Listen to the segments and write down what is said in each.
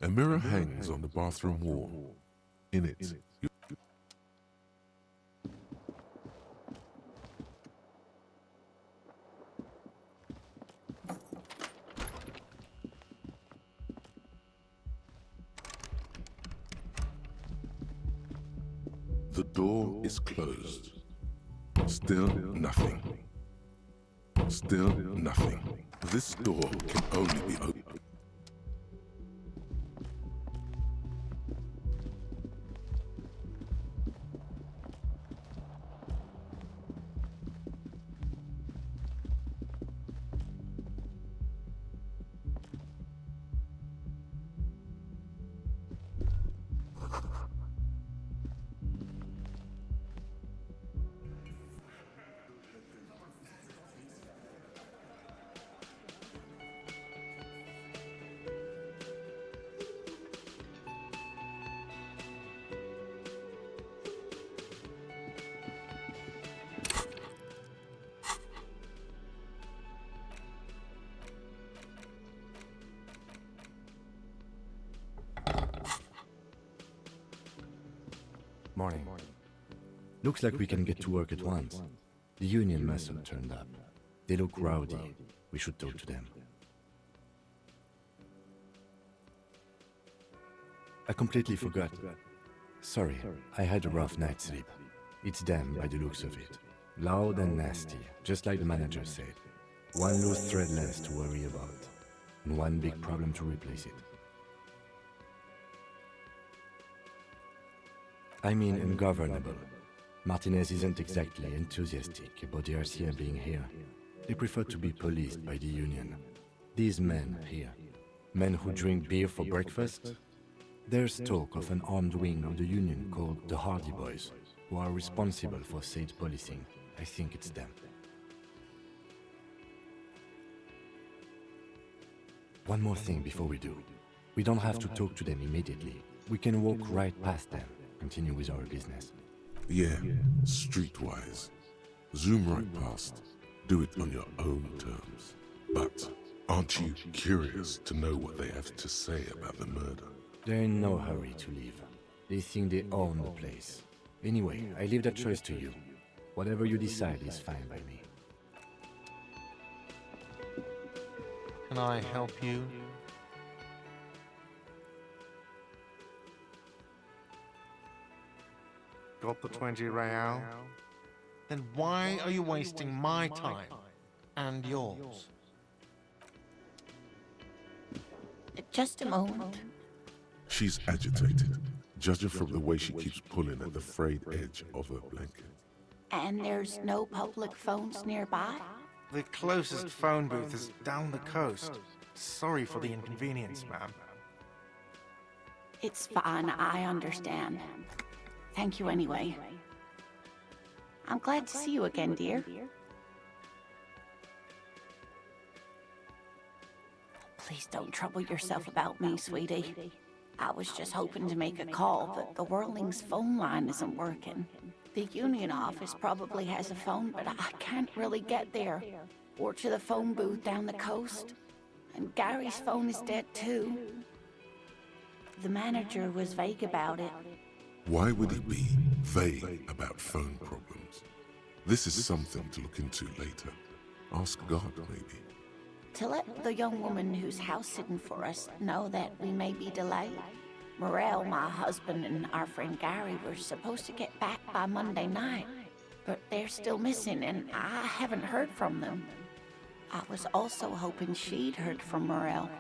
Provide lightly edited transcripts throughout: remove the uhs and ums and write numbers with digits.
A mirror hangs on the bathroom wall. In it, the door is closed. Still nothing. Still nothing. This door can only be opened. Morning. Looks like we can get to work at once. The union must have turned up. They look rowdy. We should talk to them. I completely forgot. Sorry, I had a rough night's sleep. It's them by the looks of it. Loud and nasty, just like the manager said. One loose thread less to worry about, and one big problem to replace it. I mean ungovernable. Martinez isn't exactly enthusiastic about the RCA being here. They prefer to be policed by the union. These men here, men who drink beer for breakfast, there's talk of an armed wing of the union called the Hardy Boys, who are responsible for said policing. I think it's them. One more thing before we do. We don't have to talk to them immediately. We can walk right past them. Continue with our business. Yeah, streetwise. Zoom right past. Do it on your own terms. But aren't you curious to know what they have to say about the murder? They're in no hurry to leave. They think they own the place. Anyway, I leave that choice to you. Whatever you decide is fine by me. Can I help you? Got the 20 real? Then why are you wasting my time and yours? Just a moment. She's agitated, judging from the way she keeps pulling at the frayed edge of her blanket. And there's no public phones nearby? The closest phone booth is down the coast. Sorry for the inconvenience, ma'am. It's fine, I understand. Thank you anyway. I'm glad to see you again, dear. Please don't trouble yourself about me, sweetie. I was just hoping to make a call, but the Whirling's phone line isn't working. The union office probably has a phone, but I can't really get there. Or to the phone booth down the coast. And Gary's phone is dead too. The manager was vague about it. Why would he be vague about phone problems? This is something to look into later. Ask God, maybe. To let the young woman who's house-sitting for us know that we may be delayed. Morel, my husband, and our friend Gary were supposed to get back by Monday night, but they're still missing, and I haven't heard from them. I was also hoping she'd heard from Morel.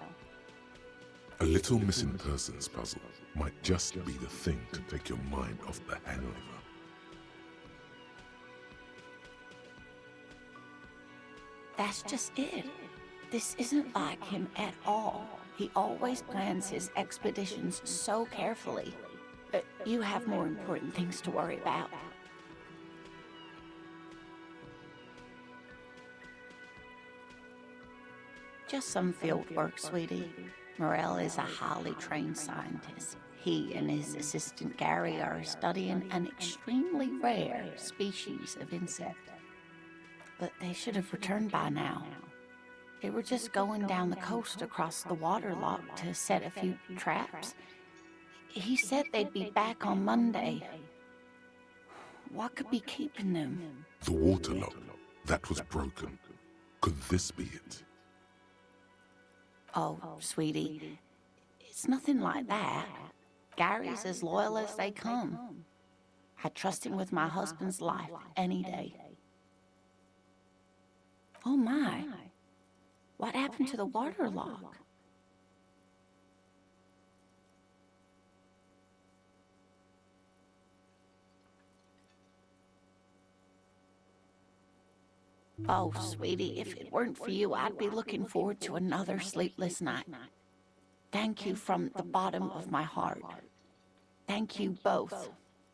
A little missing persons puzzle might just be the thing to take your mind off the hangover. That's just it. This isn't like him at all. He always plans his expeditions so carefully. But you have more important things to worry about. Just some field work, sweetie. Morel is a highly trained scientist. He and his assistant Gary are studying an extremely rare species of insect. But they should have returned by now. They were just going down the coast across the waterlock to set a few traps. He said they'd be back on Monday. What could be keeping them? The waterlock. That was broken. Could this be it? Oh, sweetie, it's nothing like that. Gary's as loyal as they come. I trust him with my husband's life any day. Oh my, what happened to the waterlock? Oh, sweetie, if it weren't for you, I'd be looking forward to another sleepless night. Thank you from the bottom of my heart. Thank you both.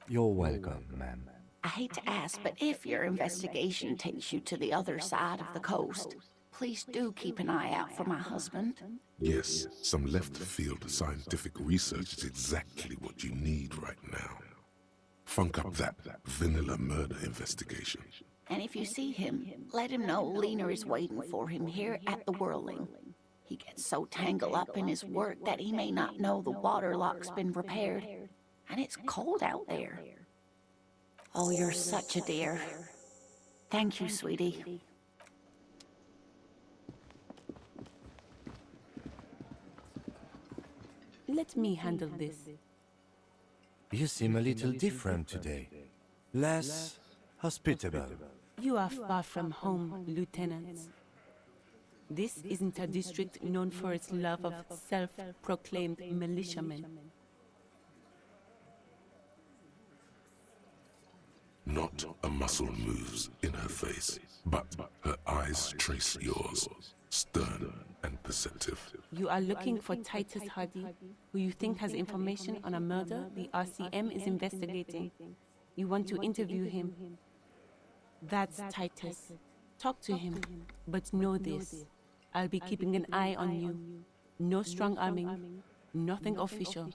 You're welcome, ma'am. I hate to ask, but if your investigation takes you to the other side of the coast, please do keep an eye out for my husband. Yes, some left-field scientific research is exactly what you need right now. Funk up that vanilla murder investigation. And if you see him, let him know Lena is waiting for him here at the Whirling. He gets so tangled up in his work that he may not know the waterlock's been repaired. And it's cold out there. Oh, you're such a dear. Thank you, sweetie. Let me handle this. You seem a little different today. Less hospitable. You are far from home, Lieutenant. This isn't a district known for its love of self-proclaimed militiamen. Not a muscle moves in her face, but her eyes trace yours, stern and perceptive. You are looking for Titus Hardy, who you think has information on a murder the RCM is investigating. You want to interview him. That's Titus. Talk to him, but know this. I'll be keeping an eye on you. No strong arming, nothing official.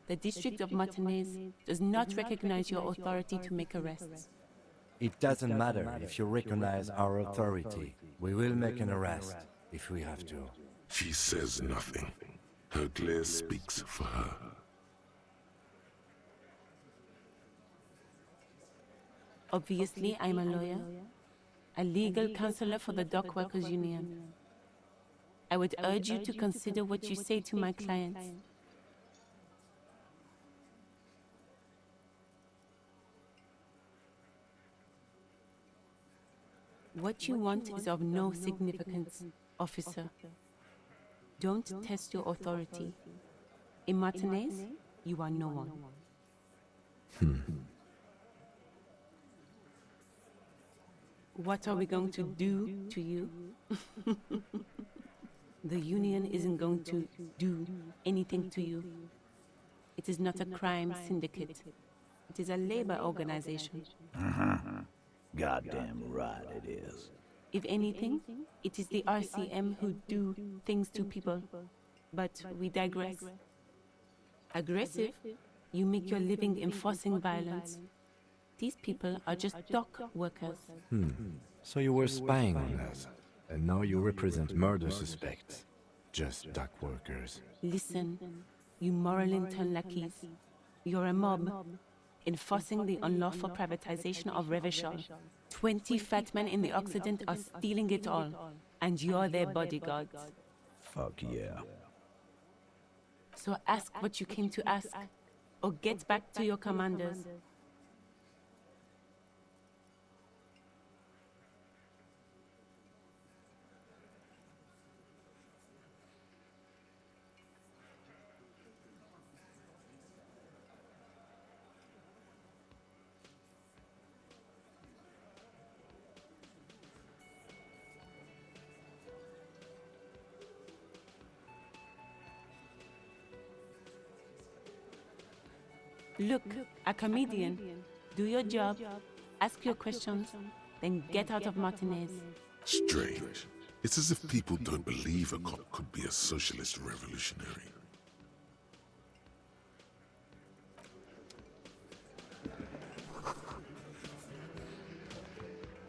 The District of Martinez does not recognize your authority to make arrests. It doesn't matter if you recognize our authority. We will make an arrest if we have to. She says nothing. Her glare speaks for her. Obviously, I'm a lawyer, a legal counselor for the Dock Workers Union. I would urge you to consider what you say to my clients. What you want is of no significance, officer. Don't test your authority. In Martinez, you are no one. What are we going to do to you? The union isn't going to do anything to you. It is not a crime syndicate. It is a labor organization. Goddamn right it is. If anything, it is the RCM who do things to people. But we digress. Aggressive? You make your living enforcing violence. These people are just dock workers. So you were spying on us, and now you represent murder suspects. Just dock workers. Listen, you moral intern lackeys. You're a mob, enforcing the unlawful privatization of Revachol. 20 fat men in the Occident are stealing it all, and you're their bodyguards. Fuck yeah. So ask what you came to ask, or get back to your commanders. Look, a comedian. Do your job, ask your questions, then get out of Martinez. Strange. It's as if people don't believe a cop could be a socialist revolutionary.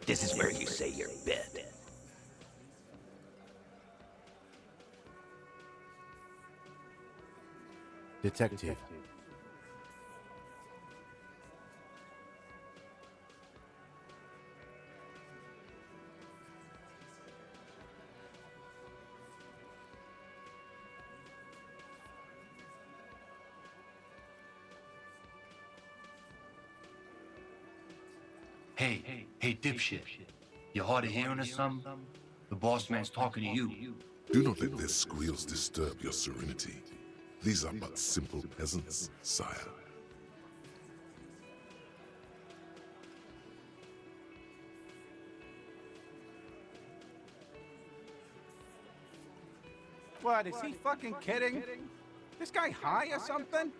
This is where you say your bed. Detective. Hey, dipshit. You hard of hearing or something? The boss man's talking to you. Do not let their squeals disturb your serenity. These are but simple peasants, sire. What, is he fucking kidding? This guy high or something?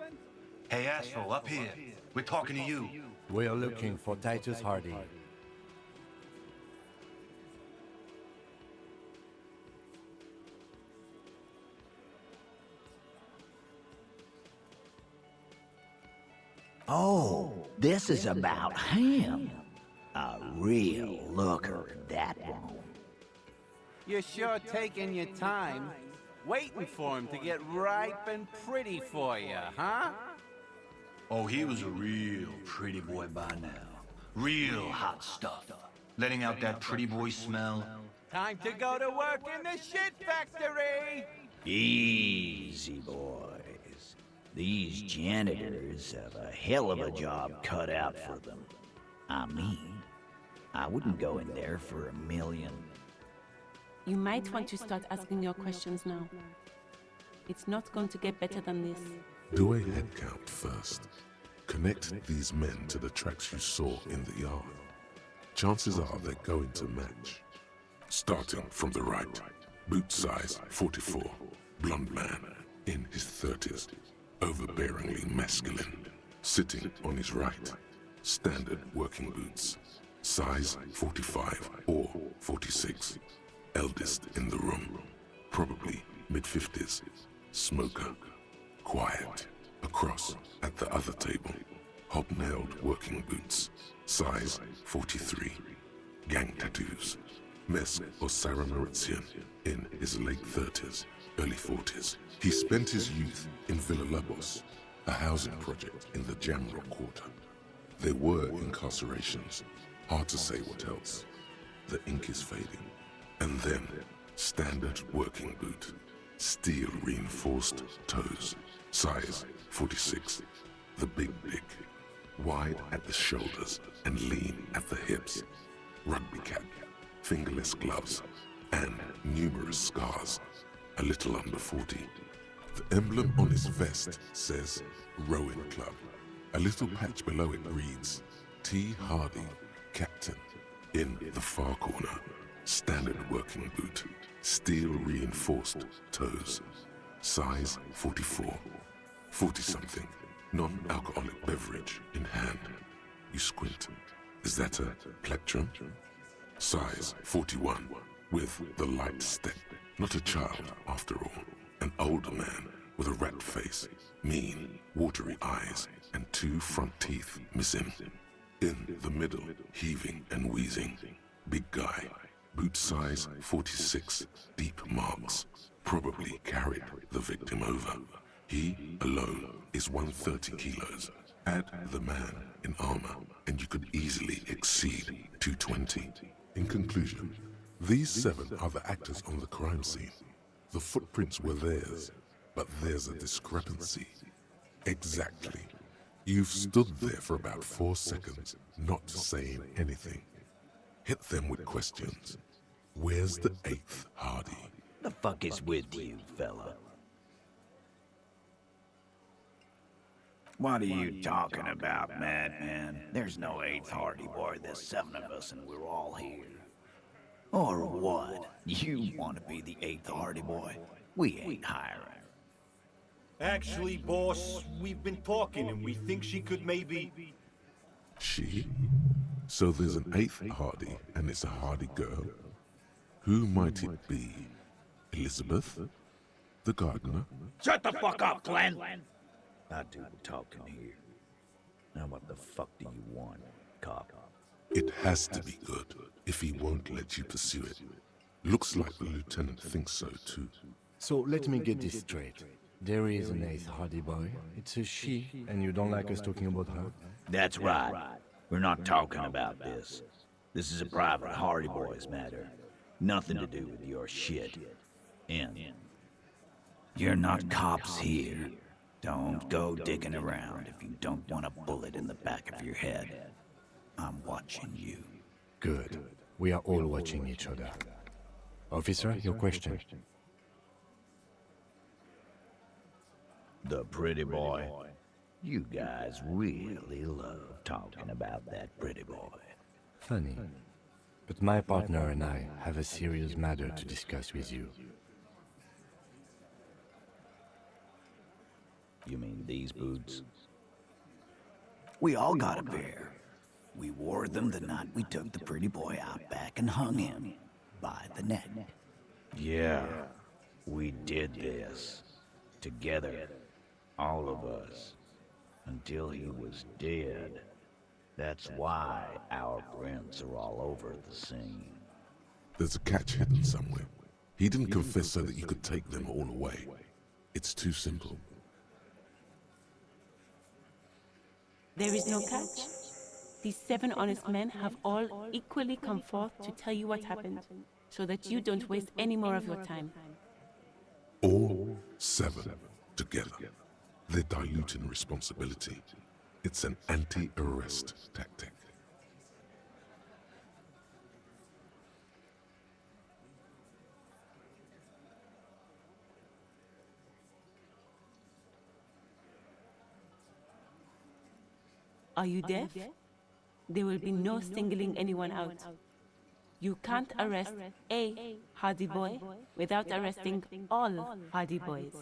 Hey, asshole, up here. We're talking to you. We are looking for Titus Hardy. Oh, this is about him. A real looker, that one. You're sure taking your time, waiting for him to get ripe and pretty for you, huh? Oh, he was a real pretty boy by now. Real hot stuff. Letting out that pretty boy smell. Time to go to work in the shit factory! Easy, boys. These janitors have a hell of a job cut out for them. I mean, I wouldn't go in there for $1 million. You might want to start asking your questions now. It's not going to get better than this. Do a head count first. Connect these men to the tracks you saw in the yard. Chances are they're going to match. Starting from the right, boot size 44, blonde man, in his 30s, overbearingly masculine. Sitting on his right, standard working boots, size 45 or 46. Eldest in the room, probably mid-50s, smoker, quiet. Across at the other table, hobnailed working boots, size 43, gang tattoos, Mesk or Sarah Mauritian, in his late 30s, early 40s. He spent his youth in Villa Lobos, a housing project in the Jamrock Quarter. There were incarcerations, hard to say what else. The ink is fading. And then, standard working boot, steel reinforced toes, size 46, the big dick, wide at the shoulders and lean at the hips, rugby cap, fingerless gloves, and numerous scars, a little under 40. The emblem on his vest says Rowing Club. A little patch below it reads T. Hardy, Captain. In the far corner, standard working boot, steel reinforced toes, size 44, 40-something, non-alcoholic beverage in hand. You squint. Is that a plectrum? Size 41, with the light step. Not a child, after all. An older man with a rat face, mean, watery eyes, and 2 front teeth missing. In the middle, heaving and wheezing. Big guy. Boot size 46, deep marks. Probably carried the victim over. He alone is 130 kilos. Add the man in armor, and you could easily exceed 220. In conclusion, these 7 are the actors on the crime scene. The footprints were theirs, but there's a discrepancy. Exactly. You've stood there for about 4 seconds, not saying anything. Hit them with questions. Where's the 8th Hardy? The fuck is with you, fella? What are you talking about, madman? There's no 8th Hardy boy, there's 7 of us and we're all here. Or what? You want to be the 8th Hardy boy? We ain't hiring. Actually, boss, we've been talking and we think she could maybe... She? So there's an 8th Hardy, and it's a Hardy girl. Who might it be? Elizabeth? The gardener? Shut the fuck up, Glenn! I do the talking here. Now what the fuck do you want, cop? It has to be good, if he won't let you pursue it. Looks like the lieutenant thinks so too. So let me get this straight. There is an eighth Hardy boy. It's a she, and you don't like us talking about her? That's right. We're not talking about this. This is a private Hardy Boys matter. Nothing to do with your shit. In. You're not cops here. Don't go digging around if you don't want a bullet in the back of your head. I'm watching you. Good. We are all watching each other. Officer, your question. The pretty boy. You guys really love talking about that pretty boy. Funny. But my partner and I have a serious matter to discuss with you. You mean these boots? We all got a pair. We wore them the night we took the pretty boy out back and hung him by the neck. Yeah, we did this. Together. All of us. Until he was dead. That's why our prints are all over the scene. There's a catch hidden somewhere. He didn't confess so that you could take them all away. It's too simple. There is no catch. These 7 honest men have all equally come forth to tell you what happened, so that you don't waste any more of your time. All 7 together. They're diluting responsibility. It's an anti-arrest tactic. Are you deaf? There will be no singling anyone out. You can't arrest a Hardy boy without arresting all Hardy boys.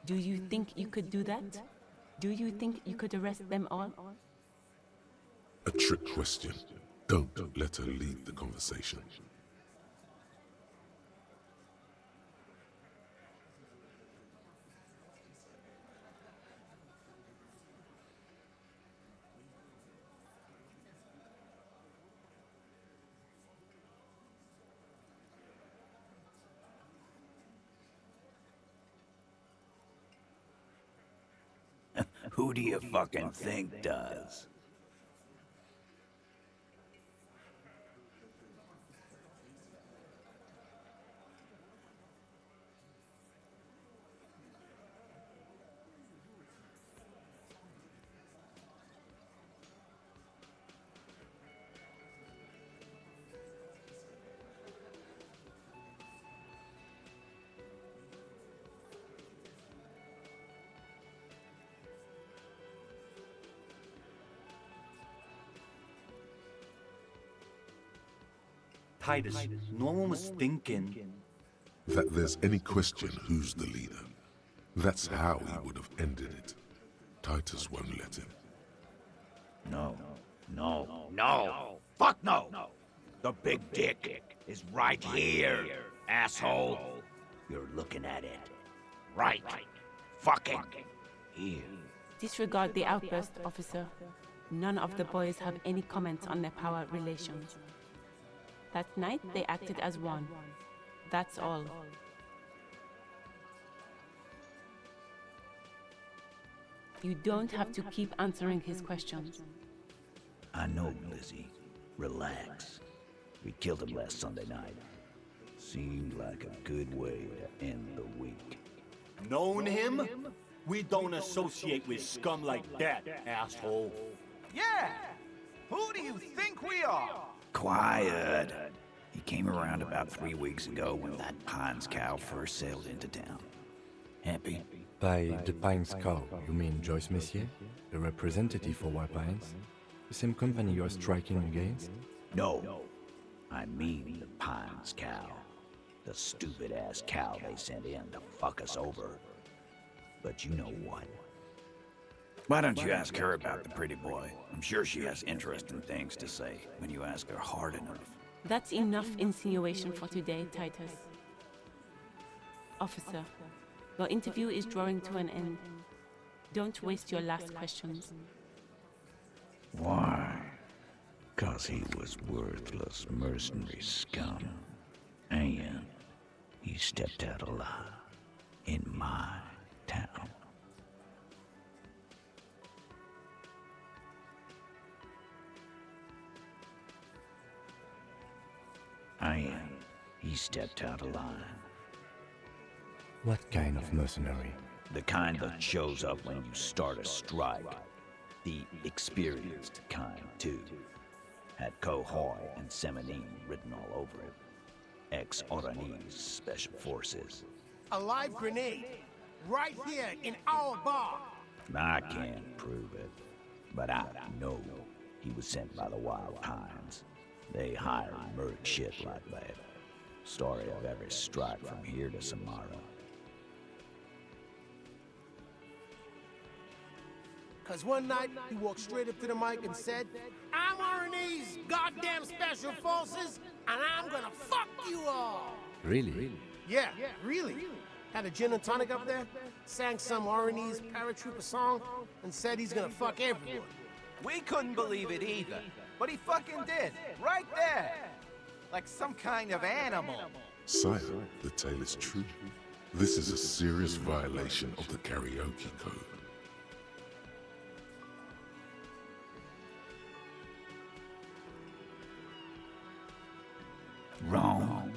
Do you think you could do that? Do you think you could arrest them all? A trick question. Don't let her lead the conversation. Who do you fucking think does? Titus, no one was thinking. That there's any question who's the leader. That's how he would have ended it. Titus won't let him. No. No. Fuck no! The big dick is right here, asshole. You're looking at it. Right. Fucking here. Disregard the outburst, officer. None of the boys have any comments on their power relations. That night, they acted as one. That's all. You don't have to keep answering his questions. I know, Lizzie. Relax. We killed him last Sunday night. Seemed like a good way to end the week. Known him? We don't associate with scum like that, asshole. Yeah! Who do you think we are? Quiet. He came around about 3 weeks ago when that Pines cow first sailed into town. Happy? By the Pines cow, you mean Joyce Messier? The representative for White Pines? The same company you are striking against? No. I mean the Pines cow. The stupid-ass cow they sent in to fuck us over. But you know what? Why don't you ask her about the pretty boy? I'm sure she has interesting things to say when you ask her hard enough. That's enough insinuation for today, Titus. Officer, your interview is drawing to an end. Don't waste your last questions. Why? 'Cause he was worthless mercenary scum. And he stepped out alive in my town. stepped out of line. What kind of mercenary? The kind that shows up when you start a strike. The experienced kind, too. Had Cohoy and Semenine written all over it. Ex-Oranese Special Forces. A live grenade, right here in our bar. I can't prove it, but I know he was sent by the Wild Pines. They hire and murder shit like that. Story of every strike from here to Samara. Cause one night, he walked straight up to the mic and said, I'm RNA's goddamn special forces, and I'm gonna fuck you all! Really? Yeah, really. Had a gin and tonic up there, sang some RNA's paratrooper song, and said he's gonna fuck everyone. We couldn't believe it either, but he fucking did, right there. Like some kind of animal. Sire, the tale is true. This is a serious violation of the karaoke code. Wrong.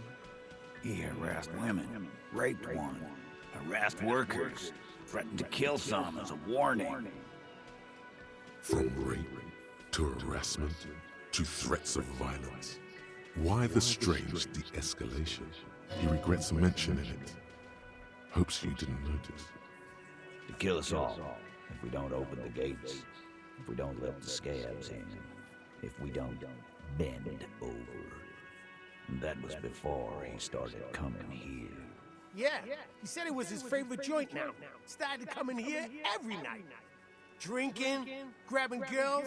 He harassed women, raped one, harassed workers, threatened to kill some as a warning. From rape to harassment to threats of violence. Why the strange de-escalation? He regrets mentioning it. Hopes you didn't notice. To kill us all, if we don't open the gates, if we don't let the scabs in, if we don't bend over. That was before he started coming here. Yeah, he said it was his favorite joint now. Started coming here every night. Drinking, grabbing girls,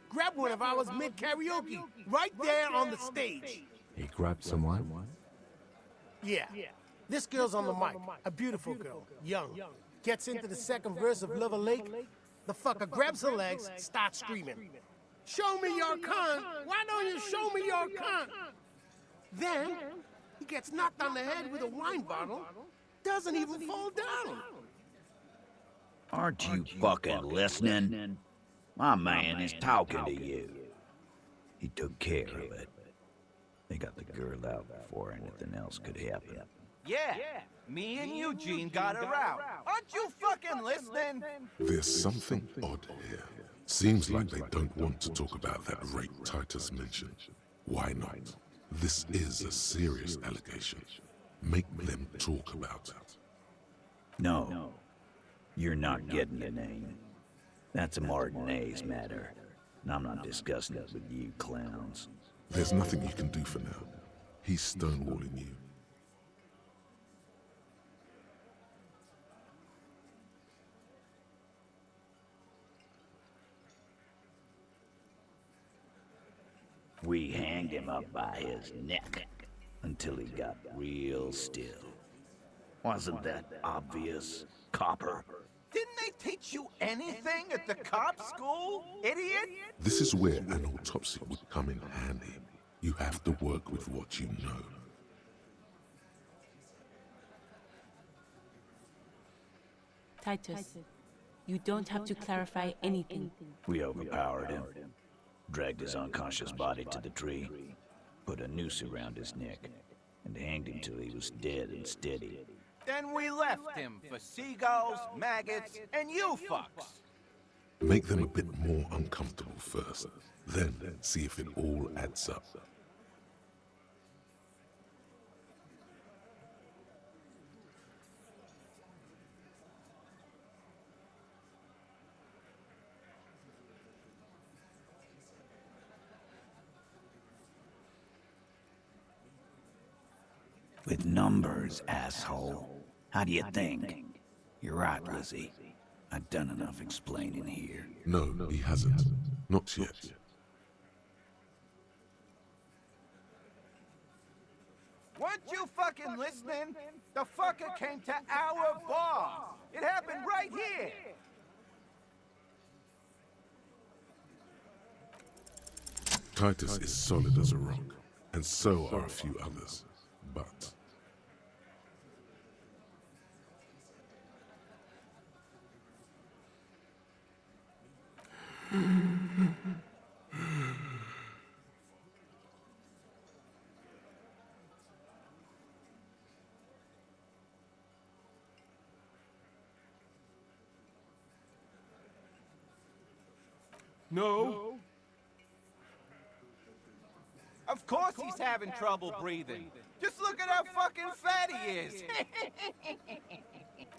grabbed one of ours mid-karaoke, right there on the stage. He grabbed someone? Yeah, this girl's on the mic, a beautiful girl, young. Gets into the second verse of Lover Lake, the fucker grabs her legs, starts screaming. Show me your cunt! Why don't you show me your cunt? Then, he gets knocked on the head with a wine bottle, doesn't even fall down. Aren't you fucking listening? My man is talking to you. He took care of it. They got the girl out before anything else could happen. Yeah, me and Eugene got her out. Aren't you fucking listening? There's something odd here. Seems like they don't want to talk about that rape Titus mentioned. Why not? This is a serious allegation. Make them talk about it. No, you're not getting the name. That's a Martinez matter, and I'm not discussing it with you clowns. There's nothing you can do for now. He's stonewalling you. We hanged him up by his neck until he got real still. Wasn't that obvious, copper? Didn't they teach you anything at the cop school, idiot? This is where an autopsy would come in handy. You have to work with what you know. Titus, you don't have to clarify anything. We overpowered him, dragged his unconscious body to the tree, put a noose around his neck, and hanged him till he was dead and steady. Then we left him for seagulls, maggots, and you fucks. Make them a bit more uncomfortable first, then see if it all adds up. With numbers, asshole. How do you think? You're right, Lizzie. I've done enough explaining here. No, he hasn't. Not yet. Weren't you fucking listening? The fucker came to our bar. It happened right here. Titus is solid as a rock, and so are a few others. But No. Of course he's having trouble breathing. Just look at how fucking fat he is.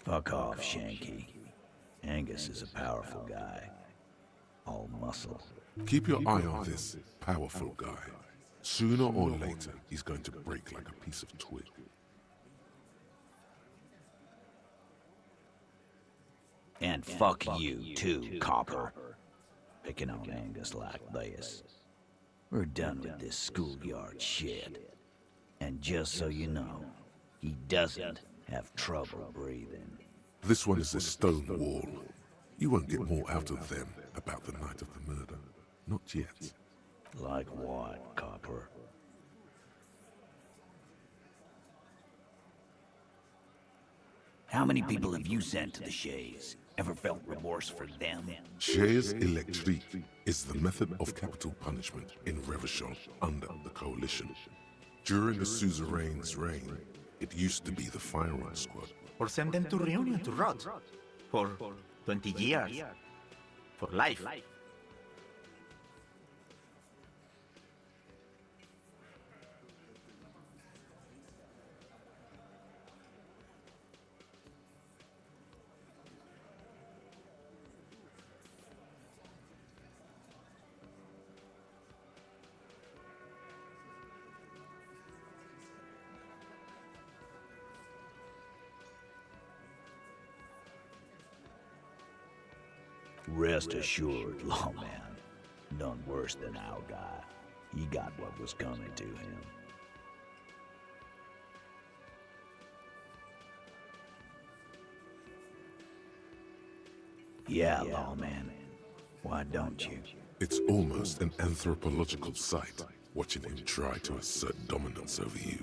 Fuck off, Shanky. Angus is a powerful guy. All muscle. Keep your eye on this powerful guy. Sooner or later, he's going to break like a piece of twig. And fuck you, too, copper. Picking on Angus like this. We're done with this schoolyard shit. And just so you know, he doesn't have trouble breathing. This one is a stone wall. You won't get more out of them about the night of the murder. Not yet. Like what, copper? How many people have you sent to the Shays? Ever felt remorse for them? Chaise électrique is the method of capital punishment in Revachol under the Coalition. During the suzerain's reign, it used to be the firing squad. Or send them to Reunion to rot. For 20 years. For life. Rest assured, lawman. None worse than our guy. He got what was coming to him. Yeah, lawman. Why don't you? It's almost an anthropological sight, watching him try to assert dominance over you.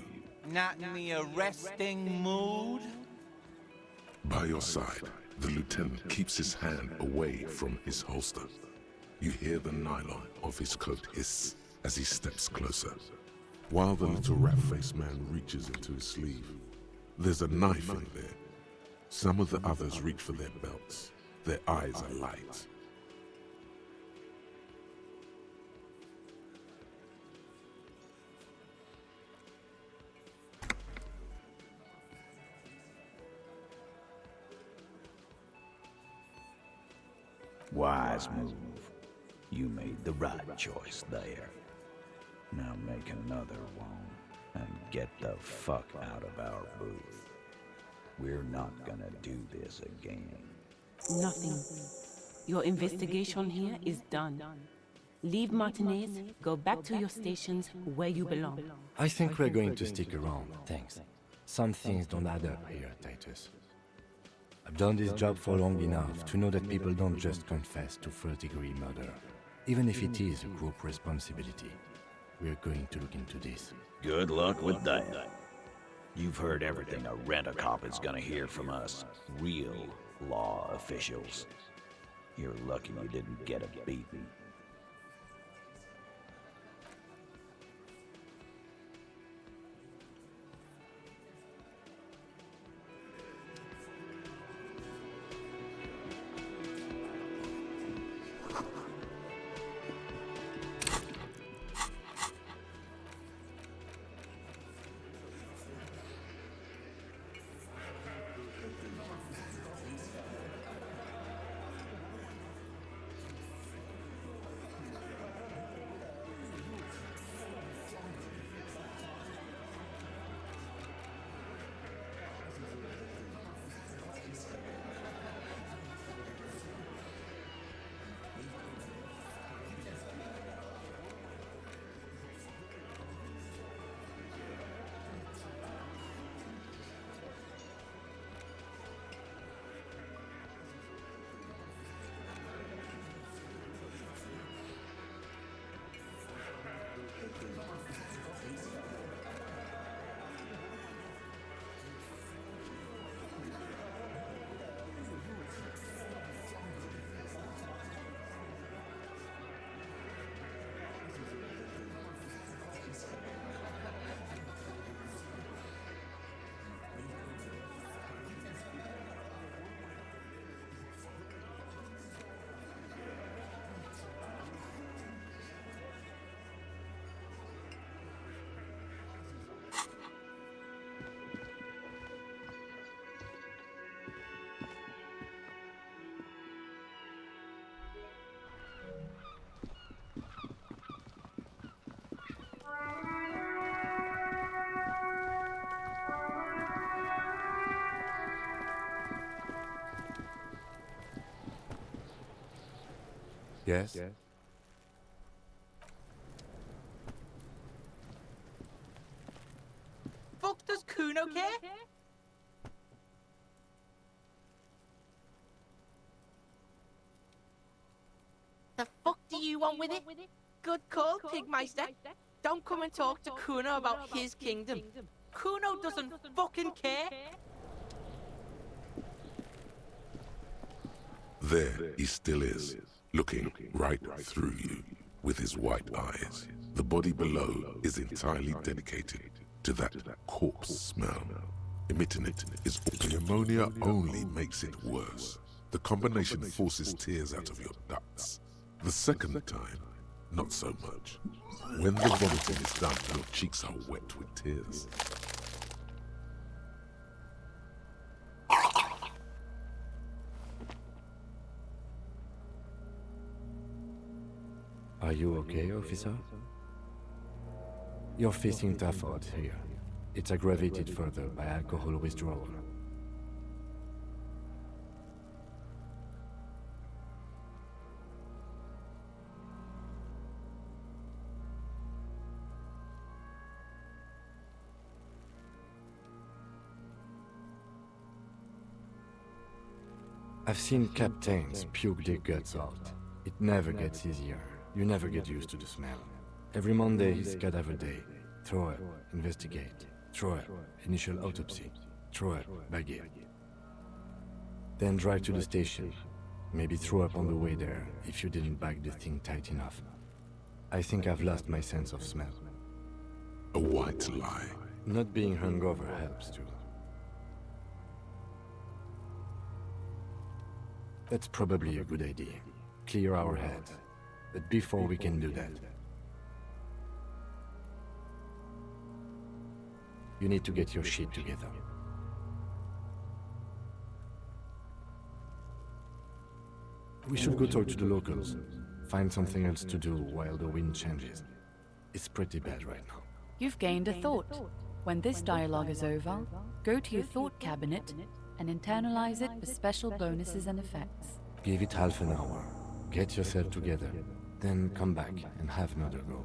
Not in the arresting mood? By your side, the lieutenant keeps his hand away from his holster. You hear the nylon of his coat hiss as he steps closer, while the little rat-faced man reaches into his sleeve. There's a knife in there. Some of the others reach for their belts. Their eyes are light. Wise move. You made the right choice there. Now make another one and get the fuck out of our booth. We're not gonna do this again. Nothing. Your investigation here is done. Leave Martinez, go back to your stations where you belong. I think we're going to stick around, thanks. Some things don't add up here, Titus. I've done this job for long enough to know that people don't just confess to first-degree murder, even if it is a group responsibility. We're going to look into this. Good luck with that. You've heard everything a rent-a-cop is gonna hear from us, real law officials. You're lucky you didn't get a beating. Yes? Fuck does Kuno care? The fuck do you want with it? Good call, Pigmeister. Don't come and talk to Kuno about his kingdom. Kuno doesn't fucking care. There he still is, looking right through you with his white eyes. The body below is entirely dedicated to that corpse smell. Emitting it is the ammonia only makes it worse. The combination forces tears out of your ducts. The second time, not so much. When the vomiting is done, your cheeks are wet with tears. Are you okay, officer? You're facing tough odds here. It's aggravated further by alcohol withdrawal. I've seen captains puke their guts out. It never gets easier. You never get used to the smell. Every Monday is cadaver day. Throw up, investigate. Throw up, initial autopsy. Throw up, baguette. Then drive to the station. Maybe throw up on the way there if you didn't bag the thing tight enough. I think I've lost my sense of smell. A white lie. Not being hungover helps too. That's probably a good idea. Clear our heads. But before we can do that, you need to get your shit together. We should go talk to the locals. Find something else to do while the wind changes. It's pretty bad right now. You've gained a thought. When this dialogue is over, go to your thought cabinet and internalize it with special bonuses and effects. Give it half an hour. Get yourself together. Then come back and have another go.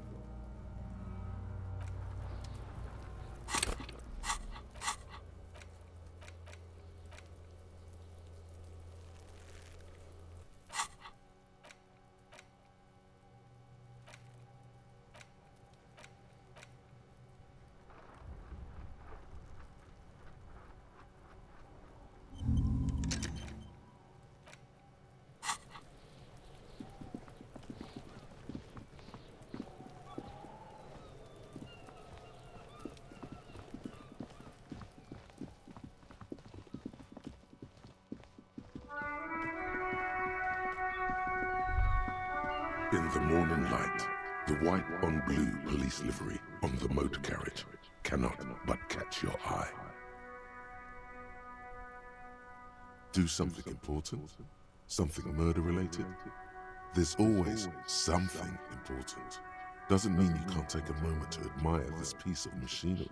In the morning light, the white on blue police livery on the motor carriage cannot but catch your eye. Do something important? Something murder-related? There's always something important. Doesn't mean you can't take a moment to admire this piece of machinery.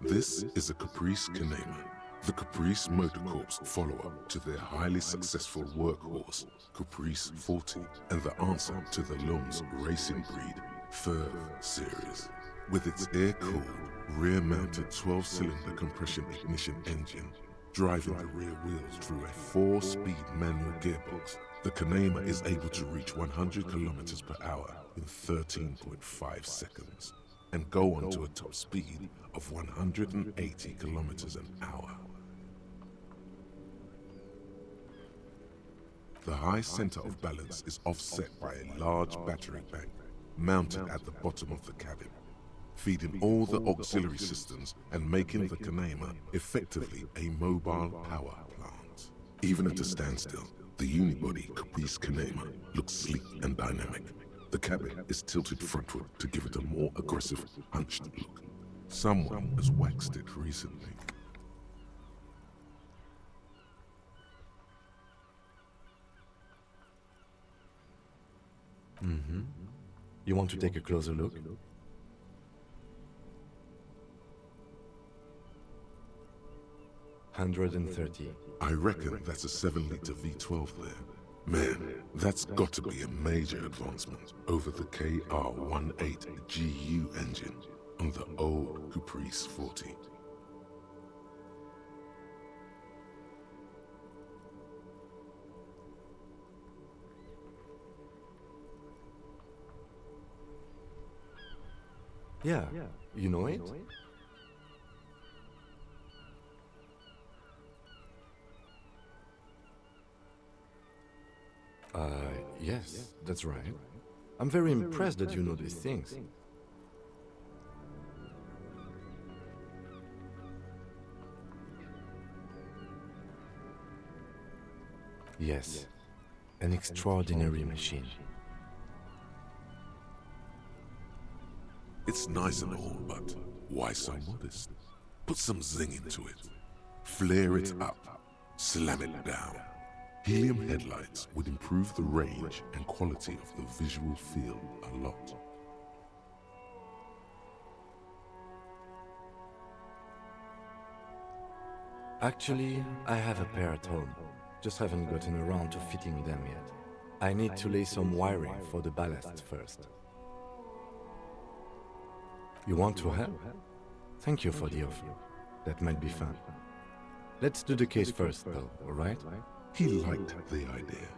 This is a Caprice Canema, the Caprice Motor Corps follow-up to their highly successful workhorse, Caprice 40, and the answer to the Long's racing breed, Ferv series. With its air-cooled, rear-mounted 12-cylinder compression ignition engine, driving the rear wheels through a 4-speed manual gearbox, the Canema is able to reach 100 kilometers per hour in 13.5 seconds, and go on to a top speed of 180 kilometers an hour. The high center of balance is offset by a large battery bank mounted at the bottom of the cabin, feeding all the auxiliary systems and making the Canema effectively a mobile power plant. Even at a standstill, the unibody Caprice Canema looks sleek and dynamic. The cabin is tilted frontward to give it a more aggressive, hunched look. Someone has waxed it recently. Mm-hmm. You want to take a closer look? $130. I reckon that's a 7-liter V12 there. Man, that's got to be a major advancement over the KR-18GU engine on the old Caprice 40. Yeah, you know it? Yes, that's right. I'm very impressed that you know these things. Yes, an extraordinary machine. It's nice and all, but why so modest? Put some zing into it. Flare it up. Slam it down. Helium headlights would improve the range and quality of the visual field a lot. Actually, I have a pair at home. Just haven't gotten around to fitting them yet. I need to lay some wiring for the ballast first. You want to help? Thank you for the offer. That might be fun. Let's do the case first, though, alright? He liked the idea.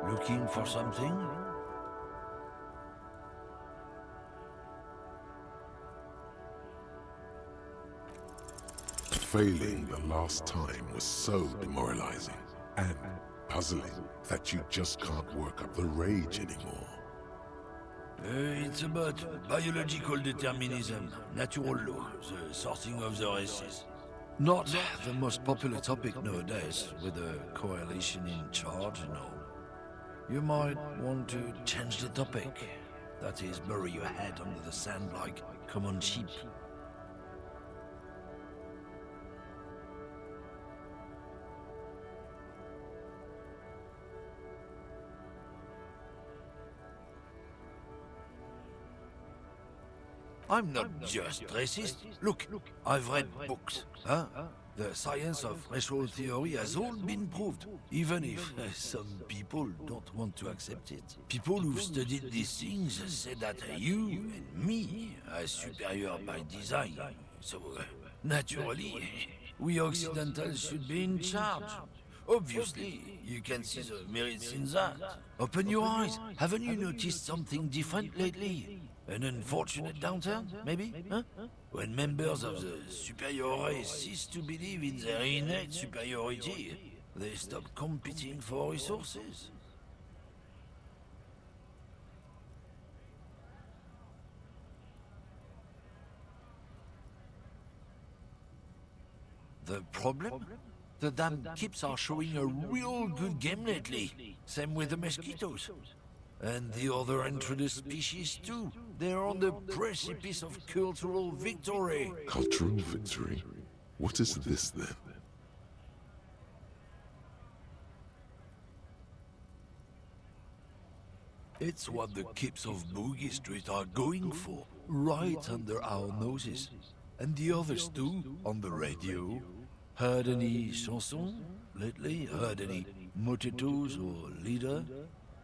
Looking for something? Failing the last time was so demoralizing and puzzling that you just can't work up the rage anymore. It's about biological determinism, natural law, the sorting of the races. Not the most popular topic nowadays, with a coalition in charge and all. You might want to change the topic. That is, bury your head under the sand like common sheep. I'm not just racist. Look, I've read books. Huh? The science of racial theory has all been proved, even if some people don't want to accept it. People who've studied these things say that you and me are superior by design. So, naturally, we Occidentals should be in charge. Obviously, you can see the merits in that. Open your eyes. Haven't you noticed something different lately? An unfortunate downturn, maybe? Huh? When members of the superior race cease to believe in their innate superiority, they stop competing for resources. The problem? The damn kips are showing a real good game lately. Same with the mosquitoes. And the other introduced species too. They're on the precipice of cultural victory. Cultural victory? What is this then? It's what the kips of Boogie Street are going for, right under our noses. And the others too, on the radio. Heard any chansons lately? Heard any motetos or leader?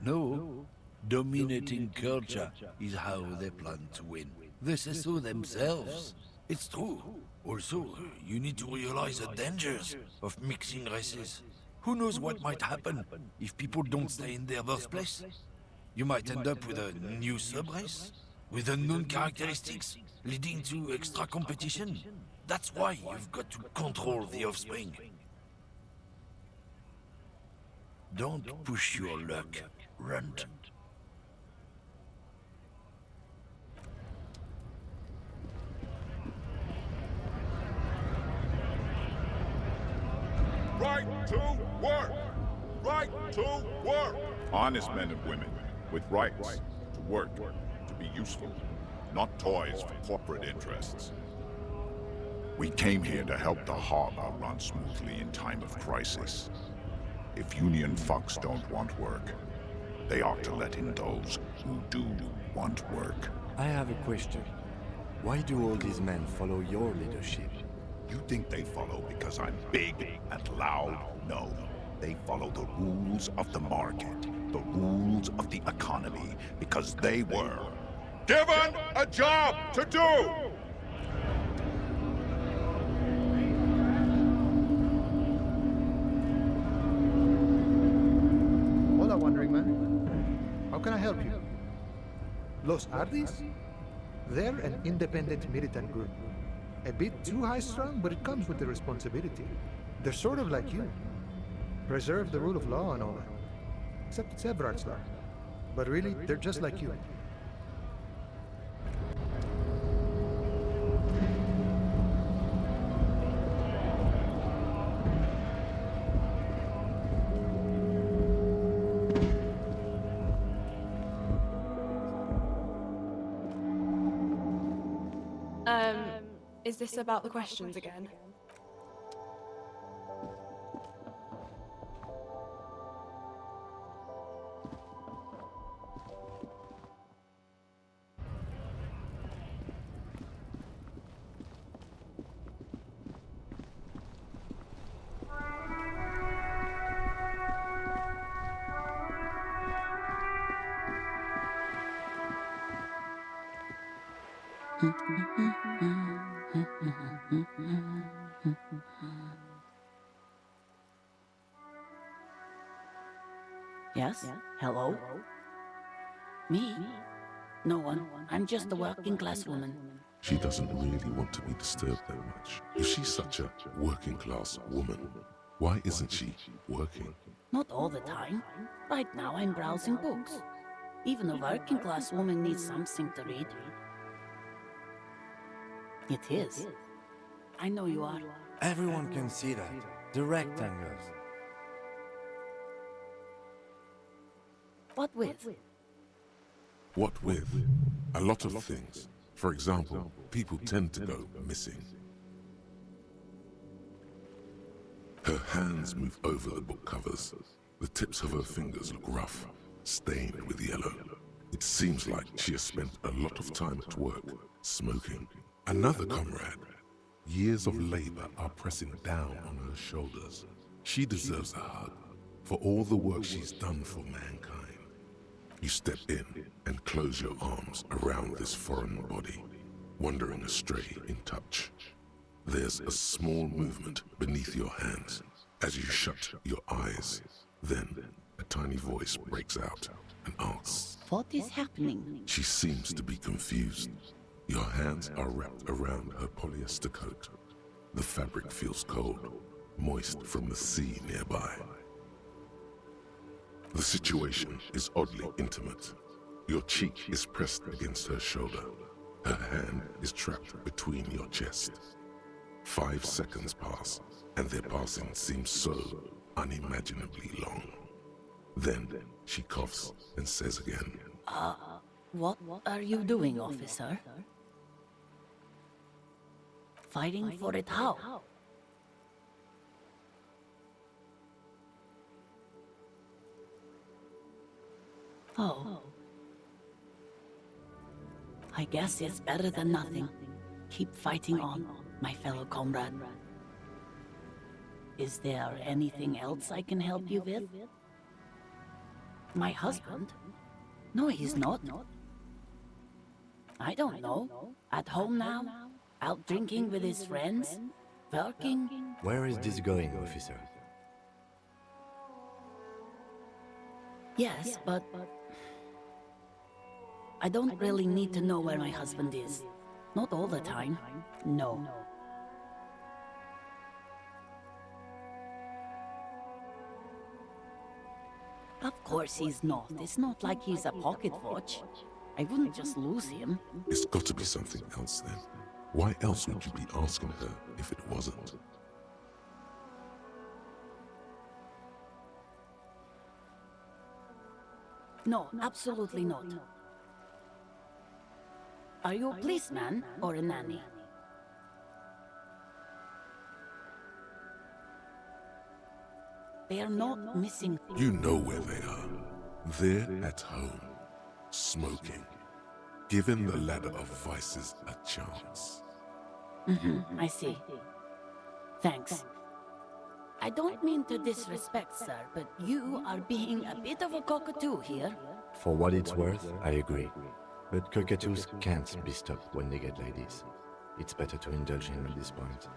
No. Dominating culture is how they plan to win. They say so themselves. It's true. Also, you need to realize the dangers of mixing races. Who knows what might happen if people don't stay in their birthplace? You might end up with a new sub-race, with unknown characteristics, leading to extra competition. That's why you've got to control the offspring. Don't push your luck. Run. Right to work! Right to work! Honest men and women with rights to work, to be useful, not toys for corporate interests. We came here to help the harbor run smoothly in time of crisis. If union fucks don't want work, they ought to let in those who do want work. I have a question. Why do all these men follow your leadership? You think they follow because I'm big and loud? No. They follow the rules of the market, the rules of the economy, because they were given a job to do! Hola, Wandering Man. How can I help you? Los Ardis? They're an independent militant group. A bit too high-strung, but it comes with the responsibility. They're sort of like you. Preserve the rule of law and all that. Except it's Everard's law. But really, they're just like you. Is this about the questions again? Yes? Hello? Me? No one. I'm just a working class woman. She doesn't really want to be disturbed that much. If she's such a working class woman, why isn't she working? Not all the time. Right now I'm browsing books. Even a working class woman needs something to read. It is. I know you are. Everyone can see that. The rectangles. What with? What with? A lot of things. For example, people tend to go missing. Her hands move over the book covers. The tips of her fingers look rough, stained with yellow. It seems like she has spent a lot of time at work, smoking. Another comrade. Years of labor are pressing down on her shoulders. She deserves a hug for all the work she's done for mankind. You step in and close your arms around this foreign body, wandering astray in touch. There's a small movement beneath your hands as you shut your eyes. Then a tiny voice breaks out and asks, "What is happening?" She seems to be confused. Your hands are wrapped around her polyester coat. The fabric feels cold, moist from the sea nearby. The situation is oddly intimate. Your cheek is pressed against her shoulder. Her hand is trapped between your chest. 5 seconds pass, and their passing seems so unimaginably long. Then she coughs and says again, What are you doing, officer? Fighting for it how? Oh. I guess it's better than nothing. Keep fighting on, my fellow comrade. Is there anything else I can help you with? My husband? No, he's not. I don't know. At home now? Out drinking with his friends? Working? Where is this going, officer? Yes, but I don't really need to know where my husband is. Not all the time. No. Of course he's not. It's not like he's a pocket watch. I wouldn't just lose him. It's got to be something else then. Why else would you be asking her if it wasn't? No, absolutely not. Are you a policeman or a nanny? They are not missing. You know where they are. They're at home, smoking, giving the ladder of vices a chance. I see. Thanks. I don't mean to disrespect, sir, but you are being a bit of a cockatoo here. For what it's worth, I agree. But cockatoos can't be stopped when they get ladies. It's better to indulge him at this point.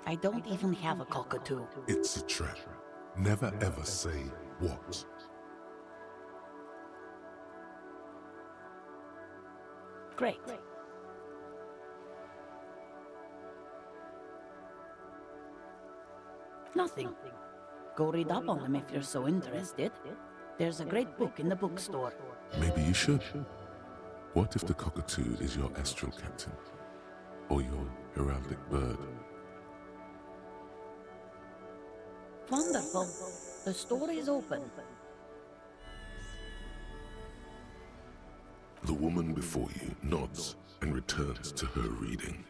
I don't even have a cockatoo. It's a trap. Never ever say what. Great. Nothing. Go read up on them if you're so interested. There's a great book in the bookstore. Maybe you should. What if the cockatoo is your astral captain? Or your heraldic bird? Wonderful. The store is open. The woman before you nods and returns to her reading.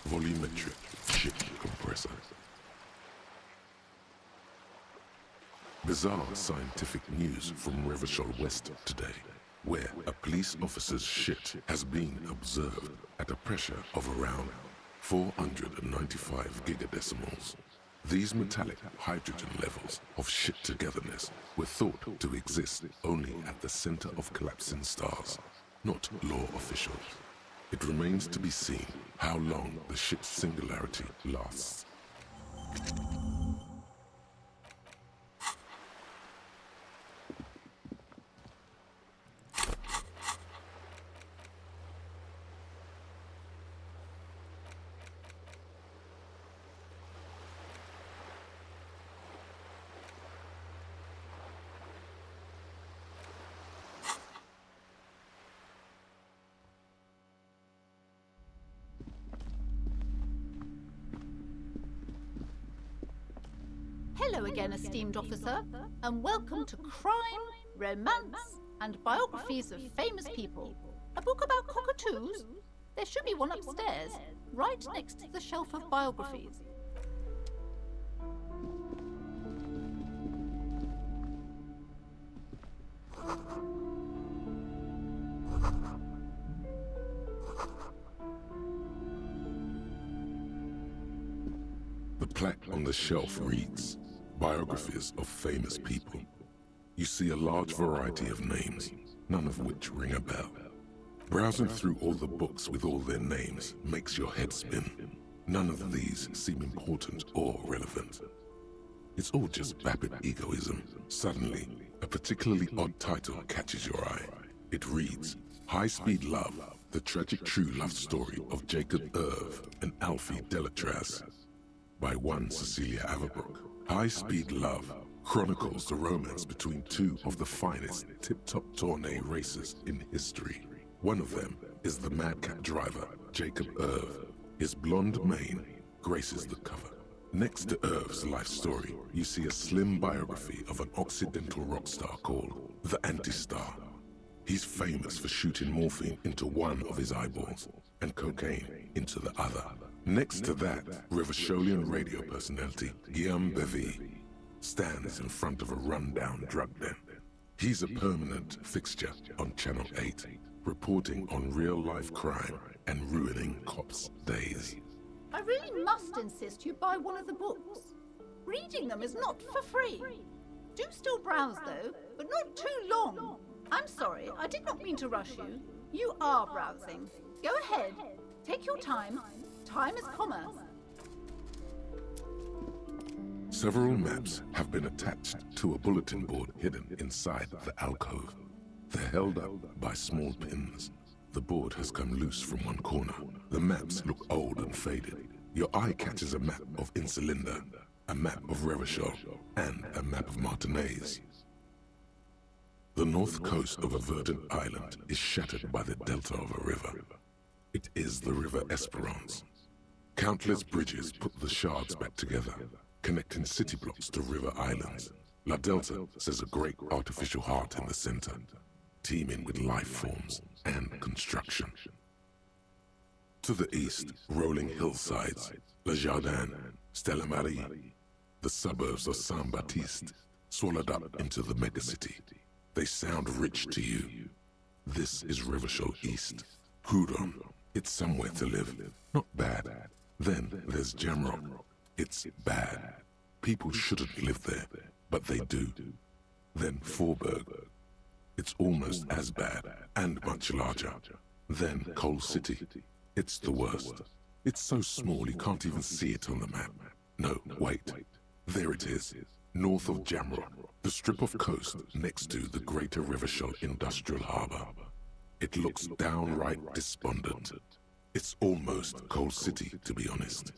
Volumetric ship compressor. Bizarre scientific news from Revachol West today, where a police officer's shit has been observed at a pressure of around 495 gigadecimals. These metallic hydrogen levels of shit togetherness were thought to exist only at the center of collapsing stars, not law officials. It remains to be seen how long the ship's singularity lasts. Hello again, esteemed officer, and welcome to Crime, Romance, and Biographies of Famous People. A book about cockatoos? There should be one upstairs, right next to the shelf of biographies. The plaque on the shelf reads, Biographies of Famous People. You see a large variety of names, none of which ring a bell. Browsing through all the books with all their names makes your head spin. None of these seem important or relevant. It's all just vapid egoism. Suddenly, a particularly odd title catches your eye. It reads, High Speed Love, the tragic true love story of Jacob Irv and Alfie Delatraz, by one Cecilia Averbrook. High Speed Love chronicles the romance between two of the finest tip-top tourney racers in history. One of them is the madcap driver, Jacob Irv. His blonde mane graces the cover. Next to Irv's life story, you see a slim biography of an Occidental rock star called the Anti-Star. He's famous for shooting morphine into one of his eyeballs and cocaine into the other. Next to that, Revacholian radio personality G.O.M.D stands in front of a rundown drug den. He's a permanent fixture on Channel 8, reporting on real-life crime and ruining cops' days. I really must insist you buy one of the books. Reading them is not for free. Do still browse, though, but not too long. I'm sorry, I did not mean to rush you. You are browsing. Go ahead. Take your time. Time is commerce. Several maps have been attached to a bulletin board hidden inside the alcove. They're held up by small pins. The board has come loose from one corner. The maps look old and faded. Your eye catches a map of Insulinda, a map of Revachol, and a map of Martinez. The north coast of a verdant island is shattered by the delta of a river. It is the River Esperance. Countless bridges put the shards back together, connecting city blocks to river islands. La Delta says a great artificial heart in the center, teeming with life forms and construction. To the east, rolling hillsides, Le Jardin, Stella Marie, the suburbs of Saint-Baptiste, swallowed up into the megacity. They sound rich to you. This is Rivershow East. Houdon, it's somewhere to live, not bad. Then there's Jamrock. It's bad. People shouldn't live there, but they do. Then Forburg. It's almost as bad, and much larger. Then Coal City. It's the worst. It's so small you can't even see it on the map. No, wait. There it is, north of Jamrock, the strip of coast next to the Greater Rivershoal Industrial Harbor. It looks downright despondent. It's almost Coal City, to be honest.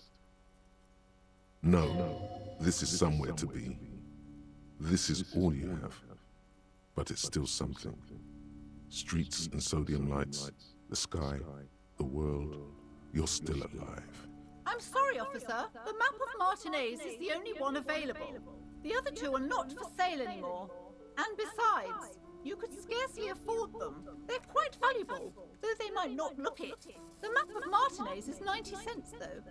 No, this is somewhere to be. This is all you have. But it's still something. Streets and sodium lights, the sky, the world. You're still alive. I'm sorry, officer. The map of Martinez is the only one available. The other two are not for sale anymore. And besides, you could scarcely afford them. They're quite valuable, though they might not look it. The map of Martinez is 90 cents, though.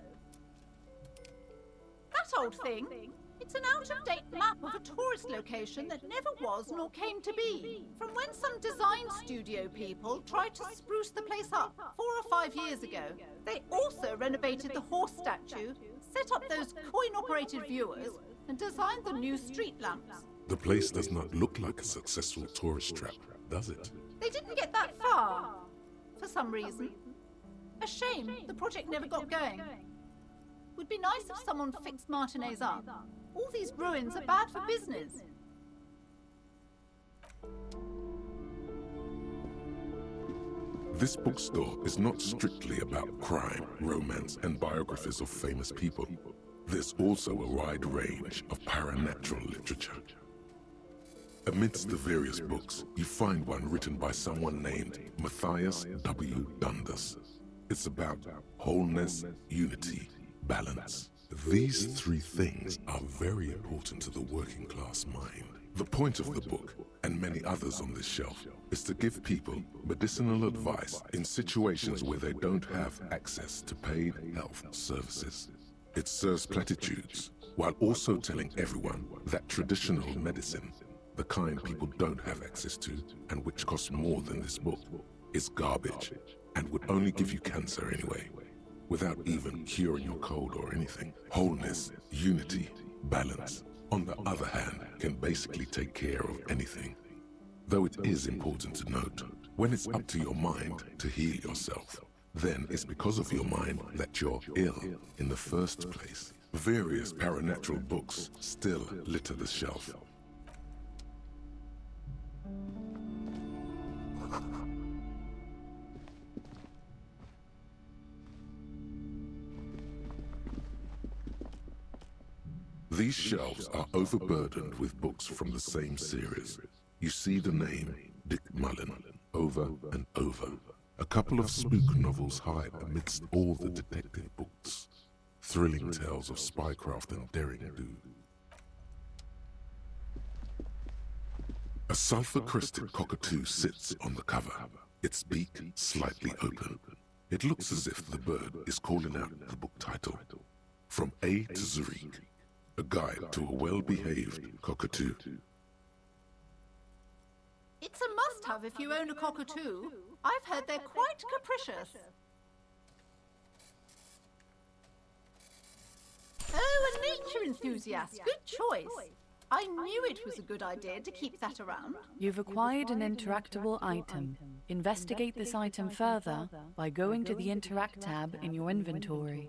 That old thing? It's an out-of-date map of a tourist location that never was nor came to be. From when some design studio people tried to spruce the place up 4 or 5 years ago. They also renovated the horse statue, set up those coin-operated viewers, and designed the new street lamps. The place does not look like a successful tourist trap, does it? They didn't get that far, for some reason. A shame the project never got going. Would be nice if someone fixed Martinez up. All these ruins are bad for business. This bookstore is not strictly about crime, romance, and biographies of famous people. There's also a wide range of paranatural literature. Amidst the various books, you find one written by someone named Matthias W. Dundas. It's about wholeness, unity, balance. These three things are very important to the working class mind. The point of the book, and many others on this shelf, is to give people medicinal advice in situations where they don't have access to paid health services. It serves platitudes, while also telling everyone that traditional medicine, the kind people don't have access to, and which costs more than this book, is garbage, and would only give you cancer anyway, without even curing your cold or anything. Wholeness, unity, balance, on the other hand, can basically take care of anything. Though it is important to note, when it's up to your mind to heal yourself, then it's because of your mind that you're ill in the first place. Various paranatural books still litter the shelf. These shelves are overburdened with books from the same series. You see the name Dick Mullen over and over. A couple of spook novels hide amidst all the detective books. Thrilling tales of spycraft and daring-do. A sulfur-crested cockatoo sits on the cover, its beak slightly open. It looks as if the bird is calling out the book title, From A to Zurich, a guide to a well-behaved cockatoo. It's a must-have if you own a cockatoo. I've heard they're quite capricious. Oh, a nature enthusiast. Good choice. I knew it was a good idea to keep that around. You've acquired an interactable item. Investigate this item further by going to the Interact tab in your inventory.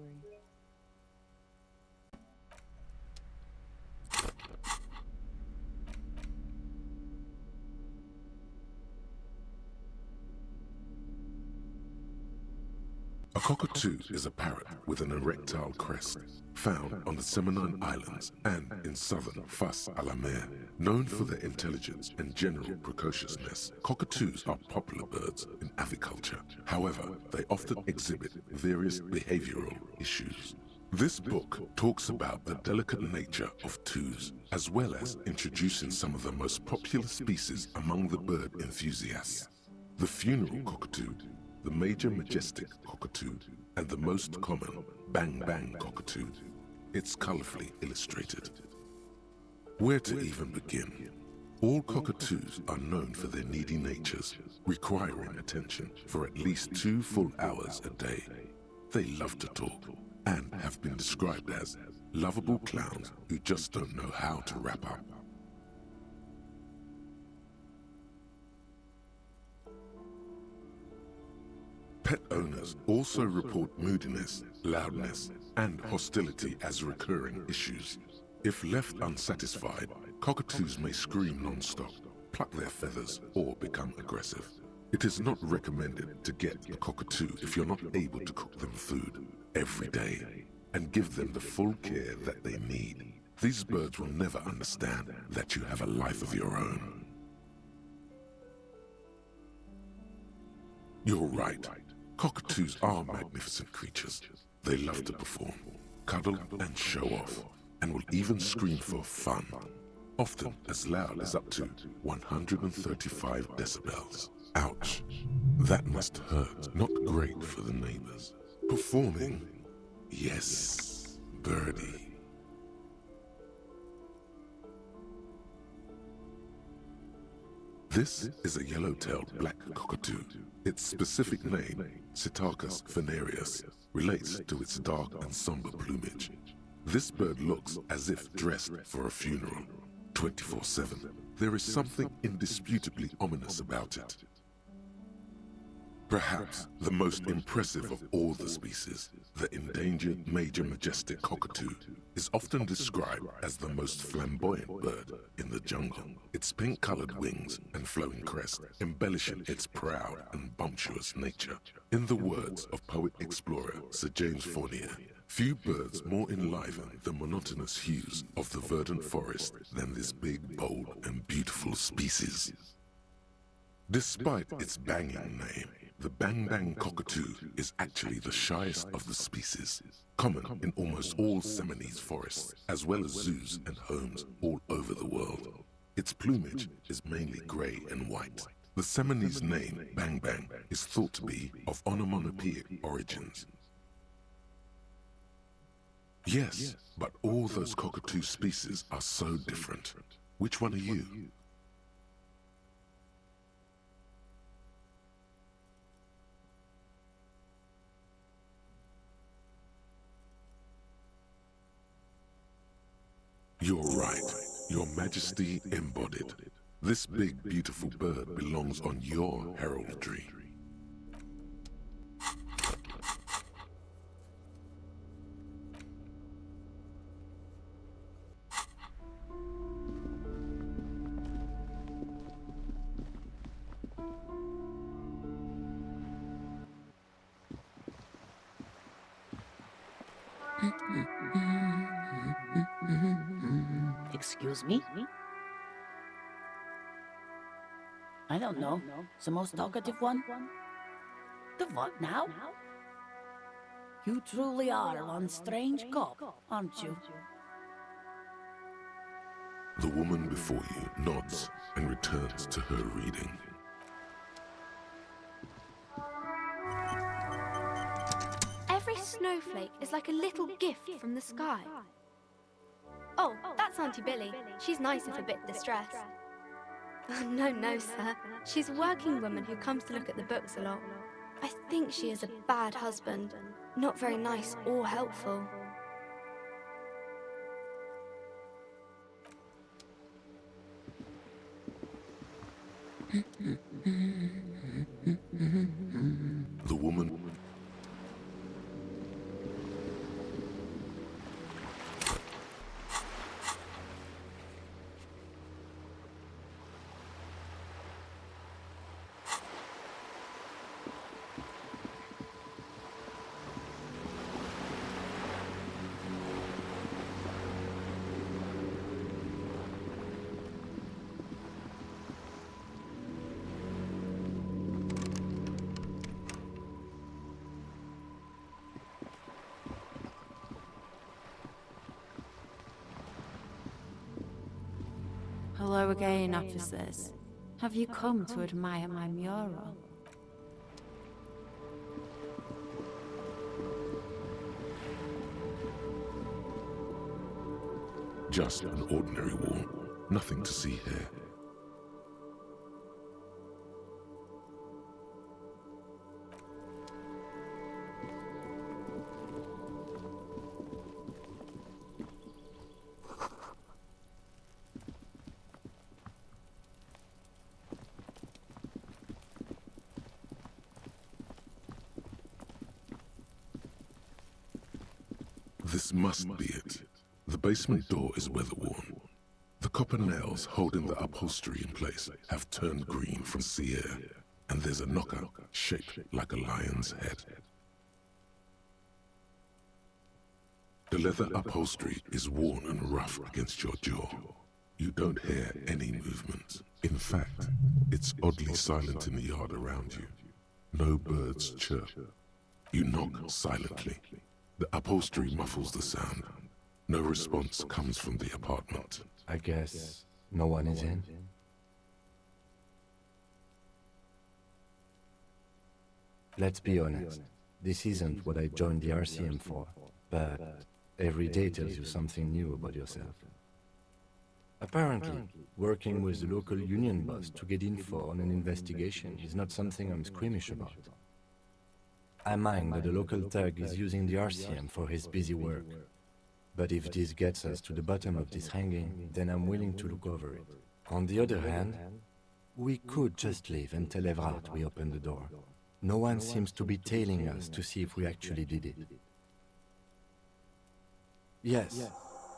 A cockatoo is a parrot with an erectile crest, found on the Seminole Islands and in southern Fas a la Mer. Known for their intelligence and general precociousness, cockatoos are popular birds in aviculture. However, they often exhibit various behavioral issues. This book talks about the delicate nature of twos, as well as introducing some of the most popular species among the bird enthusiasts. The funeral cockatoo, the major majestic cockatoo, and the most common bang-bang cockatoo. It's colorfully illustrated. Where to even begin? All cockatoos are known for their needy natures, requiring attention for at least 2 full hours a day. They love to talk and have been described as lovable clowns who just don't know how to wrap up. Pet owners also report moodiness, loudness, and hostility as recurring issues. If left unsatisfied, cockatoos may scream non-stop, pluck their feathers, or become aggressive. It is not recommended to get a cockatoo if you're not able to cook them food every day and give them the full care that they need. These birds will never understand that you have a life of your own. You're right. Cockatoos are magnificent creatures. They love to perform, cuddle and show off, and will even scream for fun, often as loud as up to 135 decibels. Ouch. That must hurt. Not great for the neighbors. Performing? Yes, birdie. This is a yellow-tailed black cockatoo. Its specific name, Psittacus venereus, relates to its dark and somber plumage. This bird looks as if dressed for a funeral, 24/7. There is something indisputably ominous about it. Perhaps the most impressive of all the species, the endangered major majestic cockatoo, is often described as the most flamboyant bird in the jungle. Its pink-colored wings and flowing crest embellishing its proud and bumptious nature. In the words of poet-explorer Sir James Fournier, few birds more enliven the monotonous hues of the verdant forest than this big, bold, and beautiful species. Despite its banging name, the bang-bang cockatoo is actually the shyest of the species, common in almost all Seminoles forests, as well as zoos and homes all over the world. Its plumage is mainly gray and white. The Seminoles name, bang-bang, is thought to be of onomatopoeic origins. Yes, but all those cockatoo species are so different. Which one are you? You're right, Your Majesty embodied. This big, beautiful bird belongs on your heraldry. Excuse me? I don't know. The most talkative one? The what now? You truly are one strange cop, aren't you? The woman before you nods and returns to her reading. Every snowflake is like a little gift from the sky. Oh, that's Auntie Billy. She's nice if a bit distressed. No, sir. She's a working woman who comes to look at the books a lot. I think she is a bad husband. Not very nice or helpful. The woman Hello again, officers. Have you come to admire my mural? Just an ordinary wall. Nothing to see here. This must be it. The basement door is weather-worn. The copper nails holding the upholstery in place have turned green from sea air, and there's a knocker shaped like a lion's head. The leather upholstery is worn and rough against your jaw. You don't hear any movement. In fact, it's oddly silent in the yard around you. No birds chirp. You knock silently. The upholstery muffles the sound. No response comes from the apartment. I guess no one is in. Let's be honest. This isn't what I joined the RCM for, but every day tells you something new about yourself. Apparently, working with the local union boss to get info on an investigation is not something I'm squeamish about. I mind that the local thug is using the RCM for his busy work. But if this gets us to the bottom of this hanging, then I'm willing to look over it. On the other hand, we could just leave and tell Evrart we opened the door. No one seems to be tailing us to see if we actually did it. Yes,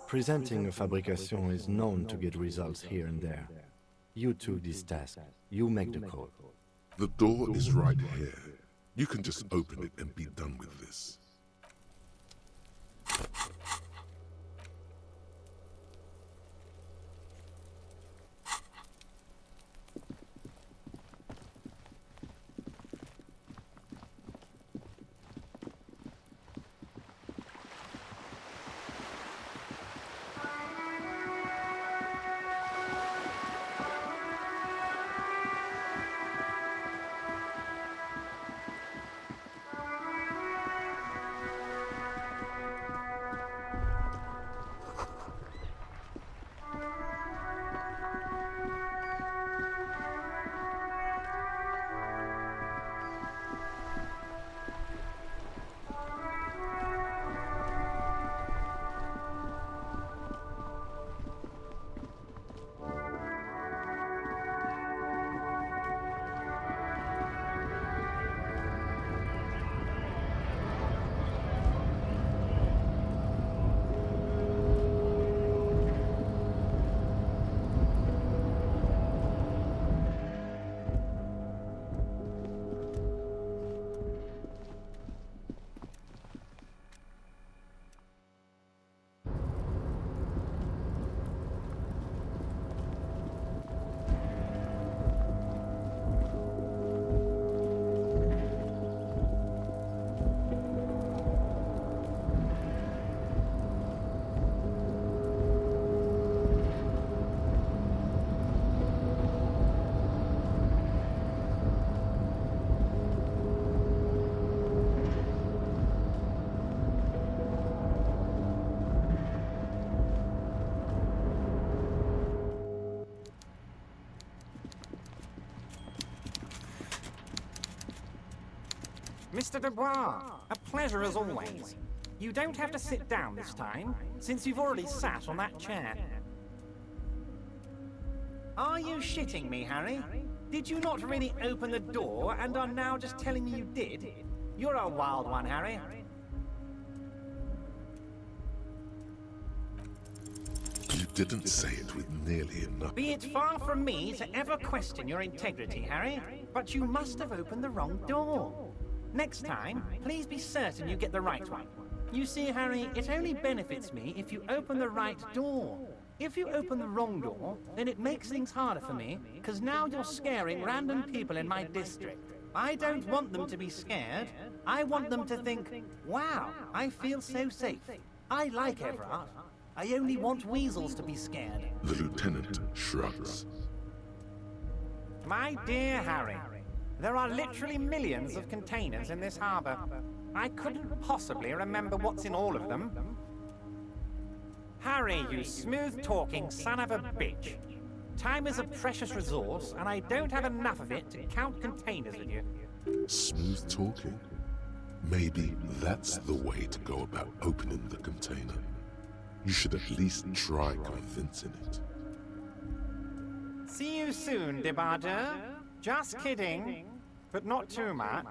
presenting a fabrication is known to get results here and there. You took this task. You make the call. The door is right here. You can just open it and be done with this. Mr. Dubois, a pleasure as always. You don't have to sit down this time, since you've already sat on that chair. Are you shitting me, Harry? Did you not really open the door and are now just telling me you did? You're a wild one, Harry. You didn't say it with nearly enough. Be it far from me to ever question your integrity, Harry, but you must have opened the wrong door. Next time, please be certain you get the right one. You see, Harry, it only benefits me if you open the right door. If you open the wrong door, then it makes things harder for me, because now you're scaring random people in my district. I don't want them to be scared. I want them to think, wow, I feel so safe. I like Evrart. I only want weasels to be scared. The lieutenant shrugs. My dear Harry, there are literally millions of containers in this harbor. I couldn't possibly remember what's in all of them. Harry, you smooth-talking son of a bitch. Time is a precious resource, and I don't have enough of it to count containers with you. Smooth talking? Maybe that's the way to go about opening the container. You should at least try convincing it. See you soon, Debardeur. Just kidding, but not too much.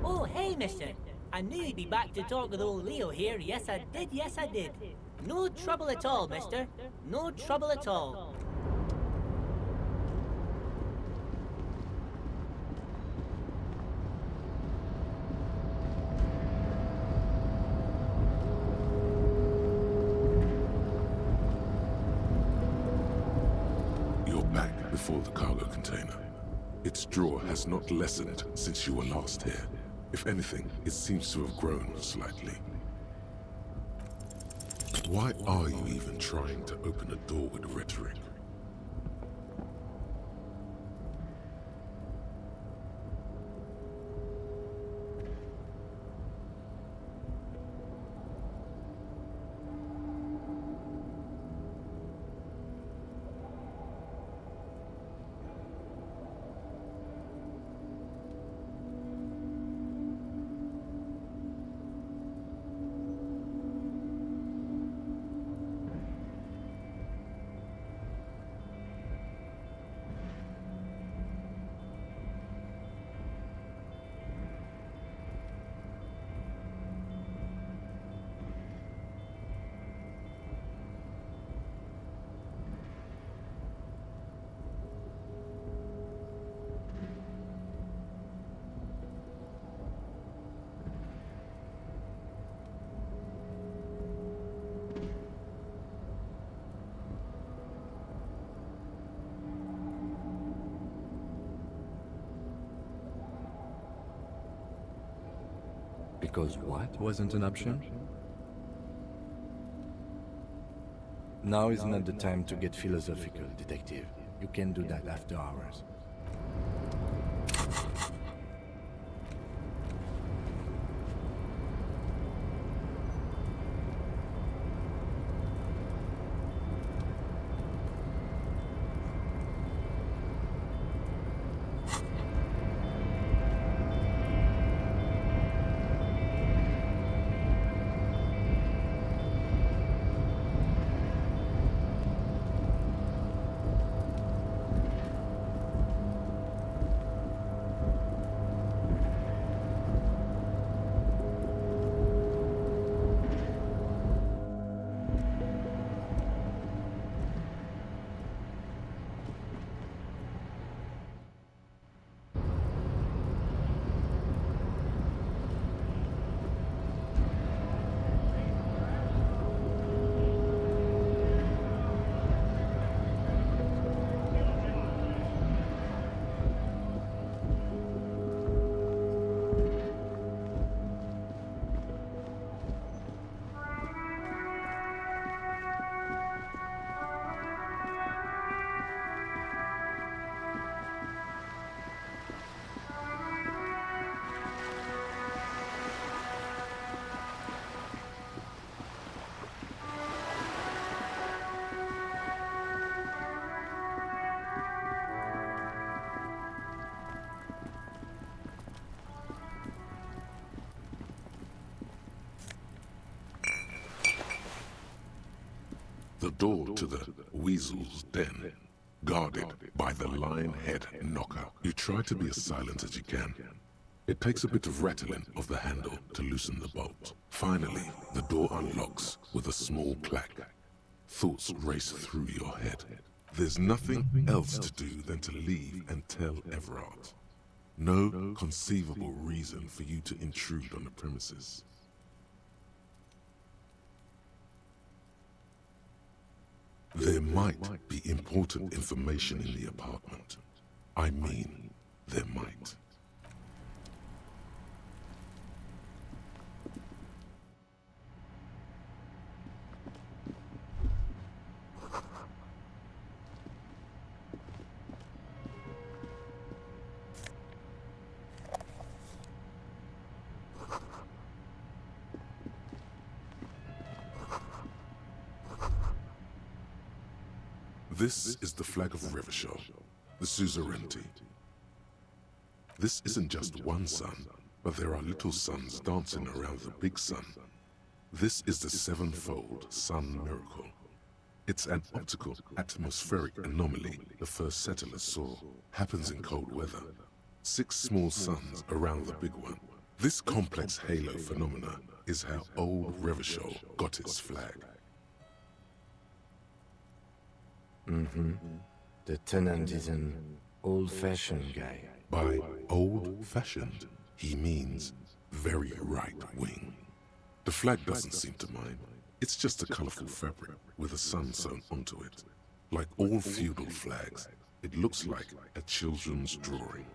Oh, hey, mister. I knew you'd be back to talk with old Leo here. Yes, I did. Yes, I did. No trouble at all, mister. No trouble at all. You're back before the cargo container. Its draw has not lessened since you were last here. If anything, it seems to have grown slightly. Why are you even trying to open a door with rhetoric? Because what wasn't an option? Now is not the time to get philosophical, detective. You can do that after hours. The door to the Weasel's den, guarded by the Lionhead Knocker. You try to be as silent as you can. It takes a bit of rattling of the handle to loosen the bolt. Finally, the door unlocks with a small clack. Thoughts race through your head. There's nothing else to do than to leave and tell Everard. No conceivable reason for you to intrude on the premises. There might be important information in the apartment. I mean, there might. This is the flag of Revachol, the suzerainty. This isn't just one sun, but there are little suns dancing around the big sun. This is the sevenfold sun miracle. It's an optical atmospheric anomaly the first settlers saw. Happens in cold weather. 6 small suns around the big one. This complex halo phenomena is how old Revachol got its flag. The tenant is an old-fashioned guy. By old-fashioned, he means very right-wing. The flag doesn't seem to mind. It's just a colorful fabric with a sun sewn onto it. Like all feudal flags, it looks like a children's drawing.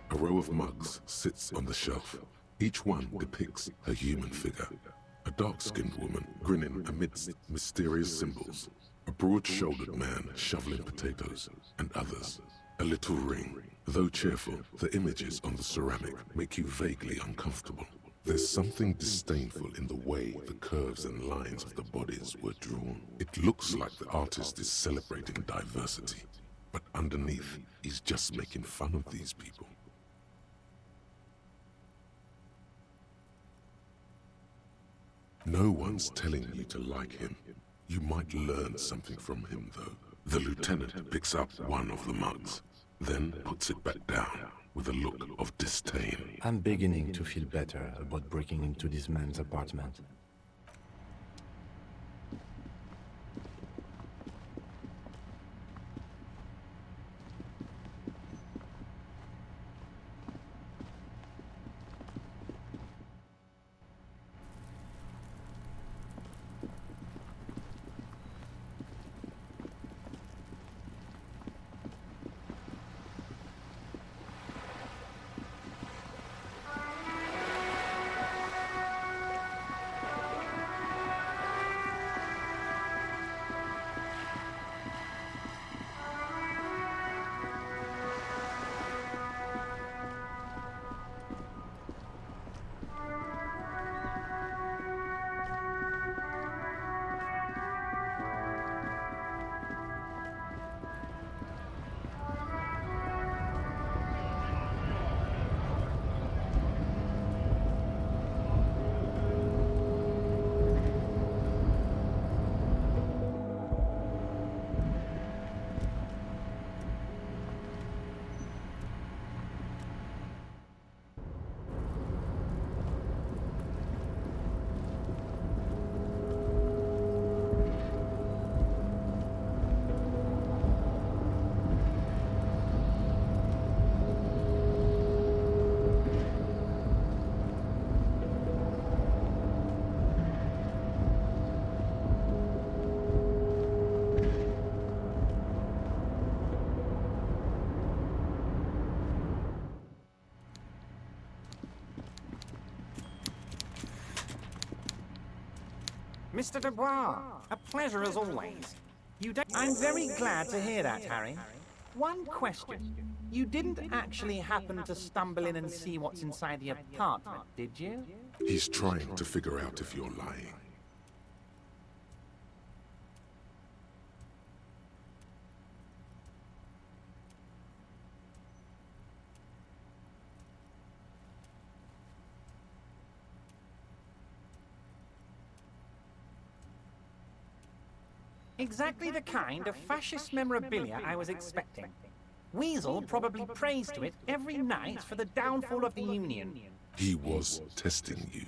A row of mugs sits on the shelf. Each one depicts a human figure. A dark-skinned woman grinning amidst mysterious symbols. A broad-shouldered man shoveling potatoes, and others. A little ring. Though cheerful, the images on the ceramic make you vaguely uncomfortable. There's something disdainful in the way the curves and lines of the bodies were drawn. It looks like the artist is celebrating diversity, but underneath, he's just making fun of these people. No one's telling you to like him. You might learn something from him, though. The lieutenant picks up one of the mugs, then puts it back down with a look of disdain. I'm beginning to feel better about breaking into this man's apartment. Mr. Dubois, a pleasure as always. I'm very glad to hear that, Harry. One question. You didn't actually happen to stumble in and see what's inside the apartment, did you? He's trying to figure out if you're lying. Exactly the kind of fascist memorabilia I was expecting. Weasel probably prays to it every night for the downfall of the Union. He was testing you,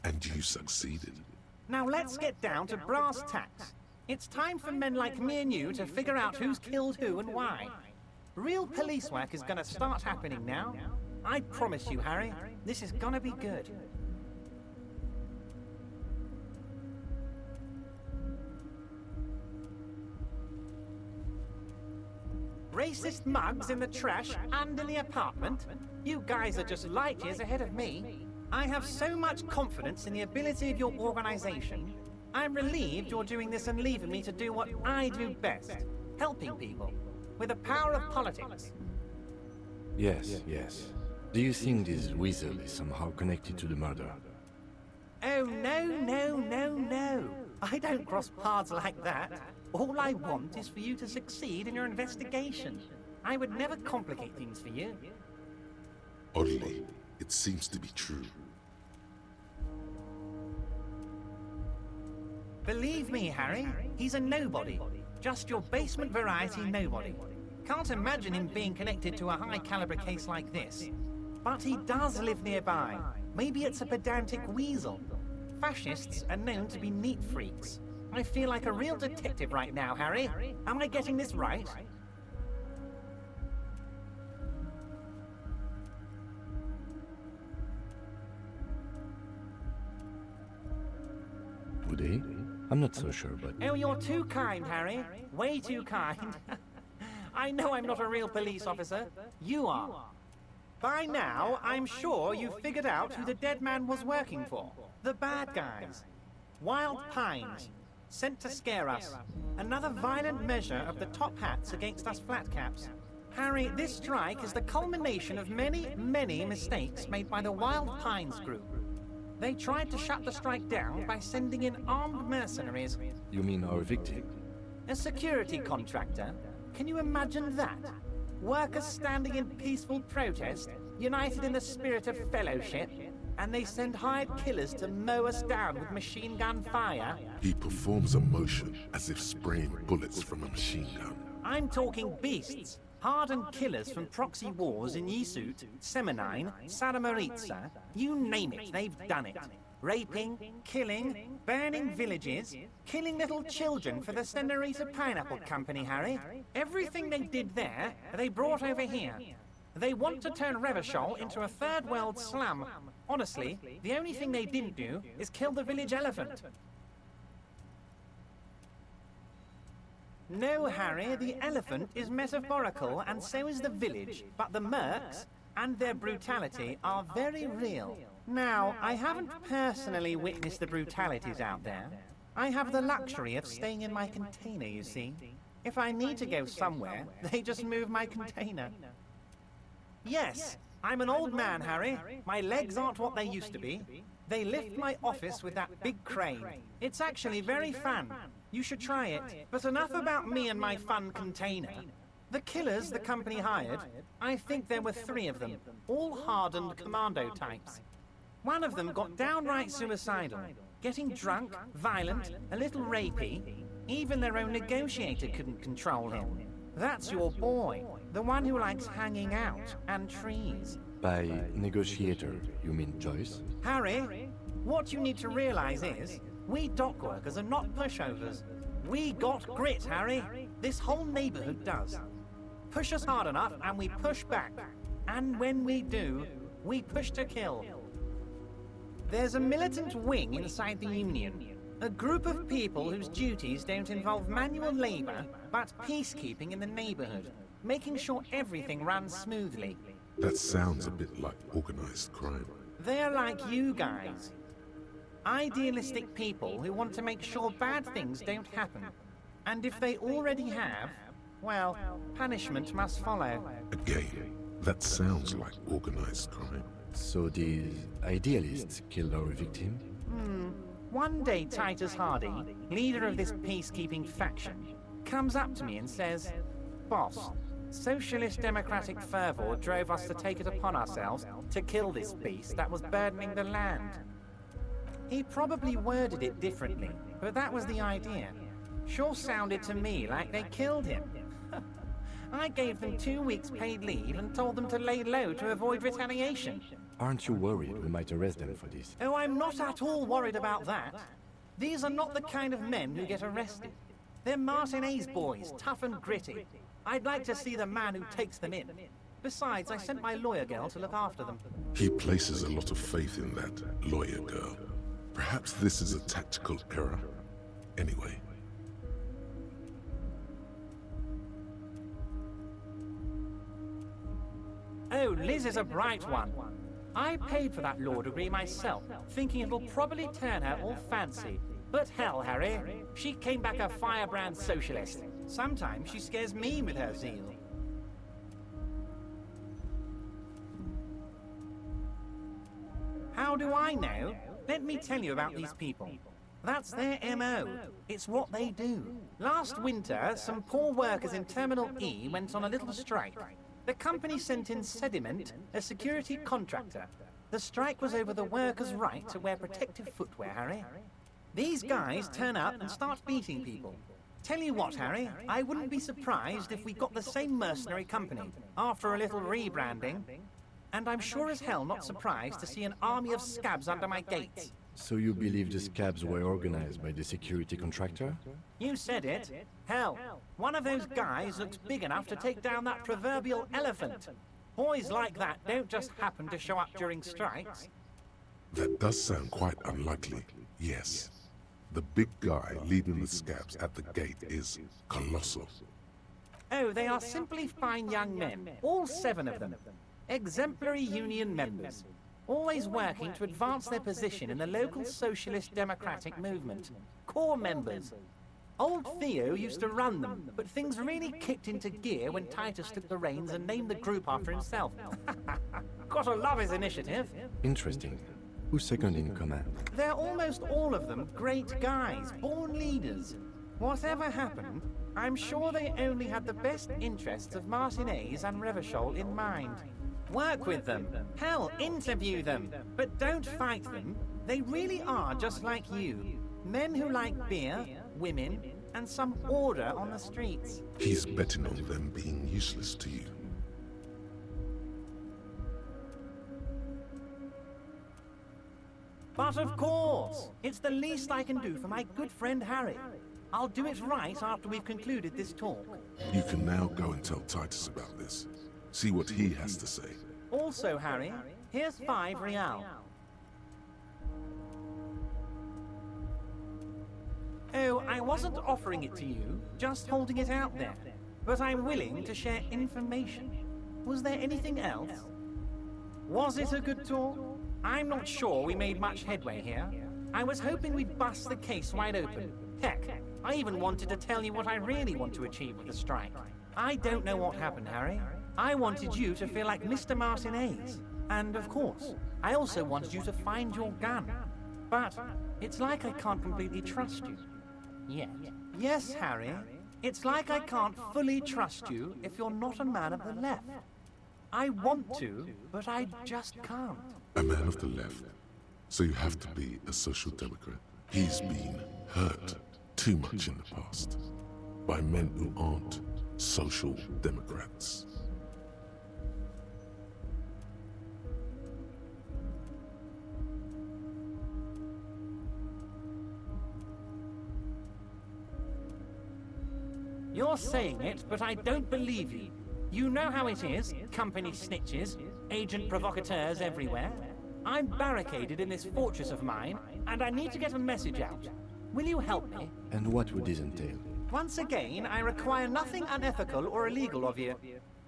and you succeeded. Now let's get down to brass tacks. It's time for men like me and you to figure out who's killed who and why. Real police work is gonna start happening now. I promise you, Harry, this is gonna be good. Racist mugs in the trash and in the apartment? You guys are just light years ahead of me. I have so much confidence in the ability of your organization. I'm relieved you're doing this and leaving me to do what I do best, helping people, with the power of politics. Yes, yes. Do you think this weasel is somehow connected to the murder? Oh, no, no, no, no. I don't cross paths like that. All I want is for you to succeed in your investigation. I would never complicate things for you. Oddly, it seems to be true. Believe me, Harry, he's a nobody. Just your basement variety nobody. Can't imagine him being connected to a high-caliber case like this. But he does live nearby. Maybe it's a pedantic weasel. Fascists are known to be neat freaks. I feel like a real detective right now, Harry. Am I getting this right? Would he? I'm not so sure, but... Oh, you're too kind, Harry. Way too kind. I know I'm not a real police officer. You are. By now, I'm sure you've figured out who the dead man was working for. The bad guys. Wild Pines. Sent to scare us. Another violent measure of the top hats against us flatcaps. Harry, this strike is the culmination of many, many mistakes made by the Wild Pines group. They tried to shut the strike down by sending in armed mercenaries. You mean our victim? A security contractor? Can you imagine that? Workers standing in peaceful protest, united in the spirit of fellowship, and they send hired killers to mow us down with machine gun fire? He performs a motion as if spraying bullets from a machine gun. I'm talking beasts. Hardened killers from proxy wars in Yisut, Semenine, Saramaritsa, you name it, they've done it. Raping, killing, burning villages, killing little children for the Senorita Pineapple Company, Harry. Everything they did there, they brought over here. They want to turn Revachol into a third world slum. Honestly, the only thing they didn't do is kill the village elephant. No, Harry, the elephant is metaphorical, and so is the village, but the mercs and their brutality are very real. Now, I haven't personally witnessed the brutalities out there. I have the luxury of staying in my container, you see. If I need to go somewhere, they just move my container. Yes, I'm an old man, Harry. My legs aren't what they used to be. They lift my office with that big crane. It's actually very fun. You should try it. But enough about me and my fun container. The killers the company hired, I think there were 3 of them, all hardened commando types. One of them got downright suicidal, getting drunk, violent, a little rapey. Even their own negotiator couldn't control him. That's your boy, the one who likes hanging out and trees. By negotiator, you mean Joyce? Harry, what you need to realize is, we dock workers are not pushovers. We got grit, Harry. This whole neighborhood does. Push us hard enough and we push back. And when we do, we push to kill. There's a militant wing inside the Union. A group of people whose duties don't involve manual labor, but peacekeeping in the neighborhood, making sure everything runs smoothly. That sounds a bit like organized crime. They're like you guys. Idealistic people who want to make sure bad things don't happen. And if they already have, well, punishment must follow. Again, that sounds like organized crime. So these idealists killed our victim? One day Titus Hardy, leader of this peacekeeping faction, comes up to me and says, "Boss, socialist democratic fervor drove us to take it upon ourselves to kill this beast that was burdening the land." He probably worded it differently, but that was the idea. Sure sounded to me like they killed him. I gave them 2 weeks paid leave and told them to lay low to avoid retaliation. Aren't you worried we might arrest them for this? Oh, I'm not at all worried about that. These are not the kind of men who get arrested. They're Martinez boys, tough and gritty. I'd like to see the man who takes them in. Besides, I sent my lawyer girl to look after them. He places a lot of faith in that lawyer girl. Perhaps this is a tactical error. Anyway. Oh, Liz is a bright one. I paid for that law degree myself, thinking it'll probably turn her all fancy. But hell, Harry, she came back a firebrand socialist. Sometimes she scares me with her zeal. How do I know? Let me tell you about these people. That's their MO. It's what they do. Last winter, some poor workers in Terminal E went on a little strike. The company sent in Sediment, a security contractor. The strike was over the workers' right to wear protective footwear, Harry. These guys turn up and start beating people. Tell you what, Harry, I wouldn't be surprised if we got the same mercenary company after a little rebranding. And I'm sure as hell not surprised to see an army of scabs under my gates. So you believe the scabs were organized by the security contractor? You said it. Hell, one of those guys looks big enough to take down that proverbial elephant. Boys like that don't just happen to show up during strikes. That does sound quite unlikely, yes. The big guy leading the scabs at the gate is colossal. Oh, they are simply fine young men, all 7 of them. Exemplary union members. Always working to advance their position in the local socialist democratic movement. Core members. Old Theo used to run them, but things really kicked into gear when Titus took the reins and named the group after himself. Gotta love his initiative. Interesting. Who's second in command? They're almost all of them great guys, born leaders. Whatever happened, I'm sure they only had the best interests of Martinez and Revachol in mind. Work with them. Hell, interview them. But don't fight them. They really are just like you. Men who like beer, women, and some order on the streets. He's betting on them being useless to you. But of course, it's the least I can do for my good friend Harry. I'll do it right after we've concluded this talk. You can now go and tell Titus about this. See what he has to say. Also, Harry, here's 5 real. Oh, I wasn't offering it to you, just holding it out there. But I'm willing to share information. Was there anything else? Was it a good talk? I'm not sure we made much headway here. I was hoping we'd bust the case wide open. Heck, I even wanted to tell you what I really want to achieve with the strike. I don't know what happened, Harry. I wanted you to feel like Mr. Martinez. And of course, I also wanted you to find your gun. But it's like I can't completely trust you. Yet. Yes, Harry. It's like I can't fully trust you if you're not a man of the left. I want to, but I just can't. A man of the left. So you have to be a social democrat. He's been hurt too much in the past by men who aren't social democrats. You're saying it, but I don't believe you. You know how it is, company snitches, agent provocateurs everywhere. I'm barricaded in this fortress of mine, and I need to get a message out. Will you help me? And what would this entail? Once again, I require nothing unethical or illegal of you.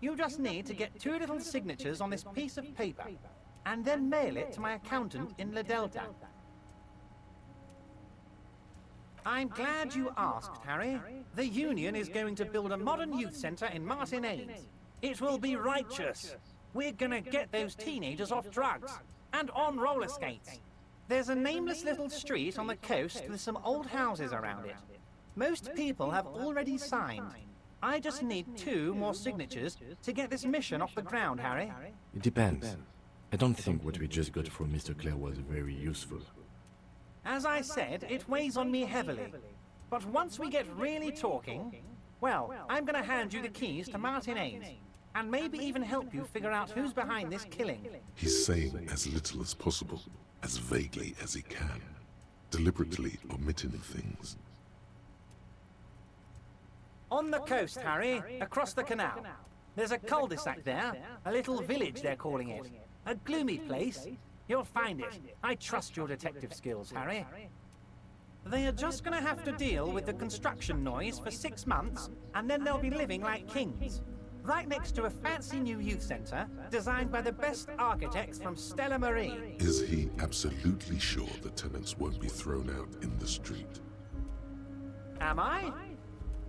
You just need to get 2 little signatures on this piece of paper, and then mail it to my accountant in La Delta. I'm glad you asked, Harry. The Union is going to build a modern youth centre in Martinez. It will be righteous. We're gonna get those teenagers off drugs and on roller skates. There's a nameless little street on the coast with some old houses around it. Most people have already signed. I just need 2 more signatures to get this mission off the ground, Harry. It depends. I don't think what we just got from Mr. Clare was very useful. As I said, it weighs on me heavily. But once we get really talking, well, I'm gonna hand you the keys to Martinez, and maybe even help you figure out who's behind this killing. He's saying as little as possible, as vaguely as he can, deliberately omitting things. On the coast, Harry, across the canal. There's a cul-de-sac there, a little village they're calling it. A gloomy place. You'll find it. I trust your detective skills, Harry. They are just gonna have to deal with the construction noise for 6 months, and then they'll be living like kings. Right next to a fancy new youth centre, designed by the best architects from Stella Marie. Is he absolutely sure the tenants won't be thrown out in the street? Am I?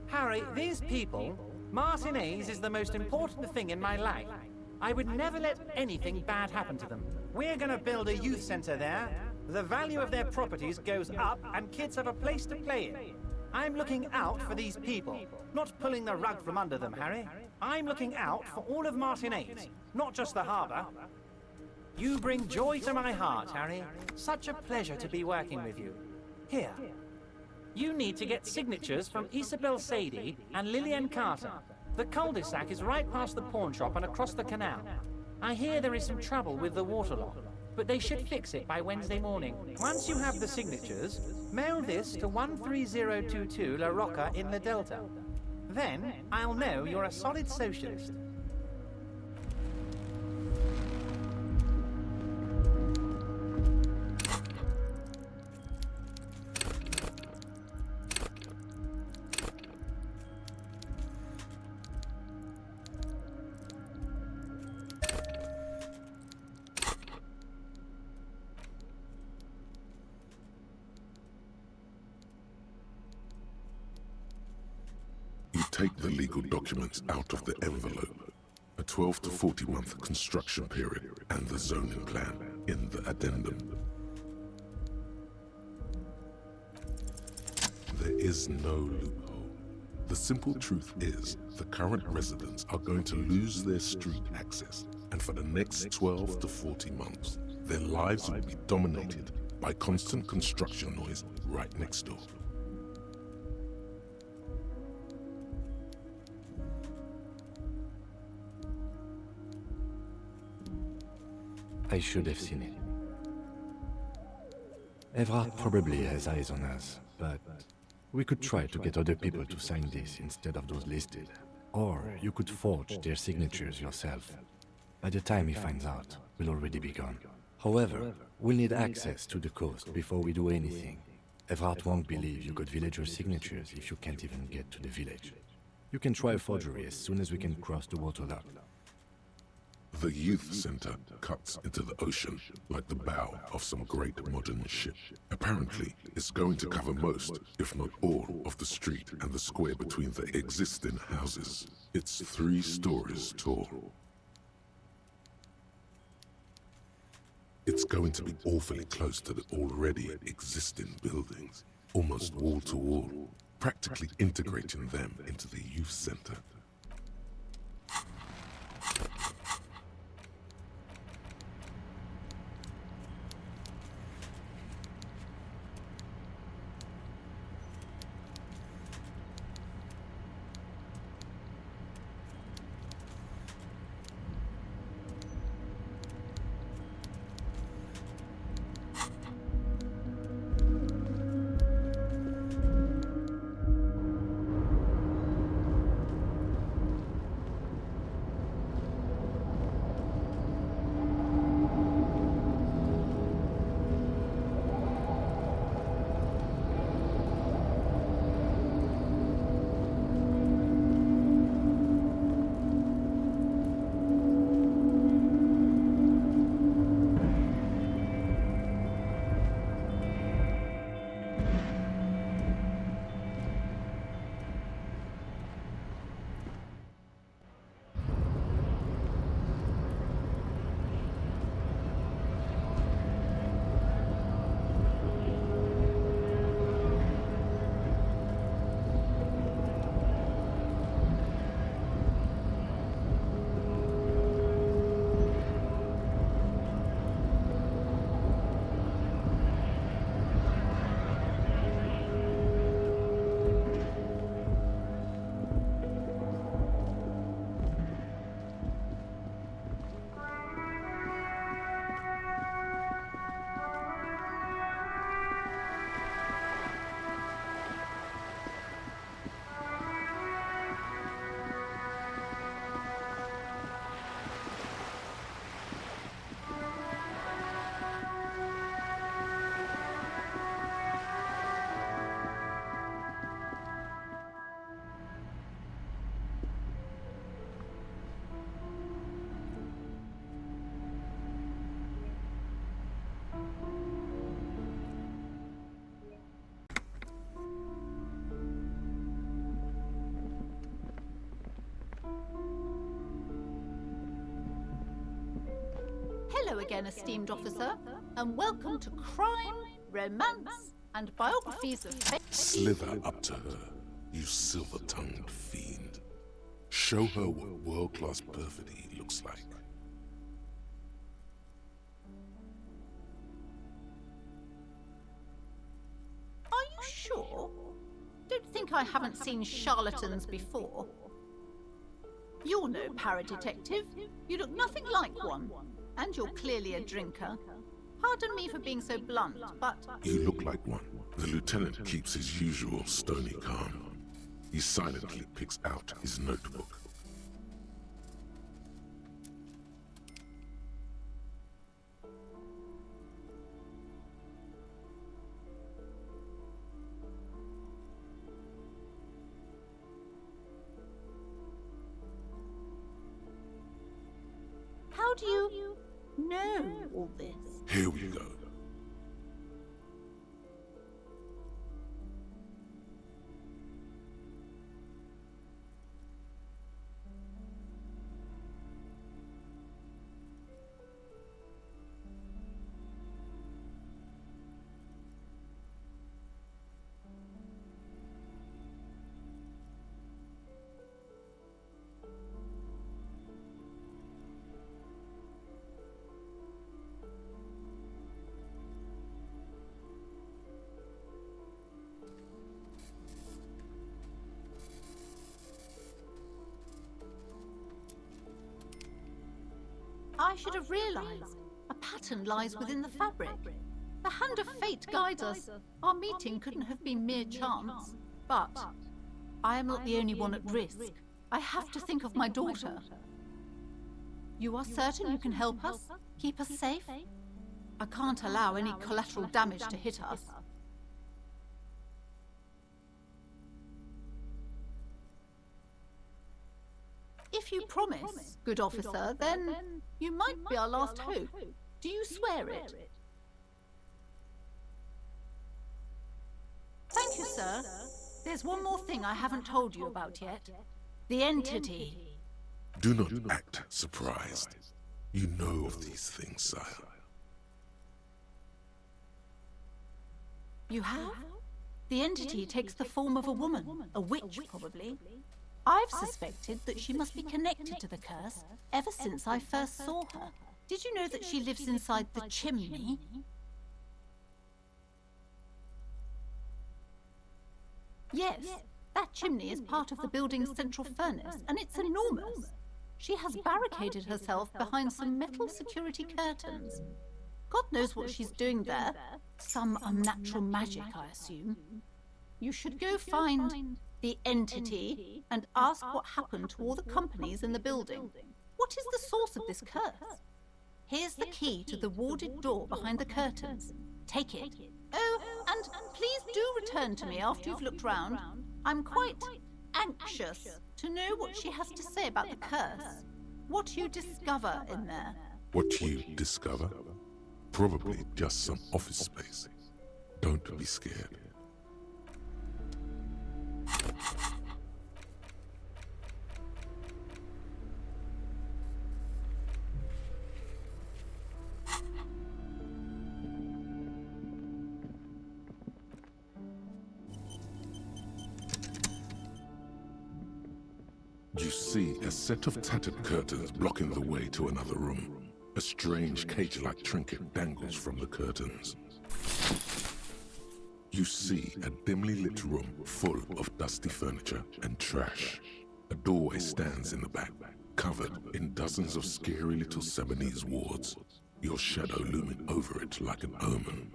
Harry, these people, Martinez is the most important thing in my life. I would never let anything bad happen to them. We're gonna build a youth centre there. The value of their properties goes up and kids have a place to play in. I'm looking out for these people, not pulling the rug from under them, Harry. I'm looking out for all of Martinez, not just the harbour. You bring joy to my heart, Harry. Such a pleasure to be working with you. Here. You need to get signatures from Isabel Sadie and Lillian Carter. The cul-de-sac is right past the pawn shop and across the canal. I hear there is some trouble with the water lock, but they should fix it by Wednesday morning. Once you have the signatures, mail this to 13022 La Rocca in the Delta. Then I'll know you're a solid socialist. Take the legal documents out of the envelope. A 12 to 40 month construction period and the zoning plan in the addendum. There is no loophole. The simple truth is the current residents are going to lose their street access, and for the next 12 to 40 months, their lives will be dominated by constant construction noise right next door. I should have seen it. Everard probably has eyes on us, but we could try to get other people to sign this instead of those listed. Or you could forge their signatures yourself. By the time he finds out, we'll already be gone. However, we'll need access to the coast before we do anything. Everard won't believe you got villager signatures if you can't even get to the village. You can try a forgery as soon as we can cross the waterlock. The youth center cuts into the ocean like the bow of some great modern ship. Apparently, it's going to cover most, if not all, of the street and the square between the existing houses. It's 3 stories tall. It's going to be awfully close to the already existing buildings, almost wall to wall, practically integrating them into the youth center. Hello again, esteemed officer, and welcome to Crime, Romance, and Biographies of Slither up to her, you silver-tongued fiend. Show her what world-class perfidy looks like. Are you sure? Don't think I haven't seen charlatans before. You're no paradetective. You look nothing like one. And you're clearly a drinker. Pardon me for being so blunt, but... You look like one. The lieutenant keeps his usual stony calm. He silently picks out his notebook. How do you know all this? Here we go. I should have realized. A pattern lies within the fabric. The hand of fate guides us. Our meeting couldn't have been mere chance. But I am not the only one at risk. I have to think of my daughter. You are certain you can help us? Keep us safe? I can't allow any collateral damage to hit us. If you promise, good officer, then you might be our last hope. Do you swear it? Thank you, sir. There's one more thing I haven't told you about yet. The entity. Do not act surprised. You know of these things, sire. You have? The entity takes the form of a woman, a witch probably. I've suspected that she must be connected to the curse ever since I first saw her. Did you know that she lives inside the chimney? Yes, that chimney is part of the building's central furnace, and it's enormous. She has barricaded herself behind some metal security curtains. God knows what she's doing there. Some unnatural magic, I assume. You should go find the entity and ask what happened to all the companies in the building. What is the source of this curse? Here's the key to the warded door behind the curtains. Take it. Oh, and please do return to me after you've looked round. I'm quite anxious to know what she has to say about the curse. What you discover in there. What you discover? Probably just some office space. Don't be scared. You see a set of tattered curtains blocking the way to another room. A strange cage-like trinket dangles from the curtains. You see a dimly lit room full of dusty furniture and trash. A doorway stands in the back, covered in dozens of scary little Seminese wards, your shadow looming over it like an omen.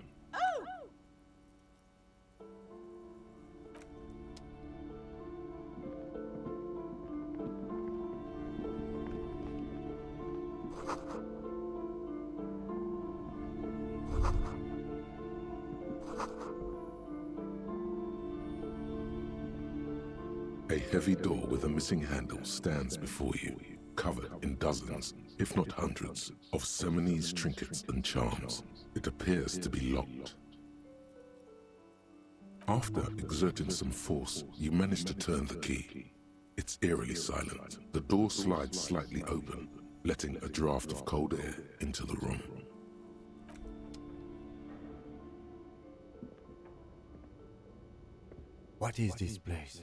A heavy door with a missing handle stands before you, covered in dozens, if not hundreds, of Seminese trinkets and charms. It appears to be locked. After exerting some force, you manage to turn the key. It's eerily silent. The door slides slightly open, letting a draft of cold air into the room. What is this place?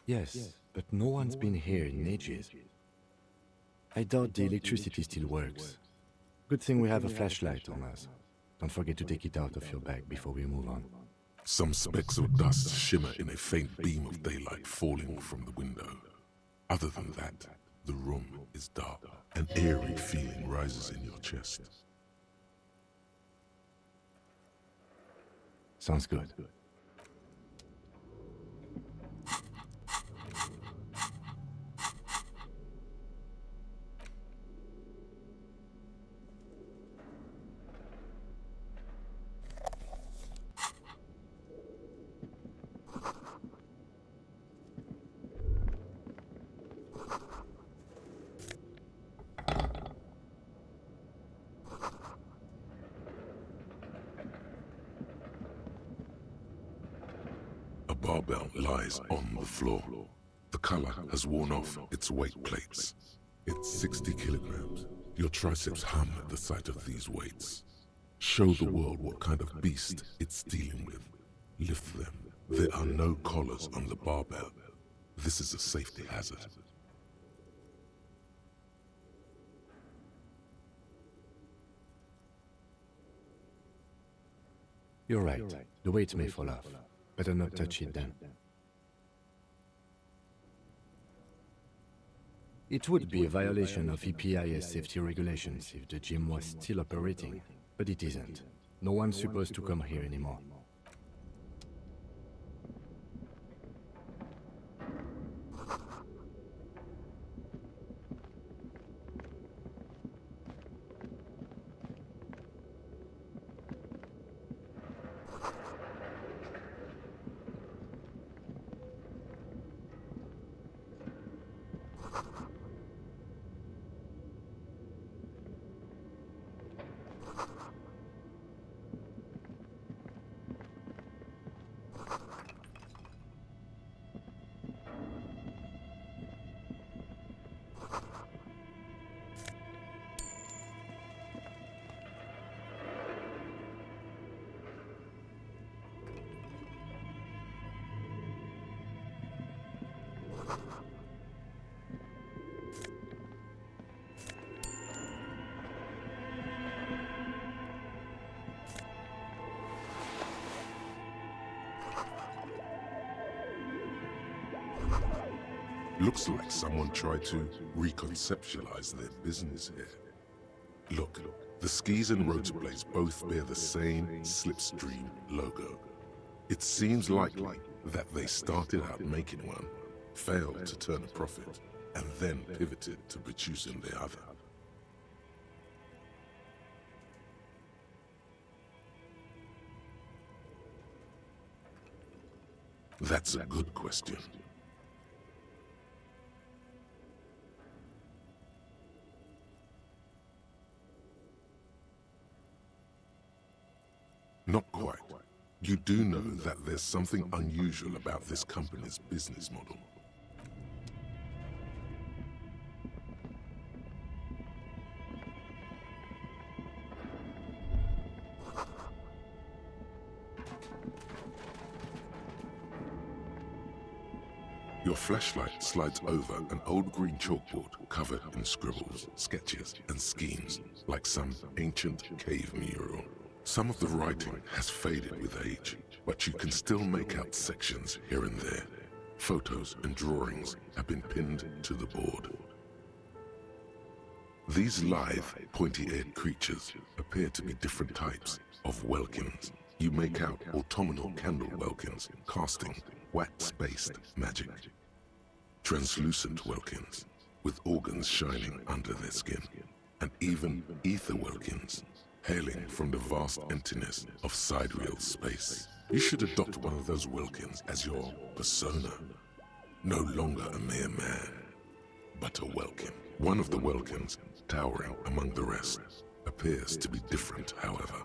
Yes, but no one's been here in ages. I doubt the electricity still works. Good thing we have a flashlight on us. Don't forget to take it out of your bag before we move on. Some specks of dust shimmer in a faint beam of daylight falling from the window. Other than that, the room is dark. An eerie feeling rises in your chest. Sounds good. A barbell lies on the floor. The color has worn off its weight plates. It's 60 kilograms. Your triceps hum at the sight of these weights. Show the world what kind of beast it's dealing with. Lift them. There are no collars on the barbell. This is a safety hazard. You're right. The weight may fall off. Better not touch it then. It would be a violation of EPIS safety regulations if the gym was still operating, but it isn't. No one's supposed to come here anymore. Looks like someone tried to reconceptualize their business here. Look, the skis and rotorblades both bear the same Slipstream logo. It seems likely that they started out making one, failed to turn a profit, and then pivoted to producing the other. That's a good question. Not quite. You do know that there's something unusual about this company's business model. Your flashlight slides over an old green chalkboard covered in scribbles, sketches, and schemes, like some ancient cave mural. Some of the writing has faded with age, but you can still make out sections here and there. Photos and drawings have been pinned to the board. These lithe, pointy-eared creatures appear to be different types of welkins. You make out autumnal candle welkins casting wax-based magic. Translucent welkins with organs shining under their skin. And even ether welkins hailing from the vast emptiness of sidereal space. You should adopt one of those welkins as your persona. No longer a mere man, but a welkin. One of the welkins, towering among the rest, appears to be different, however.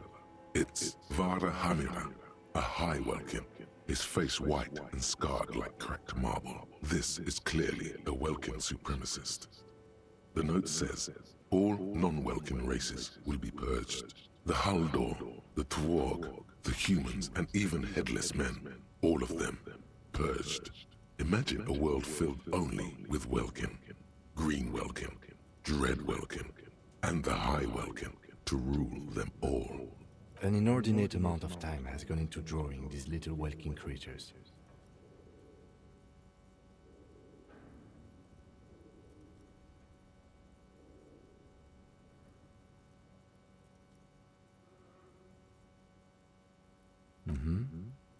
It's Vara Hamira, a high welkin, his face white and scarred like cracked marble. This is clearly a Welkin supremacist. The note says, all non-Welkin races will be purged. The Haldor, the Tuareg, the humans, and even headless men, all of them, purged. Imagine a world filled only with Welkin, Green Welkin, Dread Welkin, and the High Welkin to rule them all. An inordinate amount of time has gone into drawing these little Welkin creatures.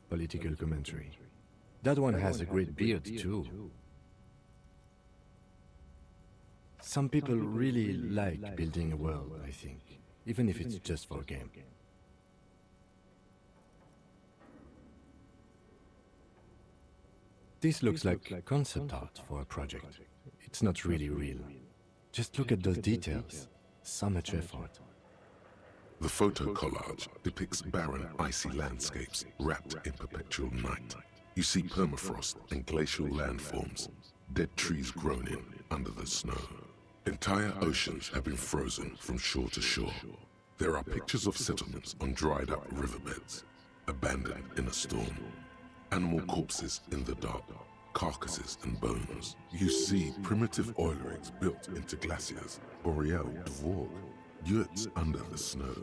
Political commentary. That one has a great beard, too. Some people really like building a world, I think, even if it's just for a game. This looks like concept art for a project. It's not really real. Just look at those details. So much effort. The photo collage depicts barren, icy landscapes wrapped in perpetual night. You see permafrost and glacial landforms, dead trees grown in under the snow. Entire oceans have been frozen from shore to shore. There are pictures of settlements on dried-up riverbeds, abandoned in a storm. Animal corpses in the dark, carcasses and bones. You see primitive oil rigs built into glaciers, boreal dvork, yurts under the snow,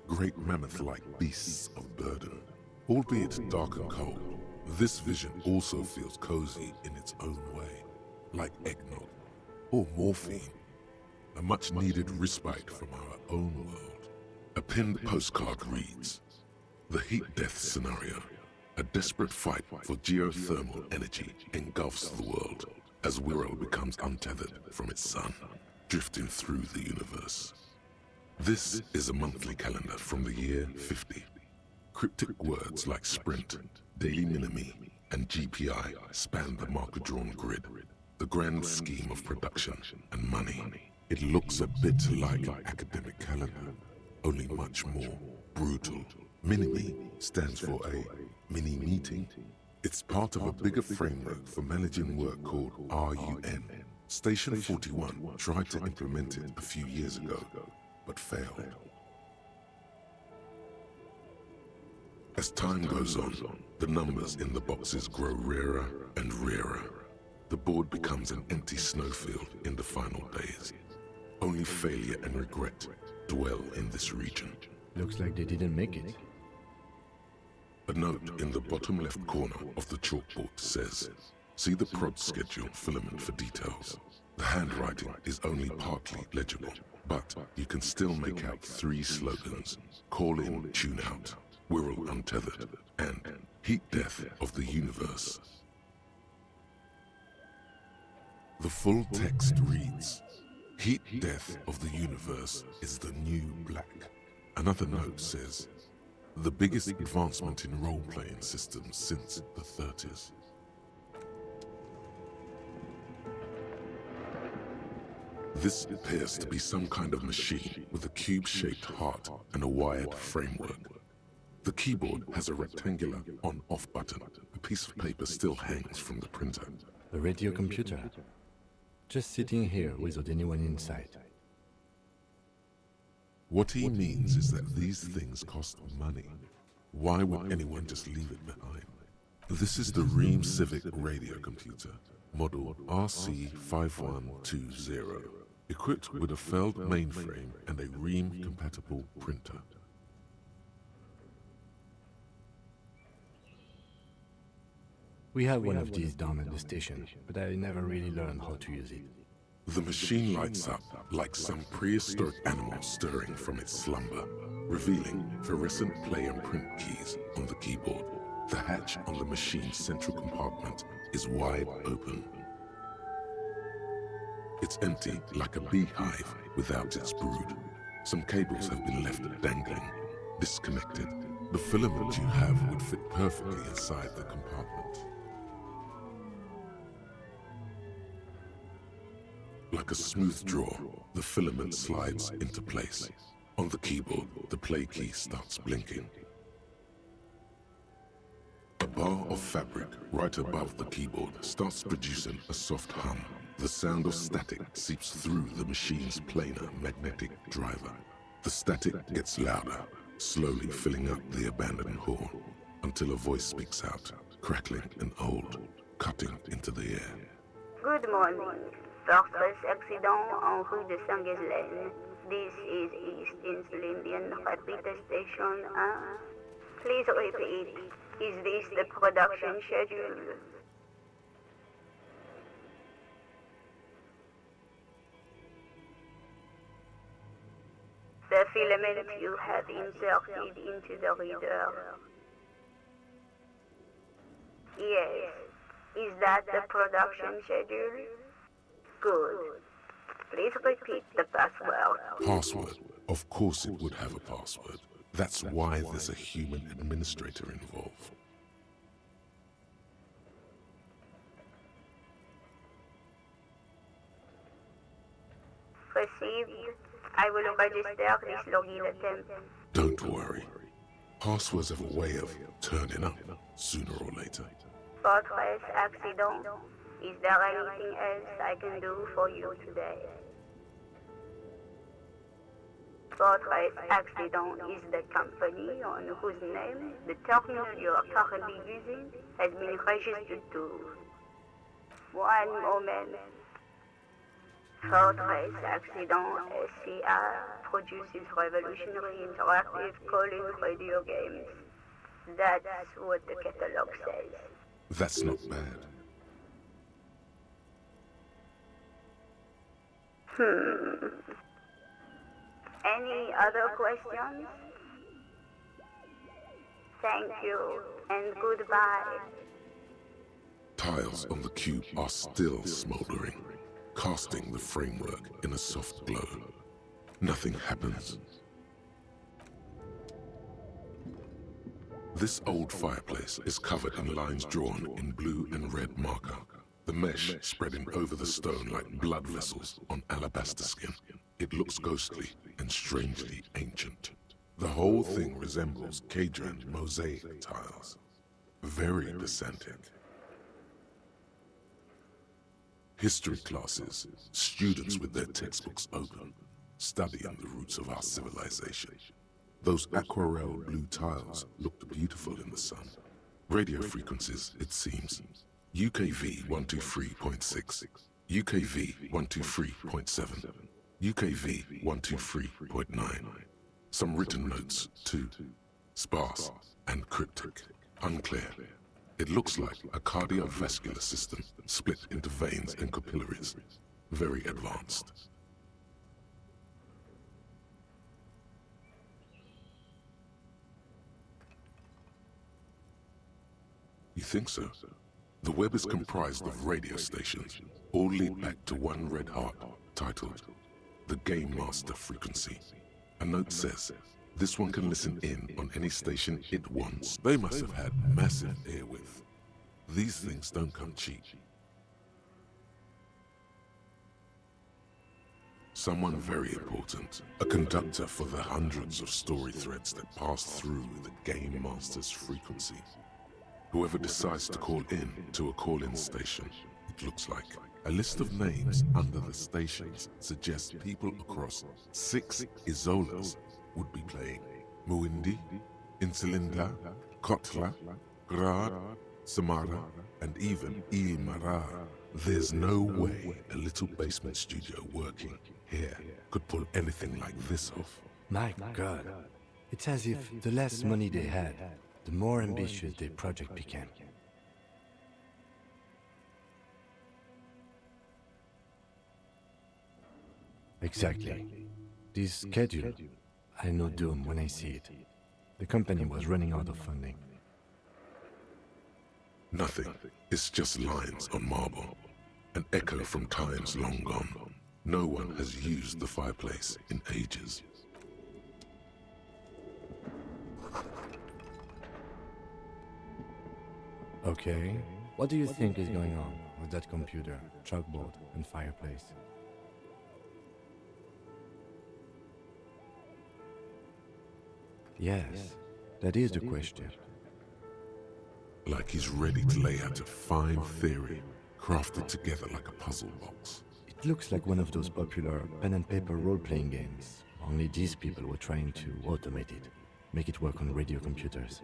great mammoth-like beasts of burden. Albeit dark and cold, this vision also feels cozy in its own way, like eggnog or morphine, a much-needed respite from our own world. A pinned postcard reads, "The heat death scenario. A desperate fight for geothermal energy engulfs the world as Wirral becomes untethered from its sun, drifting through the universe." This is a monthly calendar from the year 50. Cryptic words like sprint, daily minimi, and GPI span the marker-drawn grid, the grand scheme of production and money. It looks a bit like an academic calendar, only much more brutal. Minimi stands for a mini-meeting. It's part of a bigger framework for managing work called RUN. Station 41 tried to implement it a few years ago, but failed. As time goes on, the numbers in the boxes grow rarer and rarer. The board becomes an empty snowfield in the final days. Only failure and regret dwell in this region. Looks like they didn't make it. A note in the bottom left corner of the chalkboard says, "See the prod schedule filament for details." The handwriting is only partly legible, but you can still make out 3 slogans: "Call in, tune out," "Wirral untethered," and "Heat death of the universe." The full text reads, "Heat death of the universe is the new black." Another note says, "The biggest advancement in role-playing systems since the 30s. This appears to be some kind of machine with a cube-shaped heart and a wired framework. The keyboard has a rectangular on-off button. A piece of paper still hangs from the printer. A radio computer. Just sitting here without anyone inside. What he means is that these things cost money. Why would anyone just leave it behind? This is the Ream Civic radio computer, model RC5120, equipped with a Feld mainframe and a Ream-compatible printer. We have one of these down at the station, but I never really learned how to use it. The machine lights up like some prehistoric animal stirring from its slumber, revealing fluorescent play and print keys on the keyboard. The hatch on the machine's central compartment is wide open. It's empty like a beehive without its brood. Some cables have been left dangling, disconnected. The filament you have would fit perfectly inside the compartment. Like a smooth draw, the filament slides into place. On the keyboard, the play key starts blinking. bar of fabric right above the keyboard starts producing a soft hum. The sound of static seeps through the machine's planar magnetic driver. The static gets louder, slowly filling up the abandoned hall, until a voice speaks out, crackling and old, cutting into the air. Good morning. Fortress accident en rue de Saint-Ghislaine. This is East Insulindian Repeater Station 1. Please repeat. Is this the production schedule? The filament you have inserted into the reader. Yes. Is that the production schedule? Good. Please repeat the password. Password? Of course it would have a password. That's why there's a human administrator involved. Received. I will register this login attempt. Don't worry. Passwords have a way of turning up sooner or later. Fortress accident. Is there anything else I can do for you today? Fortress accident is the company on whose name the terminal you are currently using has been registered to. One moment. Fortress accident SCR produces revolutionary interactive calling radio games. That's what the catalog says. That's not bad. Any other questions? Thank you, and goodbye. Tiles on the cube are still smoldering, casting the framework in a soft glow. Nothing happens. This old fireplace is covered in lines drawn in blue and red marker, the mesh spreading over the stone like blood vessels on alabaster skin. It looks ghostly and strangely ancient. The whole thing resembles K.D.R.A.N. mosaic tiles. Very pedantic. History classes, students with their textbooks open, studying the roots of our civilization. Those aquarelle blue tiles looked beautiful in the sun. Radio frequencies, it seems. UKV 123.6, UKV 123.7, UKV 123.9. Some written notes, too. Sparse and cryptic, unclear. It looks like a cardiovascular system split into veins and capillaries. Very advanced. You think so? The web is comprised of radio stations, all lead back to one red heart, titled the Game Master Frequency. A note says, this one can listen in on any station it wants. They must have had massive airwidth. These things don't come cheap. Someone very important, a conductor for the hundreds of story threads that pass through the Game Master's frequency. Whoever decides to call in to a call-in station, it looks like. A list of names under the stations suggests people across 6 Isolas would be playing. Muindi, Insulinda, Kotla, Grad, Samara, and even Il Marar. There's no way a little basement studio working here could pull anything like this off. My God. It's as if the less money they had, the more ambitious their project became. Exactly. This schedule, I know doom when I see it. The company was running out of funding. Nothing. It's just lines on marble. An echo from times long gone. No one has used the fireplace in ages. Okay. What do you think is going on with that computer, chalkboard, and fireplace? Yes, that is the question. like he's ready to lay out a fine theory, crafted together like a puzzle box. It looks like one of those popular pen and paper role-playing games, only these people were trying to automate it, make it work on radio computers.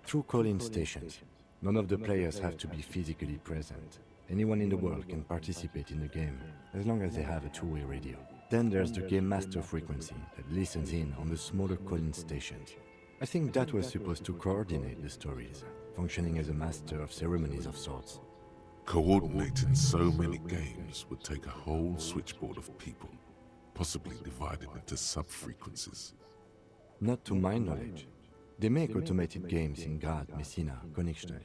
Through call-in stations, none of the players have to be physically present. Anyone in the world can participate in the game, as long as they have a two-way radio. Then there's the game master frequency that listens in on the smaller call-in stations. I think that was supposed to coordinate the stories, functioning as a master of ceremonies of sorts. Coordinating so many games would take a whole switchboard of people, possibly divided into sub-frequencies. Not to my knowledge. They make automated games in Grad, Messina, Königstein.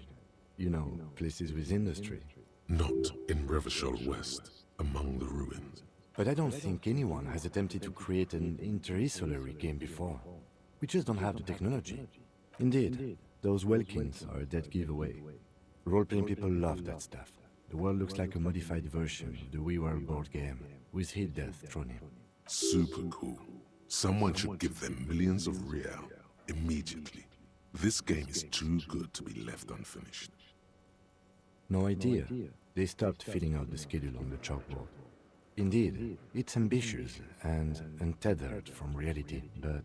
You know, places with industry. Not in Revachol West, among the ruins. But I don't think anyone has attempted to create an inter-isolary game before. We just don't have the technology. Indeed, those Welkins are a dead giveaway. Role-playing people love that stuff. The world looks like a modified version of the We Were board game, with hit death thrown in. Super cool. Someone should give them millions of real, immediately. This game is too good to be left unfinished. No idea. They stopped filling out the schedule on the chalkboard. Indeed, it's ambitious and untethered from reality, but...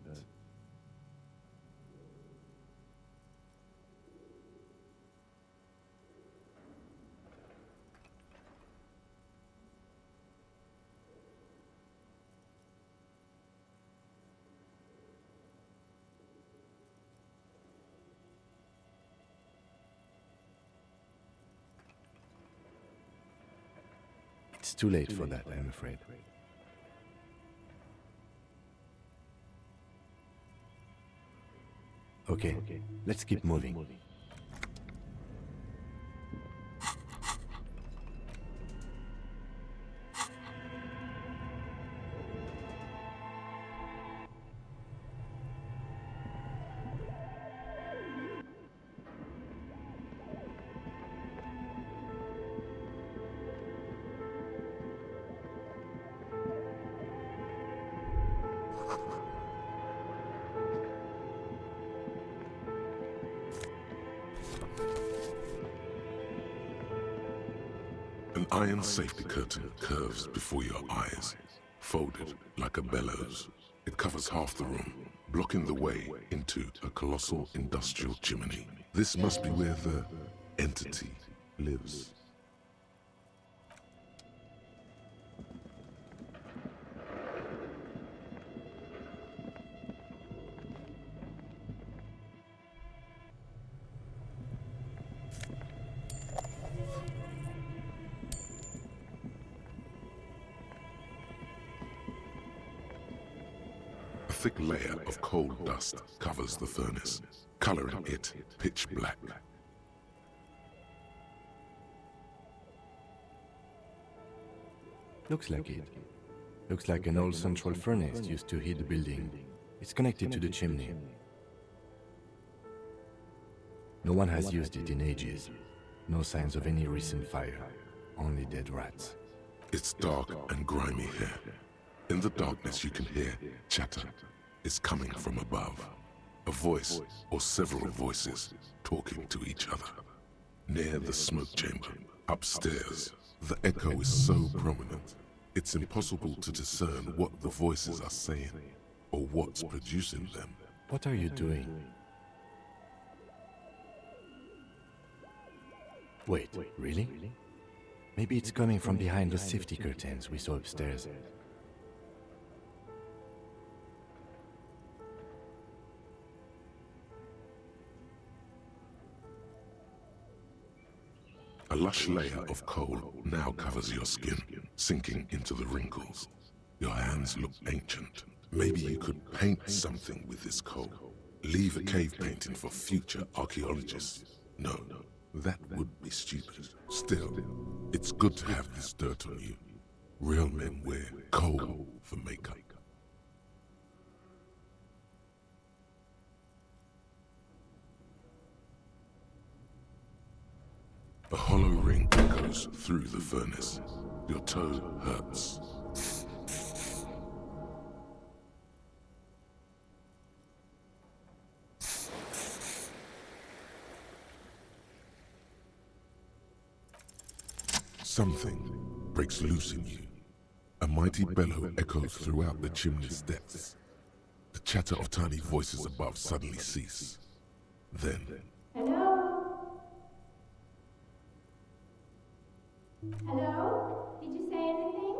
It's too late for that, I'm afraid. Okay, let's keep moving. An iron safety curtain curves before your eyes, folded like a bellows. It covers half the room, blocking the way into a colossal industrial chimney. This must be where the entity lives. A thick layer of coal dust covers the furnace, coloring it pitch black. Looks like it. Looks like an old central furnace used to heat the building. It's connected to the chimney. No one has used it in ages. No signs of any recent fire. Only dead rats. It's dark and grimy here. In the darkness you can hear chatter. It's coming from above. A voice or several voices talking to each other. Near the smoke chamber, upstairs, the echo is so prominent, it's impossible to discern what the voices are saying or what's producing them. What are you doing? Wait, really? Maybe it's coming from behind the safety curtains we saw upstairs. A lush layer of coal now covers your skin, sinking into the wrinkles. Your hands look ancient. Maybe you could paint something with this coal. Leave a cave painting for future archaeologists. No, that would be stupid. Still, it's good to have this dirt on you. Real men wear coal for makeup. A hollow ring echoes through the furnace. Your toe hurts. Something breaks loose in you. A mighty bellow echoes throughout the chimney's depths. The chatter of tiny voices above suddenly cease. Then, Hello? Hello? Did you say anything?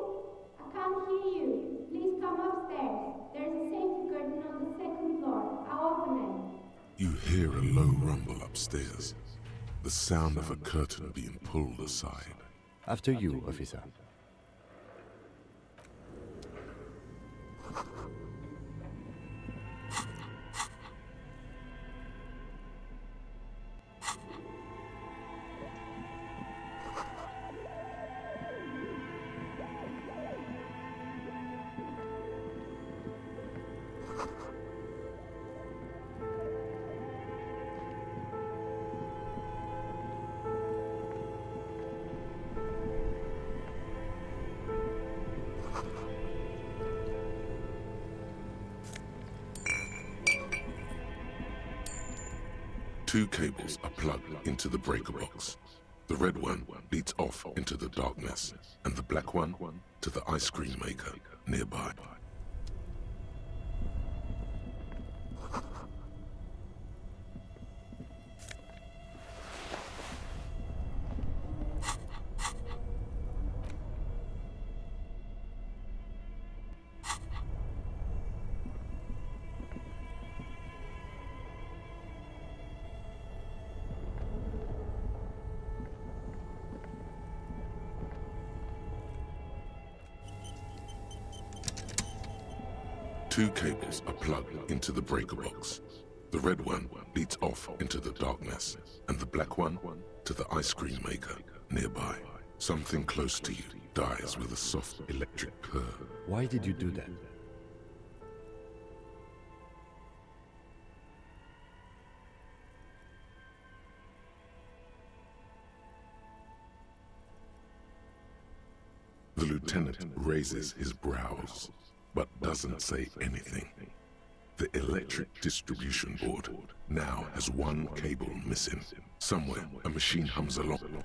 I can't hear you. Please come upstairs. There's a safety curtain on the second floor. I'll open it. you hear a low rumble upstairs. The sound of a curtain being pulled aside. After you, officer. Two cables are plugged into the breaker box. The red one leads off into the darkness, and the black one to the ice cream maker nearby. Two cables are plugged into the breaker box. The red one leads off into the darkness, and the black one to the ice cream maker nearby. Something close to you dies with a soft electric purr. Why did you do that? The lieutenant raises his brows, but doesn't say anything. The electric distribution board now has one cable missing. Somewhere, a machine hums along.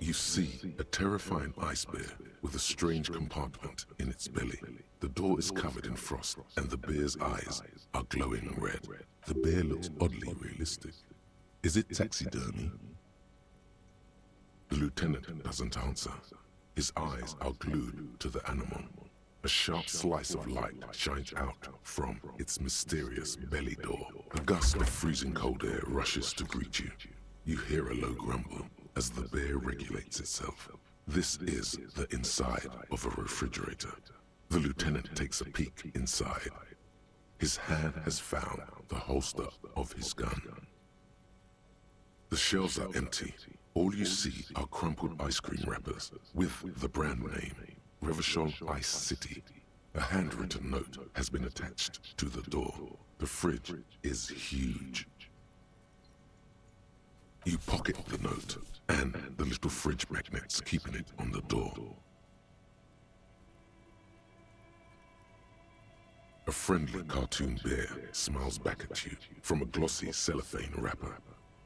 You see a terrifying ice bear with a strange compartment in its belly. The door is covered in frost, and the bear's eyes are glowing red. The bear looks oddly realistic. Is it taxidermy? The lieutenant doesn't answer. His eyes are glued to the animal. A sharp slice of light shines out from its mysterious belly door. A gust of freezing cold air rushes to greet you. You hear a low grumble as the bear regulates itself. This is the inside of a refrigerator. The lieutenant takes a peek inside. His hand has found the holster of his gun. The shelves are empty. All you see are crumpled ice cream wrappers with the brand name, Revachol Ice City. A handwritten note has been attached to the door. The fridge is huge. You pocket the note and the little fridge magnets keeping it on the door. A friendly cartoon bear smiles back at you from a glossy cellophane wrapper.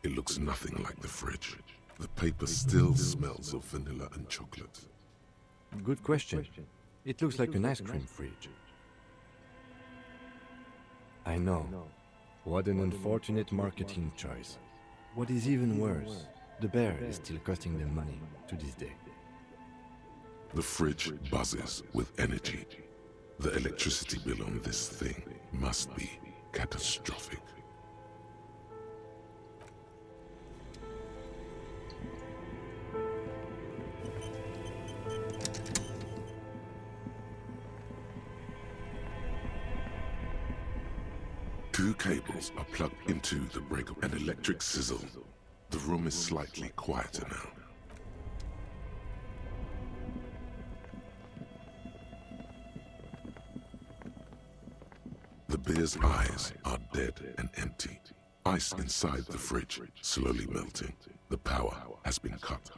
It looks nothing like the fridge. The paper still smells of vanilla and chocolate. Good question. It looks like an ice cream fridge. I know. What an unfortunate marketing choice. What is even worse, the bear is still costing them money to this day. The fridge buzzes with energy. The electricity bill on this thing must be catastrophic. Two cables are plugged into the breaker. An electric sizzle. The room is slightly quieter now. bear's eyes are dead and empty. Ice inside the fridge slowly melting. The power has been cut.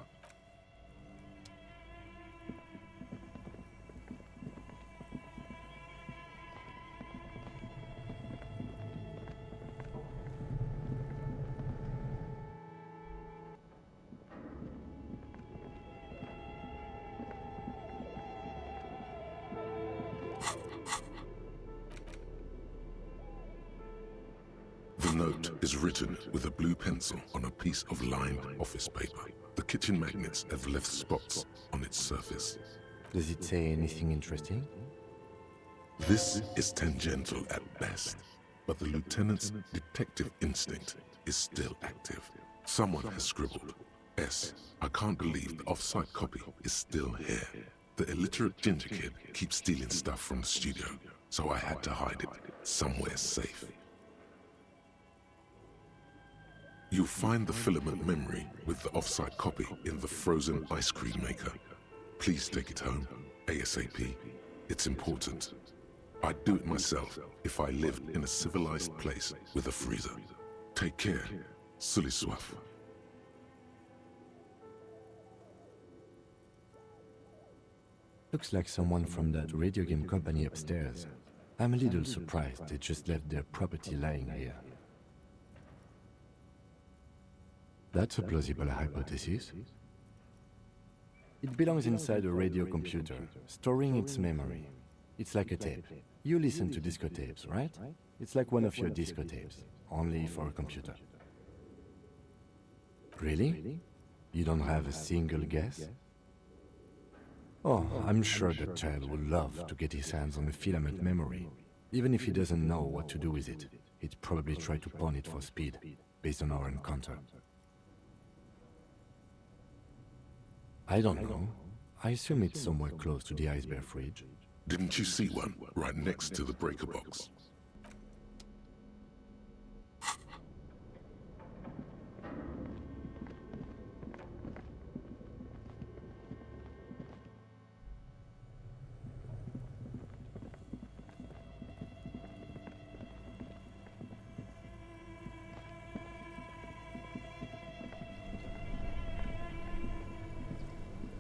The note is written with a blue pencil on a piece of lined office paper. The kitchen magnets have left spots on its surface. Does it say anything interesting? This is tangential at best, but the lieutenant's detective instinct is still active. Someone has scribbled, S. I can't believe the off-site copy is still here. The illiterate ginger kid keeps stealing stuff from the studio, so I had to hide it somewhere safe. You'll find the filament memory with the off-site copy in the frozen ice cream maker. Please take it home, ASAP. It's important. I'd do it myself if I lived in a civilized place with a freezer. Take care, Sully Swaff. Looks like someone from that radio game company upstairs. I'm a little surprised they just left their property lying here. That's a plausible hypothesis. It belongs inside a radio computer, storing its memory. It's like a tape. You listen to disco tapes, right? It's like one of your disco tapes, only for a computer. Really? You don't have a single guess? Oh, I'm sure that child would love to get his hands on a filament memory. Even if he doesn't know what to do with it, he'd probably try to pawn it for speed, based on our encounter. I don't know. I assume it's somewhere close to the ice bear fridge. Didn't you see one right next to the breaker box?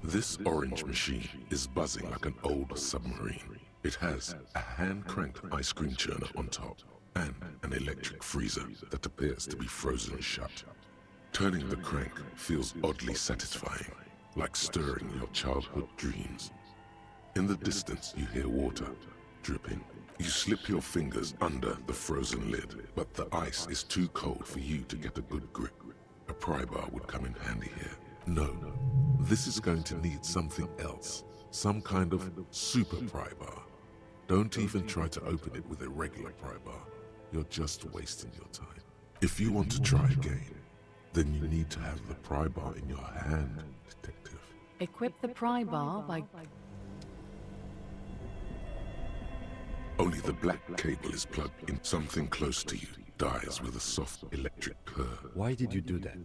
This orange machine is buzzing like an old submarine. It has a hand-cranked ice cream churner on top and an electric freezer that appears to be frozen shut. Turning the crank feels oddly satisfying, like stirring your childhood dreams. In the distance, you hear water dripping. You slip your fingers under the frozen lid, but the ice is too cold for you to get a good grip. A pry bar would come in handy here. No, this is going to need something else. Some kind of super pry bar. Don't even try to open it with a regular pry bar. You're just wasting your time. If you want to try again, then you need to have the pry bar in your hand, detective. Equip the pry bar by... Only the black cable is plugged in. Something close to you dies with a soft electric purr. Why did you do that?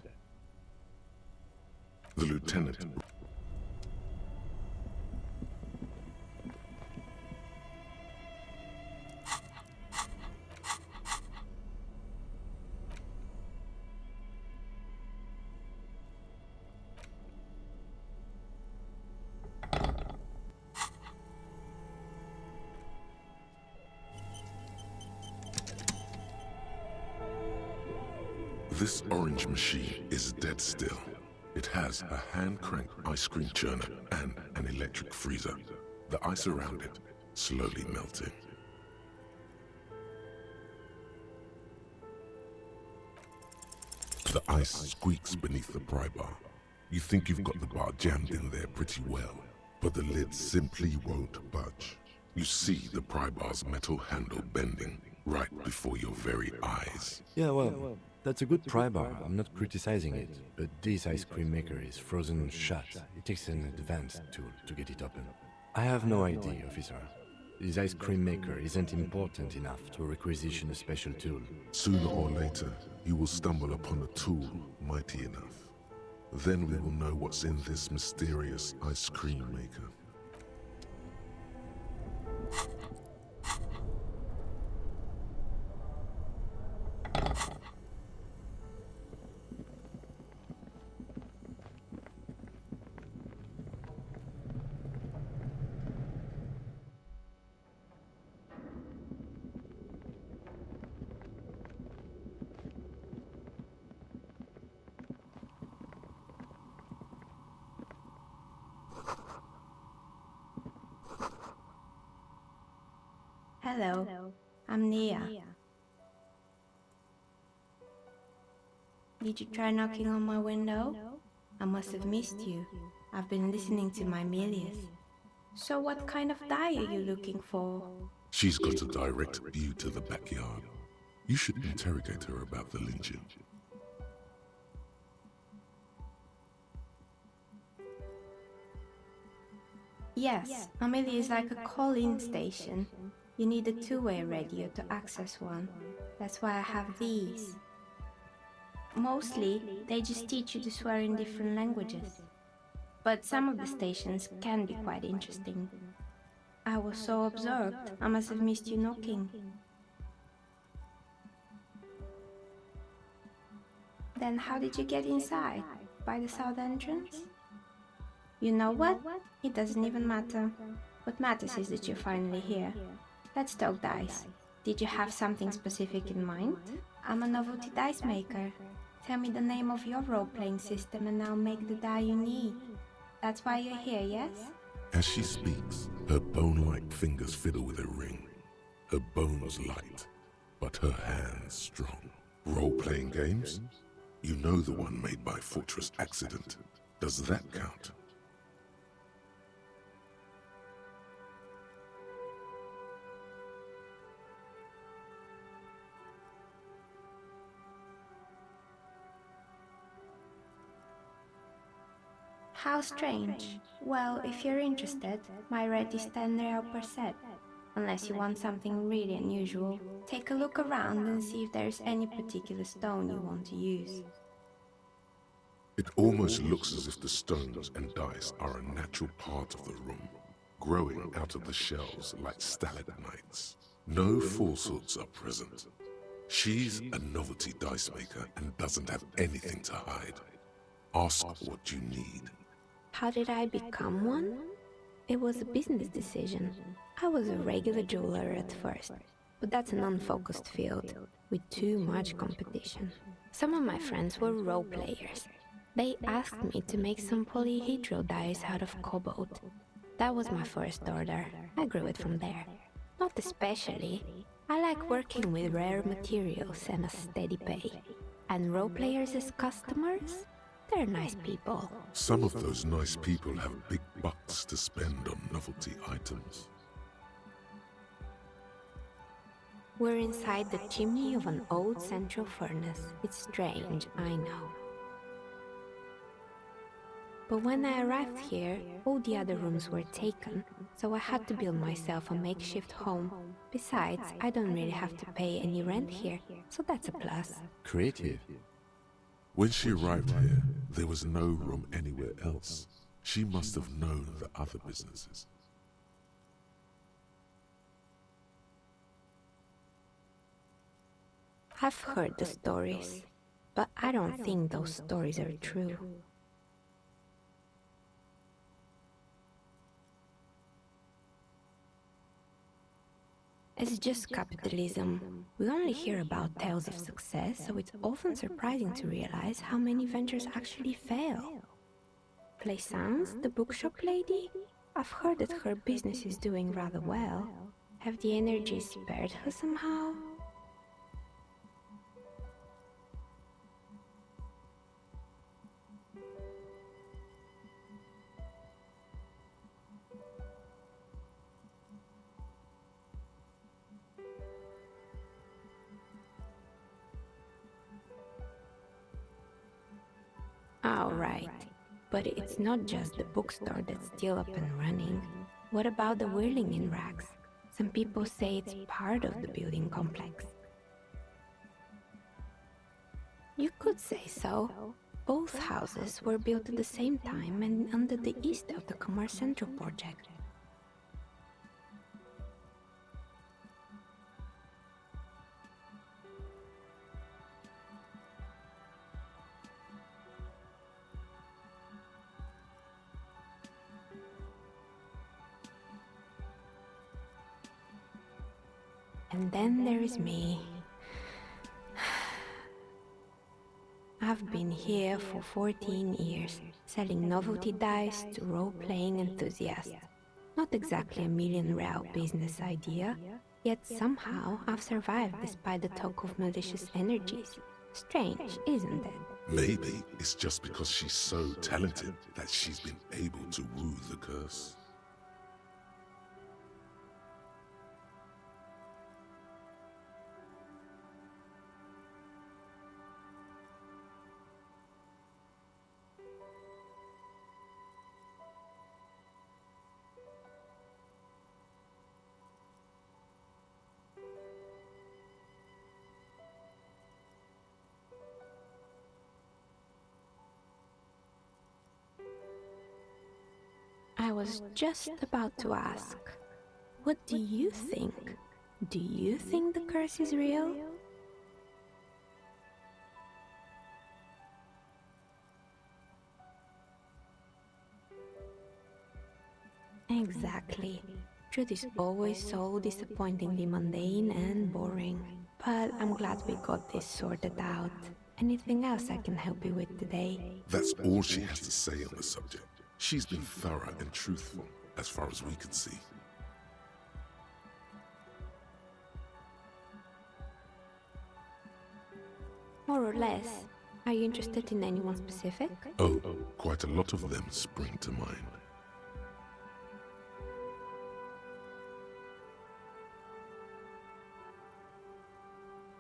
The lieutenant... This orange machine is dead still. It has a hand-cranked ice cream churner and an electric freezer. The ice around it slowly melting. The ice squeaks beneath the pry bar. You think you've got the bar jammed in there pretty well, but the lid simply won't budge. You see the pry bar's metal handle bending right before your very eyes. Yeah, well, that's a good pry bar. I'm not criticizing it, but this ice cream maker is frozen shut. It takes an advanced tool to get it open. I have no idea, officer. This ice cream maker isn't important enough to requisition a special tool. Sooner or later, you will stumble upon a tool mighty enough. Then we will know what's in this mysterious ice cream maker. Hello, I'm Nia. Did you try knocking on my window? I must have missed you. I've been listening to my Milius. So what kind of dye are you looking for? She's got a direct view to the backyard. You should interrogate her about the Legion. Yes, Amelie is like a call-in station. You need a two-way radio to access one. That's why I have these. Mostly, they just teach you to swear in different languages. But some of the stations can be quite interesting. I was so absorbed, I must have missed you knocking. Then how did you get inside? By the south entrance? You know what? It doesn't even matter. What matters is that you're finally here. Let's talk dice. Did you have something specific in mind? I'm a novelty dice maker. Tell me the name of your role-playing system and I'll make the die you need. That's why you're here, yes? As she speaks, her bone-like fingers fiddle with a ring. Her bones light, but her hands strong. Role-playing games? You know the one made by Fortress Accident. Does that count? How strange. Well, if you're interested, my rate is 10 real per set. Unless you want something really unusual, take a look around and see if there's any particular stone you want to use. It almost looks as if the stones and dice are a natural part of the room, growing out of the shelves like stalagmites. No falsehoods are present. She's a novelty dice maker and doesn't have anything to hide. Ask what you need. How did I become one? It was a business decision. I was a regular jeweler at first, but that's an unfocused field with too much competition. Some of my friends were role players. They asked me to make some polyhedral dice out of cobalt. That was my first order. I grew it from there. Not especially. I like working with rare materials and a steady pay. And role players as customers? They're nice people. Some of those nice people have big bucks to spend on novelty items. We're inside the chimney of an old central furnace. It's strange, I know. But when I arrived here, all the other rooms were taken, so I had to build myself a makeshift home. Besides, I don't really have to pay any rent here, so that's a plus. Creative. When she arrived here, there was no room anywhere else. She must have known the other businesses. I've heard the stories, but I don't think those stories are true. It's just capitalism. We only hear about tales of success, so it's often surprising to realize how many ventures actually fail. Plaisance, the bookshop lady? I've heard that her business is doing rather well. Have the energy spared her somehow? Oh, right. But it's not just the bookstore that's still up and running. What about the whirling in rags? Some people say it's part of the building complex. You could say so. Both houses were built at the same time and under the east of the Commerce Central project. And then there is me. I've been here for 14 years, selling novelty dice to role-playing enthusiasts. Not exactly a million-real business idea. Yet somehow I've survived despite the talk of malicious energies. Strange, isn't it? Maybe it's just because she's so talented that she's been able to woo the curse. I was just about to ask, what do you think? Do you think the curse is real? Exactly. Truth is always so disappointingly mundane and boring. But I'm glad we got this sorted out. Anything else I can help you with today? That's all she has to say on the subject. She's been thorough and truthful, as far as we can see. More or less. Are you interested in anyone specific? Oh, quite a lot of them spring to mind.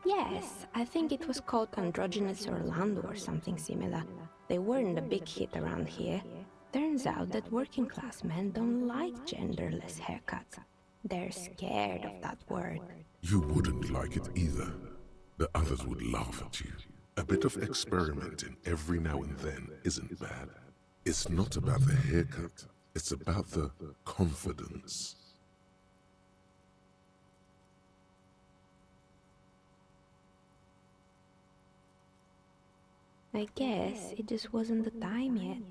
Yes, I think it was called Androgynous Orlando or something similar. They weren't a big hit around here. Turns out that working class men don't like genderless haircuts. They're scared of that word. You wouldn't like it either. The others would laugh at you. A bit of experimenting every now and then isn't bad. It's not about the haircut, it's about the confidence. I guess it just wasn't the time yet.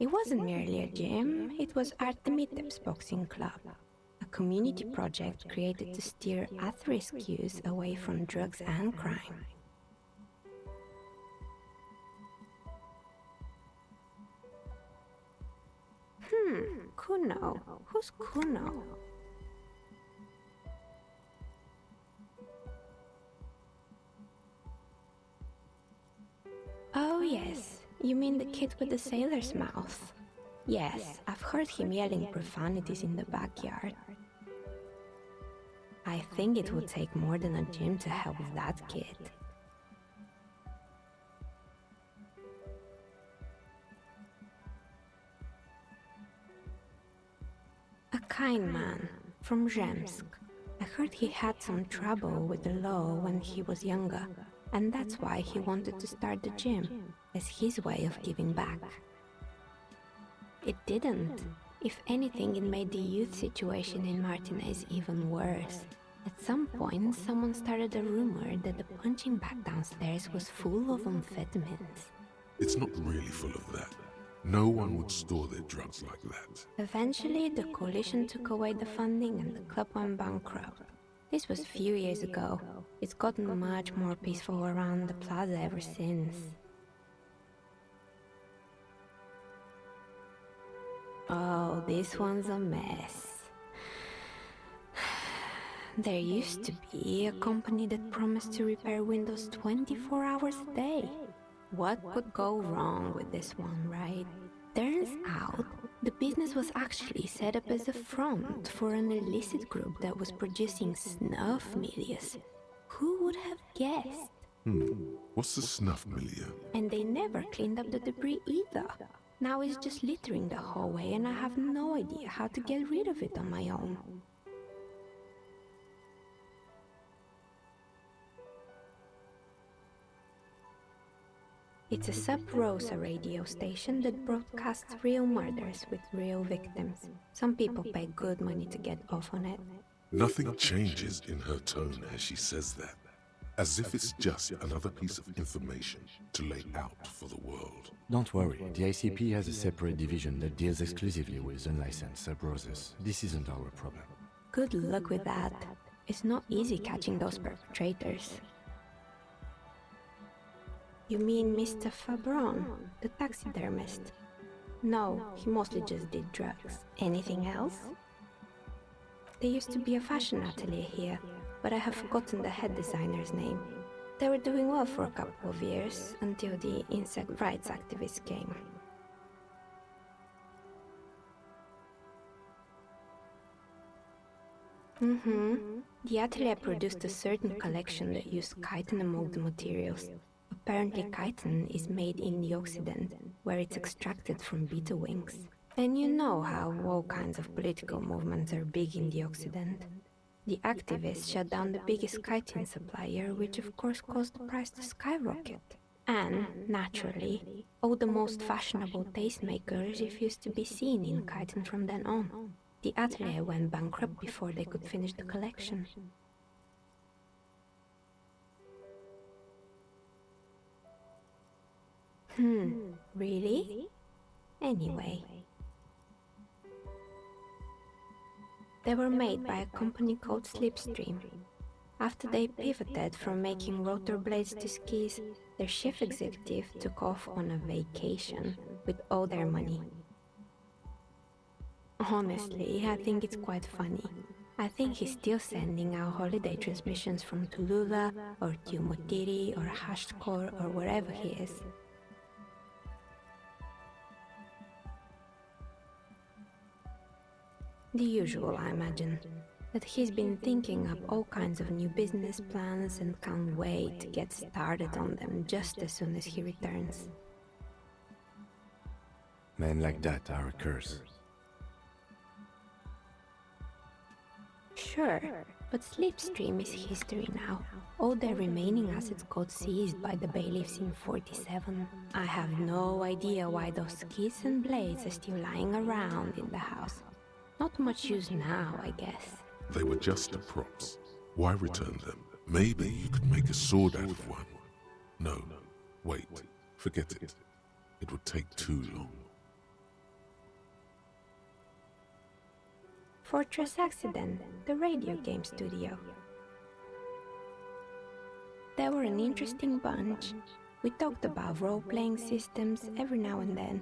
It wasn't merely a gym, it was Artemitep's boxing club, a community project created to steer at-risk youth away from drugs and crime. Kuno. Who's Kuno? Oh yes, you mean the kid with the sailor's mouth? Yes, I've heard him yelling profanities in the backyard. I think it would take more than a gym to help that kid. A kind man from Zemsk. I heard he had some trouble with the law when he was younger, and that's why he wanted to start the gym, as his way of giving back. It didn't. If anything, it made the youth situation in Martinez even worse. At some point, someone started a rumor that the punching bag downstairs was full of amphetamines. It's not really full of that. No one would store their drugs like that. Eventually, the coalition took away the funding and the club went bankrupt. This was a few years ago. It's gotten much more peaceful around the plaza ever since. Oh, this one's a mess. There used to be a company that promised to repair windows 24 hours a day. What could go wrong with this one, right? Turns out, the business was actually set up as a front for an illicit group that was producing snuff milias. Who would have guessed? What's the snuff milieu? And they never cleaned up the debris either. Now it's just littering the hallway and I have no idea how to get rid of it on my own. It's a sub-Rosa radio station that broadcasts real murders with real victims. Some people pay good money to get off on it. Nothing changes in her tone as she says that, as if it's just another piece of information to lay out for the world. Don't worry, the ICP has a separate division that deals exclusively with unlicensed sub-Rosas. This isn't our problem. Good luck with that. It's not easy catching those perpetrators. You mean Mr. Fabron, the taxidermist? No, he mostly just did drugs. Anything else? There used to be a fashion atelier here, but I have forgotten the head designer's name. They were doing well for a couple of years, until the insect rights activists came. The atelier produced a certain collection that used chitin among the materials. Apparently chitin is made in the Occident, where it's extracted from beetle wings. And you know how all kinds of political movements are big in the Occident. The activists shut down the biggest chitin supplier, which of course caused the price to skyrocket. And, naturally, all the most fashionable tastemakers refused to be seen in chitin from then on. The atelier went bankrupt before they could finish the collection. Really? Anyway. They were made by a company called Slipstream. After they pivoted from making rotor blades to skis, their chief executive took off on a vacation with all their money. Honestly, I think it's quite funny. I think he's still sending out holiday transmissions from Tulula or Tiumotiri or Hashkor or wherever he is. The usual, I imagine. That he's been thinking up all kinds of new business plans and can't wait to get started on them just as soon as he returns. Men like that are a curse. Sure, but Slipstream is history now. All their remaining assets got seized by the bailiffs in 47. I have no idea why those skis and blades are still lying around in the house. Not much use now, I guess. They were just the props. Why return them? Maybe you could make a sword out of one. No, wait, forget it. It would take too long. Fortress Accident, the radio game studio. They were an interesting bunch. We talked about role-playing systems every now and then.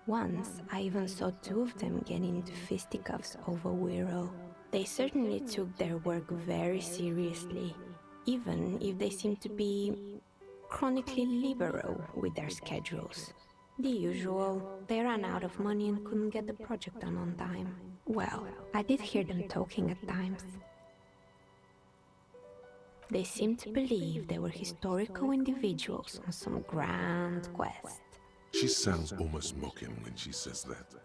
Once, I even saw two of them get into fisticuffs over Wiro. They certainly took their work very seriously, even if they seemed to be chronically liberal with their schedules. The usual, they ran out of money and couldn't get the project done on time. Well, I did hear them talking at times. They seemed to believe they were historical individuals on some grand quest. She sounds almost mocking when she says that.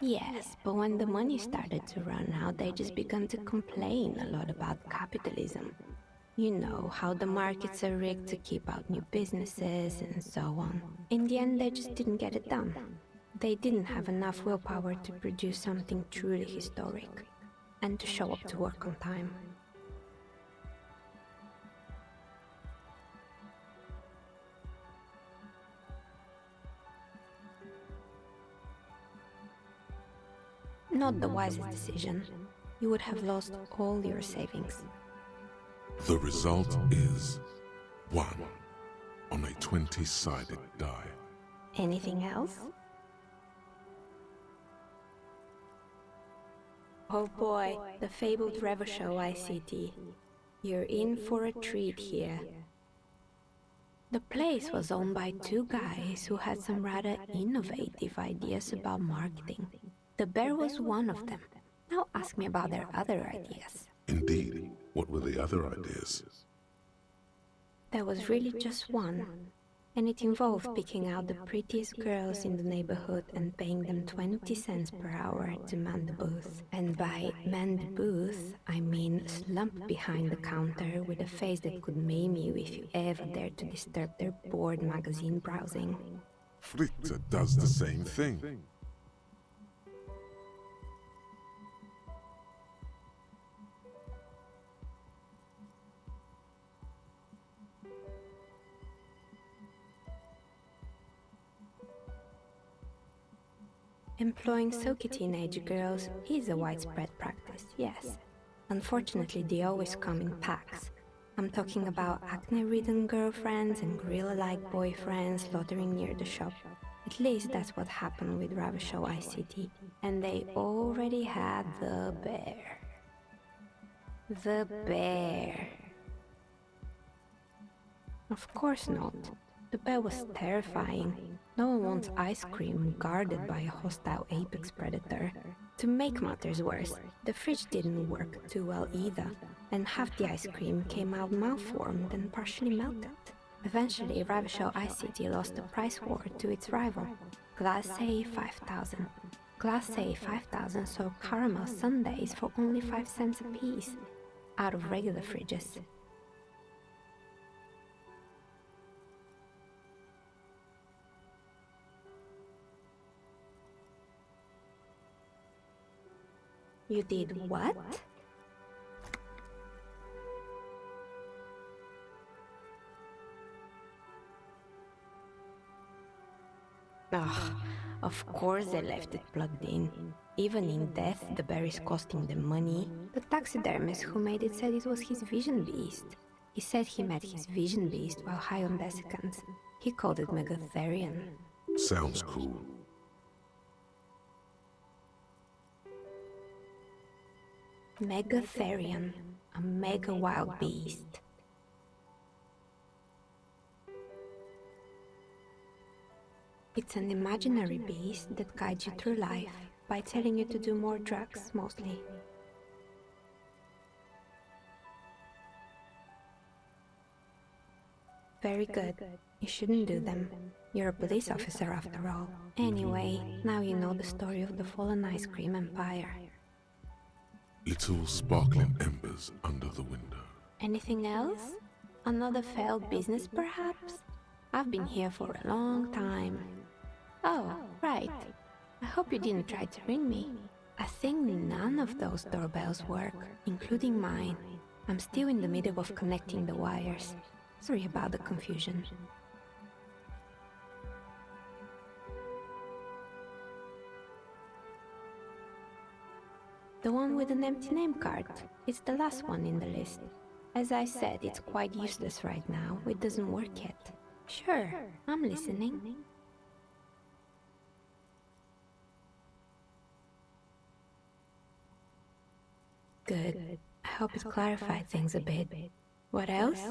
Yes, but when the money started to run out, they just began to complain a lot about capitalism. You know, how the markets are rigged to keep out new businesses and so on. In the end, they just didn't get it done. They didn't have enough willpower to produce something truly historic, and to show up to work on time. Not the wisest decision. You would have lost all your savings. The result is 1 on a 20-sided die. Anything else? Oh boy, the fabled Revoshow ICT. You're in for a treat here. The place was owned by two guys who had some rather innovative ideas about marketing. The bear was one of them. Now ask me about their other ideas. Indeed. What were the other ideas? There was really just one, and it involved picking out the prettiest girls in the neighborhood and paying them 20 cents per hour to man the booth. And by man the booth, I mean slump behind the counter with a face that could maim you if you ever dared to disturb their bored magazine browsing. Fritta does the same thing. Employing silky teenage girls is a widespread practice, yes. Unfortunately, they always come in packs. I'm talking about acne-ridden girlfriends and gorilla-like boyfriends loitering near the shop. At least that's what happened with Ravenshaw ICT. And they already had the bear. The bear. Of course not. The bear was terrifying. No one wants ice cream guarded by a hostile apex predator. To make matters worse, the fridge didn't work too well either, and half the ice cream came out malformed and partially melted. Eventually, Ravenshaw ICT lost the price war to its rival, Class A 5000. Class A 5000 sold caramel sundaes for only 5 cents a piece, out of regular fridges. You did what? Ugh, of course they left it plugged in. Even in death, the bear is costing them money. The taxidermist who made it said it was his vision beast. He said he met his vision beast while high on desiccants. He called it Megatherion. Sounds cool. Megatherion, a mega wild beast. It's an imaginary beast that guides you through life by telling you to do more drugs, mostly. Very good. You shouldn't do them. You're a police officer after all. Anyway, now you know the story of the fallen ice cream empire. Little sparkling embers under the window. Anything else? Another failed business, perhaps? I've been here for a long time. Oh, right. I hope you didn't try to ring me. I think none of those doorbells work, including mine. I'm still in the middle of connecting the wires. Sorry about the confusion. The one with an empty name card. It's the last one in the list. As I said, it's quite useless right now. It doesn't work yet. Sure, I'm listening. Good. I hope it clarified things a bit. What else?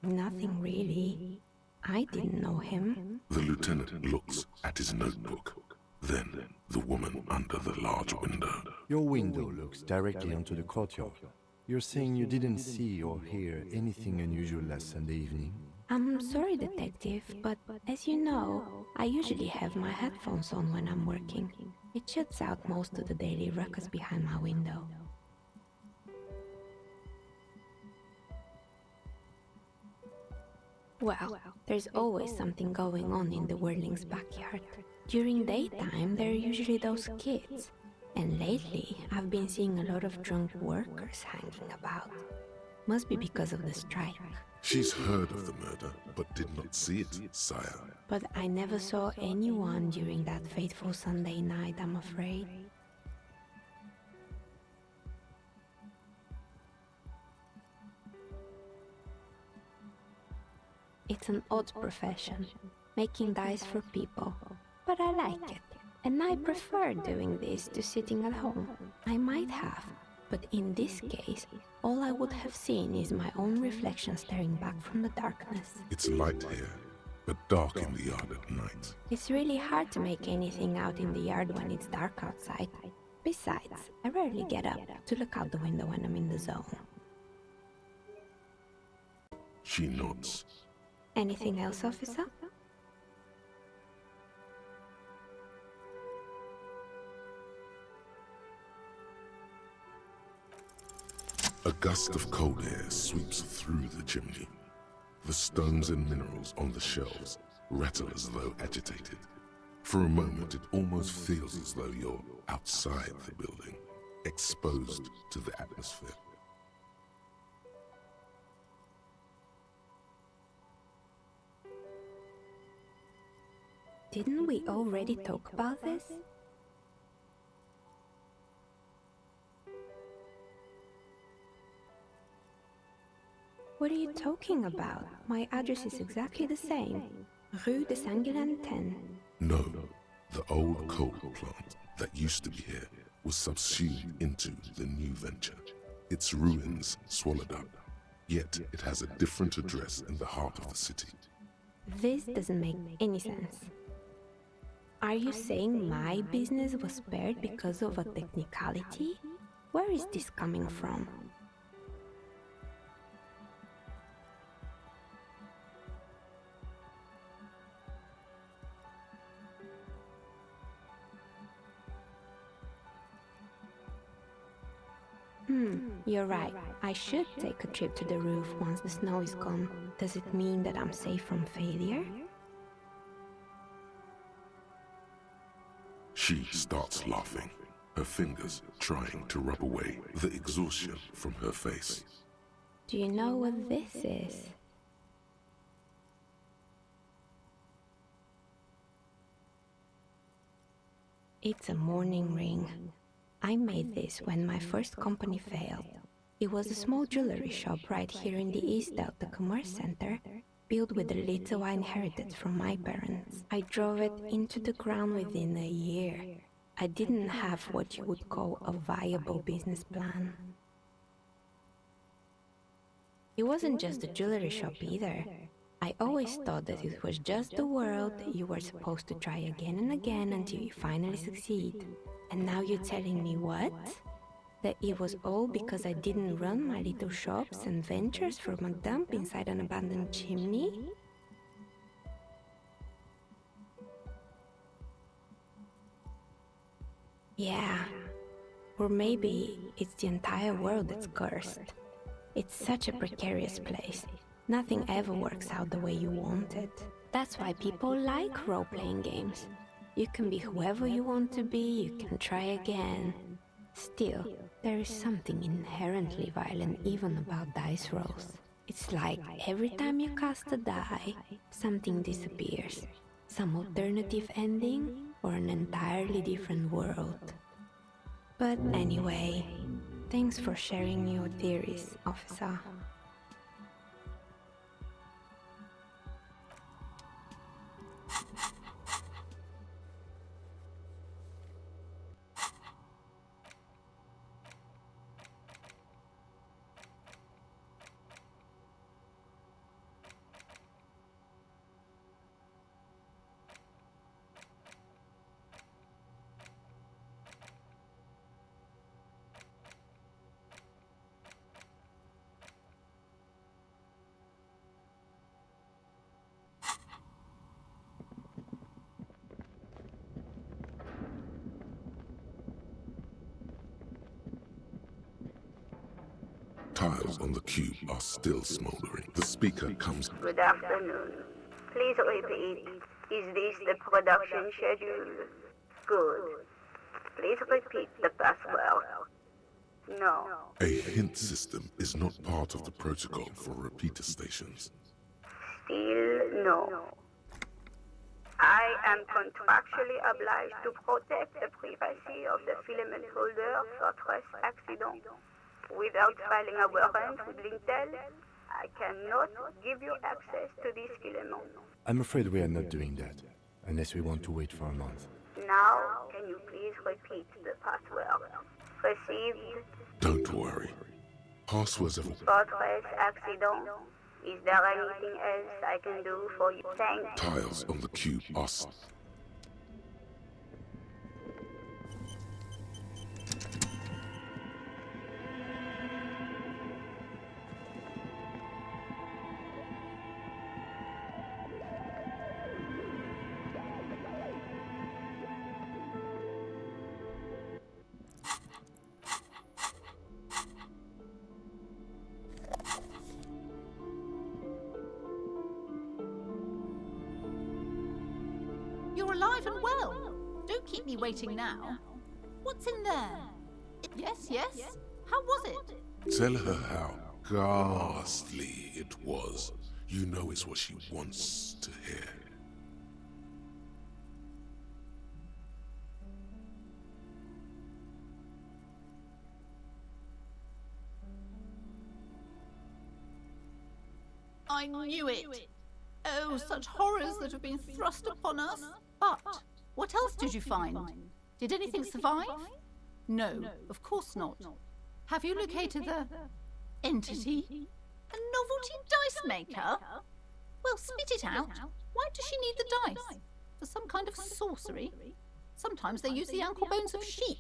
Nothing really. I didn't know him. The lieutenant looks at his notebook. Then, the woman under the large window. Your window looks directly onto the courtyard. You're saying you didn't see or hear anything unusual last Sunday evening? I'm sorry, detective, but as you know, I usually have my headphones on when I'm working. It shuts out most of the daily ruckus behind my window. Well, there's always something going on in the Whirling's backyard. During daytime, there are usually those kids. And lately, I've been seeing a lot of drunk workers hanging about. Must be because of the strike. She's heard of the murder, but did not see it, sire. But I never saw anyone during that fateful Sunday night, I'm afraid. It's an odd profession, making dice for people, but I like it. And I prefer doing this to sitting at home. I might have, but in this case, all I would have seen is my own reflection staring back from the darkness. It's light here, but dark in the yard at night. It's really hard to make anything out in the yard when it's dark outside. Besides, I rarely get up to look out the window when I'm in the zone. She nods. Anything else, officer? A gust of cold air sweeps through the chimney. The stones and minerals on the shelves rattle as though agitated. For a moment, it almost feels as though you're outside the building, exposed to the atmosphere. Didn't we already talk about this? What are you talking about? My address is exactly the same. Rue de Saint-Guelain 10. No, the old coal plant that used to be here was subsumed into the new venture. Its ruins swallowed up. Yet it has a different address in the heart of the city. This doesn't make any sense. Are you saying my business was spared because of a technicality? Where is this coming from? You're right. I should take a trip to the roof once the snow is gone. Does it mean that I'm safe from failure? She starts laughing, her fingers trying to rub away the exhaustion from her face. Do you know what this is? It's a mourning ring. I made this when my first company failed. It was a small jewelry shop right here in the East Delta Commerce Center, built with the little I inherited from my parents. I drove it into the ground within a year. I didn't have what you would call a viable business plan. It wasn't just a jewelry shop either. I always thought that it was just the world, you were supposed to try again and again until you finally succeed. And now you're telling me what? That it was all because I didn't run my little shops and ventures from a dump inside an abandoned chimney? Yeah. Or maybe it's the entire world that's cursed. It's such a precarious place. Nothing ever works out the way you want it. That's why people like role-playing games. You can be whoever you want to be, you can try again. Still, there is something inherently violent even about dice rolls. It's like every time you cast a die, something disappears. Some alternative ending, or an entirely different world. But anyway, thanks for sharing your theories, officer. Tiles on the cube are still smoldering. The speaker comes. Good afternoon. Please repeat. Is this the production schedule? Good. Please repeat the password. No. A hint system is not part of the protocol for repeater stations. Still no. I am contractually obliged to protect the privacy of the filament holder for stress accident. Without filing a warrant with Lintel, I cannot give you access to this filament. I'm afraid we are not doing that, unless we want to wait for a month. Now, can you please repeat the password? Received. Don't worry. Passwords have... Fortress accident. Is there anything else I can do for you? Thank you. Tiles on the cube are... You're alive and well. Don't keep me waiting now. What's in there? Yes, yes. How was it? Tell her how ghastly it was. You know it's what she wants to hear. I knew it. Oh, such horrors that have been thrust upon us. But what else did you find? Did anything survive? No, of course not. Have you located the entity? A novelty dice maker? Well, spit it out. Why does she need the dice? For some kind of sorcery? Sometimes they use the ankle bones of sheep.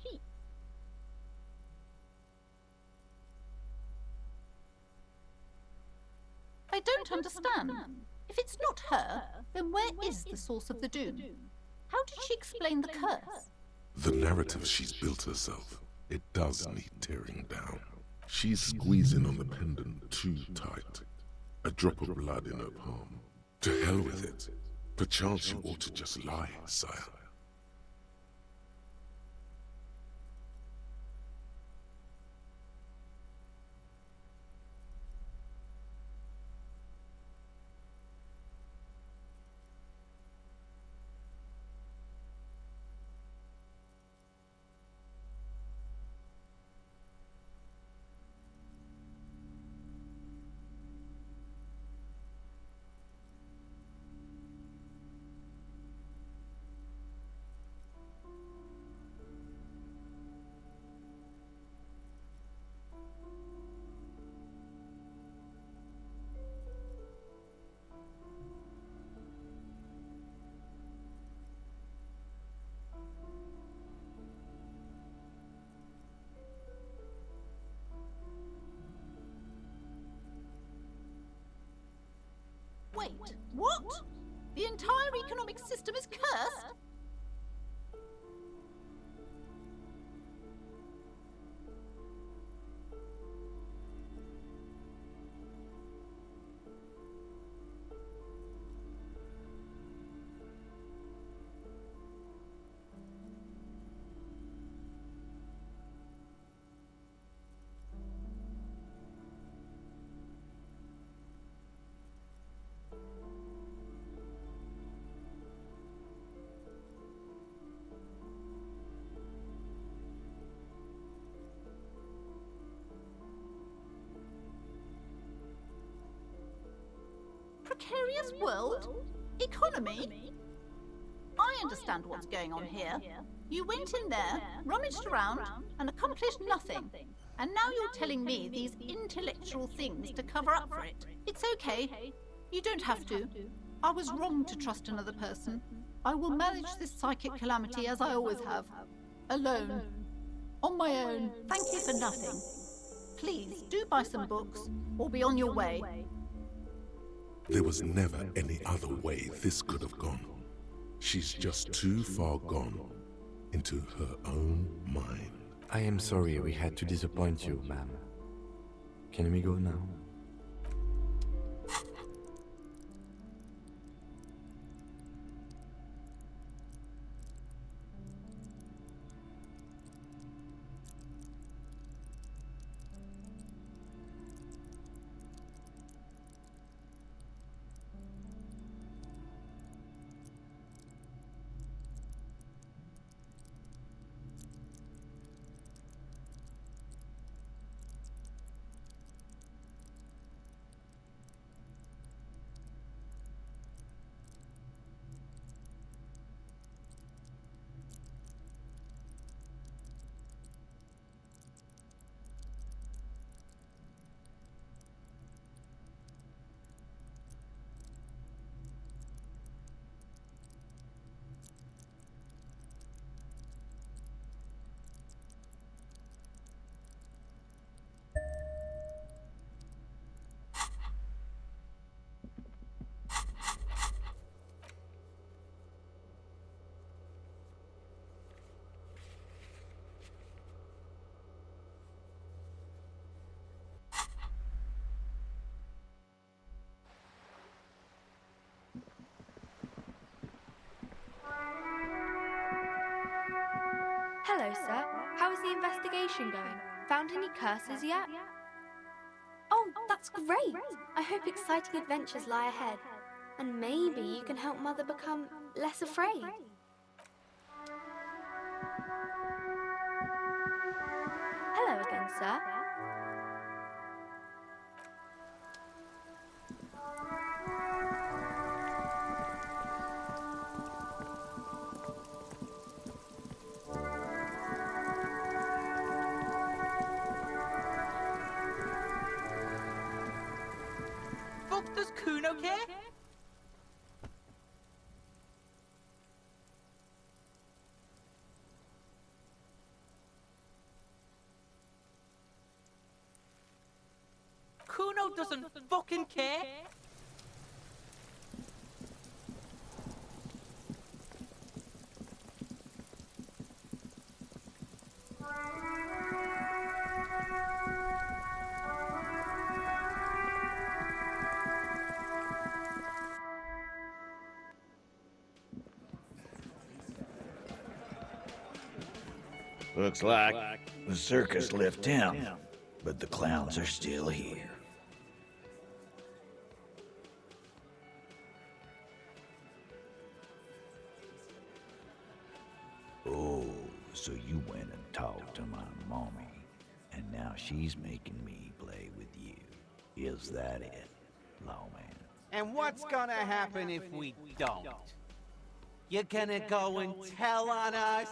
I don't understand. If it's not her, then where is the source of the doom? How did she explain the curse? The narrative she's built herself, it does need tearing down. She's squeezing on the pendant too tight. A drop of blood in her palm. To hell with it. Perchance you ought to just lie, sire. Wait, what? The entire economic system is cursed? Precarious world? Economy? I understand what's going on here. You went in there, rummaged around, and accomplished nothing. And now you're telling me these intellectual things to cover up for it. It's okay. You don't have to. I was wrong to trust another person. I will manage this psychic calamity as I always have. Alone. On my own. Thank you for nothing. Please, do buy some books, or be on your way. There was never any other way this could have gone. She's just too far gone into her own mind. I am sorry we had to disappoint you, ma'am. Can we go now? Hello, sir. How is the investigation going? Found any curses yet? Oh, that's great! I hope exciting adventures lie ahead. And maybe you can help Mother become less afraid. Hello again, sir. fuck does Kuno care? Kuno doesn't fucking care. Looks like the circus left town, but the clowns are still here. Oh, so you went and talked to my mommy, and now she's making me play with you. Is that it, lawman? And what's gonna happen if we don't? You're gonna go and tell on us?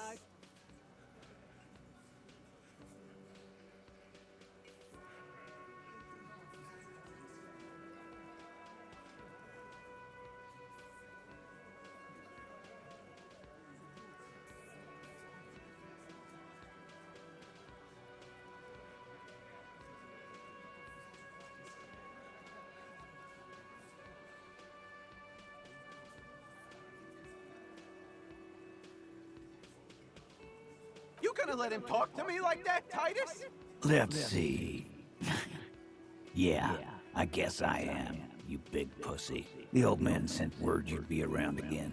You gonna let him talk to me like that, Titus? Let's see. Yeah, I guess I am, you big pussy. The old man sent word you'd be around again.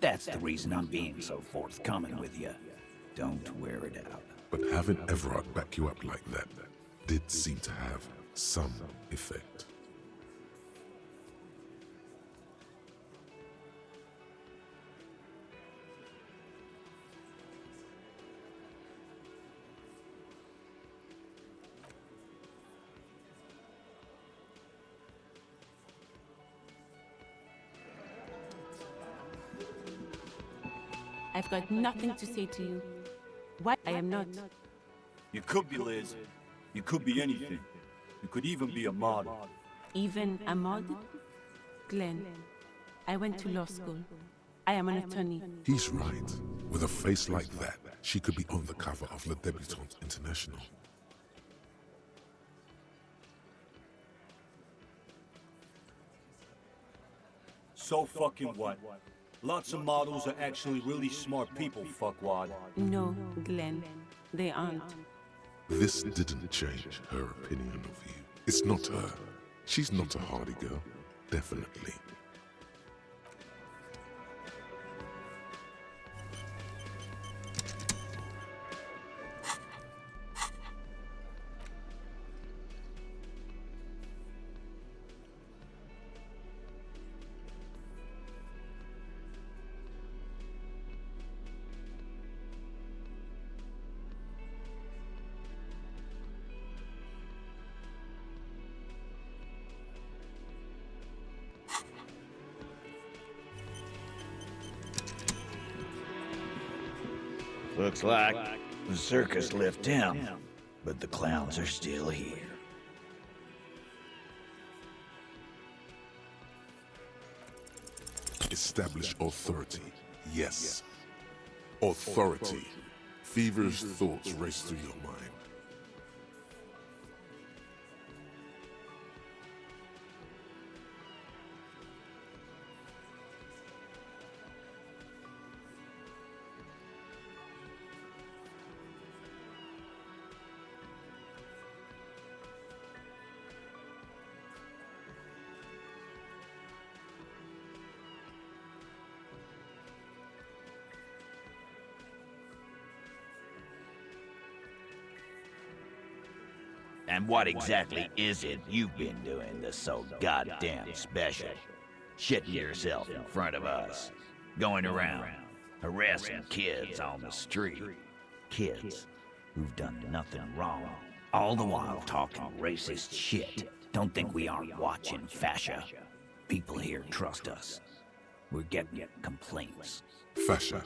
That's the reason I'm being so forthcoming with you. Don't wear it out. But having Everard back you up like that did seem to have some effect. I've got nothing to say to you. Why I am not. You could be Liz. You could be anything. You could even be a model. Even a mod? Glenn, I went to law school. I am an attorney. He's right. With a face like that, she could be on the cover of Le Debutante International. So fucking what? Lots of models are actually really smart people, fuckwad. No, Glenn, they aren't. This didn't change her opinion of you. It's not her. She's not a hardy girl. Definitely. Looks like the circus left town, but the clowns are still here. Establish authority. Yes. Authority. Feverish thoughts race through your mind. And what exactly is it you've been doing that's so goddamn special? Shitting yourself in front of us. Going around, harassing kids on the street. Kids who've done nothing wrong. All the while talking racist shit. Don't think we aren't watching, Fascia. People here trust us. We're getting complaints. Fascia.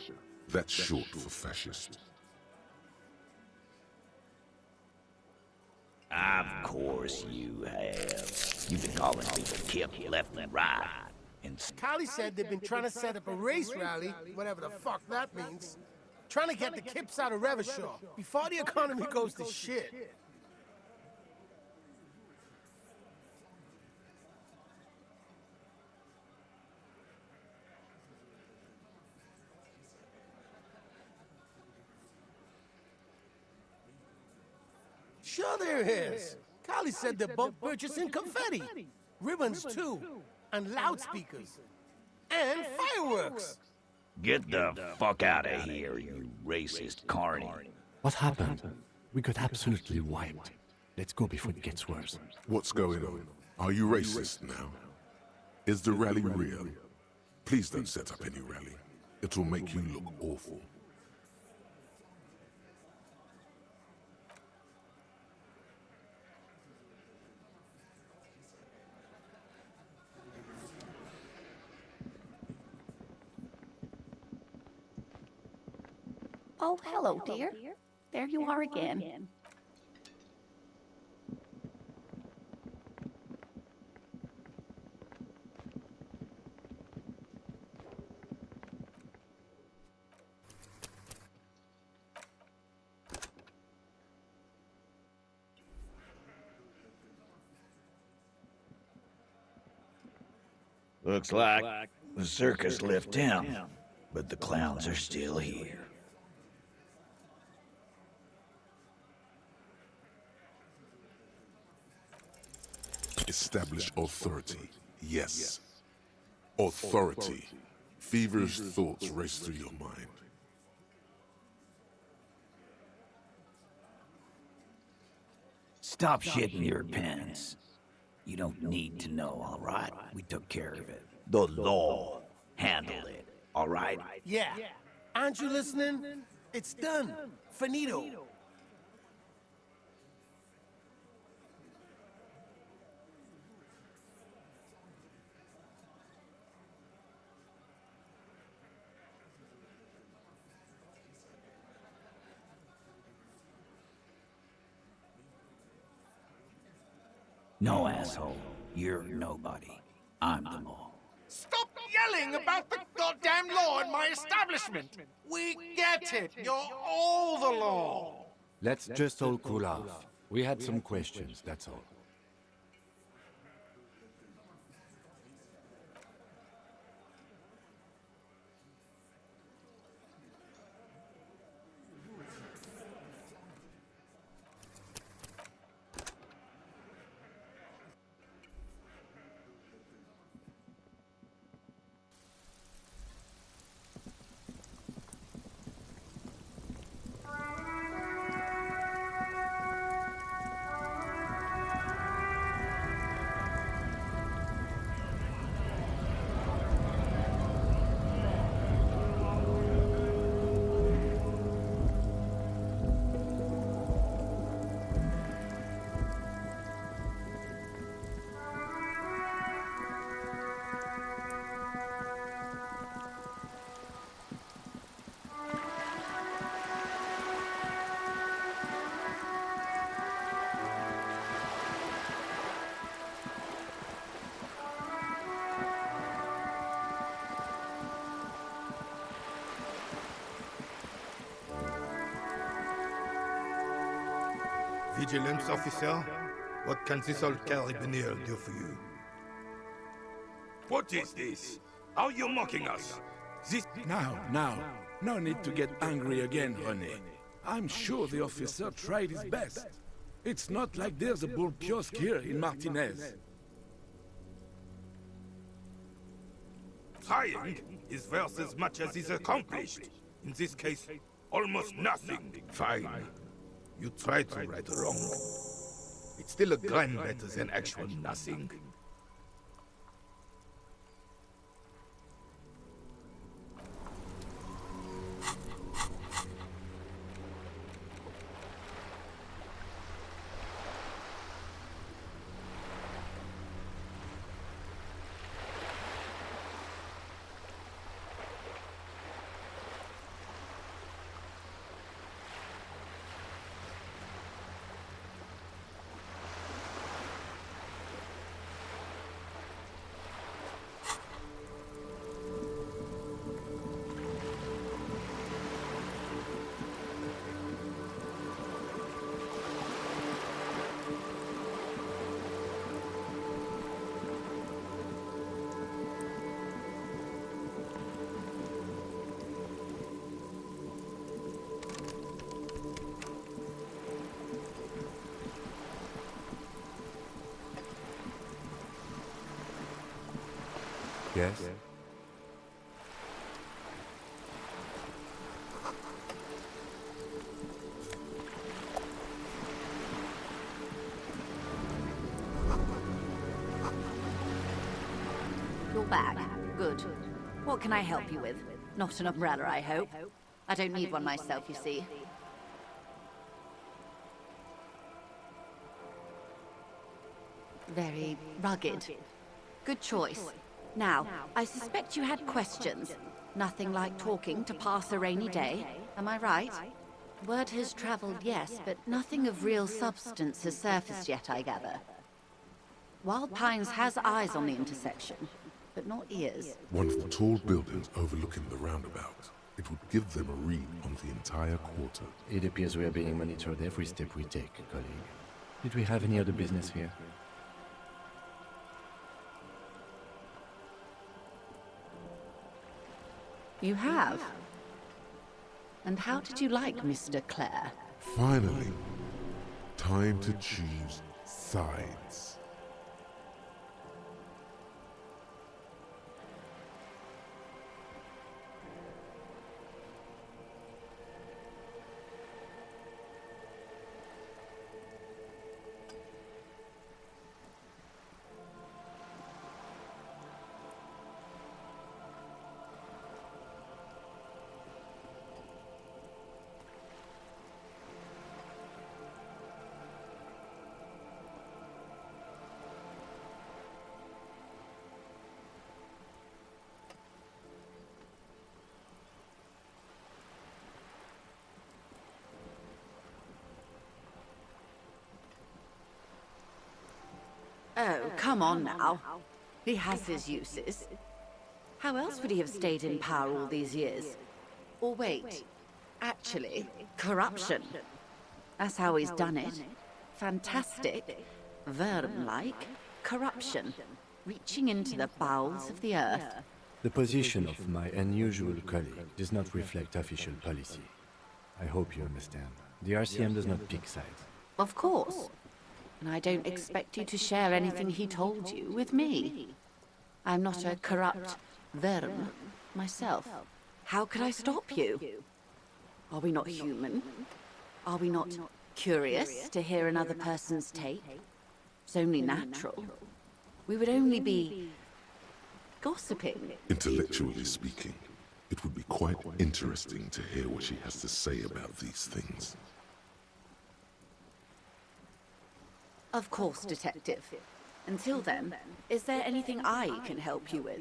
That's short for fascist. Of course you have. You've been calling people Kip left and right. And Callie said they've been trying to set up a race rally, whatever the fuck that means. Trying to get the Kips out of Revachol before the economy goes to shit. Sure there is. Callie said they're both purchasing confetti, ribbons too, and loudspeakers, and fireworks. get the fuck out of here, you racist carny. What happened? We got absolutely wiped. Let's go before it gets worse. What's going on? Are you racist now? Is the rally real? Please don't set up any rally. It'll make you look awful. Oh, hello, dear. There you are again. Looks like the circus left town, but the clowns are still here. Establish authority. Yes. Authority. Feverish thoughts race through your mind. Stop shitting your pants. You don't need to know, all right? We took care of it. The law handled it, all right? Yeah. Aren't you listening? It's done. Finito. No, asshole. You're nobody. I'm the law. Stop yelling about the goddamn law in my establishment! We get it! You're all the law! Let's just all cool off. We had some questions, that's all. Vigilance officer, what can this old carabinier do for you? What is this? Are you mocking us? This... Now. No need to get angry again, René. I'm sure the officer tried his best. It's not like there's a bull kiosk here in Martinez. Trying is worth as much as is accomplished. In this case, almost nothing. Fine. You try to right a wrong. It's still a gram better than actual nothing. Yes? You're back. Good. What can I help you with? Not an umbrella, I hope. I don't need one myself, you see. Very rugged. Good choice. Now, I suspect you had questions. Nothing like talking to pass a rainy day, am I right? Word has traveled, yes, but nothing of real substance has surfaced yet, I gather. Wild Pines has eyes on the intersection, but not ears. One of the tall buildings overlooking the roundabout. It would give them a read on the entire quarter. It appears we are being monitored every step we take, colleague. Did we have any other business here? You have? And how did you like Mr. Clare? Finally, time to choose sides. Oh, come on now. He has his uses. How else would he have stayed in power all these years? Or wait, actually, corruption. That's how he's done it. Fantastic, Verm-like corruption, reaching into the bowels of the earth. The position of my unusual colleague does not reflect official policy. I hope you understand. The RCM does not pick sides. Of course. And I don't expect you to share anything he told you with me. I'm not a corrupt Verm myself. How could I stop you? Are we not human? Are we not curious to hear another person's take? It's only natural. We would only be gossiping. Intellectually speaking, it would be quite interesting to hear what she has to say about these things. Of course, Detective. Until then, is there anything I can help you with?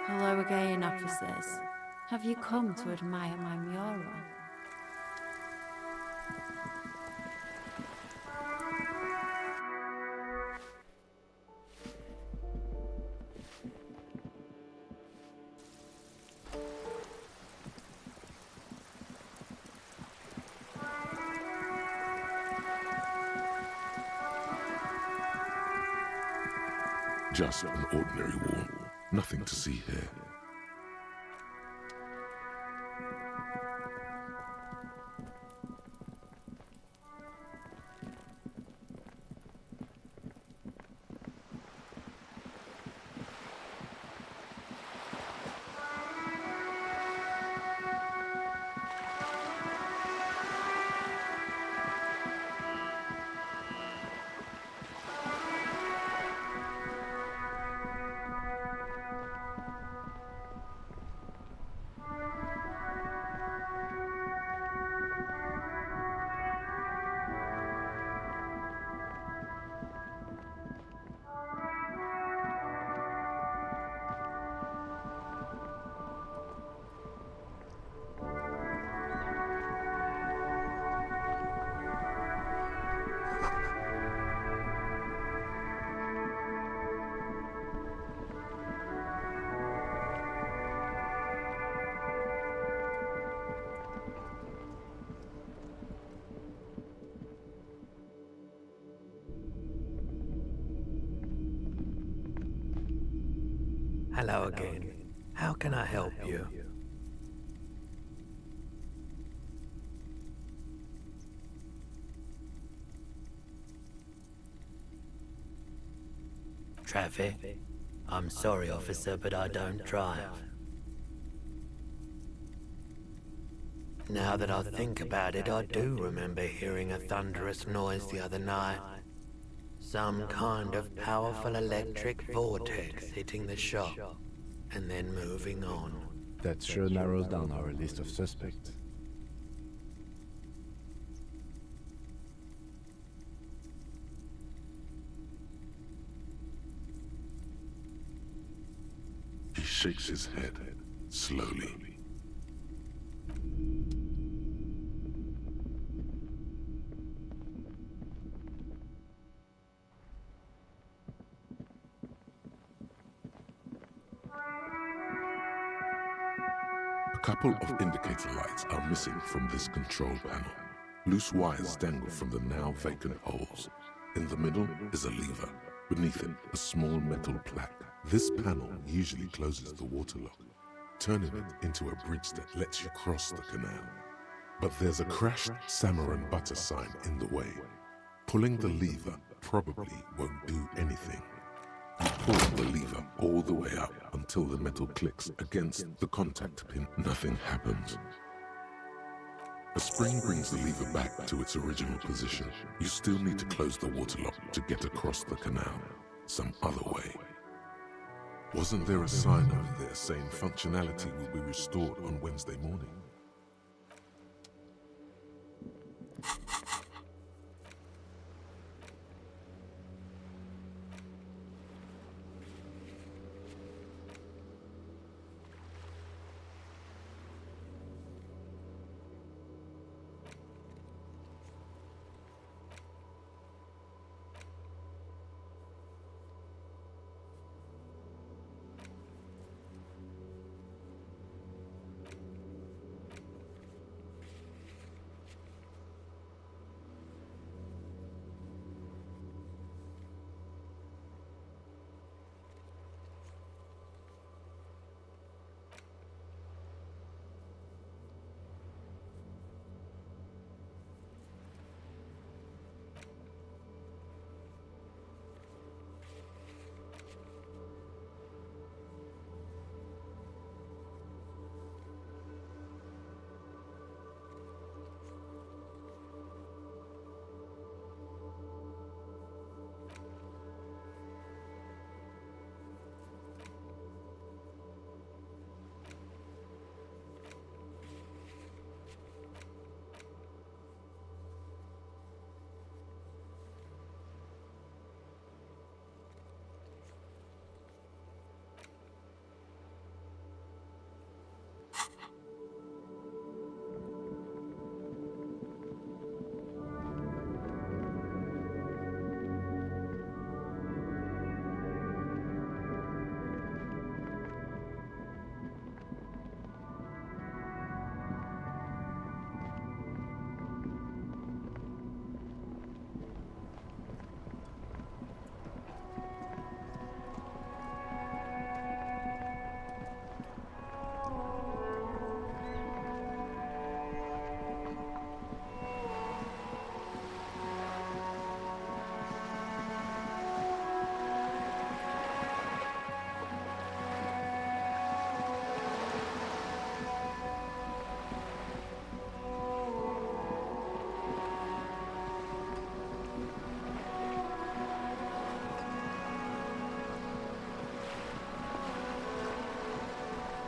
Hello again, officers. Have you come to admire my mural? Just an ordinary wall. Nothing to see here. Hello again. How can I help you? Traffic? I'm sorry, officer, but I don't drive. Now that I think about it, I do remember hearing a thunderous noise the other night. Some kind of powerful electric vortex hitting the shop, and then moving on. That sure narrows down our list of suspects. He shakes his head, slowly. A couple of indicator lights are missing from this control panel. Loose wires dangle from the now vacant holes. In the middle is a lever. Beneath it, a small metal plaque. This panel usually closes the water lock, turning it into a bridge that lets you cross the canal. But there's a crashed salmon and butter sign in the way. Pulling the lever probably won't do anything. You pull the lever all the way up until the metal clicks against the contact pin. Nothing happens. A spring brings the lever back to its original position. You still need to close the water lock to get across the canal, some other way. Wasn't there a sign over there saying functionality will be restored on Wednesday morning?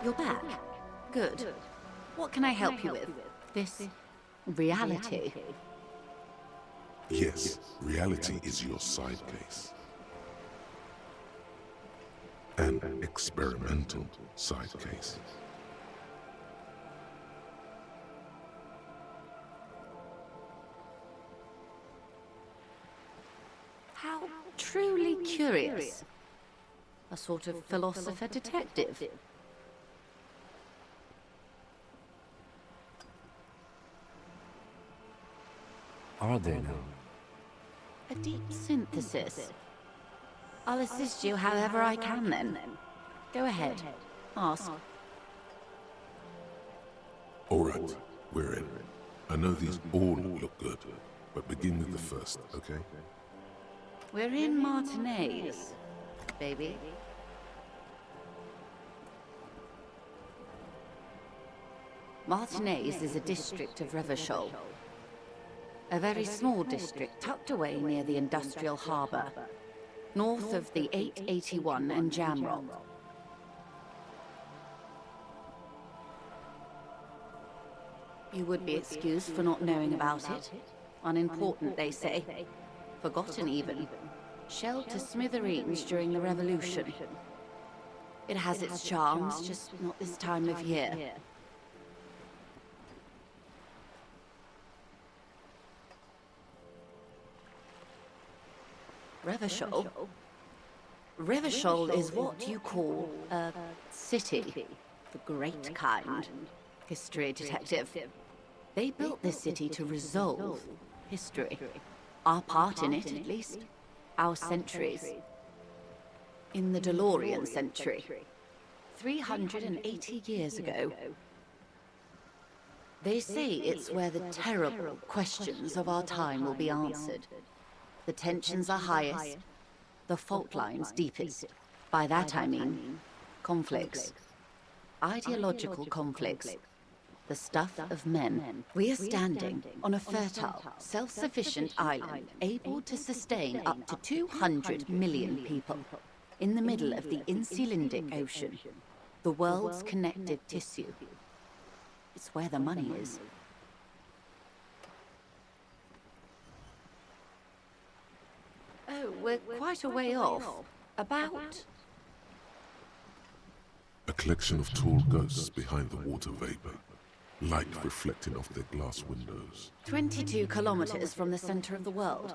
You're back. Good. What can I help you with? This reality? Yes, reality is your side case. An experimental side case. How truly curious. A sort of philosopher detective. Are they now? A deep synthesis. I'll assist you however I can then. Go ahead. Ask. All right, we're in. I know these all look good, but begin with the first, okay? We're in Martinez, baby. Martinez is a district of Revachol. A very small district tucked away near the industrial harbour, north of the 881 and Jamrock. You would be excused for not knowing about it. Unimportant, they say. Forgotten, even. Shelled to smithereens during the Revolution. It has its charms, just not this time of year. Revachol? Revachol is what you call a city. The great kind. History detective. They built this city to resolve history. Our part in it, at least. Our centuries. In the DeLorean century. 380 years ago. They say it's where the terrible questions of our time will be answered. The tensions are highest, the fault lines deepest. By that I mean conflicts. Ideological conflicts. The stuff of men. We are standing on a fertile, self-sufficient island, able to sustain up to 200 million people, in the middle of the Insulindic Ocean, the world's connected tissue. It's where the money is. Oh, we're quite a way off. About... A collection of tall ghosts behind the water vapor. Light reflecting off their glass windows. 22 kilometers from the center of the world.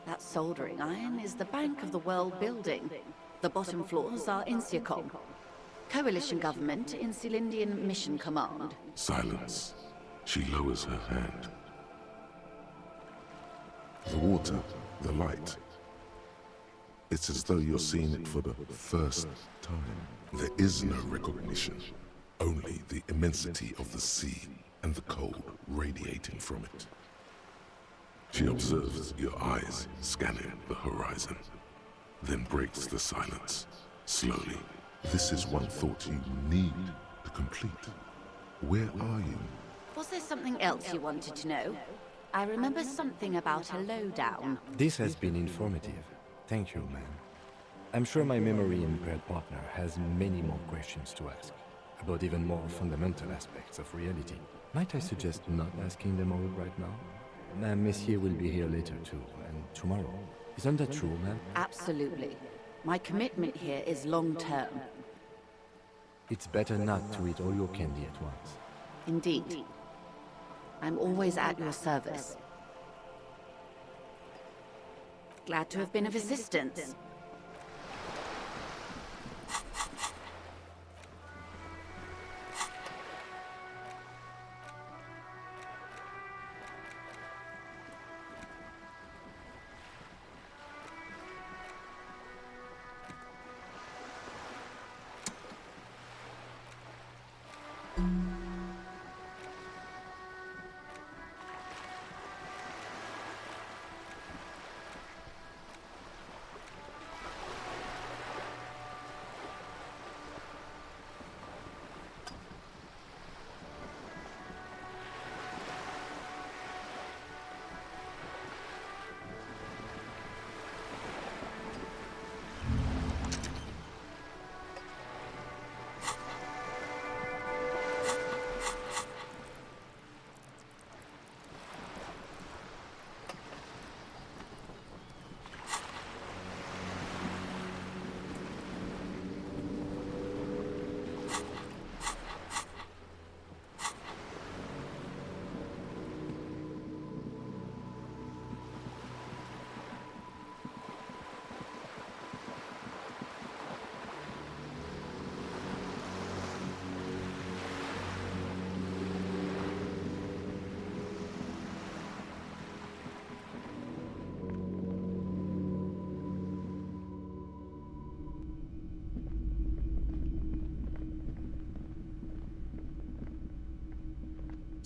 That soldering iron is the Bank of the World building. The bottom floors are Insiacom. Coalition government, Insulindian Mission Command. Silence. She lowers her hand. The water, the light. It's as though you're seeing it for the first time. There is no recognition. Only the immensity of the sea and the cold radiating from it. She observes your eyes scanning the horizon, then breaks the silence, slowly. This is one thought you need to complete. Where are you? Was there something else you wanted to know? I remember something about a lowdown. This has been informative. Thank you, ma'am. I'm sure my memory-impaired partner has many more questions to ask, about even more fundamental aspects of reality. Might I suggest not asking them all right now? Madame Messier will be here later too, and tomorrow. Isn't that true, ma'am? Absolutely. My commitment here is long-term. It's better not to eat all your candy at once. Indeed. I'm always at your service. Glad to have been of assistance.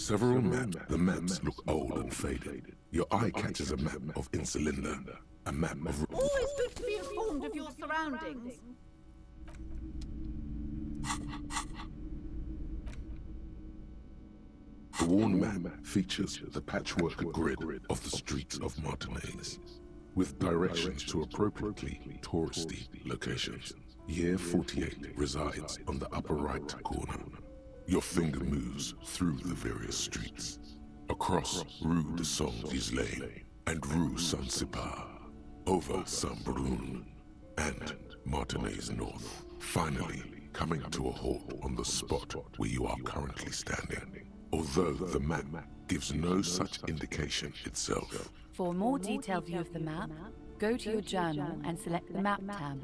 several maps. The maps look old and faded. Your eye catches a map of Insulinda, a map of... Always good to be informed of your surroundings. The worn map features the patchwork grid of the streets of Martinez, with directions to appropriately touristy locations. Year 48 resides on the upper right corner. Your finger moves through the various streets, across Rue de Saint-Gislain and Rue Saint-Sipar, over Saint-Brun and Martinez North, finally coming to a halt on the spot where you are currently standing, although the map gives no such indication itself. For a more detailed view of the map, go to your journal and select the Map tab.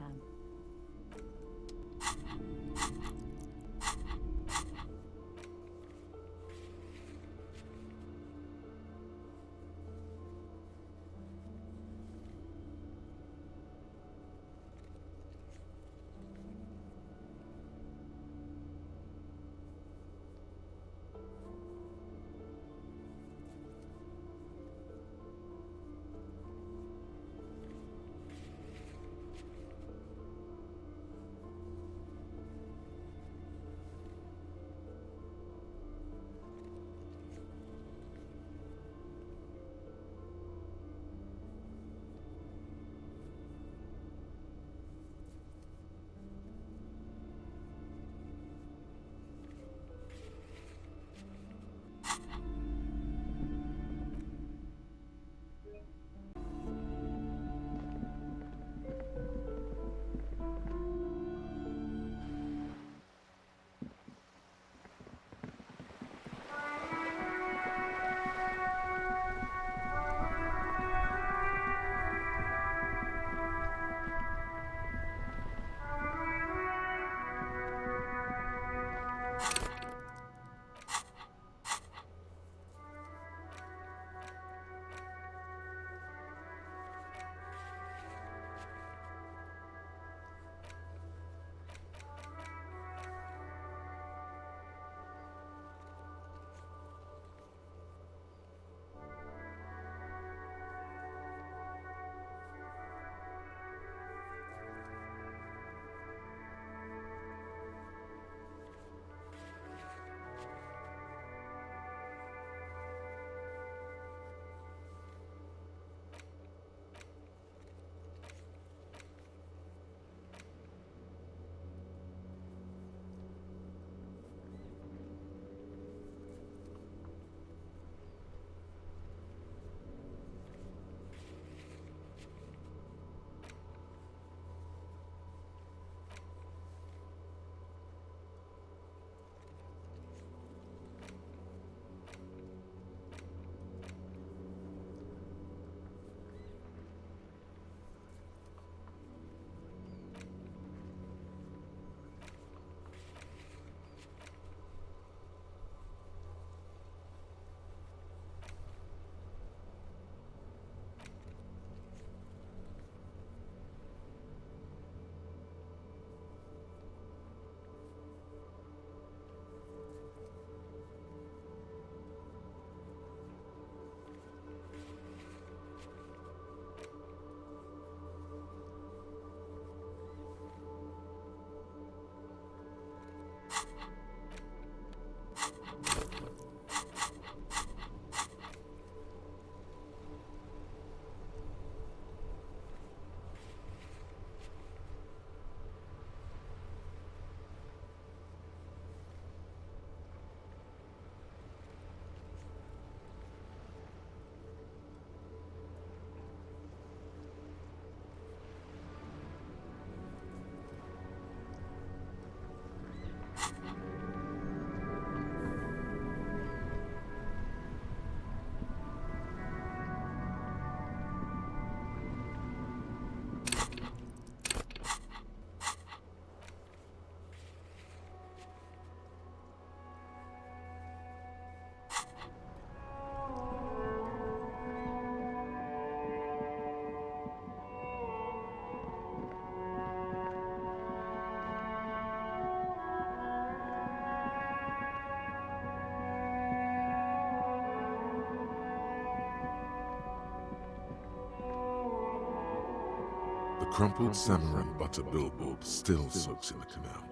crumpled Samaran butter billboard still soaks in the canal.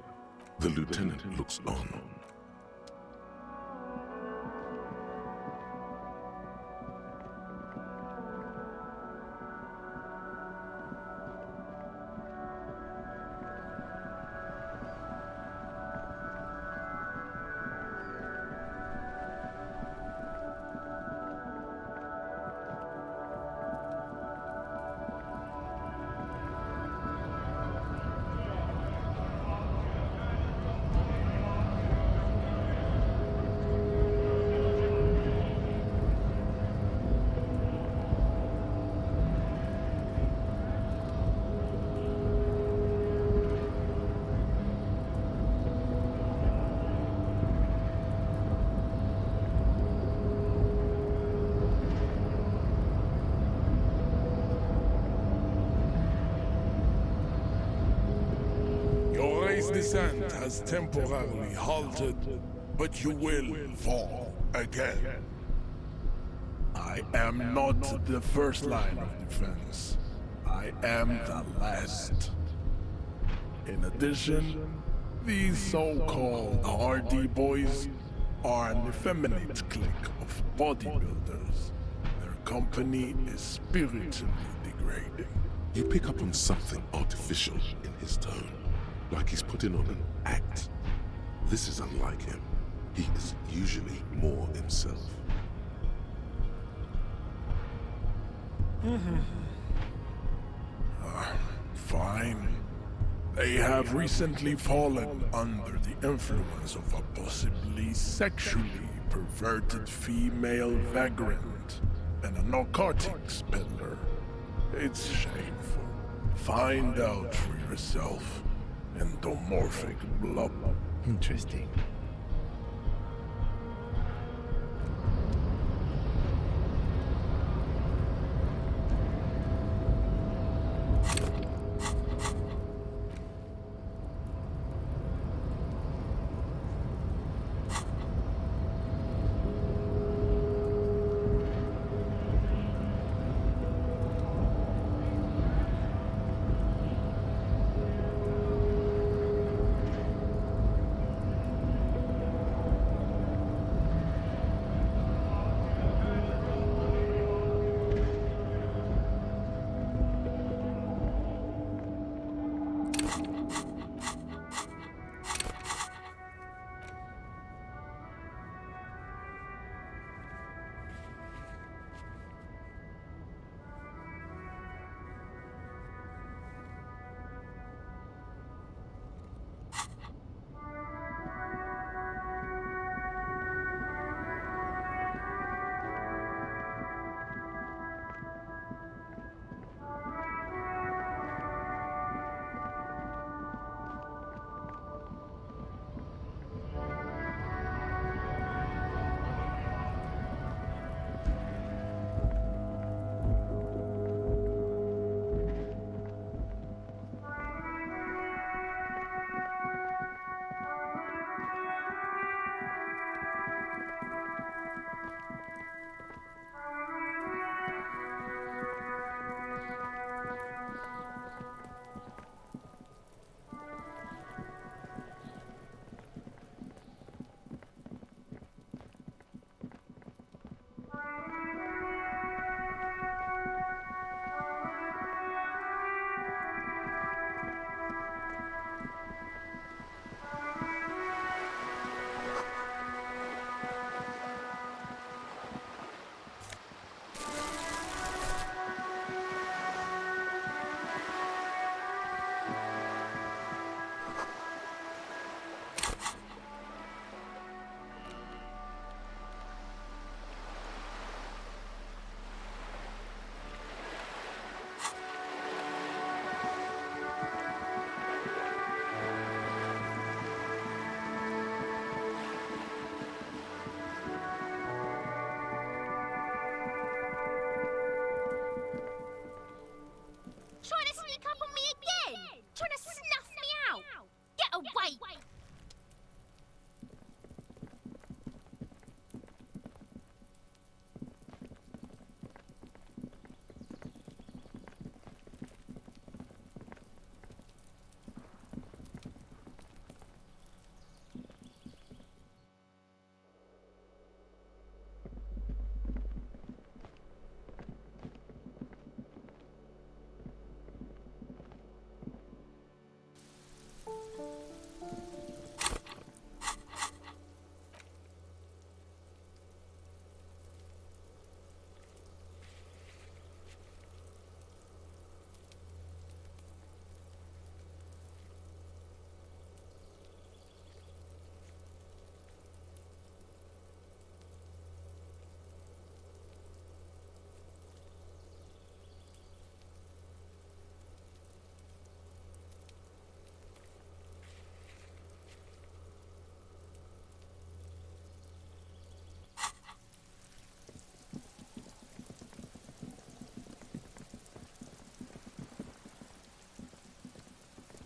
The lieutenant looks on. Your race descent has temporarily halted, but you will fall again. I am not the first line of defense. I am the last. In addition, these so-called Hardy boys are an effeminate clique of bodybuilders. Their company is spiritually degrading. You pick up on something artificial in his tone, like he's putting on an act. This is unlike him. He is usually more himself. Fine. They have recently fallen under the influence of a possibly sexually perverted female vagrant and a narcotics peddler. It's shameful. Find out for yourself. Endomorphic blob. Interesting. Trying to sneak up on me again! Trying to snuff me out! Get away!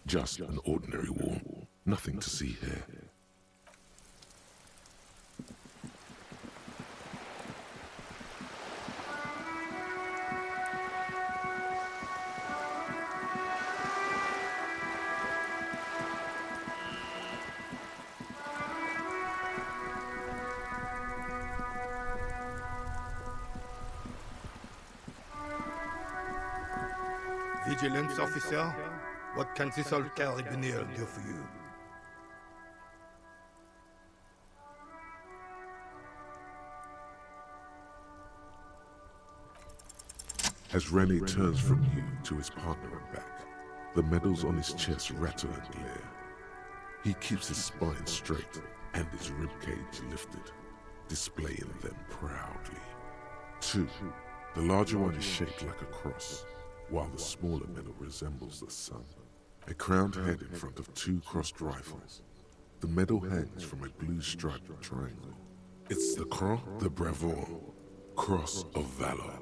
Just an ordinary wall. Nothing to see here. Vigilance officer, what can this old carabiner do for you? As Rene turns from you to his partner and back, the medals on his chest rattle and glare. He keeps his spine straight and his ribcage lifted, displaying them proudly. 2. The larger one is shaped like a cross, while the smaller medal resembles the sun. A crowned head in front of 2 crossed rifles. The medal hangs from a blue striped triangle. It's the Croix de Bravoure, Cross of Valor.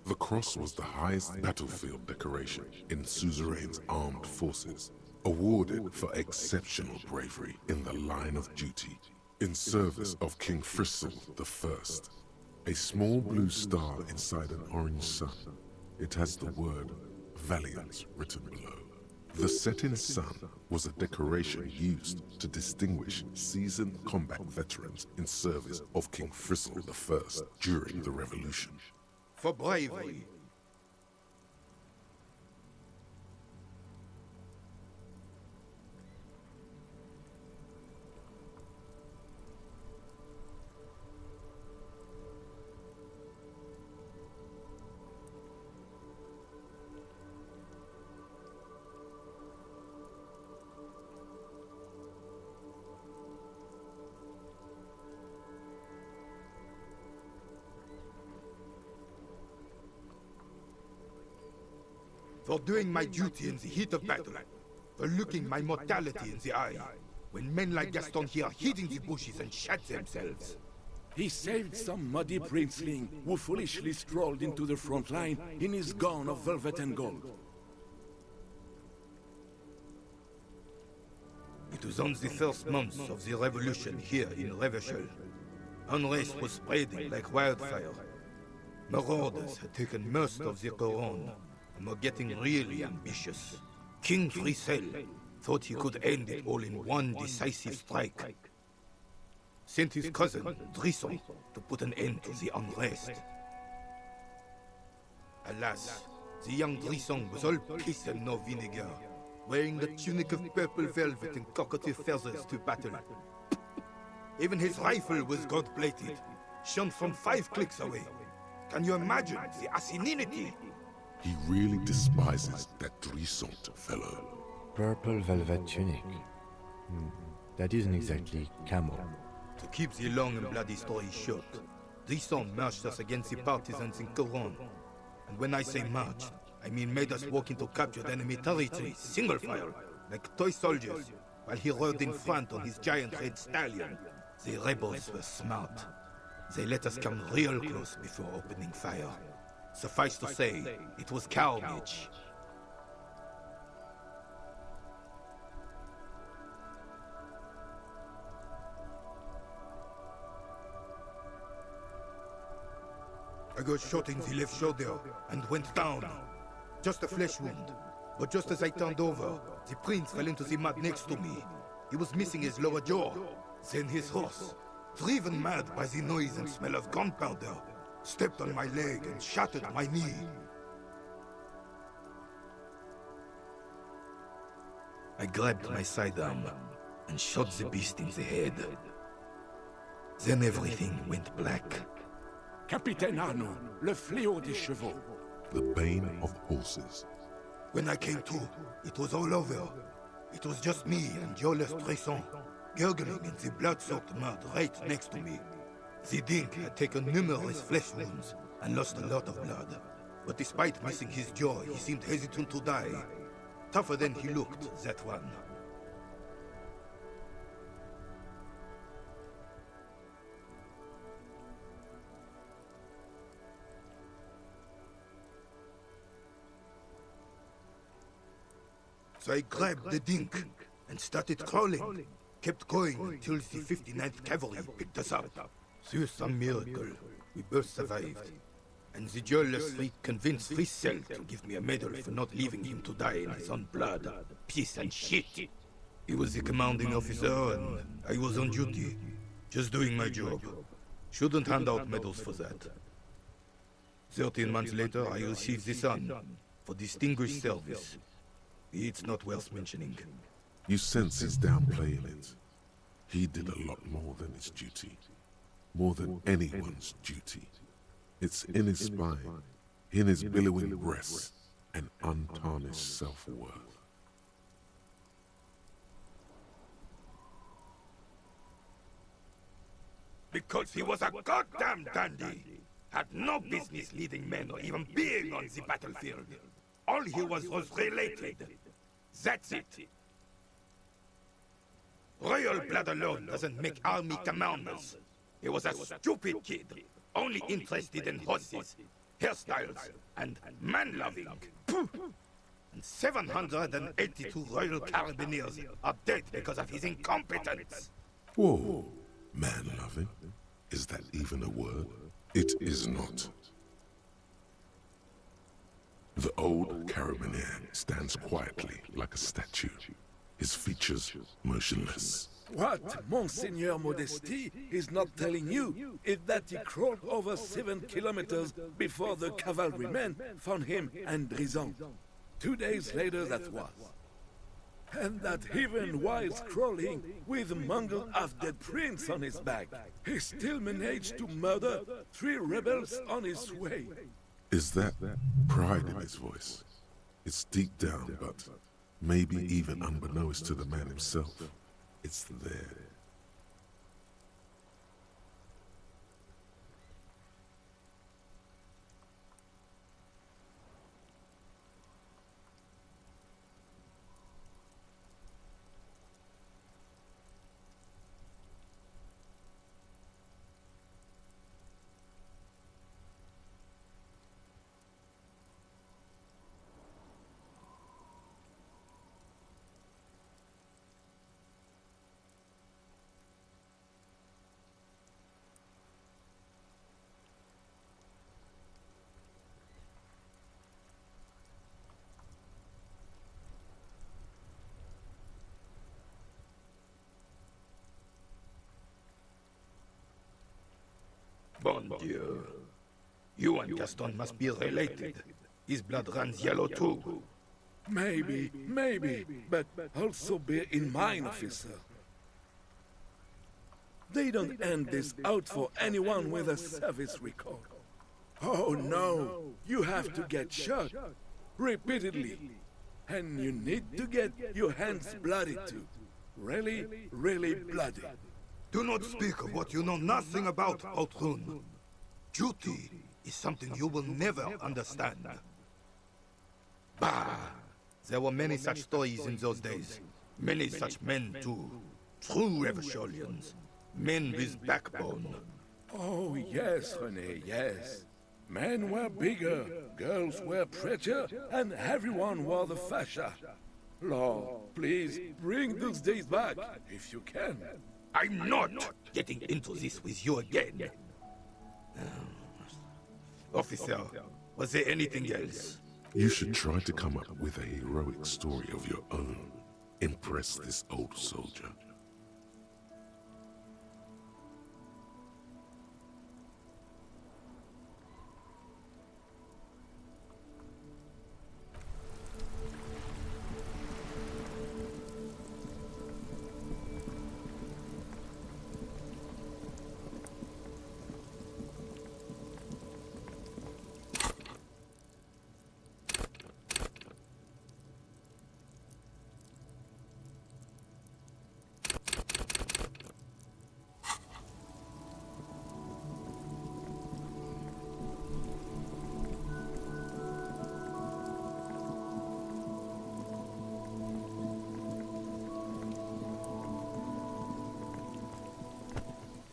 The cross was the highest battlefield decoration in Suzerain's armed forces, awarded for exceptional bravery in the line of duty, in service of King Frizzle I. A small blue star inside an orange sun. It has the word Valiant written below. The setting sun was a decoration used to distinguish seasoned combat veterans in service of King Frizzle I during the Revolution. For bravery. For doing my duty in the heat of battle, for looking my mortality in the eye, when men like Gaston here hid in the bushes and shot themselves. He saved some muddy princeling who foolishly strolled into the front line in his gown of velvet and gold. It was on the first months of the revolution here in Revachol. Unrest was spreading like wildfire. Marauders had taken most of the Couronne and were getting really ambitious. King Frizzle thought he could end it all in one decisive strike. Sent his cousin, Drisson, to put an end to the unrest. Alas, the young Drisson was all piss and no vinegar, wearing the tunic of purple velvet and cockatiel feathers to battle. Even his rifle was gold-plated, shone from 5 clicks away. Can you imagine the asininity? He really despises that Drisson fellow. Purple velvet tunic. That isn't exactly camo. To keep the long and bloody story short, Drisson marched us against the partisans in Couronne. And when I say marched, I mean made us walk into captured enemy territory, single file, like toy soldiers, while he rode in front on his giant red stallion. The rebels were smart. They let us come real close before opening fire. Suffice to say, it was carnage. I got shot in the left shoulder and went down. Just a flesh wound. But just as I turned over, the prince fell into the mud next to me. He was missing his lower jaw. Then his horse, driven mad by the noise and smell of gunpowder, stepped on my leg and shattered my knee. I grabbed my sidearm and shot the beast in the head. Then everything went black. Capitaine Arnaud, le fléau des chevaux. The bane of horses. When I came to, it was all over. It was just me and Jolas Tresson, gurgling in the blood-soaked mud right next to me. The Dink had taken numerous flesh wounds and lost a lot of blood. But despite missing his jaw, he seemed hesitant to die. Tougher than he looked, that one. So I grabbed the dink and started crawling. Kept going until the 59th Cavalry picked us up. Through some miracle, we both survived. And the jeweler's freak convinced Fricel to give me a medal for not leaving him to die in his own blood. Piece and shit. He was the commanding officer and I was on duty. Just doing my job. Shouldn't hand out medals for that. 13 months later, I received the Sun for distinguished service. It's not worth mentioning. You sense he's downplaying it. He did a lot more than his duty. More than anyone's duty. It's in his spine, in his billowing breasts, and untarnished self-worth. Because he was a goddamn dandy. Had no business leading men or even being on the battlefield. All he was related. That's it. Royal blood alone doesn't make army commanders. He was a stupid kid, only interested in horses, hairstyles, and man-loving. And 782 Royal Carabiniers are dead because of his incompetence. Whoa, man-loving? Is that even a word? It is not. The old carabinier stands quietly like a statue, his features motionless. What Monseigneur Modesty is not telling you is that he crawled over 7 kilometers before the cavalrymen found him and Drison. 2 days later that was. And that even while crawling with a mangled half-dead prince on his back, he still managed to murder 3 rebels on his way. Is that pride in his voice? It's deep down, but maybe even unbeknownst to the man himself, it's there. Bon Dieu. You and Gaston must be related. His blood runs yellow too. Maybe, but also bear in mind, officer. They don't end this out for anyone with a service record. Oh no, you have to get shot repeatedly. And you need to get your hands bloody too. Really, really bloody. Do not speak of what you know nothing about, Outrun. Duty is something you will never understand. Bah! There were many such stories in those days. Many such men too. True Revacholians. Men with backbone. Oh yes, René, yes. Men were bigger, girls were prettier, and everyone wore the fascia. Lord, please bring those days back, if you can. I'm not getting into this with you again. Officer, was there anything else? You should try to come up with a heroic story of your own. Impress this old soldier.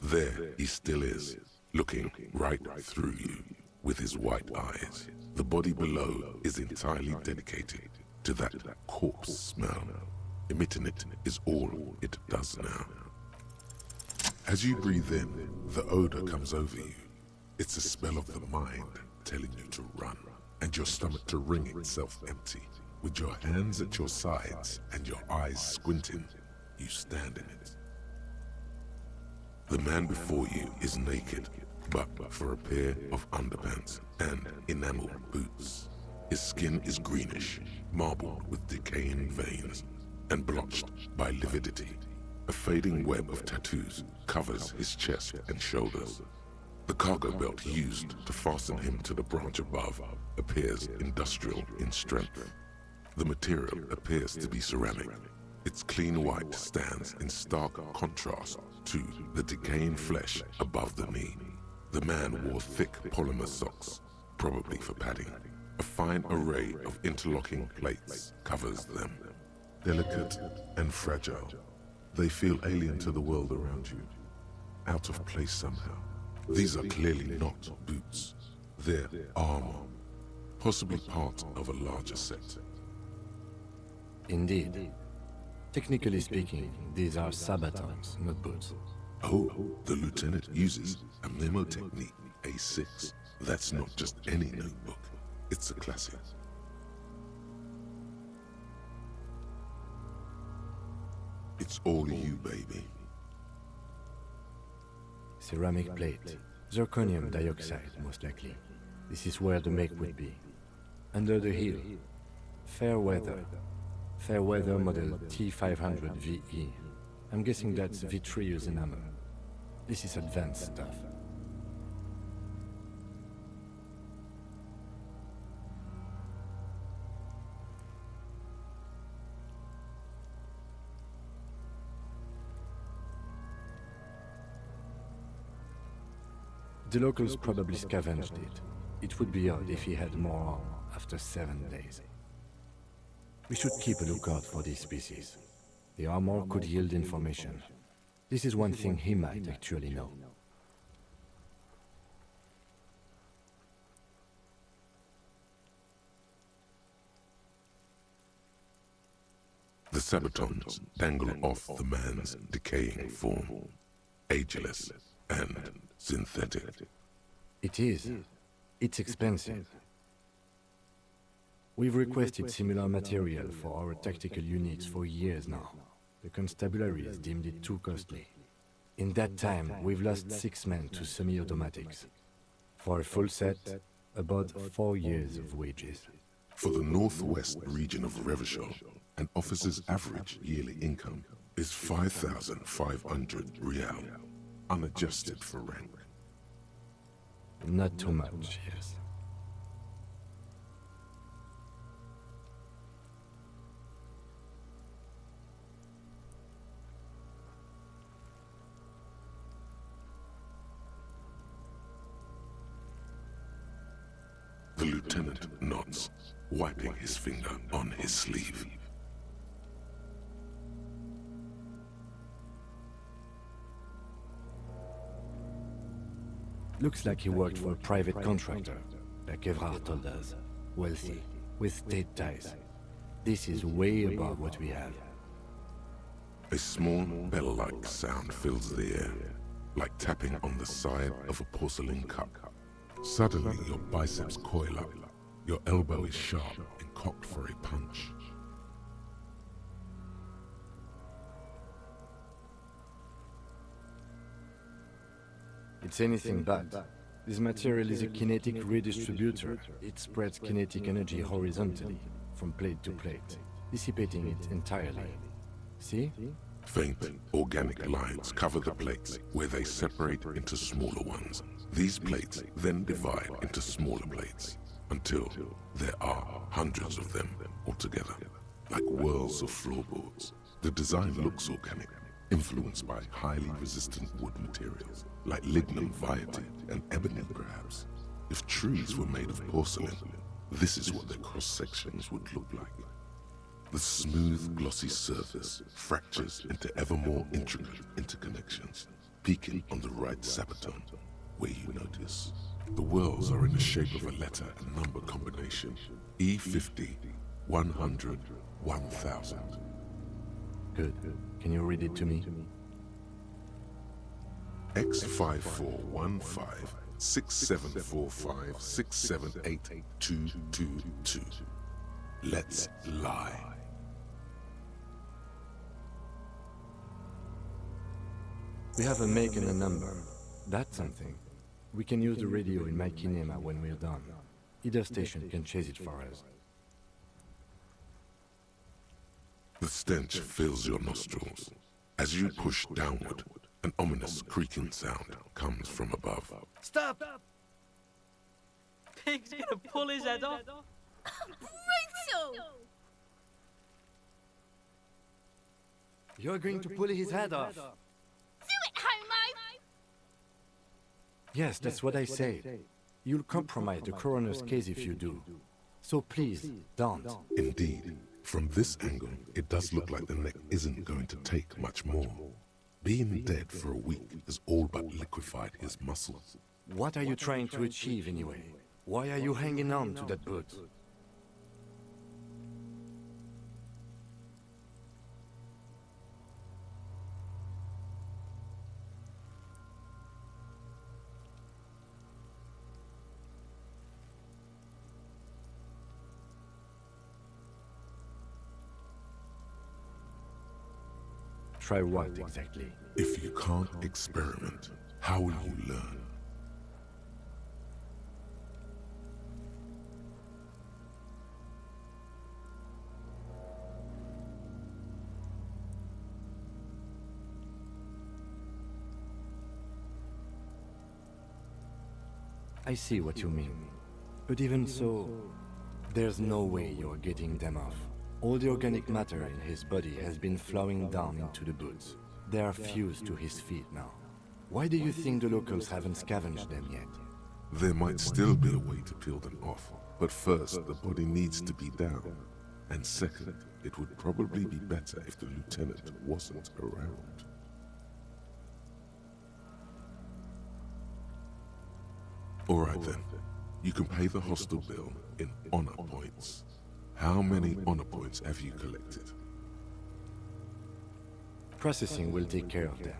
There he still is, looking right through you with his white eyes. The body below is entirely dedicated. to that corpse smell. Emitting it is all it does now. As you breathe in, the odor comes over you. It's a spell of the mind telling you to run, and your stomach to wring itself empty. With your hands at your sides and your eyes squinting, you stand in it. The man before you is naked, but for a pair of underpants and enameled boots. His skin is greenish, marbled with decaying veins, and blotched by lividity. A fading web of tattoos covers his chest and shoulders. The cargo belt used to fasten him to the branch above appears industrial in strength. The material appears to be ceramic. Its clean white stands in stark contrast to the decaying flesh above the knee. The man wore thick polymer socks, probably for padding. A fine array of interlocking plates covers them. Delicate and fragile, they feel alien to the world around you, out of place somehow. These are clearly not boots. They're armor, possibly part of a larger set. Indeed. Technically speaking, these are sabatons, not boots. Oh, the lieutenant uses a memo technique, A6. That's not just any notebook. It's a classic. It's all you, baby. Ceramic plate. Zirconium dioxide, most likely. This is where the make would be. Under the heel. Fair weather. Fair weather model T500 VE. I'm guessing that's vitreous enamel. This is advanced stuff. The locals probably scavenged it. It would be odd if he had more armor after 7 days. We should keep a lookout for these species. The armor could yield information. This is one thing he might actually know. The sabatons dangle off the man's decaying form, ageless and synthetic. It is. It's expensive. We've requested similar material for our tactical units for years now. The constabulary has deemed it too costly. In that time, we've lost 6 men to semi-automatics. For a full set, about 4 years of wages. For the northwest region of Revachol, an officer's average yearly income is 5,500 real, unadjusted for rank. Not too much, yes. The lieutenant nods, wiping his finger on his sleeve. Looks like he worked for a private contractor, like Evrard told us. Wealthy, with state ties. This is way above what we have. A small bell-like sound fills the air, like tapping on the side of a porcelain cup. Suddenly, your biceps coil up. Your elbow is sharp and cocked for a punch. It's anything but. This material is a kinetic redistributor. It spreads kinetic energy horizontally, from plate to plate, dissipating it entirely. See? Faint, organic lines cover the plates, where they separate into smaller ones. These plates then divide into smaller plates, until there are hundreds of them altogether, like whirls of floorboards. The design looks organic, influenced by highly resistant wood materials, like lignum vitae and ebony perhaps. If trees were made of porcelain, this is what their cross-sections would look like. The smooth, glossy surface fractures into ever more intricate interconnections, peaking on the right sabaton, where you notice. The whirls are in the shape of a letter and number combination, E50, 100, 1000. Good. Can you read it to me? X5415 6745 678222. Let's lie. We have a make and a number. That's something. We can use the radio in my kinema when we're done. Either station can chase it for us. The stench fills your nostrils. As you push downward, an ominous creaking sound comes from above. Stop! Pig's gonna pull his head off. Brutal! You're going to pull his head off. Do it, homo! Yes, that's what I said. You'll compromise the coroner's case if you do. So please, don't. Indeed, from this angle, it does look like the neck isn't going to take much more. Being dead for a week has all but liquefied his muscles. What are you trying to achieve anyway? Why are you hanging on to that boot? Try what exactly? If you can't experiment, how will you learn? I see what you mean. But even so, there's no way you're getting them off. All the organic matter in his body has been flowing down into the boots. They are fused to his feet now. Why do you think the locals haven't scavenged them yet? There might still be a way to peel them off, but first the body needs to be down. And second, it would probably be better if the lieutenant wasn't around. Alright then, you can pay the hostel bill in honor points. How many honor points have you collected? Processing will take care of them.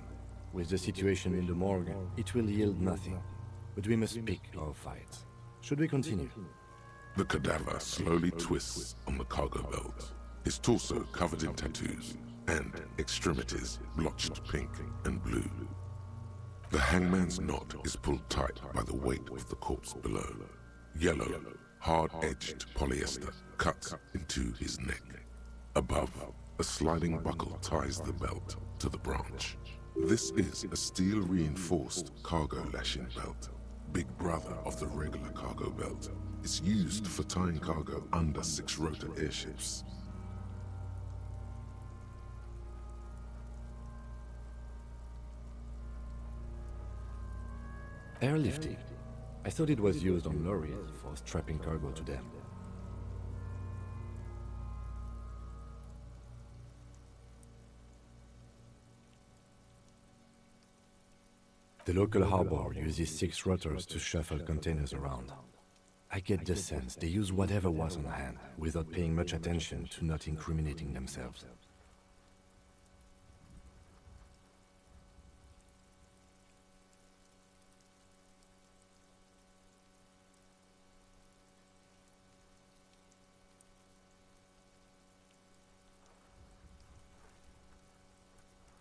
With the situation in the morgue, it will yield nothing. But we must pick our fights. Should we continue? The cadaver slowly twists on the cargo belt, his torso covered in tattoos, and extremities blotched pink and blue. The hangman's knot is pulled tight by the weight of the corpse below. Yellow, hard-edged polyester cuts into his neck. Above, a sliding buckle ties the belt to the branch. This is a steel-reinforced cargo lashing belt, big brother of the regular cargo belt. It's used for tying cargo under six-rotor airships. Airlifting. I thought it was used on lorries for strapping cargo to them. The local harbor uses 6 rotors to shuffle containers around. I get the sense they use whatever was on hand, without paying much attention to not incriminating themselves.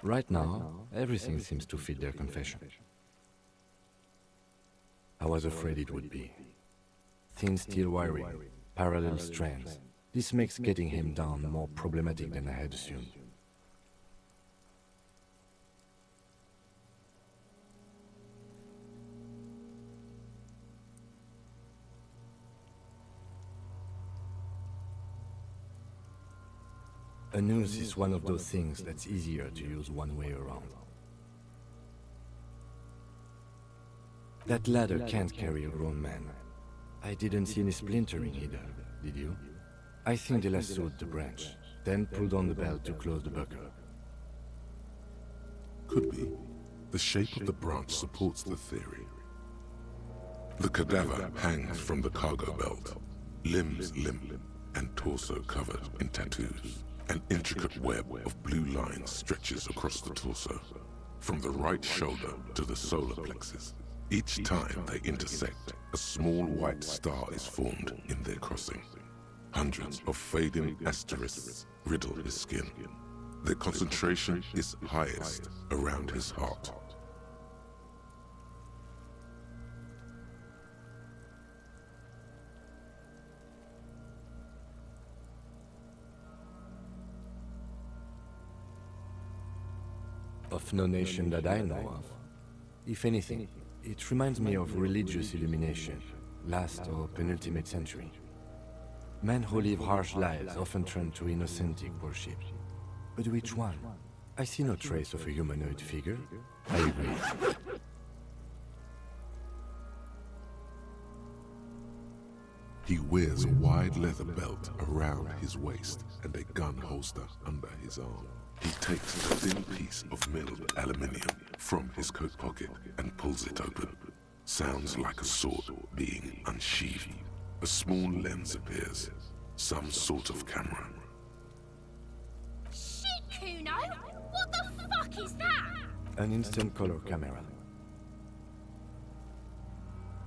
Right now, everything seems to fit their confession. I was afraid it would be. Thin steel wiring, parallel strands. This makes getting him down more problematic than I had assumed. A noose is one of those things that's easier to use one way around. That ladder can't carry a grown man. I didn't see any splintering either, did you? I think they lassoed the branch, then pulled on the belt to close the buckle. Could be. The shape of the branch supports the theory. The cadaver hangs from the cargo belt, limbs limp, and torso covered in tattoos. An intricate web of blue lines stretches across the torso, from the right shoulder to the solar plexus. Each time they intersect, a small white star is formed in their crossing. Hundreds of fading asterisks riddle his skin. Their concentration is highest around his heart. Of no nation that I know of. If anything, it reminds me of religious illumination, last or penultimate century. Men who live harsh lives often turn to Innocentic worship. But which one? I see no trace of a humanoid figure. I agree. He wears a wide leather belt around his waist and a gun holster under his arm. He takes a thin piece of milled aluminium from his coat pocket and pulls it open. Sounds like a sword being unsheathed. A small lens appears, some sort of camera. Shit, Kuno! What the fuck is that? An instant color camera.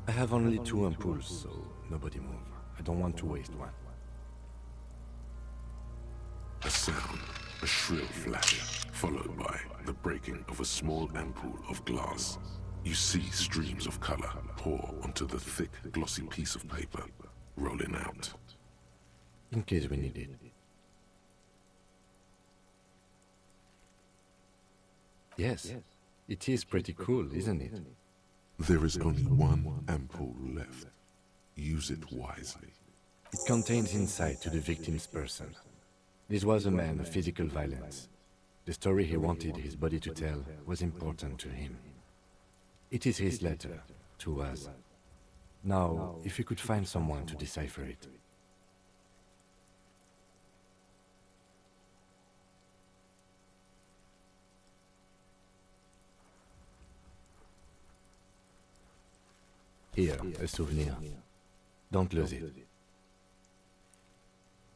I have only 2 ampoules, so nobody move. I don't want to waste one. A sound, a shrill flash, followed by the breaking of a small ampoule of glass. You see streams of color pour onto the thick, glossy piece of paper, rolling out. In case we need it. Yes, it is pretty cool, isn't it? There is only one ampoule left. Use it wisely. It contains insight to the victim's person. This was a man of physical violence. The story he wanted his body to tell was important to him. It is his letter to us. Now, if we could find someone to decipher it. Here, a souvenir. Don't lose it.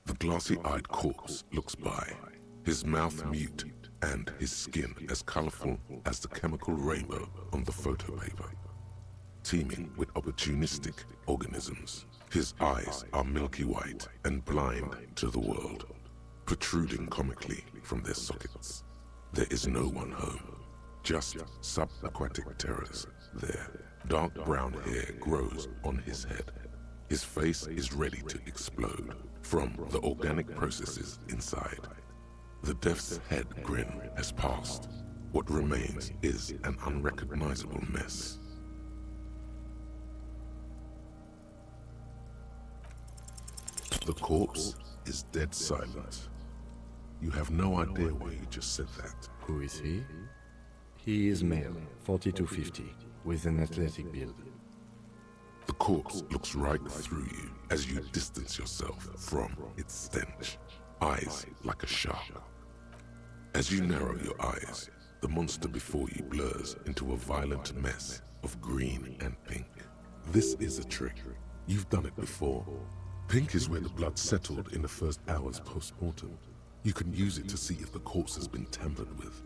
The glassy-eyed corpse looks by, his mouth mute and his skin as colorful as the chemical rainbow on the photo paper. Teeming with opportunistic organisms, his eyes are milky white and blind to the world, protruding comically from their sockets. There is no one home, just subaquatic terrors there. Dark brown hair grows on his head. His face is ready to explode from the organic processes inside. The death's head grin has passed. What remains is an unrecognizable mess. The corpse is dead silent. You have no idea why you just said that. Who is he? He is male, 40 to 50, with an athletic build. The corpse looks right through you as you distance yourself from its stench, eyes like a shark. As you narrow your eyes, the monster before you blurs into a violent mess of green and pink. This is a trick. You've done it before. Pink is where the blood settled in the first hours post-mortem. You can use it to see if the corpse has been tampered with.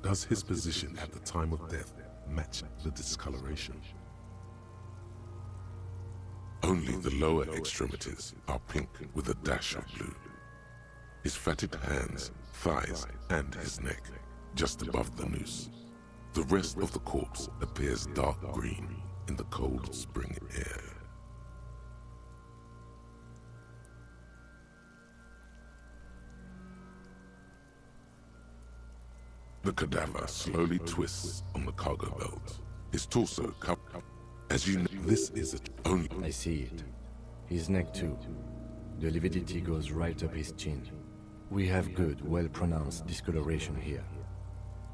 Does his position at the time of death match the discoloration? Only the lower extremities are pink with a dash of blue. His fatted hands, thighs, and his neck, just above the noose. The rest of the corpse appears dark green in the cold spring air. The cadaver slowly twists on the cargo belt. His torso cupped. As you know, this is it only. I see it. His neck too. The lividity goes right up his chin. We have good, well-pronounced discoloration here.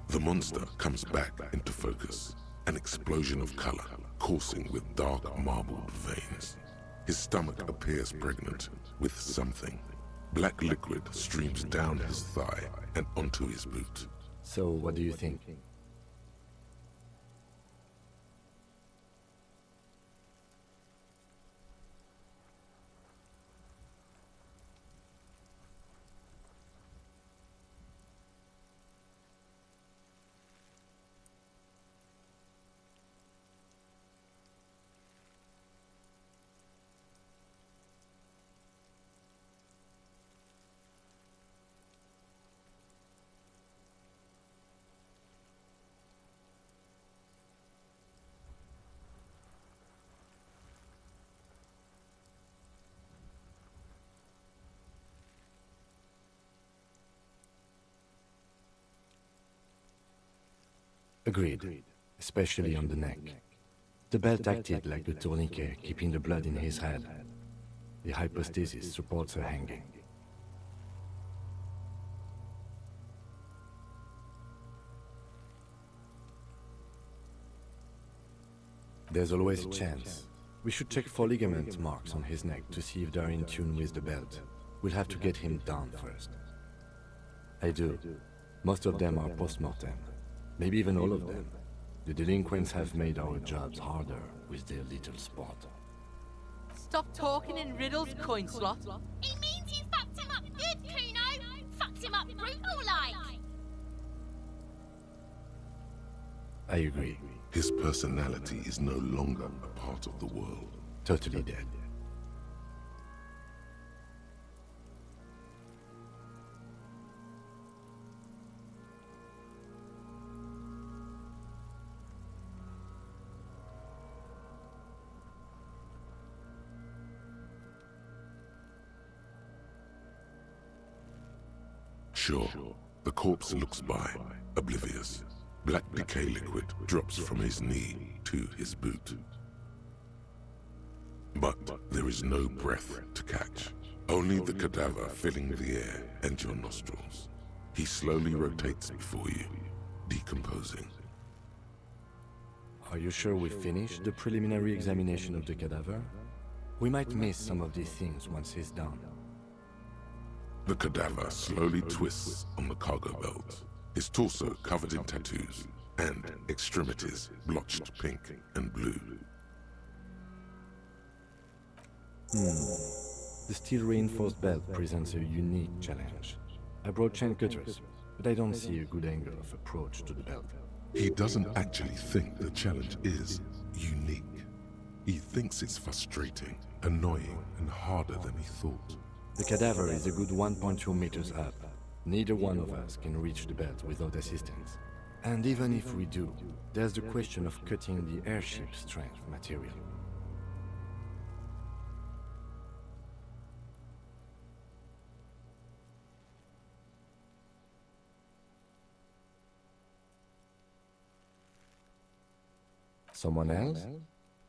The monster comes back into focus. An explosion of color, coursing with dark marbled veins. His stomach appears pregnant with something. Black liquid streams down his thigh and onto his boot. So, what do you think? Agreed, especially on the neck. The belt acted like a tourniquet, keeping the blood in his head. The hypostasis supports her hanging. There's always a chance. We should check for ligament marks on his neck to see if they're in tune with the belt. We'll have to get him down first. I do. Most of them are post-mortem. Maybe even all of them. The delinquents have made our jobs harder with their little spot. Stop talking in riddles, coin slot. He means you fucked him up good, Kuno. Fucked him up brutal like. I agree. His personality is no longer a part of the world. Totally dead. Sure, the corpse looks by, oblivious. Black decay liquid drops from his knee to his boot. But there is no breath to catch, only the cadaver filling the air and your nostrils. He slowly rotates before you, decomposing. Are you sure we finished the preliminary examination of the cadaver? We might miss some of these things once he's done. The cadaver slowly twists on the cargo belt, his torso covered in tattoos, and extremities blotched pink and blue. The steel-reinforced belt presents a unique challenge. I brought chain cutters, but I don't see a good angle of approach to the belt. He doesn't actually think the challenge is unique. He thinks it's frustrating, annoying, and harder than he thought. The cadaver is a good 1.2 meters up. Neither one of us can reach the belt without assistance. And even if we do, there's the question of cutting the airship strength material. Someone else?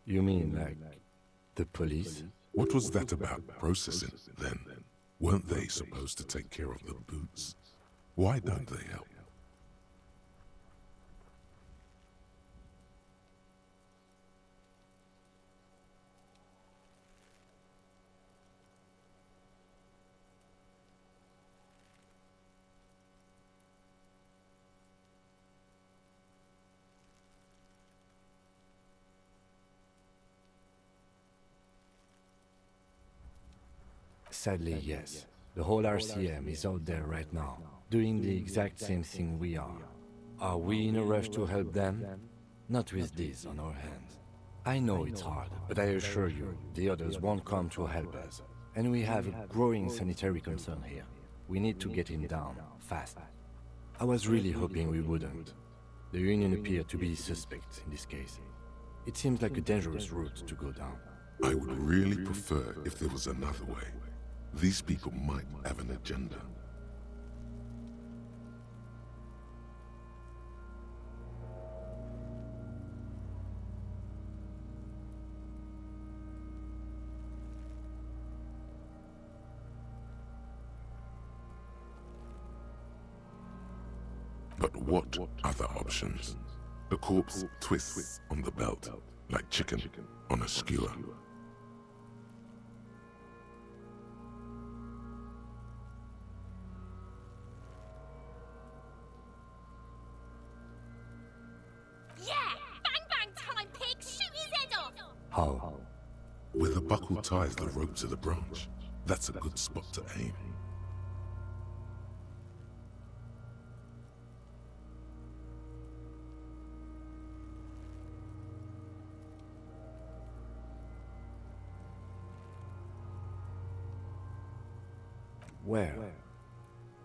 You mean like the police? What was that about processing, then? Weren't they supposed to take care of the boots? Why don't they help? Sadly, yes. The whole RCM is out there right now, doing the exact same thing we are. Are we in a rush to help them? Not with this on our hands. I know it's hard, but I assure you, the others won't come to help us. And we have a growing sanitary concern here. We need to get him down, fast. I was really hoping we wouldn't. The Union appeared to be suspect in this case. It seems like a dangerous route to go down. I would really prefer if there was another way. These people might have an agenda. But what other options? The corpse twists on the belt, like chicken on a skewer. How? Where the buckle ties the rope to the branch. That's a good spot to aim. Where?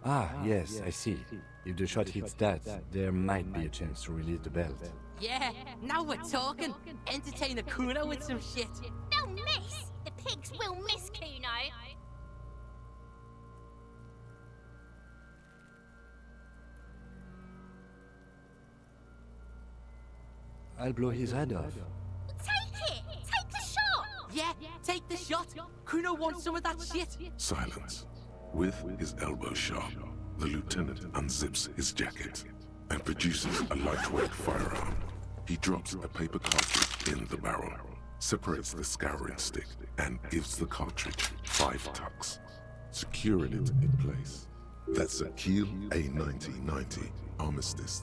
Ah, yes, I see. If the shot hits that, there might be a chance to release the belt. Yeah, now we're talking. Entertain a Kuno with some shit. They'll miss. The pigs will miss Kuno. I'll blow his head off. Take it! Take the shot! Yeah, take the shot. Kuno wants some of that shit. Silence. With his elbow sharp, the lieutenant unzips his jacket and produces a lightweight firearm. He drops a paper cartridge in the barrel, separates the scouring stick, and gives the cartridge 5 tucks, securing it in place. That's a Kiel A9090 Armistice,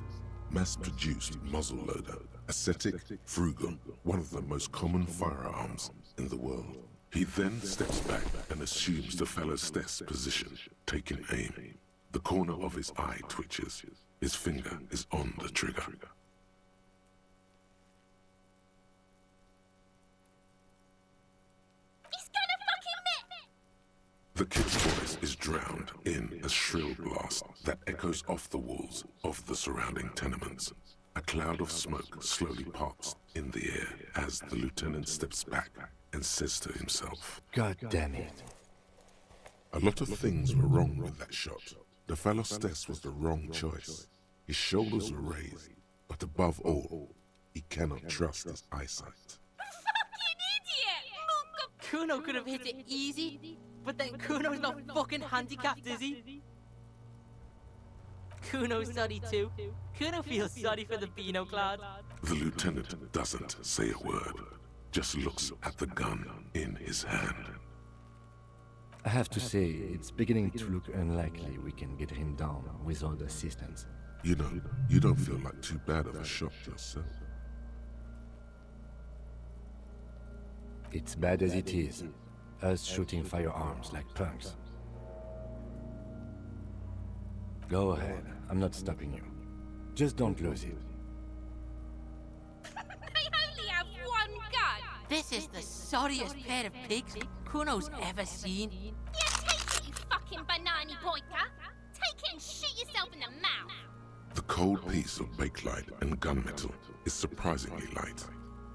mass-produced muzzleloader, ascetic, frugal, one of the most common firearms in the world. He then steps back and assumes the fellow's desk position, taking aim. The corner of his eye twitches. His finger is on the trigger. He's gonna fucking miss! The kid's voice is drowned in a shrill blast that echoes off the walls of the surrounding tenements. A cloud of smoke slowly parts in the air as the lieutenant steps back and says to himself, God damn it. A lot of things were wrong with that shot. The fellow's desk was the wrong choice. His shoulders were raised, but above all, he cannot trust his eyesight. Fucking idiot! Kuno could have hit it easy, but then Kuno's not fucking handicapped, is he? Kuno's sorry too. Kuno feels sorry for the Beano Cloud. The lieutenant doesn't say a word, just looks at the gun in his hand. I have to say, it's beginning to look unlikely we can get him down without assistance. You know, you don't feel like too bad of a shot yourself. It's bad as it is. Us shooting firearms like punks. Go ahead, I'm not stopping you. Just don't lose it. They only have one gun! This is the sorriest pair of pigs Kuno's ever seen. Yeah, take it, you fucking banana boyka! Take it and shoot yourself in the mouth! The cold piece of bakelite and gunmetal is surprisingly light.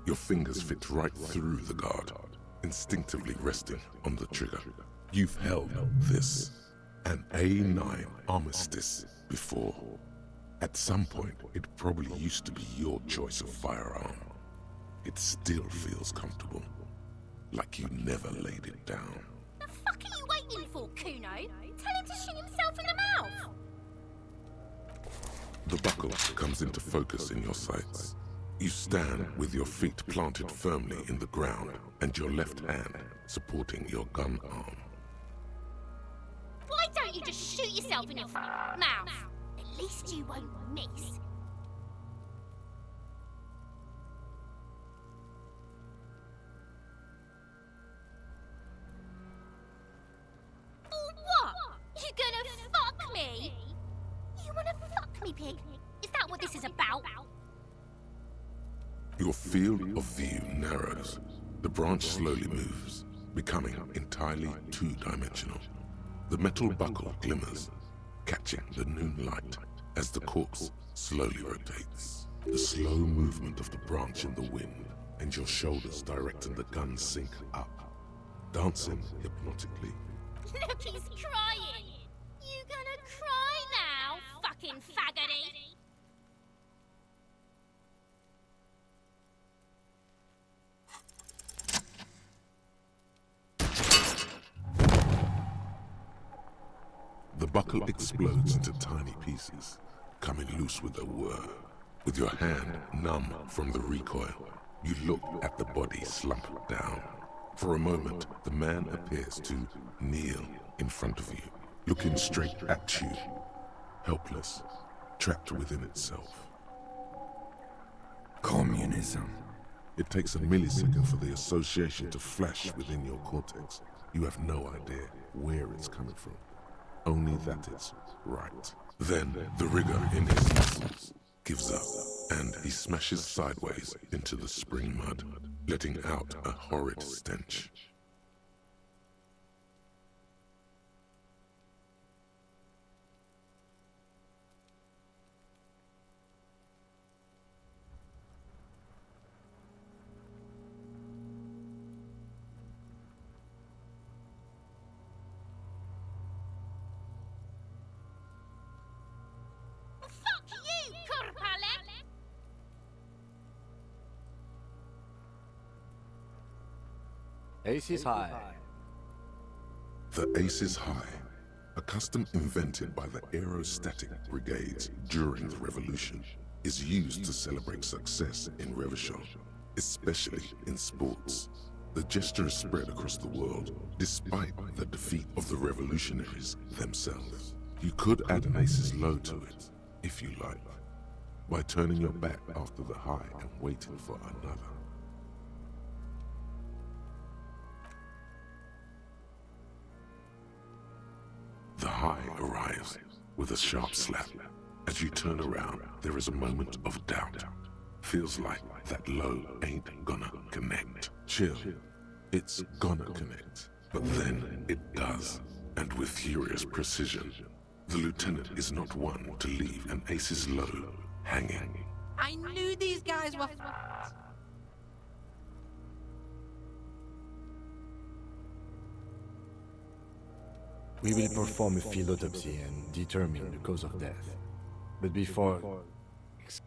Your fingers fit right through the guard, instinctively resting on the trigger. You've held this, an A9 Armistice, before. At some point, it probably used to be your choice of firearm. It still feels comfortable, like you never laid it down. The fuck are you waiting for, Kuno? Tell him to shoot himself in the mouth! The buckle comes into focus in your sights. You stand with your feet planted firmly in the ground and your left hand supporting your gun arm. Why don't you just shoot yourself in your mouth? At least you won't miss. What? You gonna fuck me? You wanna fuck me, pig? Is that what this is about? Your field of view narrows. The branch slowly moves, becoming entirely two-dimensional. The metal buckle glimmers, catching the noon light as the corpse slowly rotates. The slow movement of the branch in the wind and your shoulders directing the gun sync up, dancing hypnotically. Look, he's crying! You gonna cry now, fucking faggoty? The buckle explodes into tiny pieces, coming loose with a whir. With your hand numb from the recoil, you look at the body slump down. For a moment, the man appears to kneel in front of you, looking straight at you, helpless, trapped within itself. Communism. It takes a millisecond for the association to flash within your cortex. You have no idea where it's coming from, only that it's right. Then the rigor in his muscles gives up, and he smashes sideways into the spring mud, letting out a horrid stench. Ace is high. The Ace is High, a custom invented by the Aerostatic Brigades during the Revolution, is used to celebrate success in Revachol, especially in sports. The gesture is spread across the world, despite the defeat of the revolutionaries themselves. You could add an Ace's Low to it, if you like, by turning your back after the high and waiting for another. The high arrives with a sharp slap. As you turn around, there is a moment of doubt. Feels like that low ain't gonna connect. Chill. It's gonna connect. But then it does, and with furious precision. The lieutenant is not one to leave an Ace's Low hanging. I knew these guys were We will perform a field autopsy and determine the cause of death. But before...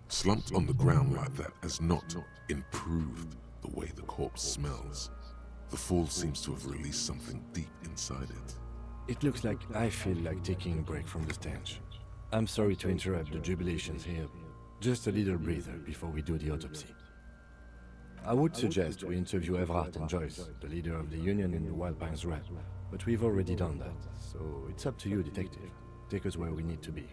Slumped on the ground like that has not improved the way the corpse smells. The fall seems to have released something deep inside it. It looks like I feel like taking a break from the stench. I'm sorry to interrupt the jubilations here. Just a little breather before we do the autopsy. I would suggest we interview Everhart and Joyce, the leader of the Union in the Wild Pines Red, but we've already done that, so it's up to you, detective. Take us where we need to be.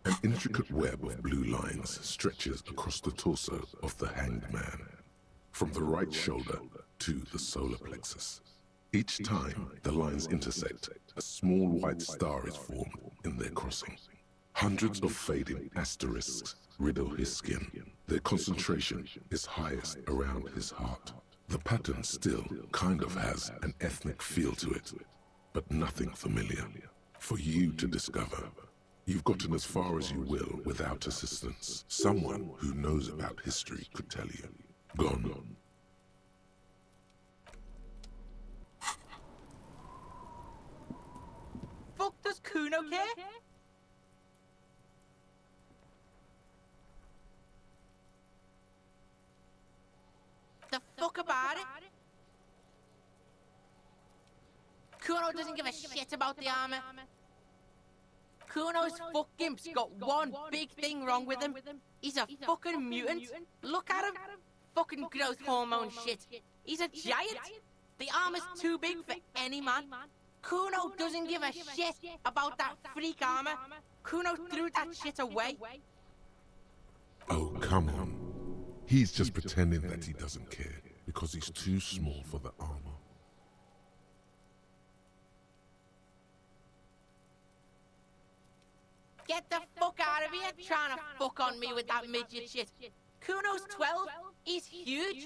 An intricate web of blue lines stretches across the torso of the hanged man, from the right shoulder to the solar plexus. Each time the lines intersect, a small white star is formed in their crossing. Hundreds of fading asterisks riddle his skin. Their concentration is highest around his heart. The pattern still kind of has an ethnic feel to it, but nothing familiar for you to discover. You've gotten as far as you will without assistance. Someone who knows about history could tell you. Gone. Fuck does Kuno care? The fuck about it? Kuno doesn't give a shit about the armor. Kuno's fucking got one big thing wrong with him. He's a fucking mutant. Look at him. Fucking growth hormone shit. He's a giant. The armor's too big for any man. Kuno doesn't give a shit about that freak armor. Kuno threw that shit away. Oh, come on. He's just pretending that he doesn't care because he's too small for the armor. Get the fuck out of here trying to fuck on me with that midget shit. Kuno's 12. He's huge.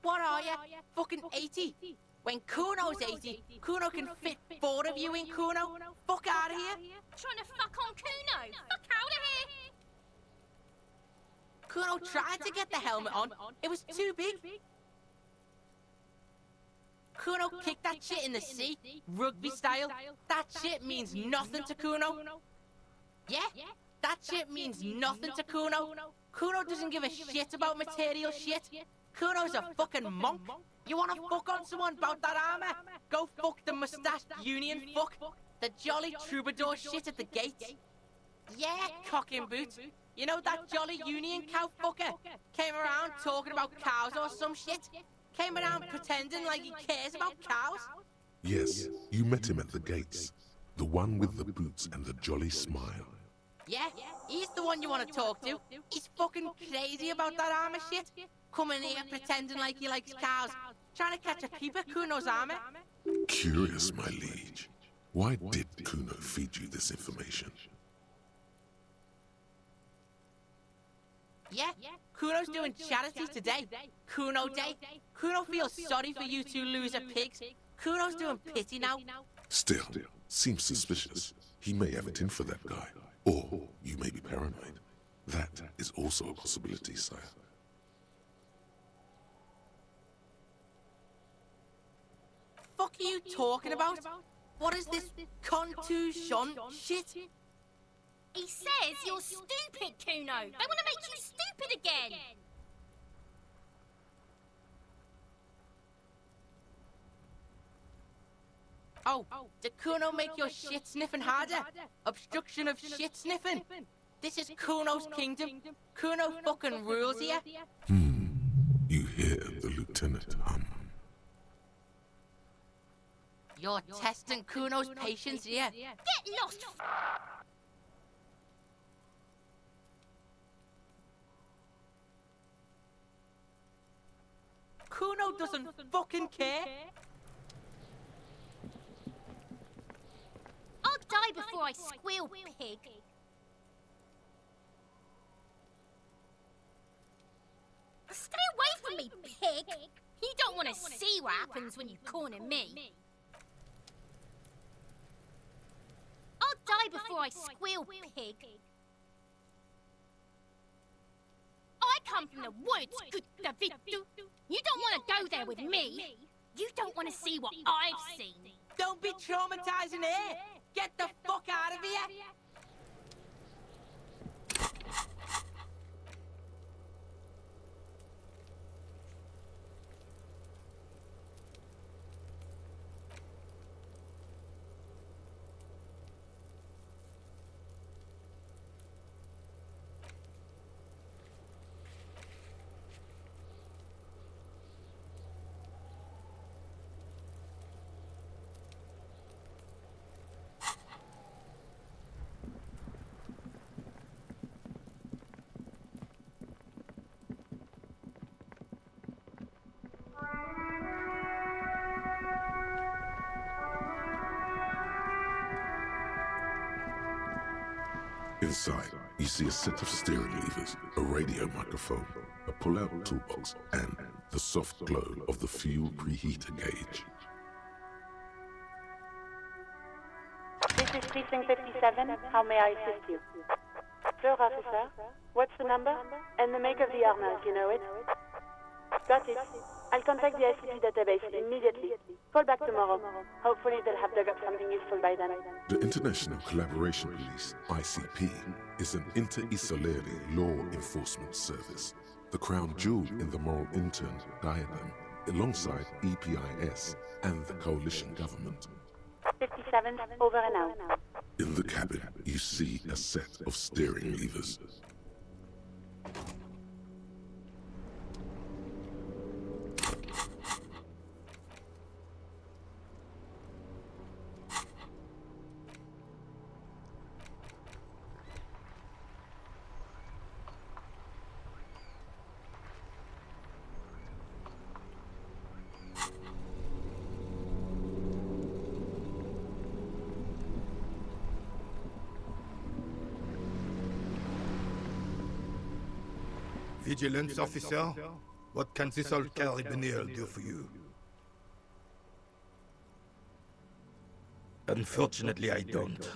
What are you? Fucking 80. When Kuno's 80, Kuno can fit 4 of you in Kuno. Fuck out of here. Trying to fuck on Kuno. Fuck out of here. Kuno tried to get the helmet on. It was too big. Kuno kicked that shit in the sea, rugby style. That shit means nothing to Kuno. Yeah? That shit means nothing to Kuno. Kuno doesn't give a shit about material shit. Kuno's a fucking monk. You wanna fuck on someone about that armor? Go fuck the mustached union fuck. The jolly troubadour shit at the gates. Yeah, cock and boot. You know that jolly union cow fucker? Came around talking about cows or some shit? Came around pretending like he cares about cows? Yes, you met him at the gates. The one with the boots and the jolly smile. Yeah, he's the one you want to talk to. He's fucking crazy about that armor shit. Coming here pretending like he likes cows. Trying to catch a peep at Kuno's armor. Curious, my liege. Why did Kuno feed you this information? Yeah, Kuno's doing charity today. Kuno Day. Kuno feels sorry for you two loser pigs. Kuno's doing pity now. Still, seems suspicious. He may have it in for that guy. Or you may be paranoid. That is also a possibility, sire. Fuck are you talking about? What is this contusion shit? He says you're stupid, Kuno. They want to make you stupid again. Oh, did Kuno make your shit sniffing harder? Obstruction of shit sniffing? This is Kuno's kingdom. Kuno fucking rules here. You hear the lieutenant hum. You're testing Kuno's patience here. Get lost! Kuno doesn't fucking care. I'll die before I squeal, pig. Stay away from me, pig! You don't want to see what happens when you corner me. I'll die before I squeal, pig. I come from the woods, good Davidu. You don't want to go there with me. You don't want to see what I've seen. Don't be traumatizing here. Get the fuck out of here. Inside, you see a set of steering levers, a radio microphone, a pull-out toolbox, and the soft glow of the fuel preheater gauge. This is Precinct 57. How may I assist you? Sir, officer. What's the number? And the make of the armor, you know it? Got it. I'll contact the ICP database immediately. Call back tomorrow. Hopefully they'll have dug up something useful by then. The International Collaboration Police, ICP, is an inter-Israeli law enforcement service, the crown jewel in the moral intern diadem, alongside EPIS and the coalition government. 57, over and out. In the cabin, you see a set of steering levers. Vigilance officer, what can this old carabiner do for you? Unfortunately, I don't.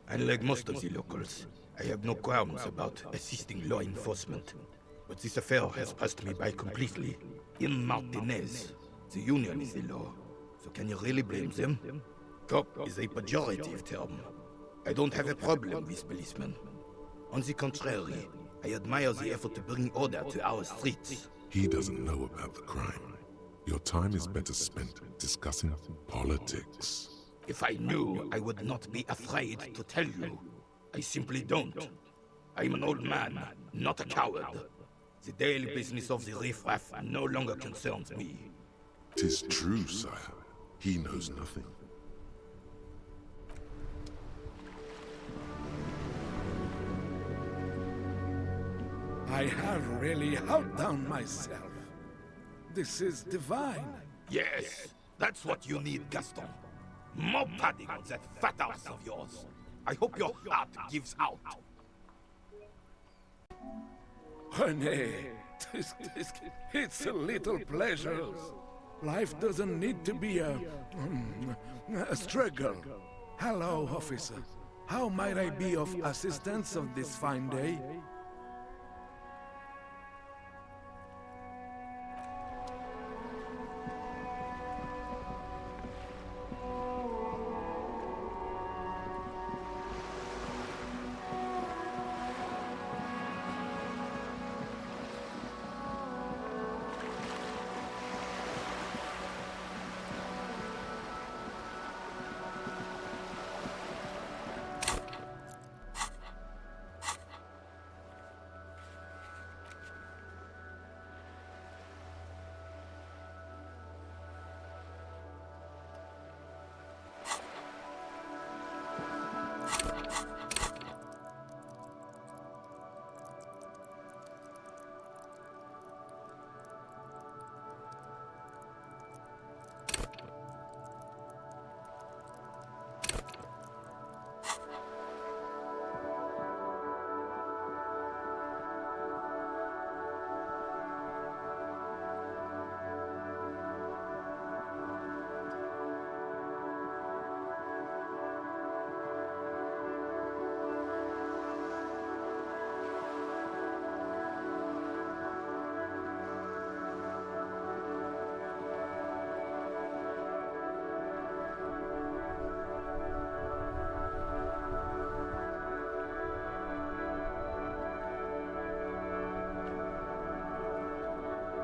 Unlike most of the locals, I have no qualms about assisting law enforcement. But this affair has passed me by completely. In Martinez, the union is the law. So can you really blame them? Cop is a pejorative term. I don't have a problem with policemen. On the contrary, I admire the effort to bring order to our streets. He doesn't know about the crime. Your time is better spent discussing politics. If I knew, I would not be afraid to tell you. I simply don't. I'm an old man, not a coward. The daily business of the riffraff no longer concerns me. 'Tis true, sire. He knows nothing. I have really outdone myself. This is divine. Yes, that's what you need, Gaston. More padding on that fat ass of yours. I hope your heart gives out. René, it's a little pleasures. Life doesn't need to be a struggle. Hello, officer. How might I be of assistance on this fine day?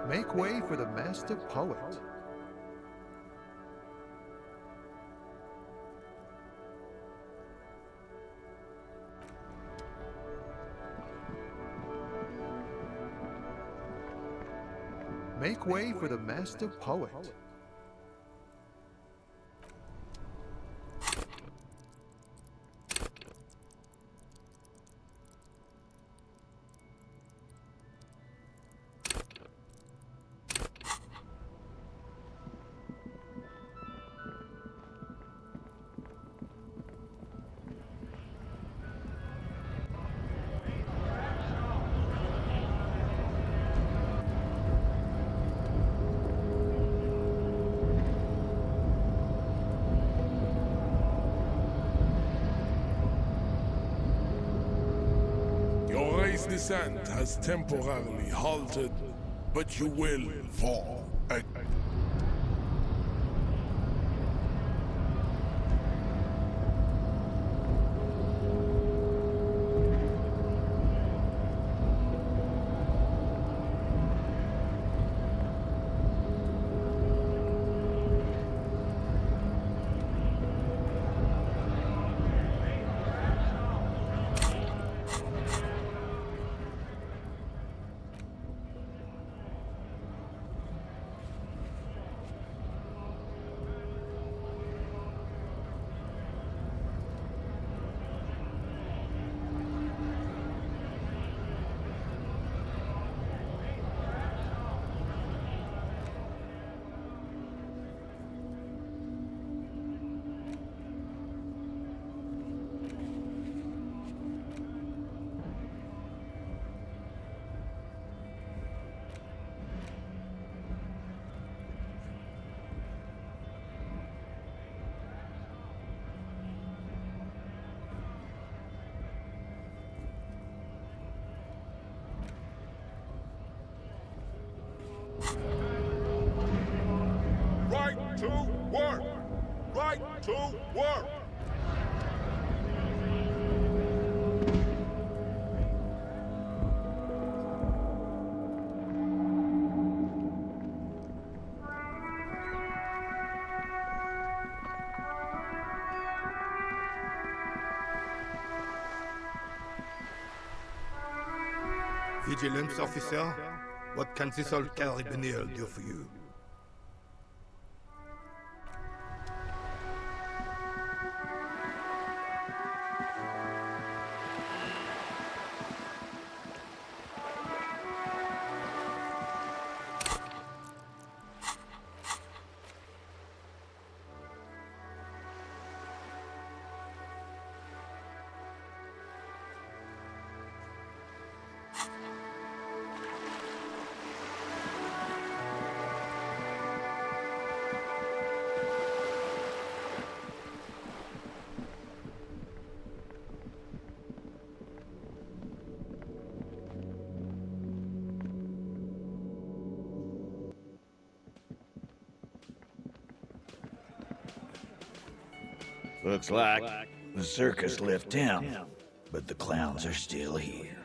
Make way for the master poet. Make way for the master poet. Your descent has temporarily halted, but you will fall. Right to work! Right to work! Vigilance officer? What can this old carabinier do for you? Looks like the circus left town, but the clowns are still here.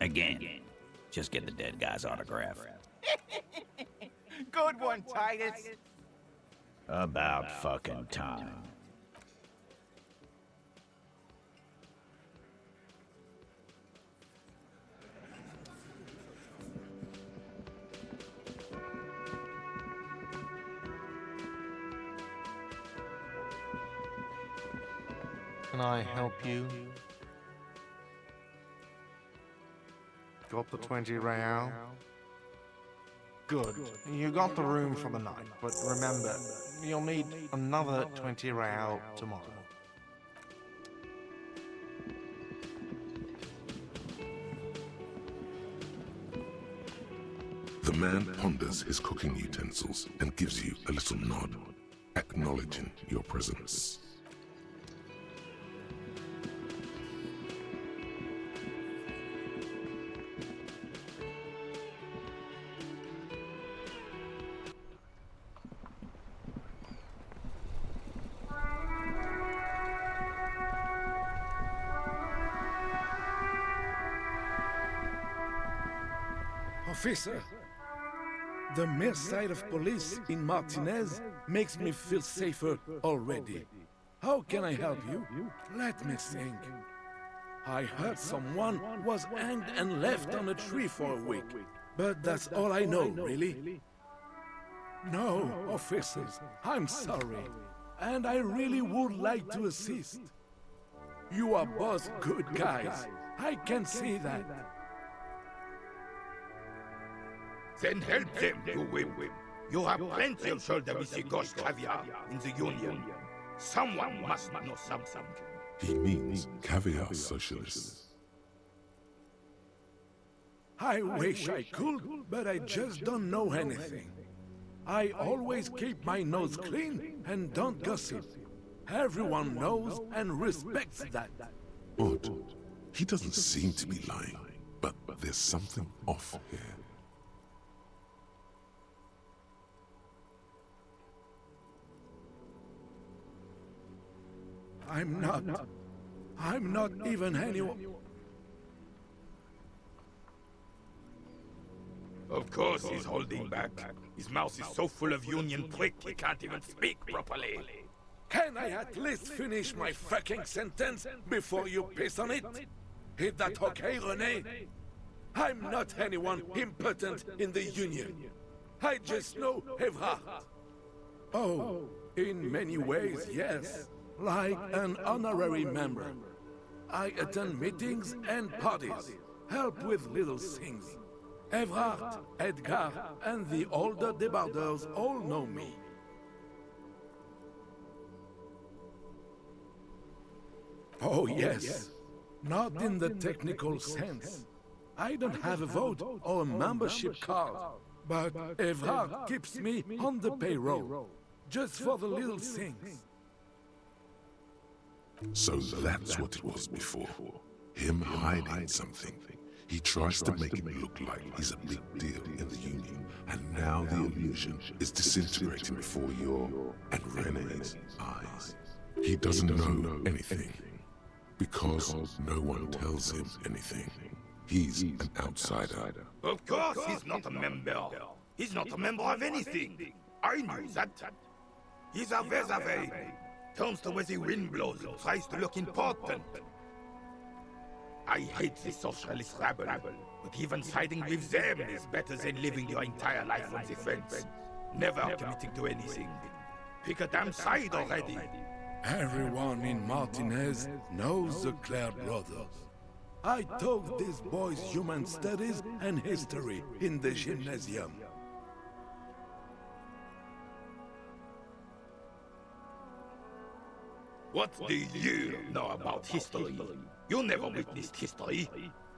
Again, just get the dead guy's autograph. Good one, Titus. About fucking time. Can I help you? Got the 20 real? Good. You got the room for the night, but remember, you'll need another 20 real tomorrow. The man ponders his cooking utensils and gives you a little nod, acknowledging your presence. Officer, the mere sight of police in Martinez makes me feel safer already. How can I help you? Let me think. I heard someone was hanged and left on a tree for a week, but that's all I know, really. No, officers, I'm sorry, and I really would like to assist. You are both good guys, I can see that. Then help them, you will. You have plenty of shoulder with the ghost caviar in the Union. Someone must know something. He means caviar socialists. I wish I could, but I just don't know anything. I always keep my nose clean and don't gossip. Everyone knows and respects that. Odd. He doesn't seem to be lying, but there's something off here. I'm not even anyone. Of course he's holding back. His mouth is so full of Union prick he can't even speak properly. Can I at least finish my fucking sentence before you piss on it? Is that okay, René? I'm not anyone impotent in the Union. I just know Evrard. Oh, in many ways, yes. Like an honorary member. I attend meetings and parties, help with little things. Evrard, Edgar, and the older debarders all know me. Oh yes, not in the technical sense. I don't have a vote or a membership card, but Evrard keeps me on the payroll, just for the little things. So that's what it was before. Him hiding something. He tries to make it look like he's a big deal in the Union, and now the illusion is disintegrating before your and René's eyes. He doesn't know anything, because no one tells him anything. He's an outsider. Of course he's not a member. He's not a member of anything. I knew that. He's a vis-a-vis. Turns to where the wind blows and tries to look important. I hate the socialist rabble, but even siding with them is better than living your entire life on the fence, never committing to anything. Pick a damn side already. Everyone in Martinez knows the Clare brothers. I taught these boys human studies and history in the gymnasium. What do you know about history? You never witnessed history,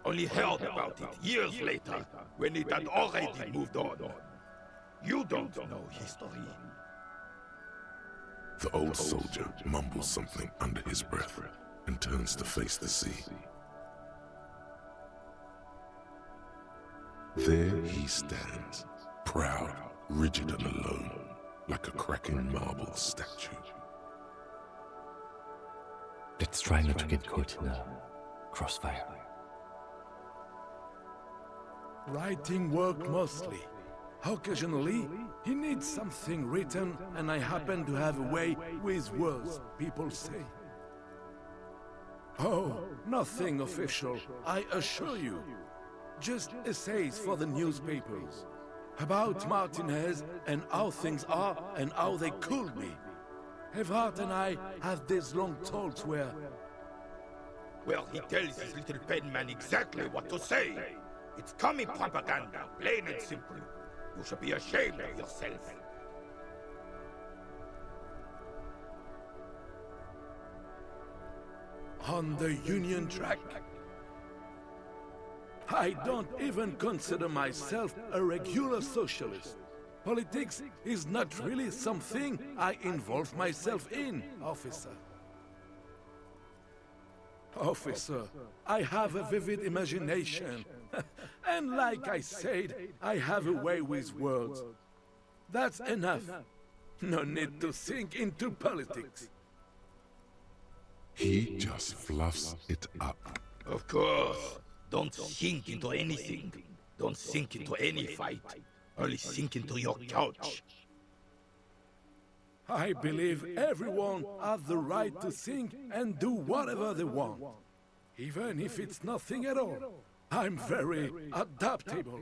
only heard about it years later, when it had already moved on. You don't know history. The old soldier mumbles something under his breath and turns to face the sea. There he stands, proud, rigid and alone, like a cracking marble statue. Let's try not to get caught in a crossfire. Writing work mostly. Occasionally, he needs something written, and I happen to have a way with words, people say. Oh, nothing official, I assure you. Just essays for the newspapers. About Martinez and how things are and how they could be. Evrard and I have these long talks where... Well, he tells his little penman exactly what to say. It's commie propaganda, plain and simple. You should be ashamed of yourself. On the Union track. I don't even consider myself a regular socialist. Politics is not really something I involve myself in, officer. Officer, I have a vivid imagination. And like I said, I have a way with words. That's enough. No need to sink into politics. He just fluffs it up. Of course. Don't sink into anything. Don't sink into any fight. Only sink into your couch. I believe everyone has the right to think and do whatever they want. Even if it's nothing at all. I'm very adaptable.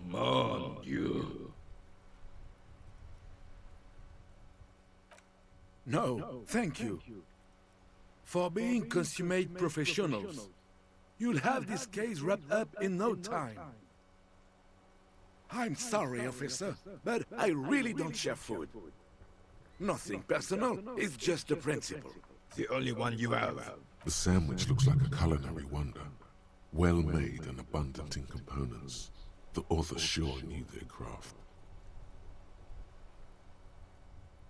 Mon Dieu. No, thank you. For being consummate professionals. You'll have this case wrapped up in no time. I'm sorry, officer, but I really don't share food. Nothing personal, it's just a principle. The only one you have. The sandwich looks like a culinary wonder. Well made and abundant in components. The author sure knew their craft.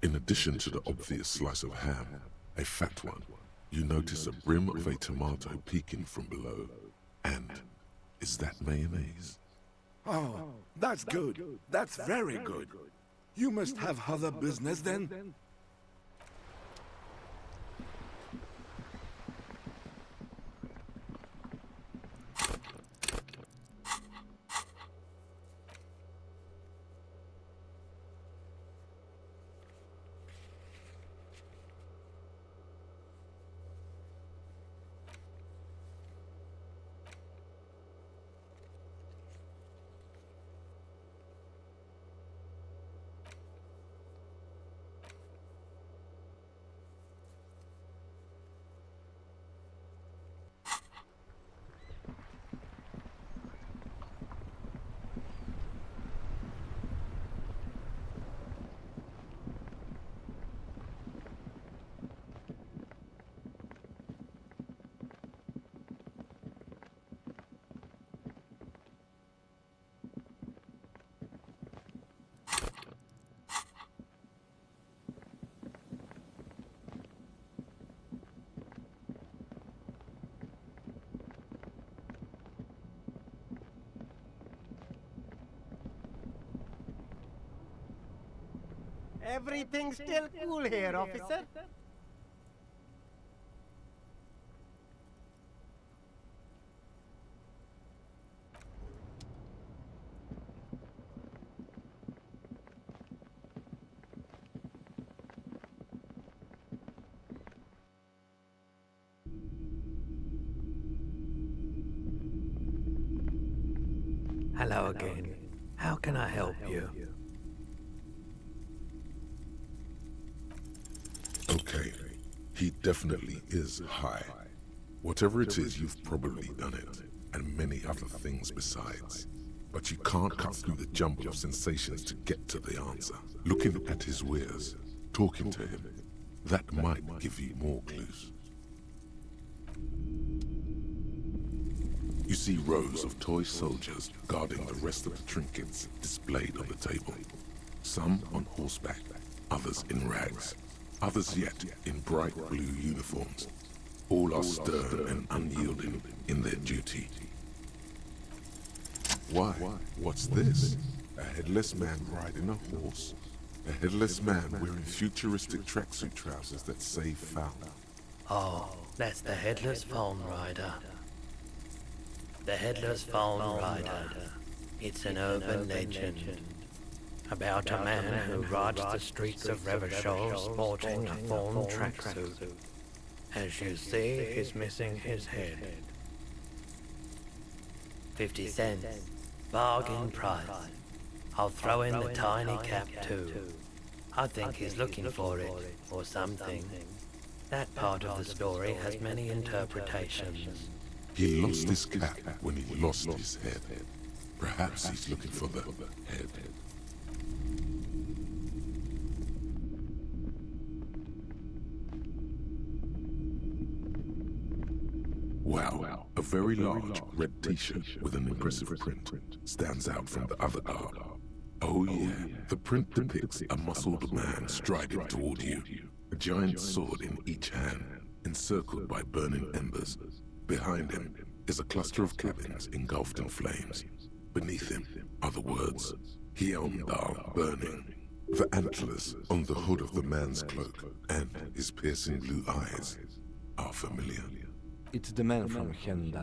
In addition to the obvious slice of ham, a fat one, you notice a brim of a tomato peeking from below. And is that mayonnaise? Oh, that's good. That's very good. You must have other business then? Everything's still cool here, officer. Hello again. How can I help you? Okay, he definitely is high. Whatever it is, you've probably done it, and many other things besides. But you can't cut through the jumble of sensations to get to the answer. Looking at his wares, talking to him, that might give you more clues. You see rows of toy soldiers guarding the rest of the trinkets displayed on the table. Some on horseback, others in rags, others yet in bright blue uniforms. All are stern and unyielding in their duty. Why? What's this? A headless man riding a horse? A headless man wearing futuristic tracksuit trousers that say foul? Oh, that's the Headless Phone Rider. The Headless Phone Rider. It's an urban legend about a man who rides the streets of Revachol sporting a fawn tracksuit. As you see, he's missing his head. 50 cents. Bargain price. I'll throw in the tiny cap too. I think he's looking for it, or something. That part of the story has many interpretations. He lost his cap when he lost his head. Perhaps he's looking for the head. Wow, a very large red t-shirt with an impressive print stands out from the other garb. Oh yeah, the print depicts a muscled man striding toward you, a giant sword in each hand, encircled by burning embers. Behind him is a cluster of cabins engulfed in flames. Beneath him are the words, G.O.M.D burning. The antlers on the hood of the man's cloak and his piercing blue eyes are familiar. It's the man from G.O.M.D.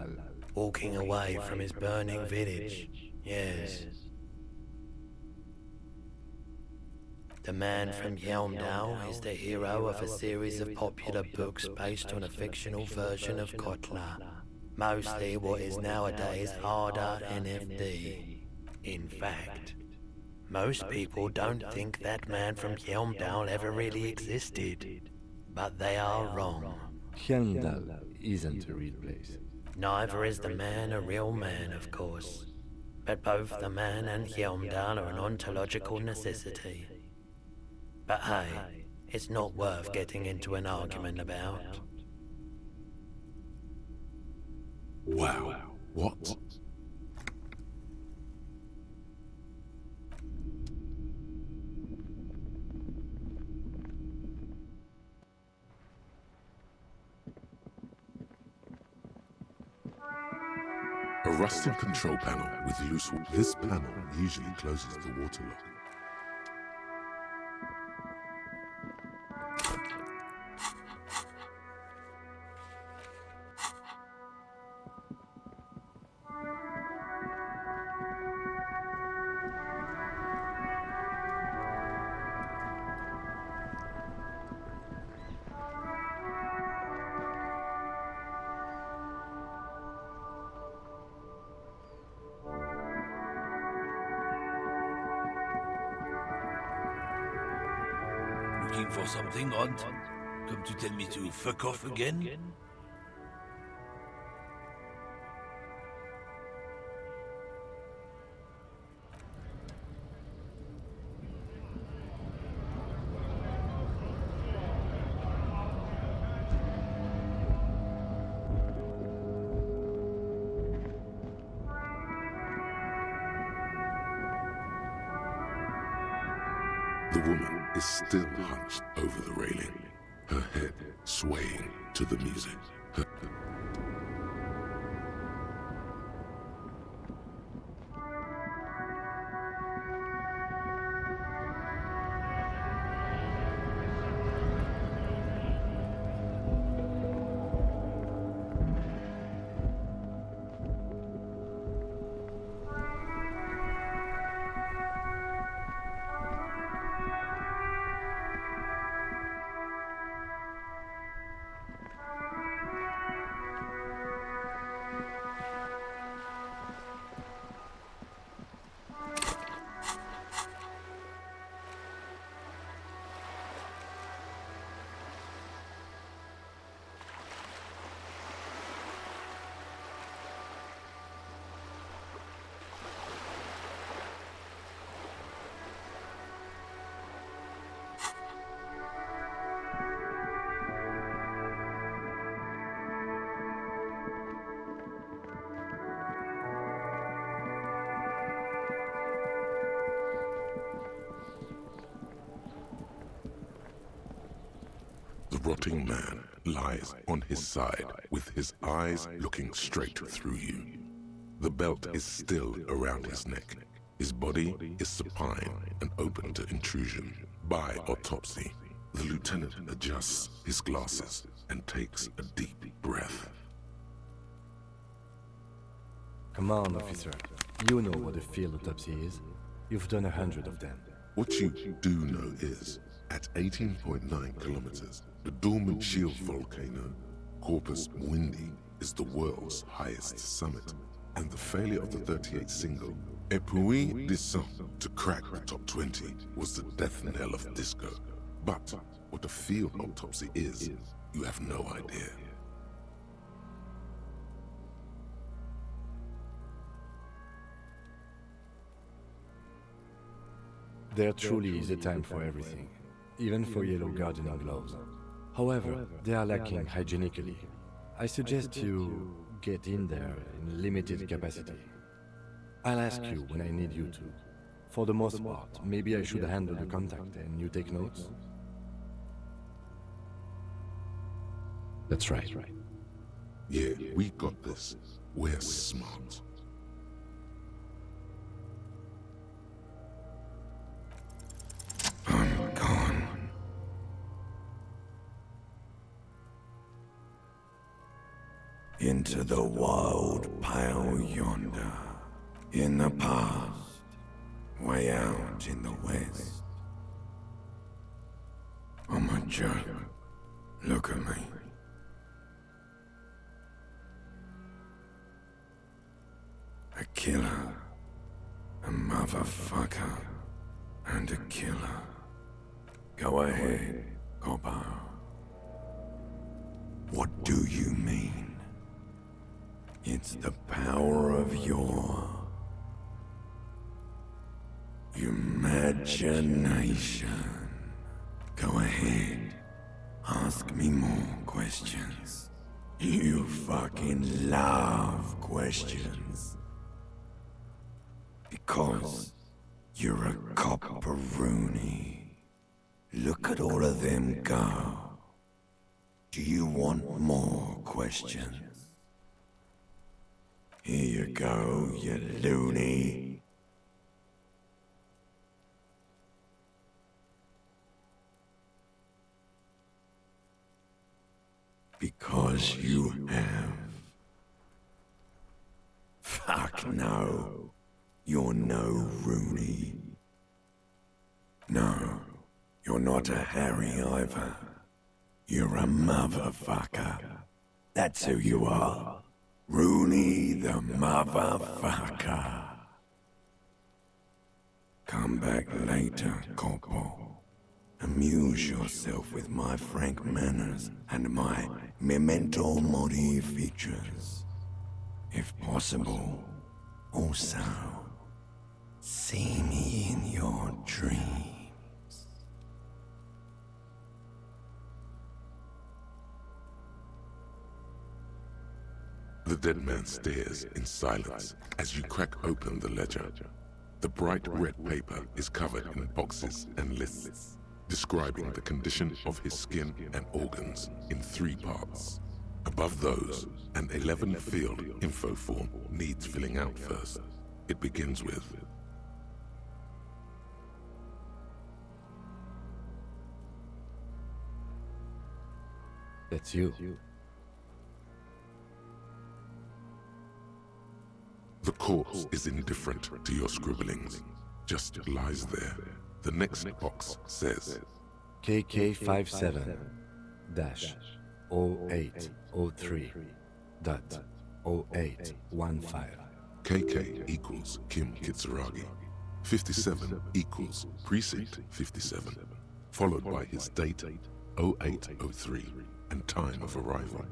Walking away from his burning village. Yes. The man from G.O.M.D is the hero of a series of popular books based on a fictional version of Kotla. Mostly what is nowadays harder NFD. In fact, most people don't think that man from G.O.M.D ever really existed. But they are wrong. G.O.M.D isn't a real place. Neither is the man a real man, of course. But both the man and G.O.M.D are an ontological necessity. But hey, it's not worth getting into an argument about. Wow, what? A rusted control panel with loose wood. This panel usually closes the water lock. Looking for something, Hunt? Come to tell me to fuck off again? The woman is still hunched over the railing, her head swaying to the music. rotting man lies on his side with his eyes looking straight through you. The belt is still around his neck. His body is supine and open to intrusion. By autopsy, the lieutenant adjusts his glasses and takes a deep breath. Come on, officer. You know what a field autopsy is. You've done 100 of them. What you do know is, at 18.9 kilometers, the dormant shield volcano, Corpus Windy, is the world's highest summit, and the failure of the 38 single, Et puis descend, to crack the top 20 was the death knell of disco. But what a field autopsy is, you have no idea. There truly is a time for everything, even for yellow gardening gloves. However, they are lacking hygienically. I suggest you get in there in limited capacity. I'll ask you when I need you to. For the most part, maybe I should handle the contact and you take notes? That's right. Yeah, we got this. We're smart. I'm gone. Into the wild pale yonder. In the past, way out in the west. I'm a joke. Look at me. A killer. A motherfucker. And a killer. Go ahead, copper. What do you mean? It's the power of your imagination. Go ahead. Ask me more questions. You fucking love questions. Because you're a copperoonie. Look at all of them go. Do you want more questions? Here you go, you loony. Because you have. Fuck no. You're no Rooney. No, you're not a Harry either. You're a motherfucker. That's who you are. Rooney the motherfucker. Come back later, Corporal. Amuse yourself with my frank manners and my memento mori features. If possible, also, see me in your dreams. The dead man stares in silence as you crack open the ledger. The bright red paper is covered in boxes and lists, describing the condition of his skin and organs in 3 parts. Above those, an 11-field info form needs filling out first. It begins with: That's you. The corpse is indifferent to your scribblings, just lies there. The next box says KK57-0803.0815. KK equals Kim Kitsuragi. 57 equals Precinct 57, followed by his date 0803 and time of arrival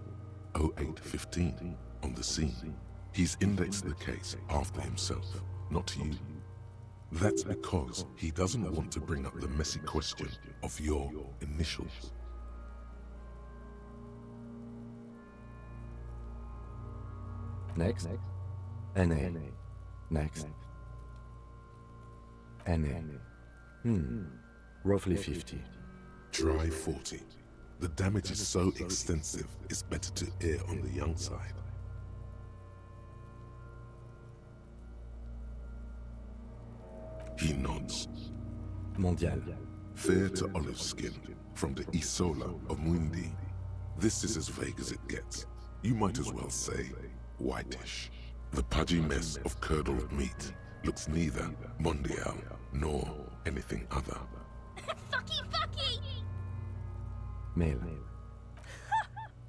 0815 on the scene. He's indexed the case after himself, not you. That's because he doesn't want to bring up the messy question of your initials. Next. NA. Next. NA. Roughly 50. Try 40. The damage is so extensive, it's better to err on the young side. He nods. Mondial. Fair to olive skin, from the Isola of G.O.M.D. This is as vague as it gets. You might as well say whitish. The pudgy mess of curdled meat looks neither mondial nor anything other. Fucky! Male.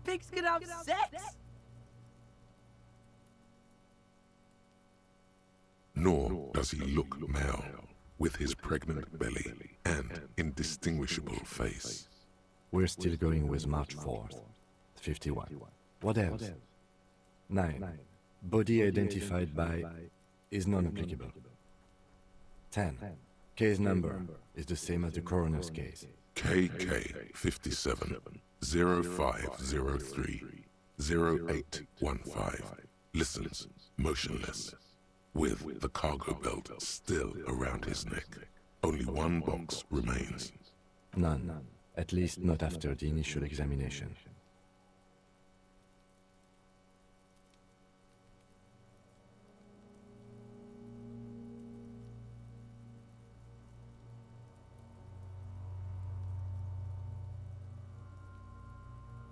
Pigs can have sex! Nor does he look male, with his pregnant belly and indistinguishable face. We're still going with March 4th. 51. What else? 9. Body identified by is non-applicable. 10. Case number is the same as the coroner's case. KK 57 0503 0815 listens motionless, with the cargo belt still around his neck. Only one box remains. None. At least not after the initial examination.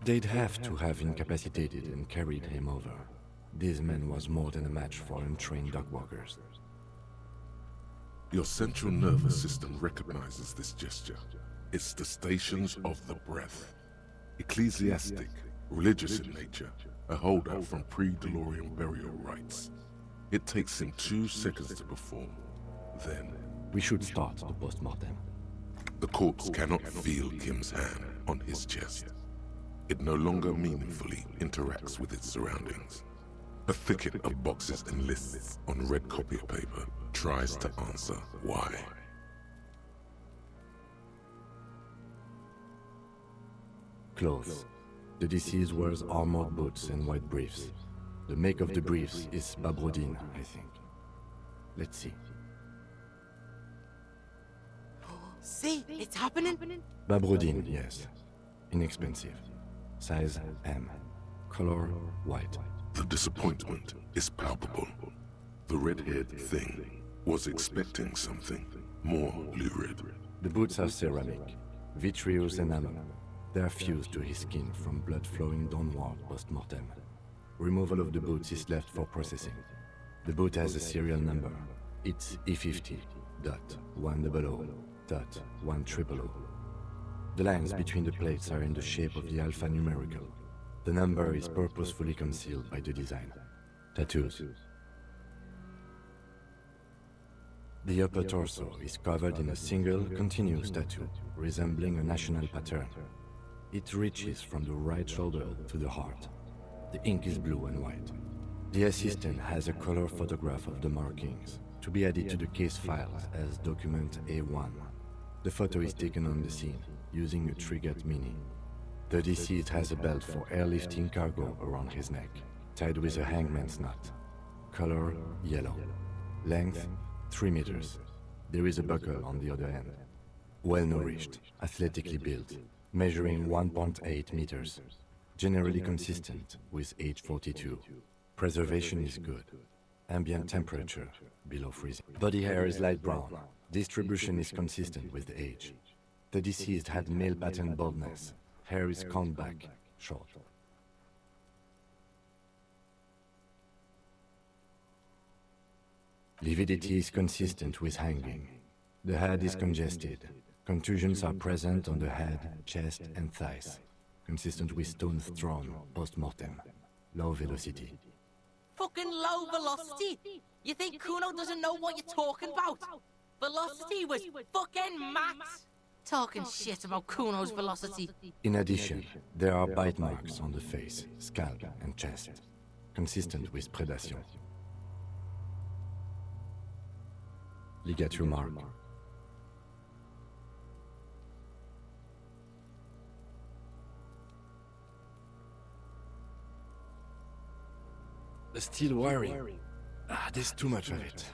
They'd have to have incapacitated and carried him over. This man was more than a match for untrained dogwalkers. Your central nervous system recognizes this gesture. It's the stations of the breath. Ecclesiastic, religious in nature, a holdout from pre-DeLorean burial rites. It takes him 2 seconds to perform. Then... We should start the post-mortem. The corpse cannot feel Kim's hand on his chest. It no longer meaningfully interacts with its surroundings. A thicket of boxes and lists on red copy paper tries to answer why. Clothes. The deceased wears armored boots and white briefs. The make of the briefs is Babrodine, I think. Let's see. See, it's happening. Babrodine, yes. Inexpensive. Size M. Color white. The disappointment is palpable. The red-haired thing was expecting something more lurid. The boots are ceramic, vitreous enamel. They are fused to his skin from blood flowing downward post-mortem. Removal of the boots is left for processing. The boot has a serial number. It's E50.100.100. The lines between the plates are in the shape of the alphanumerical. The number is purposefully concealed by the design. Tattoos. The upper torso is covered in a single, continuous tattoo, resembling a national pattern. It reaches from the right shoulder to the heart. The ink is blue and white. The assistant has a color photograph of the markings, to be added to the case files as document A1. The photo is taken on the scene, using a Trigat Mini. The deceased has a belt for airlifting cargo around his neck, tied with a hangman's knot. Color yellow. Length 3 meters. There is a buckle on the other end. Well-nourished, athletically built, measuring 1.8 meters. Generally consistent with age 42. Preservation is good. Ambient temperature below freezing. Body hair is light brown. Distribution is consistent with the age. The deceased had male pattern baldness. Hair is combed back, short. Lividity is consistent with hanging. The head is congested. Contusions are present on the head, chest, and thighs. Consistent with stones thrown post-mortem. Low velocity. Fucking low velocity? You think Kuno doesn't know what you're talking about? Velocity was fucking max. Talking shit about Kuno's velocity. In addition, there are bite marks on the face, scalp, and chest. Consistent with predation. Ligature mark. The steel wiring. There's too much of it.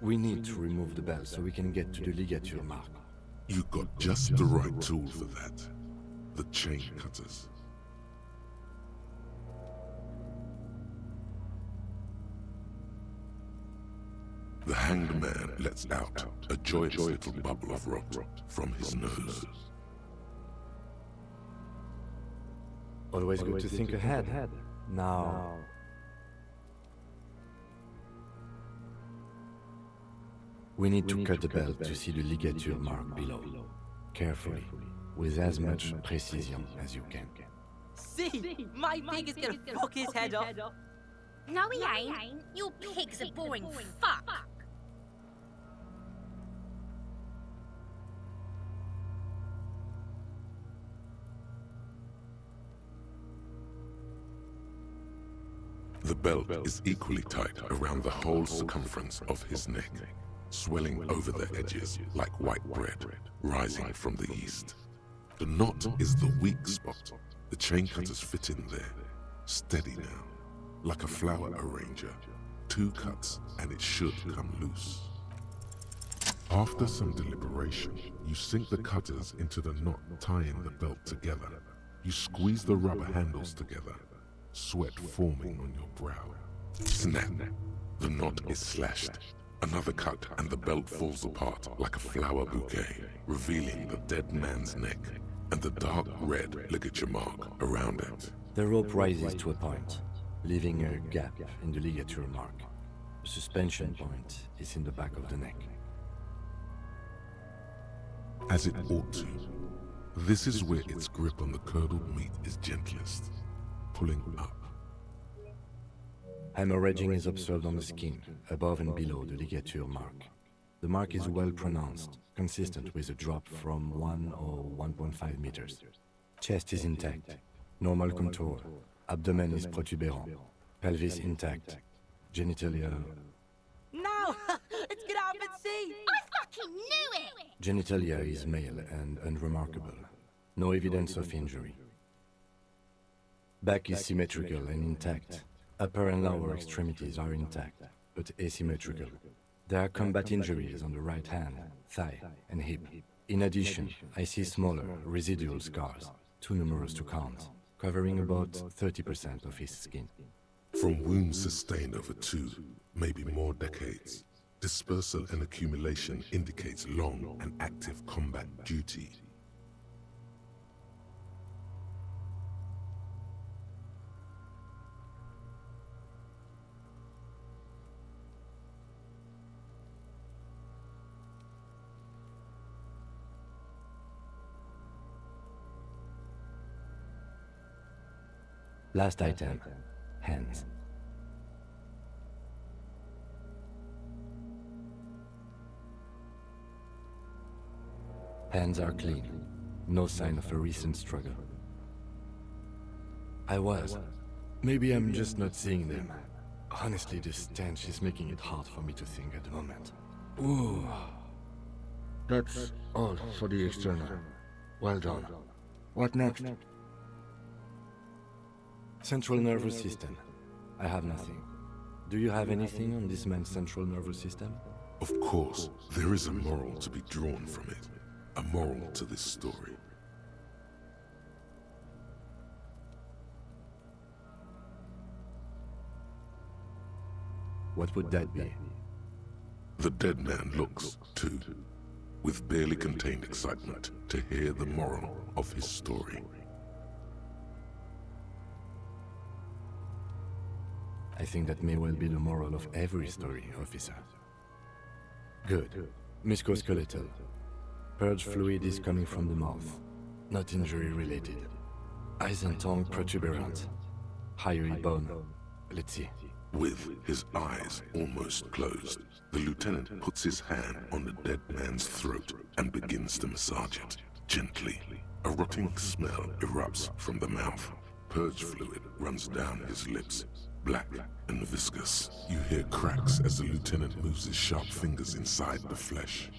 We need to remove the belt so we can get to the ligature mark. You got just the right tool for that. the chain cutters. The hanged man lets out a joyous little bubble of rot from his nose. Always good to think ahead. Now... we need to cut the belt to see the ligature mark below. Carefully, with as much precision as you can. See? My pig is gonna fuck his head off. No, he ain't. Your pig's a boring fuck. The belt is equally tight around the whole circumference of his neck, swelling over the edges like white bread rising from the east. The knot is the weak spot. The chain cutters fit in there, steady now, like a flower arranger. 2 cuts and it should come loose. After some deliberation, you sink the cutters into the knot tying the belt together. You squeeze the rubber handles together, sweat forming on your brow. Snap! The knot is slashed. Another cut and the belt falls apart like a flower bouquet, revealing the dead man's neck and the dark red ligature mark around it. The rope rises to a point, leaving a gap in the ligature mark. The suspension point is in the back of the neck. As it ought to. This is where its grip on the curdled meat is gentlest, pulling up. Hemorrhaging is observed on the skin, above and below the ligature mark. The mark is well pronounced, consistent with a drop from 1 or 1.5 meters. Chest is intact, normal contour, abdomen is protuberant, pelvis intact, genitalia... No! Let's get out and see! I fucking knew it! Genitalia is male and unremarkable. No evidence of injury. Back is symmetrical and intact. Upper and lower extremities are intact, but asymmetrical. There are combat injuries on the right hand, thigh, and hip. In addition, I see smaller, residual scars, too numerous to count, covering about 30% of his skin. From wounds sustained over 2, maybe more decades, dispersal and accumulation indicates long and active combat duty. Last item, hands. Hands are clean, no sign of a recent struggle. Maybe I'm just not seeing them. Honestly, this stench is making it hard for me to think at the moment. Ooh. That's all for the external. Well done. What next? Central nervous system. I have nothing. Do you have anything on this man's central nervous system? Of course, there is a moral to be drawn from it. A moral to this story. What would that be? The dead man looks, too, with barely contained excitement to hear the moral of his story. I think that may well be the moral of every story, officer. Good. Musculoskeletal. Purge fluid is coming from the mouth. Not injury related. Eyes and tongue protuberant. Hyoid bone. Let's see. With his eyes almost closed, the lieutenant puts his hand on the dead man's throat and begins to massage it, gently. A rotting smell erupts from the mouth. Purge fluid runs down his lips, black and viscous. You hear cracks as the lieutenant moves his sharp fingers inside the flesh,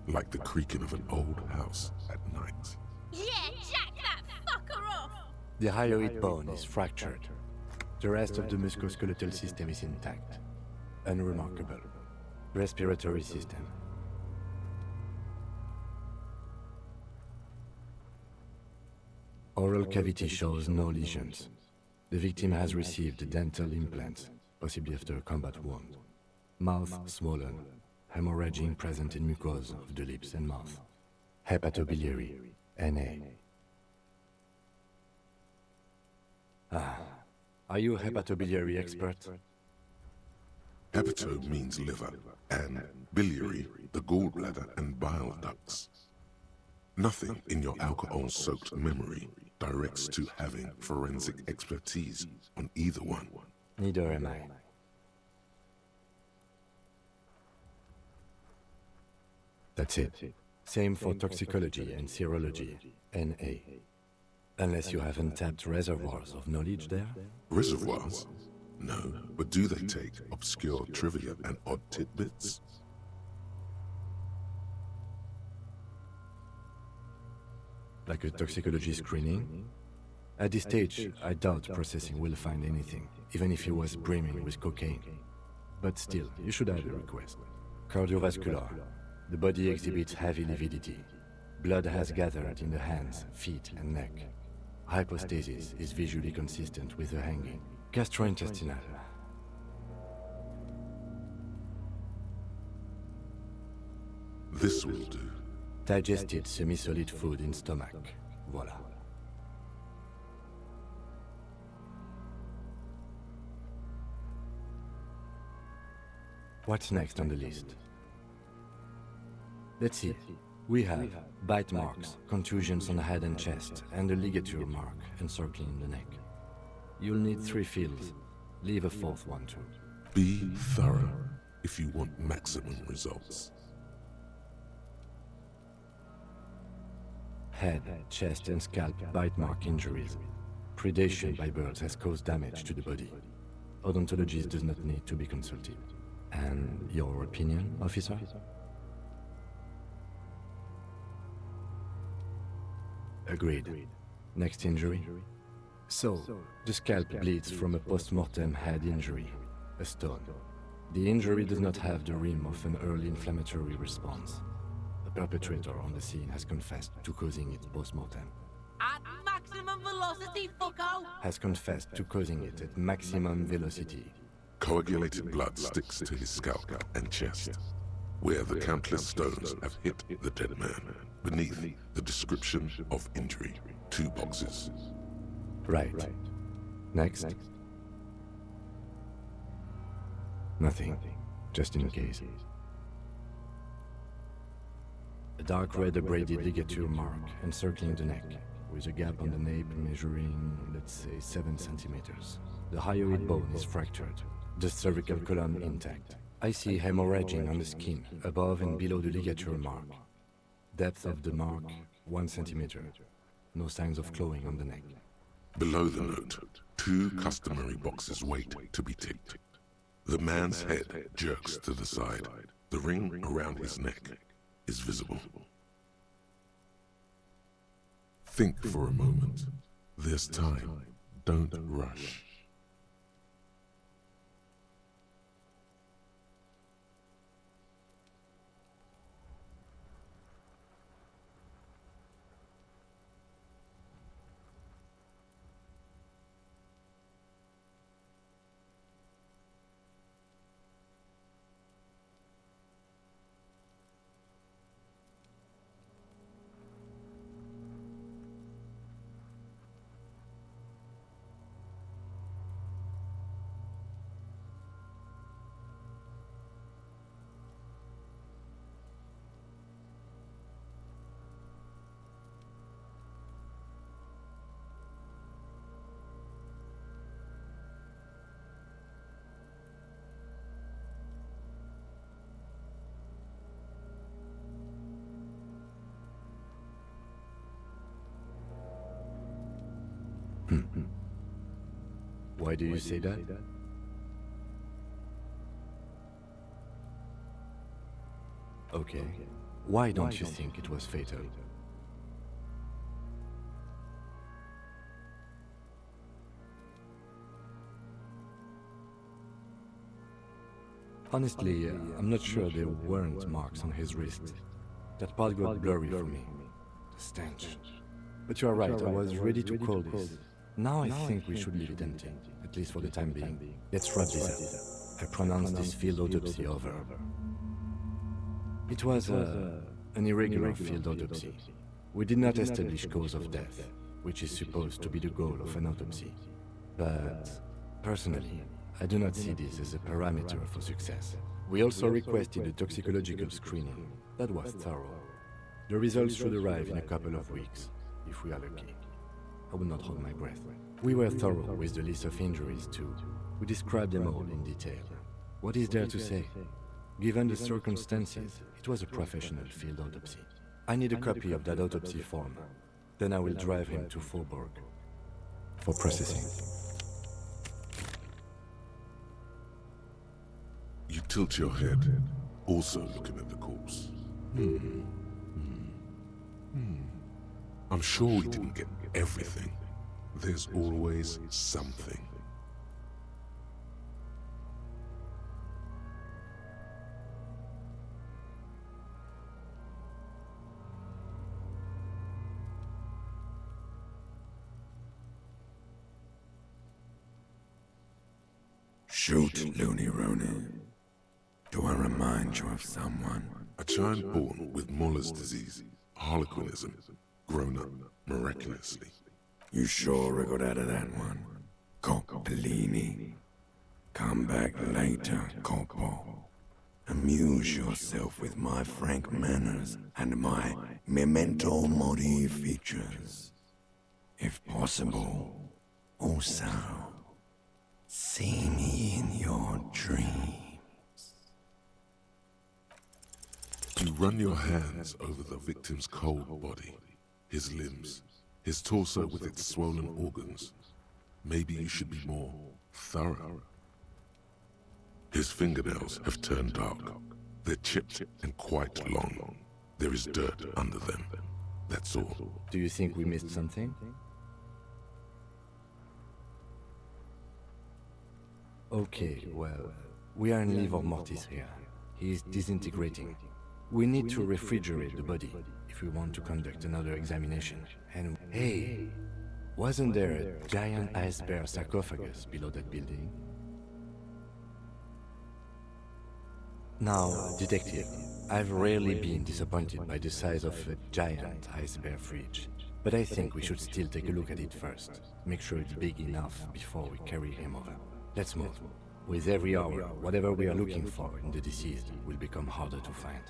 like the creaking of an old house at night. Yeah, jack that fucker off! The hyoid bone is fractured. The rest of the musculoskeletal system is intact. Unremarkable. Respiratory system. Oral cavity shows no lesions. The victim has received dental implants, possibly after a combat wound. Mouth swollen, hemorrhaging present in mucosa of the lips and mouth. Hepatobiliary, NA. Are you a hepatobiliary expert? Hepato means liver, and biliary, the gallbladder and bile ducts. Nothing in your alcohol-soaked memory directs to having forensic expertise on either one. Neither am I. That's it. Same for toxicology and serology, NA. Unless you have untapped reservoirs of knowledge there? Reservoirs? No, but do they take obscure trivia and odd tidbits? Like a toxicology screening? At this stage, I doubt processing will find anything, even if he was brimming with cocaine. But still, you should have a request. Cardiovascular. The body exhibits heavy lividity. Blood has gathered in the hands, feet, and neck. Hypostasis is visually consistent with the hanging. Gastrointestinal. This will do. Digested semi-solid food in stomach. Voila. What's next on the list? Let's see. We have bite marks, contusions on the head and chest, and a ligature mark encircling the neck. You'll need 3 fills. Leave a 4th one too. Be thorough if you want maximum results. Head, chest, and scalp bite mark injuries. Predation by birds has caused damage to the body. Odontologist does not need to be consulted. And your opinion, officer? Agreed. Next injury? So, the scalp bleeds from a post-mortem head injury, a stone. The injury does not have the rim of an early inflammatory response. The perpetrator on the scene has confessed to causing it post-mortem. At maximum velocity, fucko! Has confessed to causing it at maximum velocity. Coagulated blood sticks to his scalp and chest, where the countless stones have hit the dead man. Beneath, the description of injury. 2 boxes. Right. Next. Nothing. Just in case. A dark red abraded ligature mark encircling the neck, with a gap on the nape measuring, let's say, 7 centimeters. The hyoid bone is fractured, the cervical column intact. I see hemorrhaging on the skin, above and below the ligature mark. Depth of the mark, 1 centimeter. No signs of clawing on the neck. Below the note, 2 customary boxes wait to be ticked. The man's head jerks to the side. The ring around his neck is visible. Think for a moment. There's time. Don't rush. Why do you say that? Okay. Why don't you think it was fatal? Honestly, I'm not sure there weren't marks on his wrist. That part got blurry for me. The stench. But you are right, I was ready to call this. Now I think we should leave it empty, at least for the time being. Let's wrap this up. I pronounce this field autopsy over. It was an irregular field autopsy. We did not establish cause of death, which is supposed to be the goal of an autopsy. But, personally, I do not see this as a parameter for success. We also requested a toxicological screening. That was thorough. The results should arrive in a couple of weeks, if we are lucky. I will not hold my breath. We were thorough with the list of injuries, too. We described them all in detail. What is there to say? Given the circumstances, it was a professional field autopsy. I need a copy of that autopsy form. Then I will drive him to Faubourg for processing. You tilt your head, also looking at the corpse. I'm sure we didn't get everything. There's always something. Shoot, Looney Rooney. Do I remind you of someone? A child born with Muller's disease, harlequinism, grown up miraculously. You sure I got out of that one? Coppellini. Come back later, Coppo. Amuse yourself with my frank manners and my memento mori features. If possible, also, see me in your dreams. You run your hands over the victim's cold body, his limbs, his torso with its swollen organs. Maybe you should be more thorough. His fingernails have turned dark. They're chipped and quite long. There is dirt under them. That's all. Do you think we missed something? Okay, well, we are in livor mortis here. He is disintegrating. We need to refrigerate the body if we want to conduct another examination. And hey, wasn't there a giant ice bear sarcophagus below that building? Now, detective, I've rarely been disappointed by the size of a giant ice bear fridge. But I think we should still take a look at it first. Make sure it's big enough before we carry him over. Let's move. With every hour, whatever we are looking for in the deceased will become harder to find.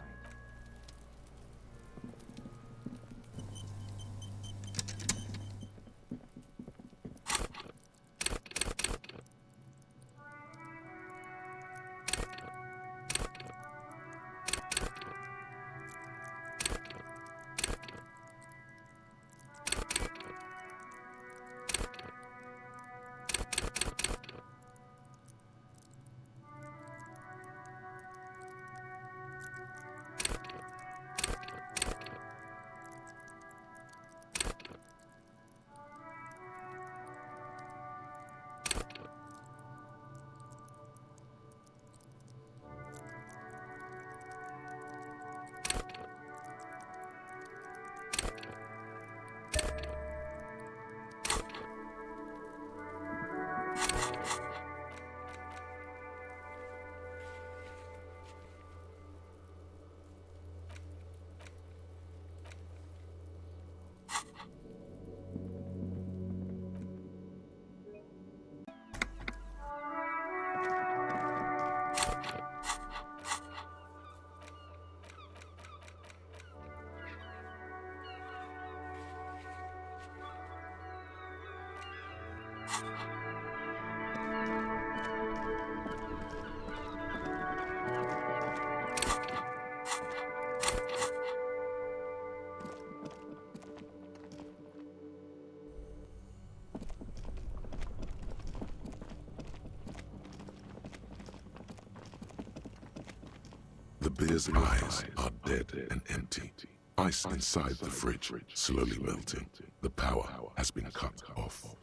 The bear's eyes are dead and empty. Ice inside the fridge, slowly melting. The power has been cut off.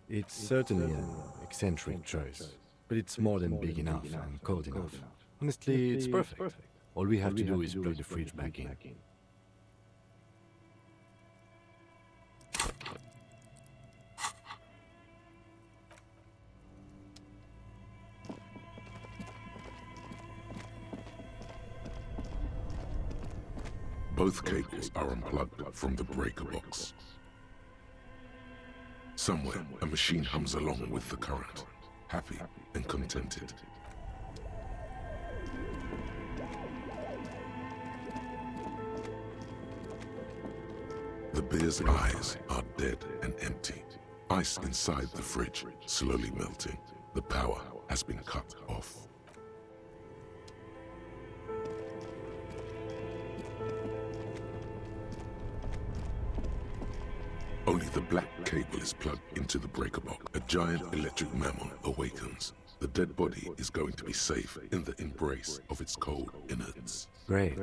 It's certainly an eccentric choice, but it's more than big enough and cold enough. Honestly, it's perfect. All we have to do is plug the fridge back in. Both cables are unplugged from the breaker box. Somewhere, a machine hums along with the current, happy and contented. The beer's eyes are dead and empty. Ice inside the fridge slowly melting. The power has been cut off. Only the black cable is plugged into the breaker box. A giant electric mammal awakens. The dead body is going to be safe in the embrace of its cold innards. Great.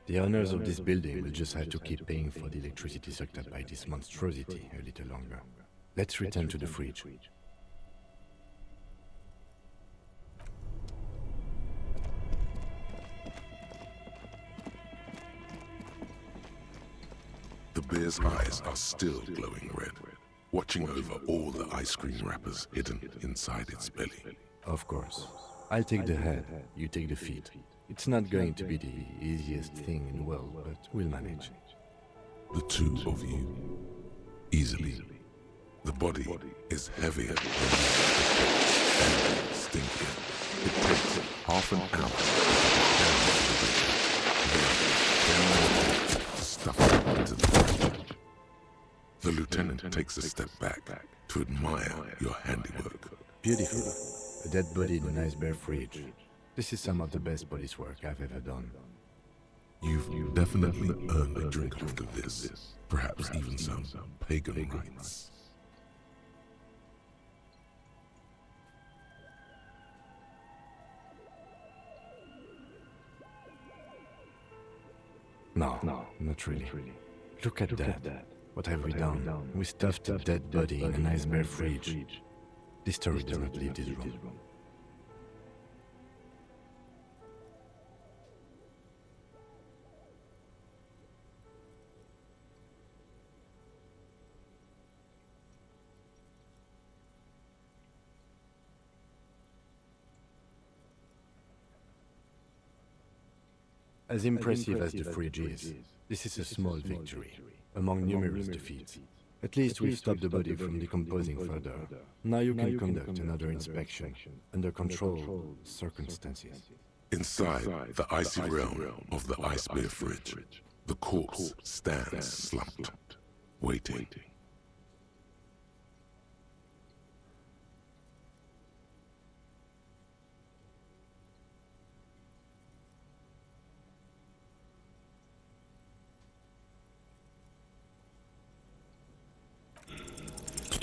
The owners of this building will just have to keep paying for the electricity sucked up by this monstrosity a little longer. Let's return to the fridge. The bear's eyes are still glowing red, watching over all the ice cream wrappers hidden inside its belly. Of course. I'll take the head, you take the feet. It's not going to be the easiest thing in the world, but we'll manage. The two of you, easily. The body is heavier than and stinkier. It takes half an hour to stuff it into the fridge. The lieutenant takes a step back to admire your handiwork. Beautiful. A dead body in a nice bare fridge. This is some of the best police work I've ever done. You've definitely earned a drink after this. Perhaps even some pagan rites. No, not really. Look at that. What have we done? We stuffed a dead body in a nice bare fridge. This story does not leave this room. As impressive as the fridge is, this is a small victory, among numerous defeats. At least we've stopped the body from decomposing further. Now you can conduct another inspection, under controlled circumstances. Inside the icy realm of the ice bear fridge, the corpse stands slumped, waiting.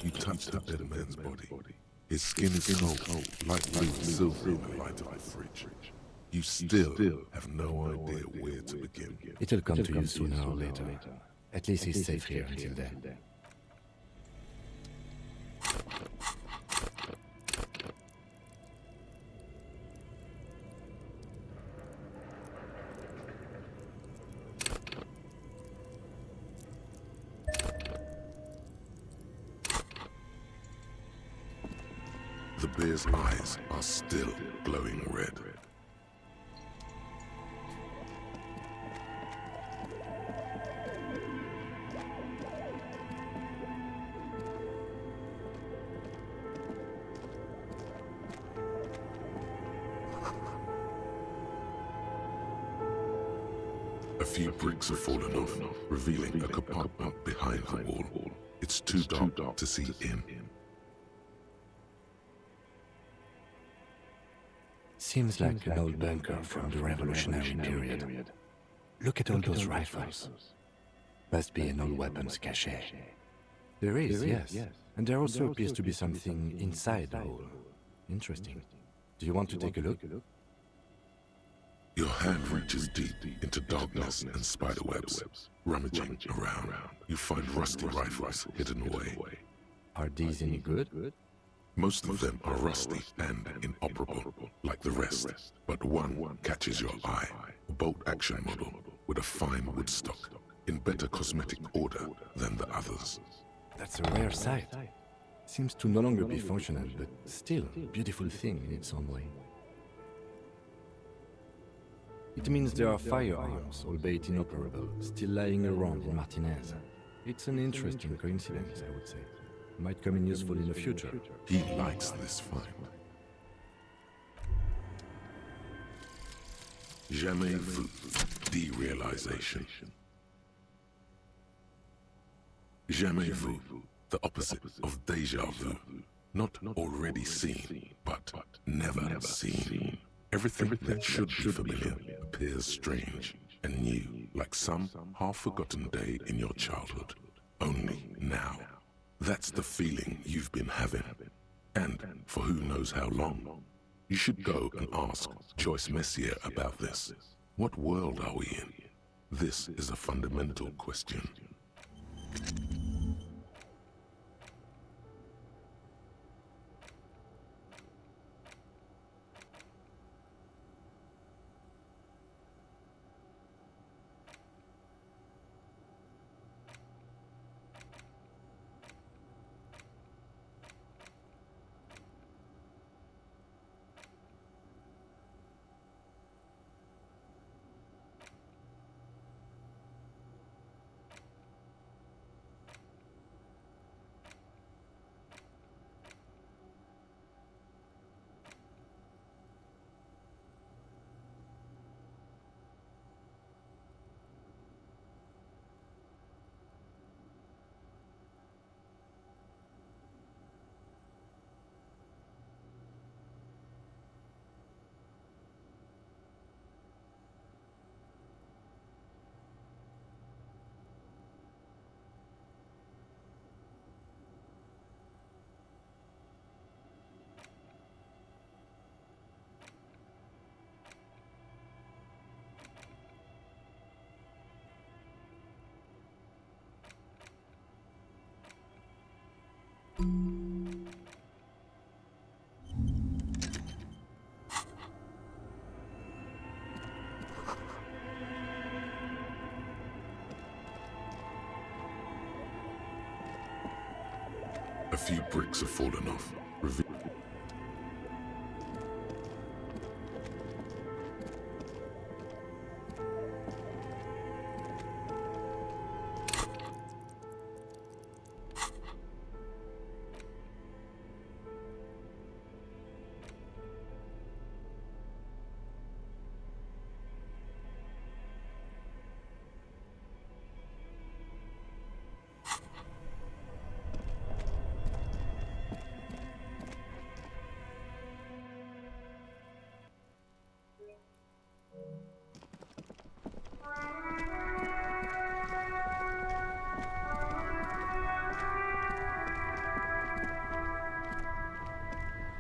You touch the dead man's body. His skin is cold, like blue and silver in the light of the fridge. You still have no idea where to begin. It'll come to you sooner or later. At least he's safe here until then. The bear's eyes are still glowing red. A few bricks have fallen off, revealing a compartment behind the wall. It's too dark to see in. Seems like an old bunker from the Revolutionary period. Look at all those rifles. Must be an old weapons cache. There is, yes. And there also appears to be something inside the hole. Interesting. Do you want to take a look? Your hand reaches deep into darkness and spiderwebs. Rummaging around, you find rusty rifles hidden away. Are these any good? Most of them are rusty and inoperable, like the rest, but one catches your eye. A bolt-action model with a fine wood stock, in better cosmetic order than the others. That's a rare sight. Seems to no longer be functional, but still a beautiful thing in its own way. It means there are firearms, albeit inoperable, still lying around in Martinez. It's an interesting coincidence, I would say. Might come in useful in the future. He likes this find. Jamais vu. Derealization. Jamais vu. The opposite of déjà vu. Not already seen, but never seen. Everything that should be familiar appears strange and new, like some half-forgotten day in your childhood. Only now. That's the feeling you've been having. And for who knows how long. You should go and ask Joyce Messier about this. What world are we in? This is a fundamental question. A few bricks have fallen off.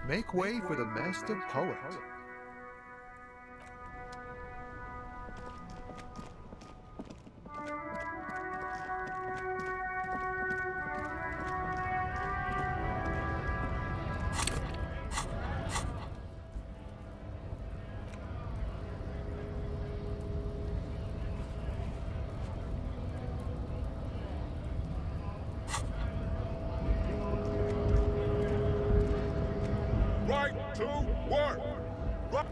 Make way for the master poet.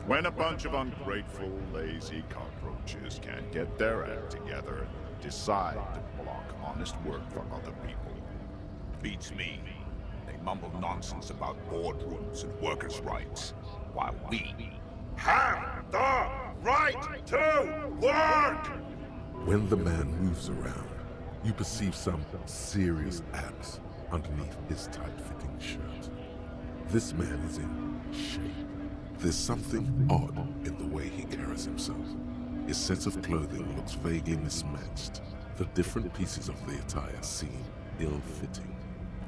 When a bunch of ungrateful, lazy cockroaches can't get their act together and decide to block honest work for other people. Beats me. They mumble nonsense about boardrooms and workers' rights, while we have the right to work! When the man moves around, you perceive some serious abs underneath his tight-fitting shirt. This man is in shape. There's something odd in the way he carries himself. His sense of clothing looks vaguely mismatched. The different pieces of the attire seem ill-fitting.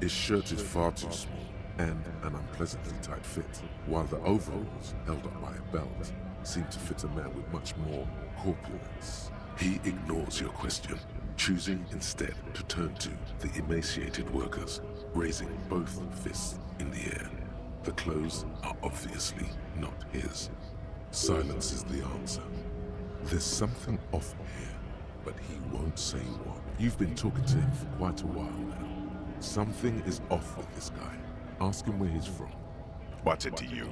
His shirt is far too small and an unpleasantly tight fit, while the overalls, held up by a belt, seem to fit a man with much more corpulence. He ignores your question, choosing instead to turn to the emaciated workers, raising both fists in the air. The clothes are obviously not his. Silence is the answer. There's something off here, but he won't say what. You've been talking to him for quite a while now. Something is off with this guy. Ask him where he's from. What's it to you?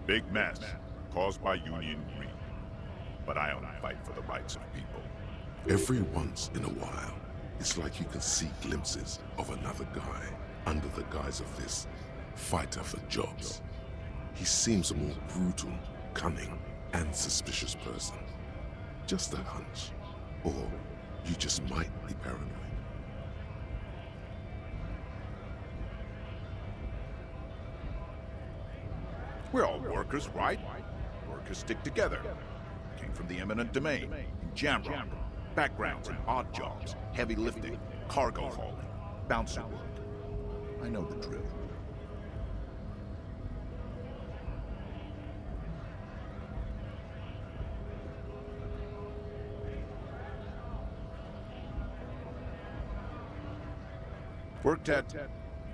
Big mess, caused by Union greed. But I only fight for the rights of people. Every once in a while, it's like you can see glimpses of another guy under the guise of this fighter for jobs. He seems a more brutal, cunning, and suspicious person. Just a hunch. Or you just might be paranoid. We're all workers, right? Workers stick together. Came from the eminent domain, in jam rock, backgrounds in odd jobs, heavy lifting, cargo hauling, bouncer work. I know the drill. Worked at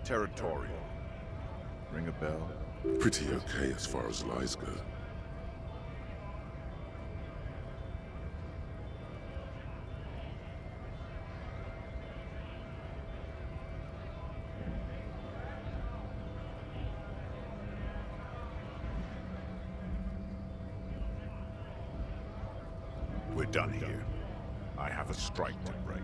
Territorial. Ring a bell? Pretty okay as far as lies go. We're done here. I have a strike to break.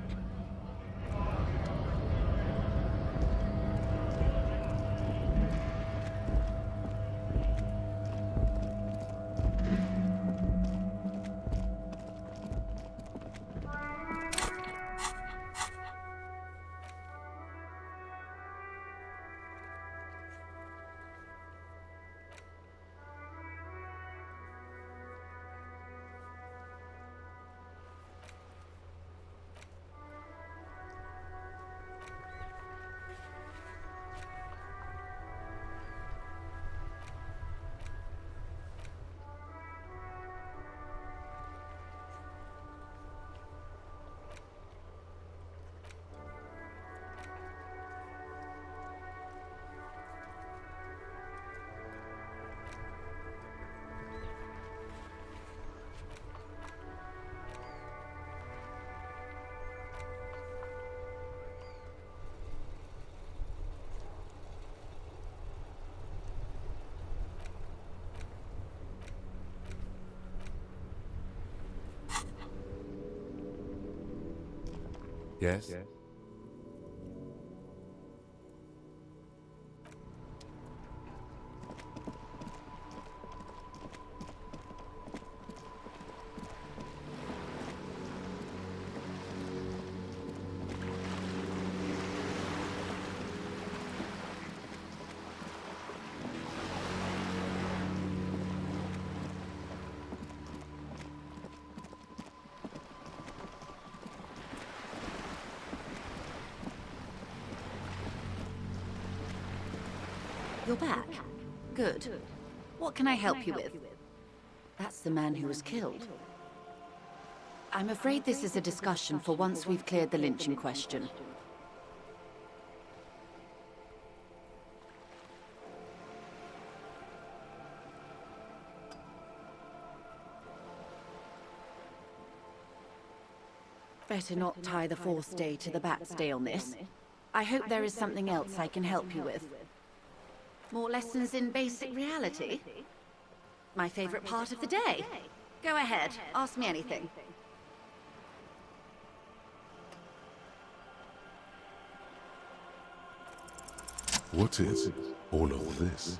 Yes? You're back? Good. What can I help you with? That's the man who was killed. I'm afraid this is a discussion for once we've cleared the lynching question. Better not tie the fourth day to the bat's day on this. I hope there is something else I can help you with. More lessons in basic reality? My favorite part of the day. Go ahead, ask me anything. What is all of this?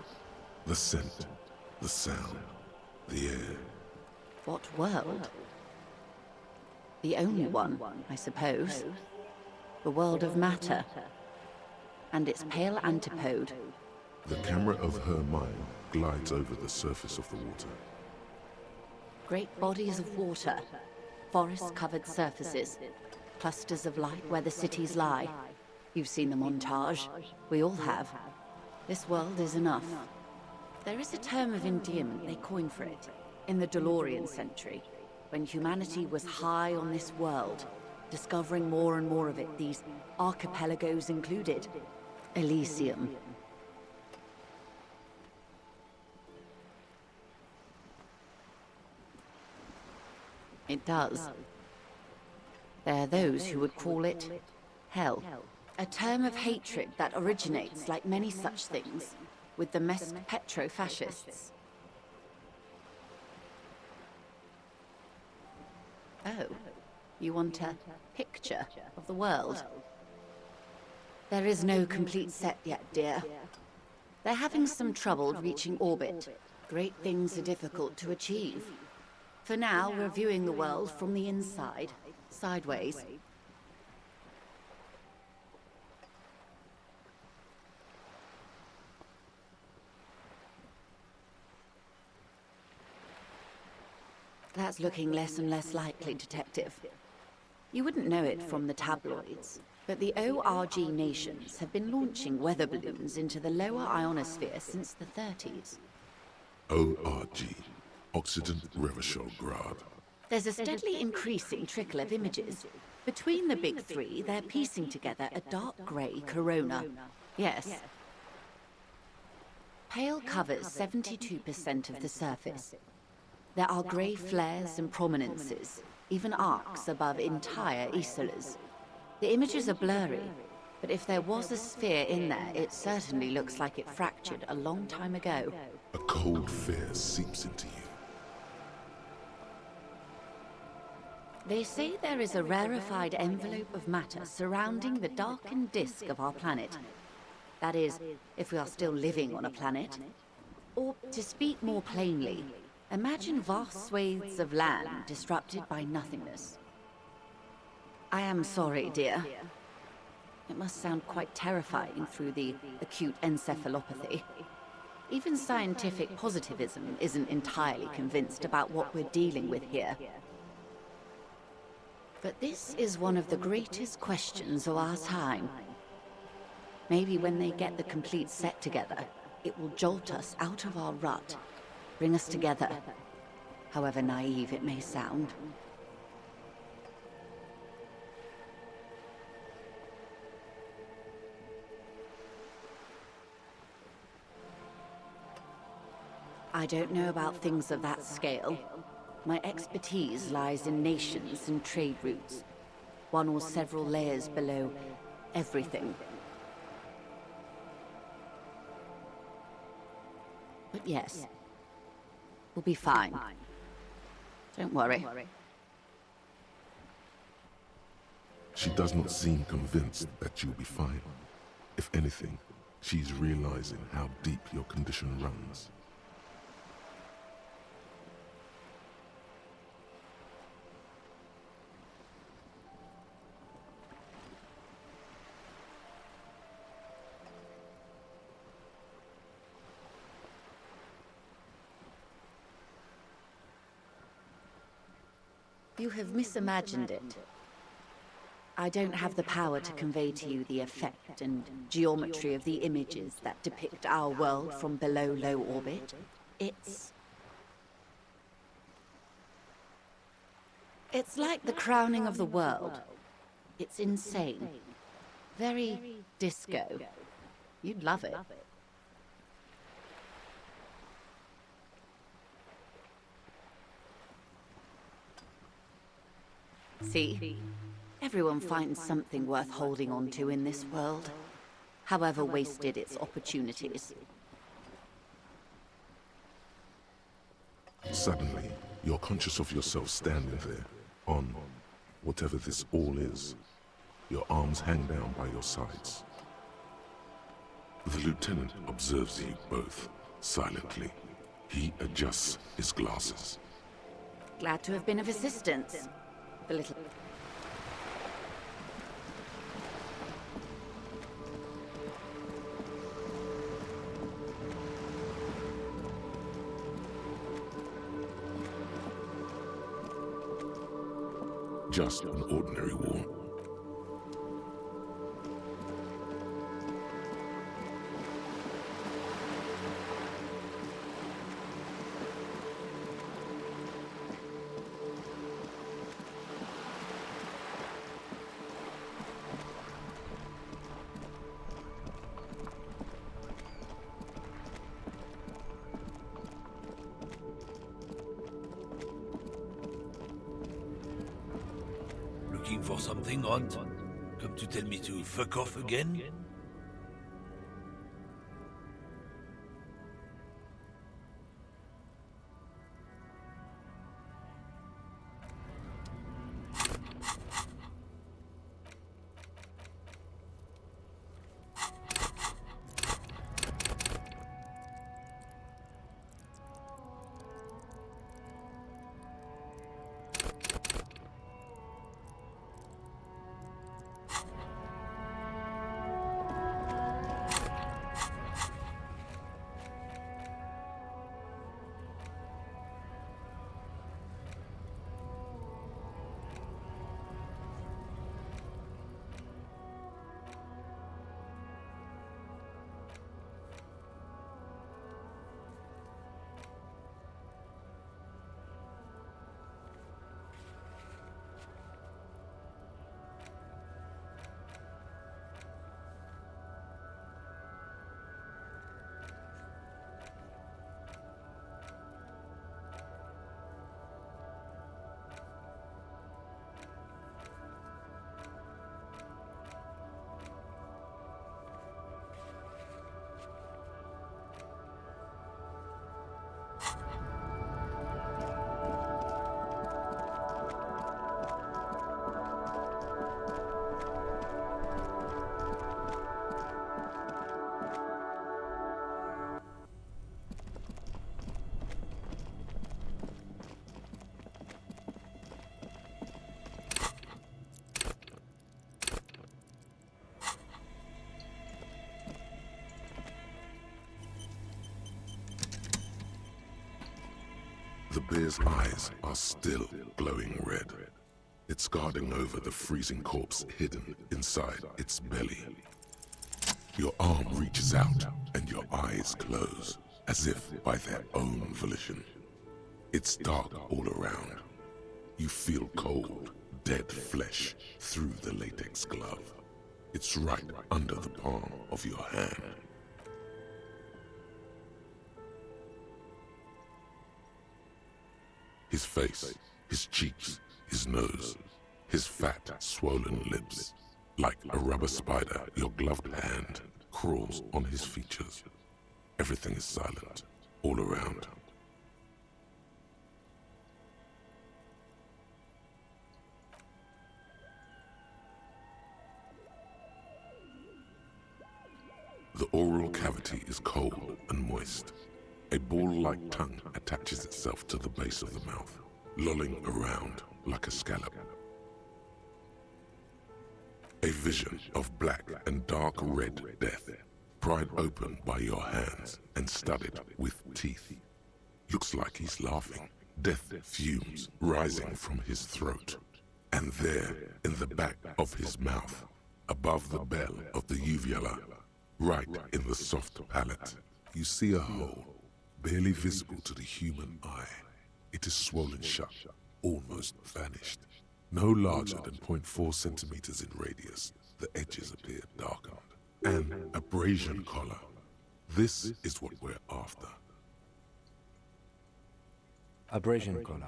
The scent, the sound, the air. What world? The only one, I suppose. The world of matter. And its pale antipode. The camera of her mind glides over the surface of the water. Great bodies of water, forest-covered surfaces, clusters of light where the cities lie. You've seen the montage. We all have. This world is enough. There is a term of endearment they coined for it, in the DeLorean century, when humanity was high on this world, discovering more and more of it, these archipelagos included. Elysium. It does. There are those who would call it hell. A term of hatred that originates, like many such things, with the Petro-fascists. Oh, you want a picture of the world? There is no complete set yet, dear. They're having some trouble reaching orbit. Great things are difficult to achieve. For now, we're viewing the world from the inside, sideways. That's looking less and less likely, Detective. You wouldn't know it from the tabloids, but the ORG nations have been launching weather balloons into the lower ionosphere since the 30s. ORG, Occident Revichol-Grad. There's a steadily increasing trickle of images. Between the big three, they're piecing together a dark grey corona. Yes. Pale covers 72% of the surface. There are grey flares and prominences, even arcs above entire isolas. The images are blurry, but if there was a sphere in there, it certainly looks like it fractured a long time ago. A cold fear seeps into you. They say there is a rarefied envelope of matter surrounding the darkened disk of our planet. That is, if we are still living on a planet. Or, to speak more plainly, imagine vast swathes of land disrupted by nothingness. I am sorry, dear. It must sound quite terrifying through the acute encephalopathy. Even scientific positivism isn't entirely convinced about what we're dealing with here. But this is one of the greatest questions of our time. Maybe when they get the complete set together, it will jolt us out of our rut, bring us together, however naive it may sound. I don't know about things of that scale. My expertise lies in nations and trade routes, one or several layers below everything. But yes, we'll be fine. Don't worry. She does not seem convinced that you'll be fine. If anything, she's realizing how deep your condition runs. You have misimagined it. I don't have the power to convey to you the effect and geometry of the images that depict our world from below low orbit. It's like the crowning of the world. It's insane. Very disco. You'd love it. See? Everyone finds something worth holding on to in this world, however wasted its opportunities. Suddenly, you're conscious of yourself standing there, on whatever this all is. Your arms hang down by your sides. The lieutenant observes you both, silently. He adjusts his glasses. Glad to have been of assistance. The little... Just an ordinary war. Looking for something, Hunt? Come to tell me to fuck off again? bear's eyes are still glowing red. It's guarding over the freezing corpse hidden inside its belly. Your arm reaches out and your eyes close, as if by their own volition. It's dark all around. You feel cold, dead flesh through the latex glove. It's right under the palm of your hand. His face, his cheeks, his nose, his fat, swollen lips. Like a rubber spider, your gloved hand crawls on his features. Everything is silent, all around. The oral cavity is cold and moist. A ball-like tongue attaches itself to the base of the mouth, lolling around like a scallop. A vision of black and dark red death, pried open by your hands and studded with teeth. Looks like he's laughing. Death fumes rising from his throat. And there, in the back of his mouth, above the bell of the uvula, right in the soft palate, you see a hole, barely visible to the human eye. It is swollen shut, almost vanished. No larger than 0.4 centimeters in radius, the edges appear darkened. An abrasion collar. This is what we're after. Abrasion collar.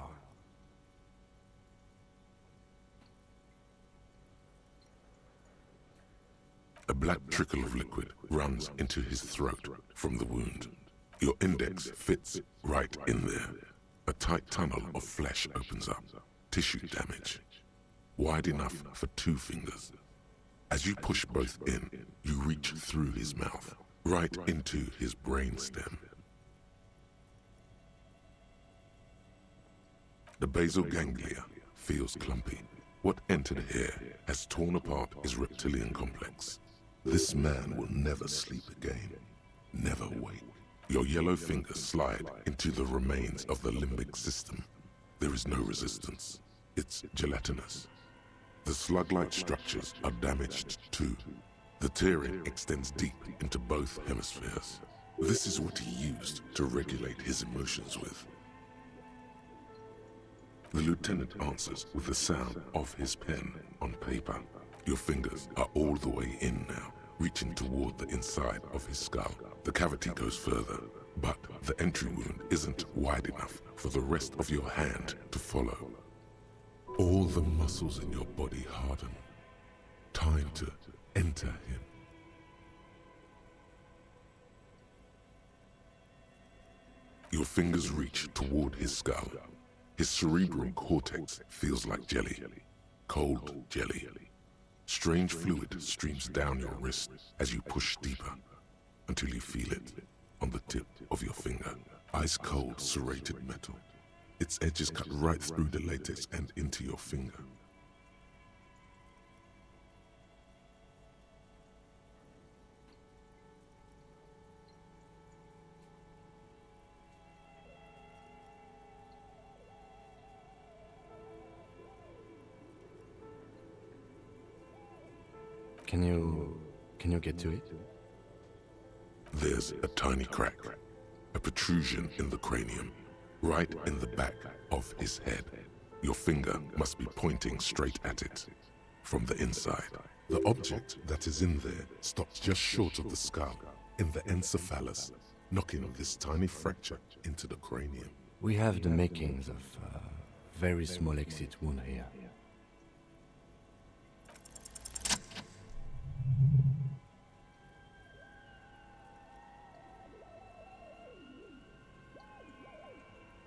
A black trickle of liquid runs into his throat from the wound. Your index fits right in there. A tight tunnel of flesh opens up. Tissue damage. Wide enough for 2 fingers. As you push both in, you reach through his mouth, right into his brainstem. The basal ganglia feels clumpy. What entered here has torn apart his reptilian complex. This man will never sleep again. Never wake. Your yellow fingers slide into the remains of the limbic system. There is no resistance. It's gelatinous. The slug-like structures are damaged too. The tearing extends deep into both hemispheres. This is what he used to regulate his emotions with. The lieutenant answers with the sound of his pen on paper. Your fingers are all the way in now, reaching toward the inside of his skull. The cavity goes further, but the entry wound isn't wide enough for the rest of your hand to follow. All the muscles in your body harden. Time to enter him. Your fingers reach toward his skull. His cerebral cortex feels like jelly. Cold jelly. Strange fluid streams down your wrist as you push deeper, until you feel it on the tip of your finger. Ice cold serrated metal. Its edges cut right through the latex and into your finger. Can you get to it? There's a tiny crack, a protrusion in the cranium, right in the back of his head. Your finger must be pointing straight at it, from the inside. The object that is in there stops just short of the skull, in the encephalus, knocking this tiny fracture into the cranium. We have the makings of a very small exit wound here.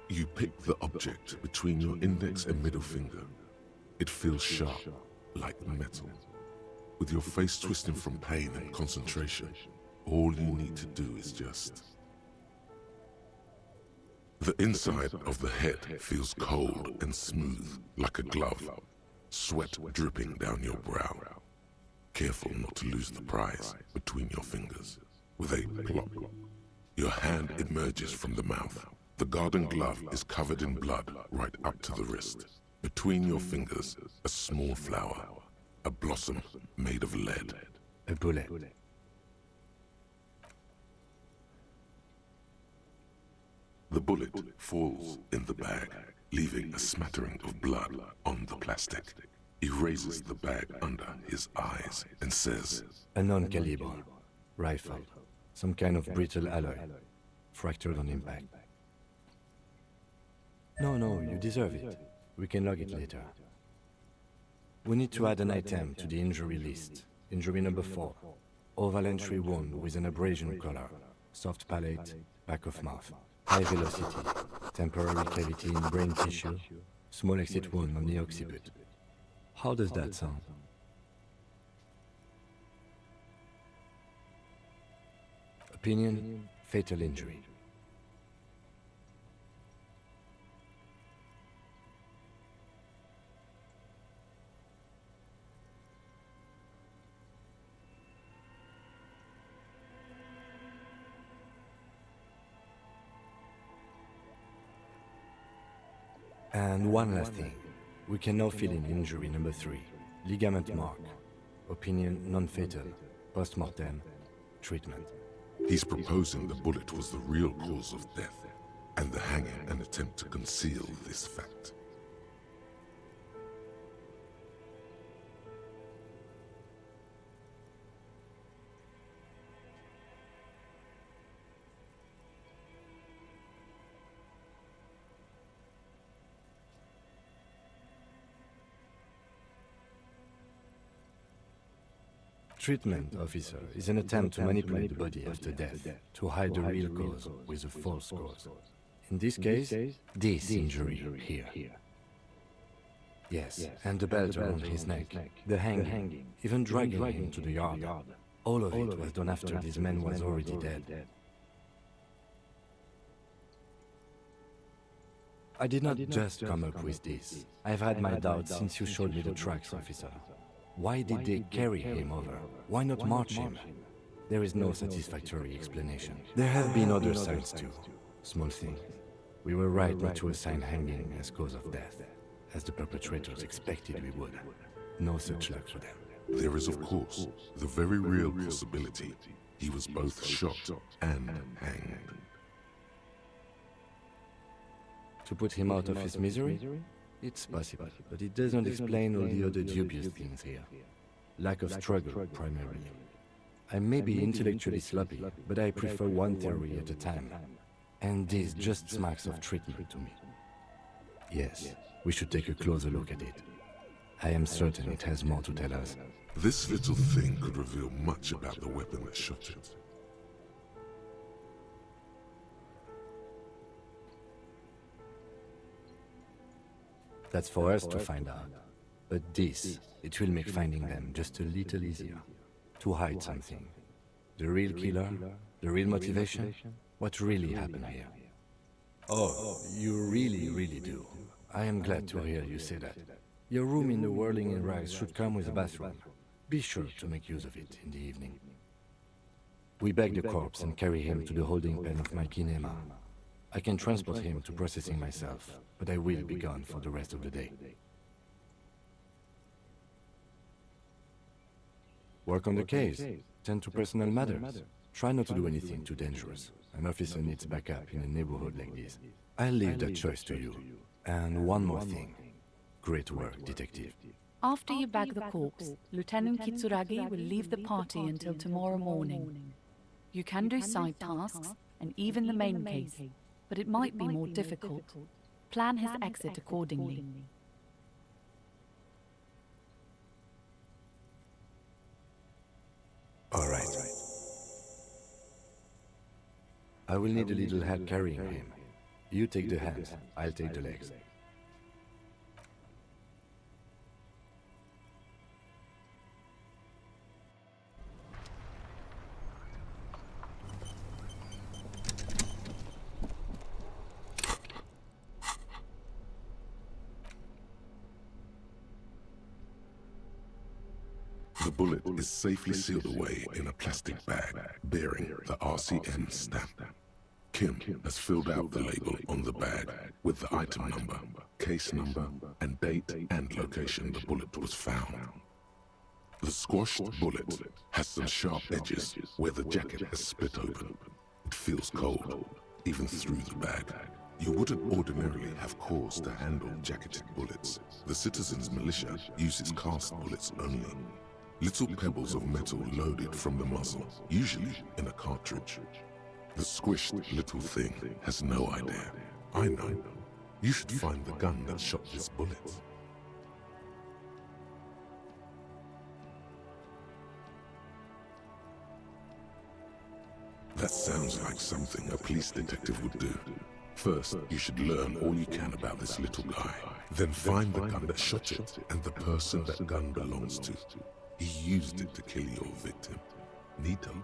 You pick the object between your index and middle finger. It feels sharp, like metal. With your face twisting from pain and concentration, all you need to do is just... The inside of the head feels cold and smooth, like a glove, sweat dripping down your brow. Careful not to lose the prize between your fingers. With a plop, your hand emerges from the mouth, The garden glove is covered in blood right up to the wrist. Between your fingers, a small flower, a blossom made of lead. A bullet. The bullet falls in the bag, leaving a smattering of blood on the plastic. He raises the bag under his eyes and says, A non-caliber rifle. Some kind of brittle alloy. Fractured on impact. No, you deserve it. We can log it later. We need to add an item to the injury list. Injury number 4. Oval entry wound with an abrasion color. Soft palate, back of mouth. High velocity. Temporary cavity in brain tissue. Small exit wound on the occiput. How does that sound? Opinion, fatal injury. And one last thing. We can now fill in injury number 3. Ligament mark. Opinion non-fatal. Post-mortem. Treatment. He's proposing the bullet was the real cause of death, and the hanging an attempt to conceal this fact. Treatment, officer, is an attempt to manipulate the body after death, to hide the real cause with a false cause. In this case, this injury here. Yes, and the belt around his neck, the hanging, even dragging him to the yard. All of it was done after this man was already dead. I did not just come up with this. I've had my doubts since you showed me the tracks, officer. Why did they carry him over? Why not march him? There is no satisfactory explanation. There have been other signs too. Small things. We were right not to assign hanging as cause of death, as the perpetrators expected we would. No such luck for them. There is, of course, the very real possibility he was both shot and hanged. To put him out of his misery? It's possible, but it doesn't explain all the other dubious things here. Lack of struggle, primarily. I may be intellectually sloppy, but I prefer one theory at a time. And this just smacks of treatment to me. Yes, we should take a closer look at it. I am certain it has more to tell us. This little thing could reveal much about the weapon that shot it. That's for us to find out. But this, it will make finding them just a little easier. To hide something. The real killer, the real motivation, what really happened here. Oh, you really do. I am glad to hear you say that. Your room in the Whirling in Rags should come with a bathroom. Be sure to make use of it in the evening. We bag the corpse and carry him to the holding pen of my kinema. I can transport him to processing myself, but I will be gone for the rest of the day. Work on the case. Tend to personal matters. Try not to do anything too dangerous. An officer needs backup in a neighborhood like this. I'll leave that choice to you. And one more thing. Great work, detective. After you bag the corpse, Lieutenant Kitsuragi will leave the party until tomorrow morning. You can do side tasks, and even the main case, but it might be more difficult. Plan his exit accordingly. All right. I will need a little help carrying him. You take the hands, I'll take the legs. The bullet is safely sealed away in a plastic bag bearing the RCN stamp. Kim has filled out the label on the bag with the item number, case number, and date and location the bullet was found. The squashed bullet has some sharp edges where the jacket has split open. It feels cold, even through the bag. You wouldn't ordinarily have cause to handle jacketed bullets. The citizens' militia uses cast bullets only. Little pebbles of metal loaded from the muzzle, usually in a cartridge. The squished little thing has no idea. I know. You should find the gun that shot this bullet. That sounds like something a police detective would do. First, you should learn all you can about this little guy. Then find the gun that shot it and the person that gun belongs to. He used it to kill your victim. Neato.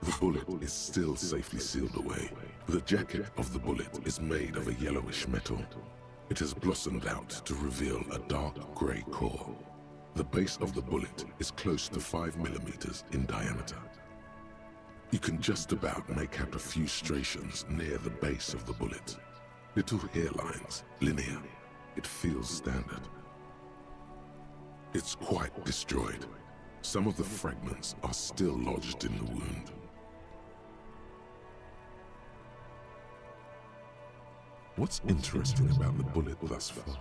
The bullet is still safely sealed away. The jacket of the bullet is made of a yellowish metal. It has blossomed out to reveal a dark grey core. The base of the bullet is close to 5 millimeters in diameter. You can just about make out a few striations near the base of the bullet. Little hairlines, linear. It feels standard. It's quite destroyed. Some of the fragments are still lodged in the wound. What's interesting about the bullet thus far?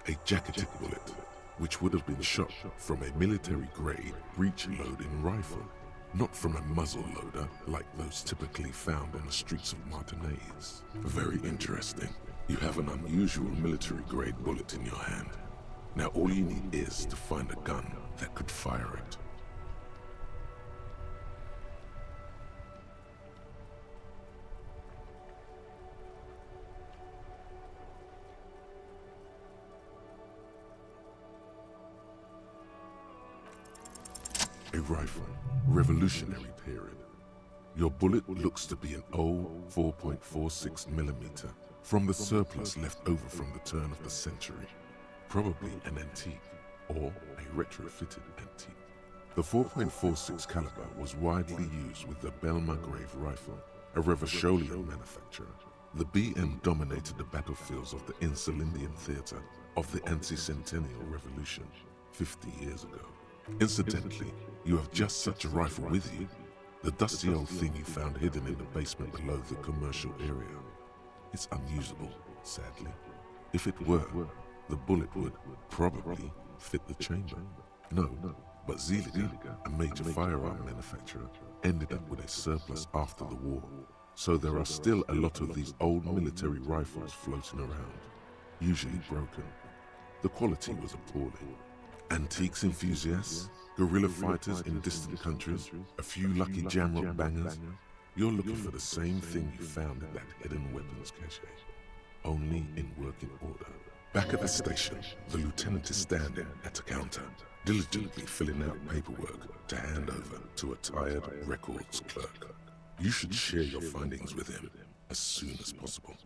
A jacketed bullet, which would have been shot from a military-grade breech-loading rifle, not from a muzzle loader like those typically found in the streets of Martinez. Very interesting. You have an unusual military-grade bullet in your hand. Now all you need is to find a gun that could fire it. A rifle, Revolutionary period. Your bullet looks to be an old 4.46 millimeter from the surplus left over from the turn of the century. Probably an antique or a retrofitted antique. The 4.46 caliber was widely used with the Belmargrave rifle, a Revacholian manufacturer. The BM dominated the battlefields of the Insulindian theater of the anti-centennial revolution 50 years ago. Incidentally, you have just such a rifle with you. The dusty old thing you found hidden in the basement below the commercial area. It's unusable, sadly. If it were, the bullet would probably fit the chamber. No, but Zeliger, a major firearm manufacturer, ended up with a surplus after the war. So there are still a lot of these old military rifles floating around, usually broken. The quality was appalling. Antiques enthusiasts, guerrilla fighters in distant countries, a few lucky jamrock bangers. You're looking for the same thing you found in that hidden weapons cache, only in working order. Back at the station, the lieutenant is standing at a counter, diligently filling out paperwork to hand over to a tired records clerk. You should share your findings with him as soon as possible.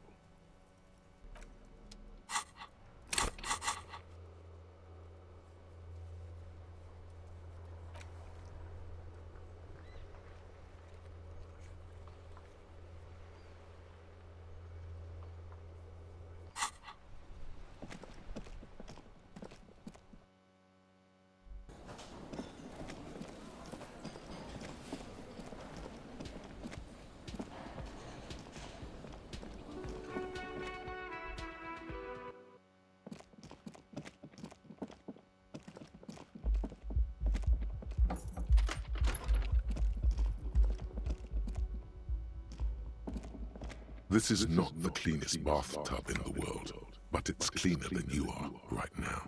This is not the cleanest bathtub in the world, but it's cleaner than you are right now.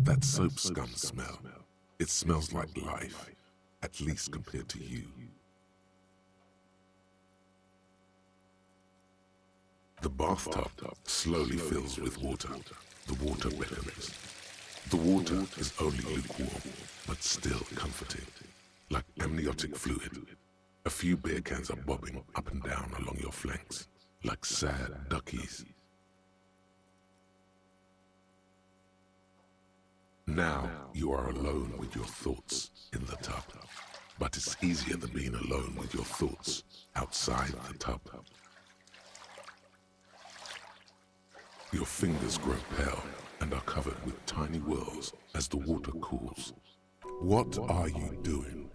That soap scum smell. It smells like life, at least compared to you. The bathtub slowly fills with water. The water beckons. The water is only lukewarm, but still comforting, like amniotic fluid. A few beer cans are bobbing up and down along your flanks, like sad duckies. Now you are alone with your thoughts in the tub, but it's easier than being alone with your thoughts outside the tub. Your fingers grow pale and are covered with tiny whirls as the water cools. What are you doing?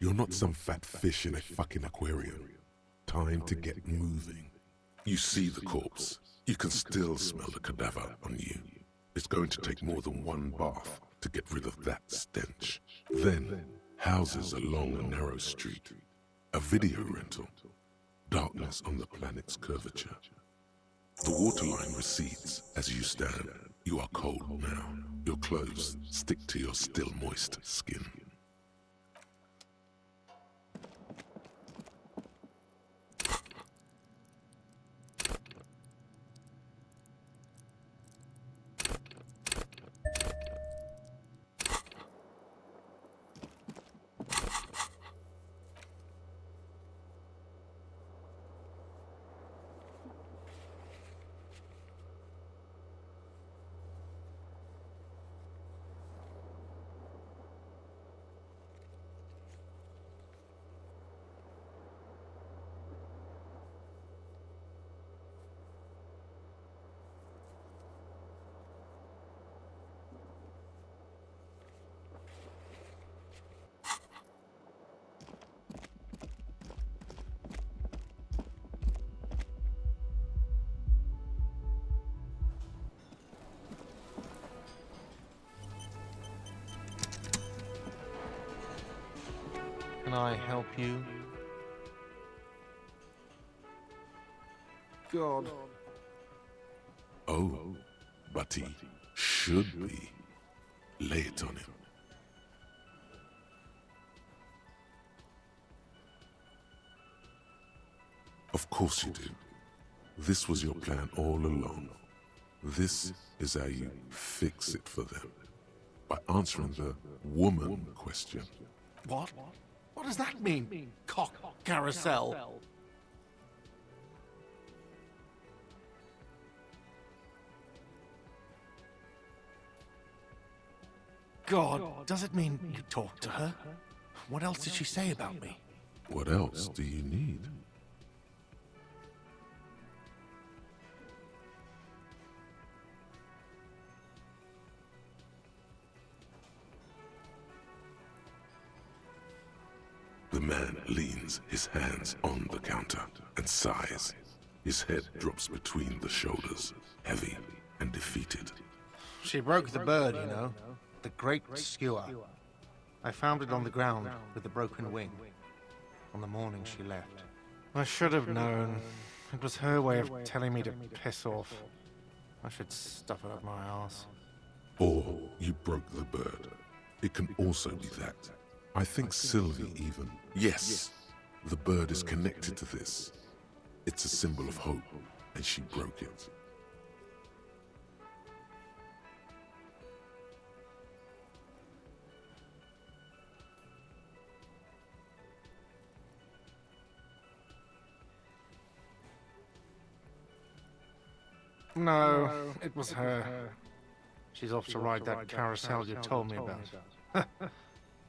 You're not some fat fish in a fucking aquarium. Time to get moving. You see the corpse. You can still smell the cadaver on you. It's going to take more than one bath to get rid of that stench. Then, houses along a narrow street. A video rental. Darkness on the planet's curvature. The waterline recedes as you stand. You are cold now. Your clothes stick to your still moist skin. Can I help you? God. Oh, but he should be. Lay it on him. Of course you do. This was your plan all along. This is how you fix it for them. By answering the woman question. What? What does that mean? Cock carousel? God, does it mean you talked to her? What else did she say about me? What else do you need? The man leans his hands on the counter and sighs. His head drops between the shoulders, heavy and defeated. She broke the bird, you know. The great skewer. I found it on the ground with the broken wing. On the morning she left. I should have known. It was her way of telling me to piss off. I should stuff it up my ass. Or you broke the bird. It can also be that. I think Sylvie even. Yes, the bird is connected to this. It's a symbol of hope, and she broke it. No, it was her. She's off to ride that carousel you told me about.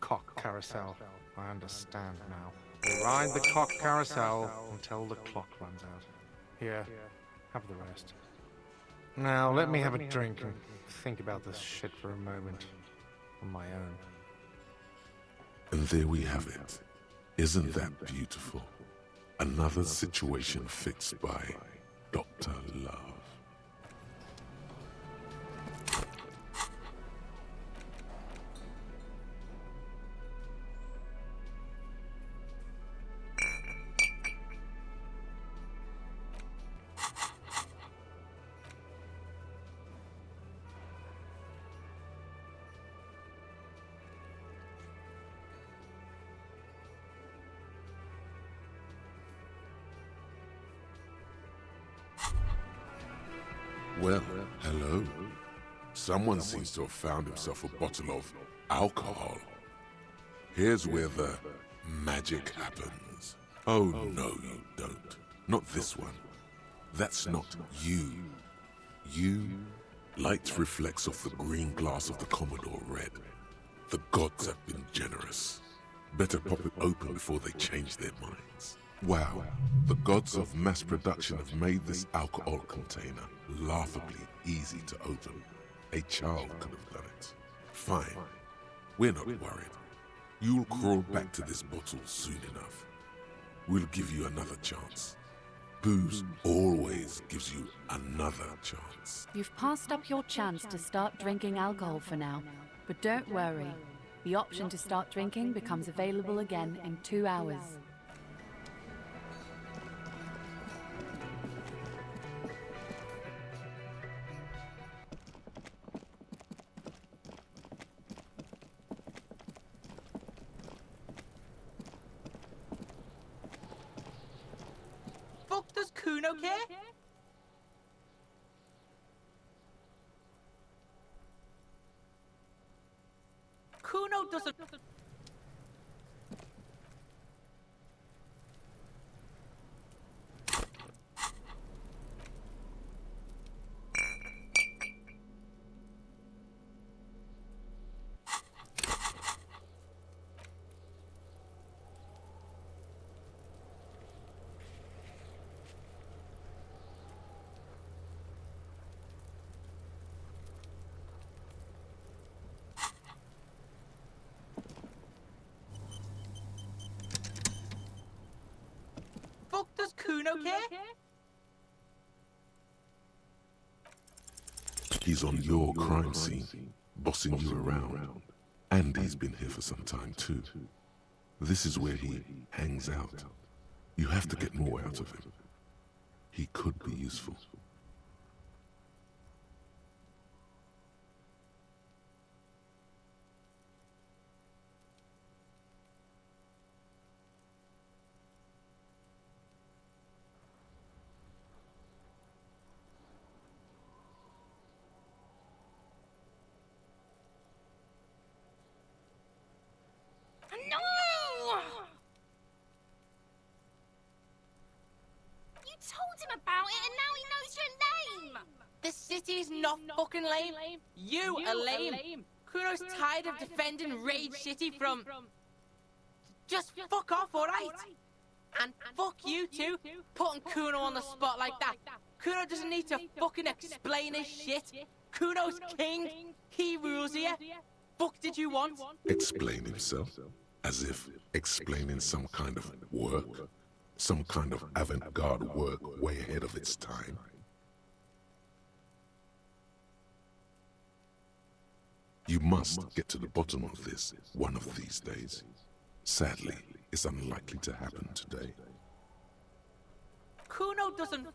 Cock carousel. I understand now. We ride the cock carousel until the clock runs out. Here, have the rest. Now, let me have a drink and think about this shit for a moment. On my own. And there we have it. Isn't that beautiful? Another situation fixed by Dr. Love. Well, hello. Someone seems to have found himself a bottle of alcohol. Here's where the magic happens. Oh, no, you don't. Not this one. That's not you. You... Light reflects off the green glass of the Commodore Red. The gods have been generous. Better pop it open before they change their minds. Wow, the gods of mass production have made this alcohol container laughably easy to open. A child could have done it. Fine, we're not worried. You'll crawl back to this bottle soon enough. We'll give you another chance. Booze always gives you another chance. You've passed up your chance to start drinking alcohol for now, but don't worry. The option to start drinking becomes available again in 2 hours. Fuck does Kuno care? Kuno doesn't... Fuck does Kuno care? He's on your crime scene, bossing you around. And he's been here for some time too. This is where he hangs out. You have to get more out of him. He could be useful. No! You told him about it and now he knows your name! The city's not fucking lame. You are lame. Kuno's tired of defending Rage City from... Just fuck off, alright? And fuck you too, putting Kuno on the spot like that. Kuno doesn't need to fucking explain his shit. Kuno's king. He rules here. Fuck did you want? Explain himself? As if explaining some kind of work? Some kind of avant-garde work way ahead of its time? You must get to the bottom of this one of these days. Sadly, it's unlikely to happen today. Kuno doesn't...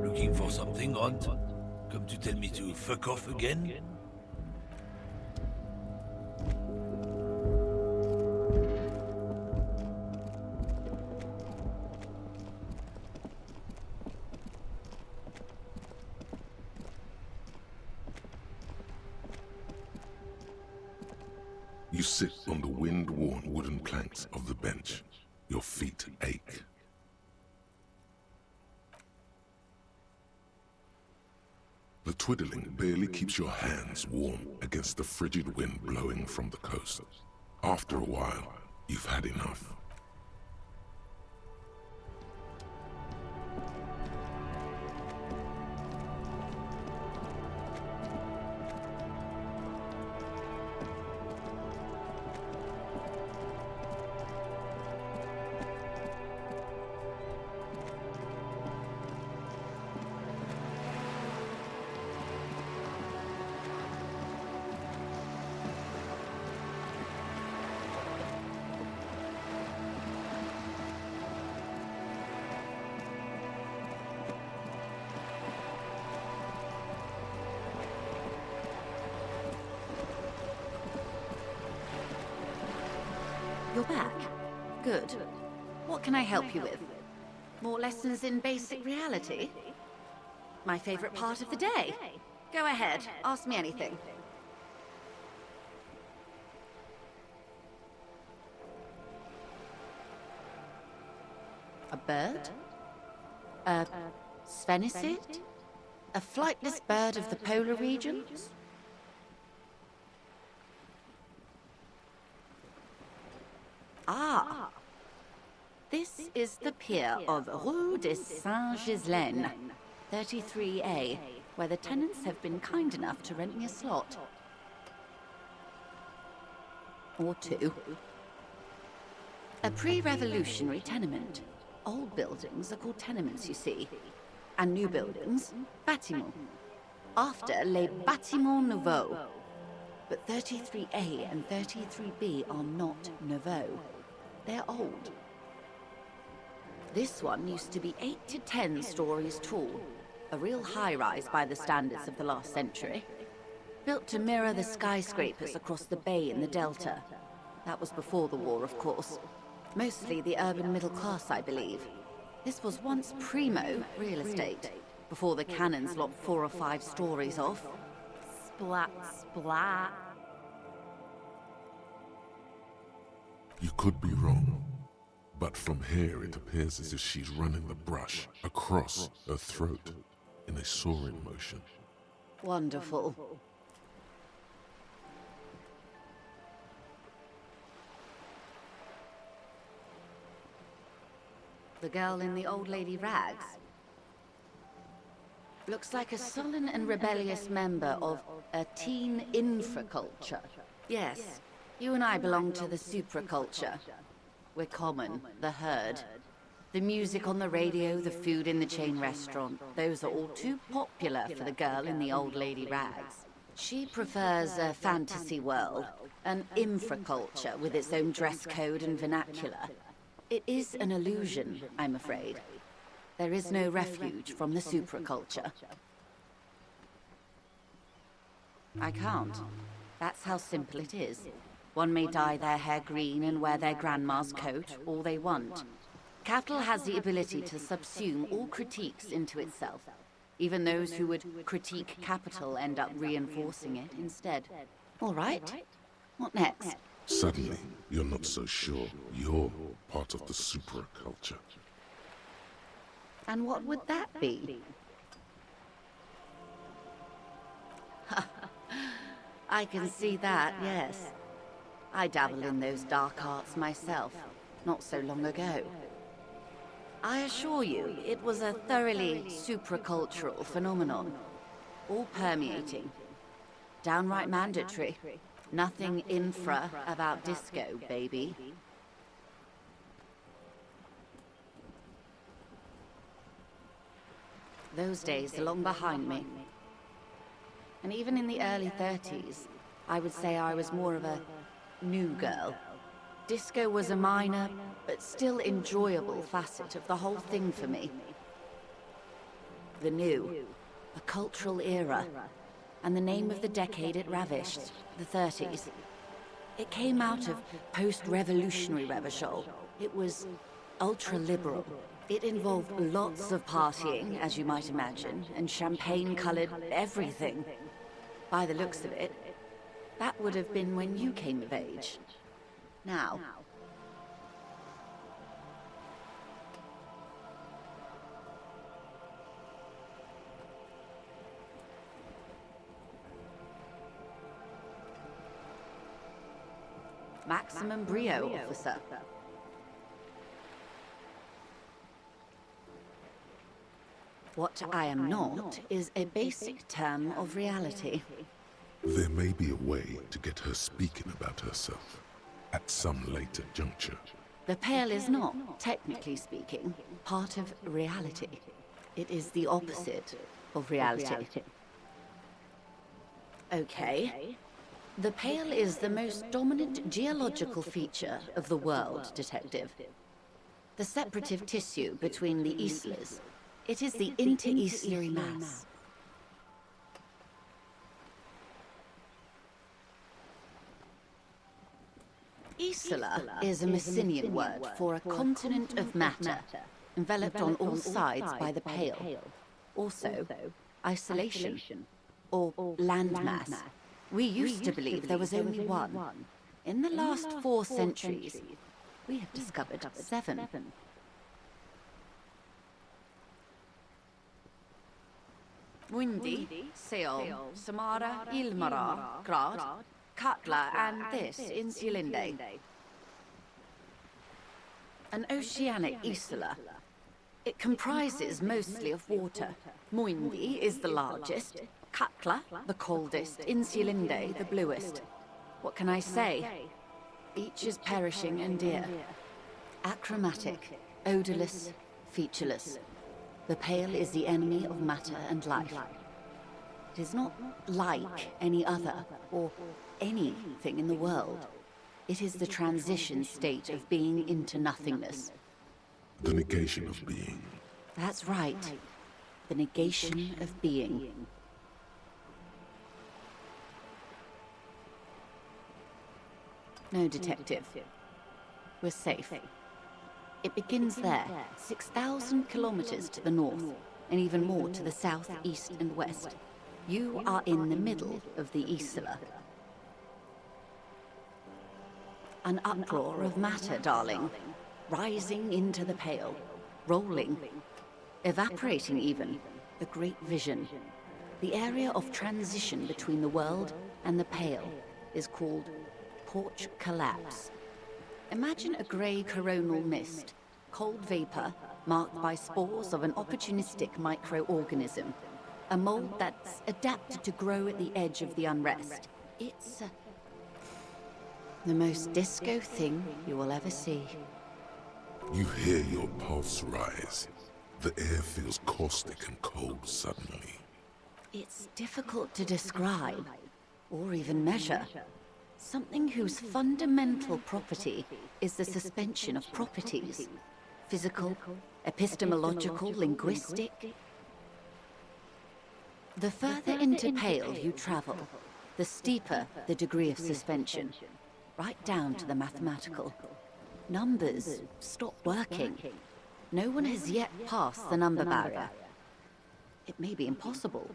Looking for something, Aunt? Come to tell me to fuck off again? You sit on the wind-worn wooden planks of the bench. Your feet ache. The twiddling barely keeps your hands warm against the frigid wind blowing from the coast. After a while, you've had enough. You're back. Good. What can I help you with? More lessons in basic reality? My favorite part of the day. Go ahead, ask me anything. A bird? A sphenicid? A flightless bird of the polar regions? Ah! This is the pier of Rue de Saint-Ghislain, 33A, where the tenants have been kind enough to rent me a slot. Or two. A pre-revolutionary tenement. Old buildings are called tenements, you see. And new buildings, bâtiments. After les bâtiments nouveaux. But 33A and 33B are not nouveaux. They're old. This one used to be 8 to 10 stories tall. A real high-rise by the standards of the last century. Built to mirror the skyscrapers across the bay in the Delta. That was before the war, of course. Mostly the urban middle class, I believe. This was once primo real estate, before the cannons lopped 4 or 5 stories off. Splat, splat. You could be wrong, but from here it appears as if she's running the brush across her throat in a soaring motion. Wonderful. The girl in the old lady rags. Looks like a sullen and rebellious member of a teen infraculture. Yes, you and I belong to the supraculture. We're common, the herd. The music on the radio, the food in the chain restaurant, those are all too popular for the girl in the old lady rags. She prefers a fantasy world, an infraculture with its own dress code and vernacular. It is an illusion, I'm afraid. There is no refuge from the supraculture. I can't. That's how simple it is. One may dye their hair green and wear their grandma's coat all they want. Capital has the ability to subsume all critiques into itself. Even those who would critique capital end up reinforcing it instead. All right. What next? Suddenly, you're not so sure you're part of the supraculture. And what would that be? I can see that, yes. I dabble in those dark arts myself, not so long ago. I assure you, it was a thoroughly supracultural phenomenon. All permeating. Downright mandatory. Nothing infra about disco, baby. Those days are long behind me. And even in the early 30s, I would say I was more of a new girl. Disco was a minor, but still enjoyable facet of the whole thing for me. The new, a cultural era, and the name of the decade it ravished, the 30s. It came out of post-revolutionary Revachol. It was ultra-liberal. It involved lots of partying, as you might imagine, and champagne-colored everything. By the looks of it, that would have been when you came of age. Now. Maximum brio, officer. What I am not is a basic term of reality. There may be a way to get her speaking about herself at some later juncture. The Pale is not, technically speaking, part of reality. It is the opposite of reality. Okay. The Pale is the most dominant geological feature of the world, Detective. The separative tissue between the islas. It is the inter-islary mass. Isola is a Messinian word for a continent of matter, enveloped on all sides by the Pale. Also, isolation, or landmass. We used to believe there was only one. In the last 4 centuries, we have discovered 7. Mundi, Seol, Samara, Ilmara, Grad, Katla, and this, Insulinde. An oceanic isola. It comprises mostly of water. Muindi is the largest, Katla the coldest, Insulinde the bluest. What can I say? Each is perishing and dear. Achromatic, odorless, featureless. The Pale is the enemy of matter and life. It is not like any other, or anything in the world. It is the transition state of being into nothingness. The negation of being. That's right. The negation of being. No, Detective. We're safe. It begins there, 6,000 kilometers to the north, and even more to the south, east, and west. You are in the middle of the Isola. An uproar of matter, darling, rising into the Pale, rolling, evaporating even, the Great Vision. The area of transition between the world and the Pale is called Porch Collapse. Imagine a grey coronal mist, cold vapor marked by spores of an opportunistic microorganism, a mold that's adapted to grow at the edge of the unrest. It's the most disco thing you will ever see. You hear your pulse rise. The air feels caustic and cold suddenly. It's difficult to describe, or even measure. Something whose fundamental property is the suspension of properties. Physical, epistemological, linguistic. The further into Pale you travel, the steeper the degree of suspension, right down to the mathematical. Numbers stop working. No one has yet passed the number barrier. It may be impossible.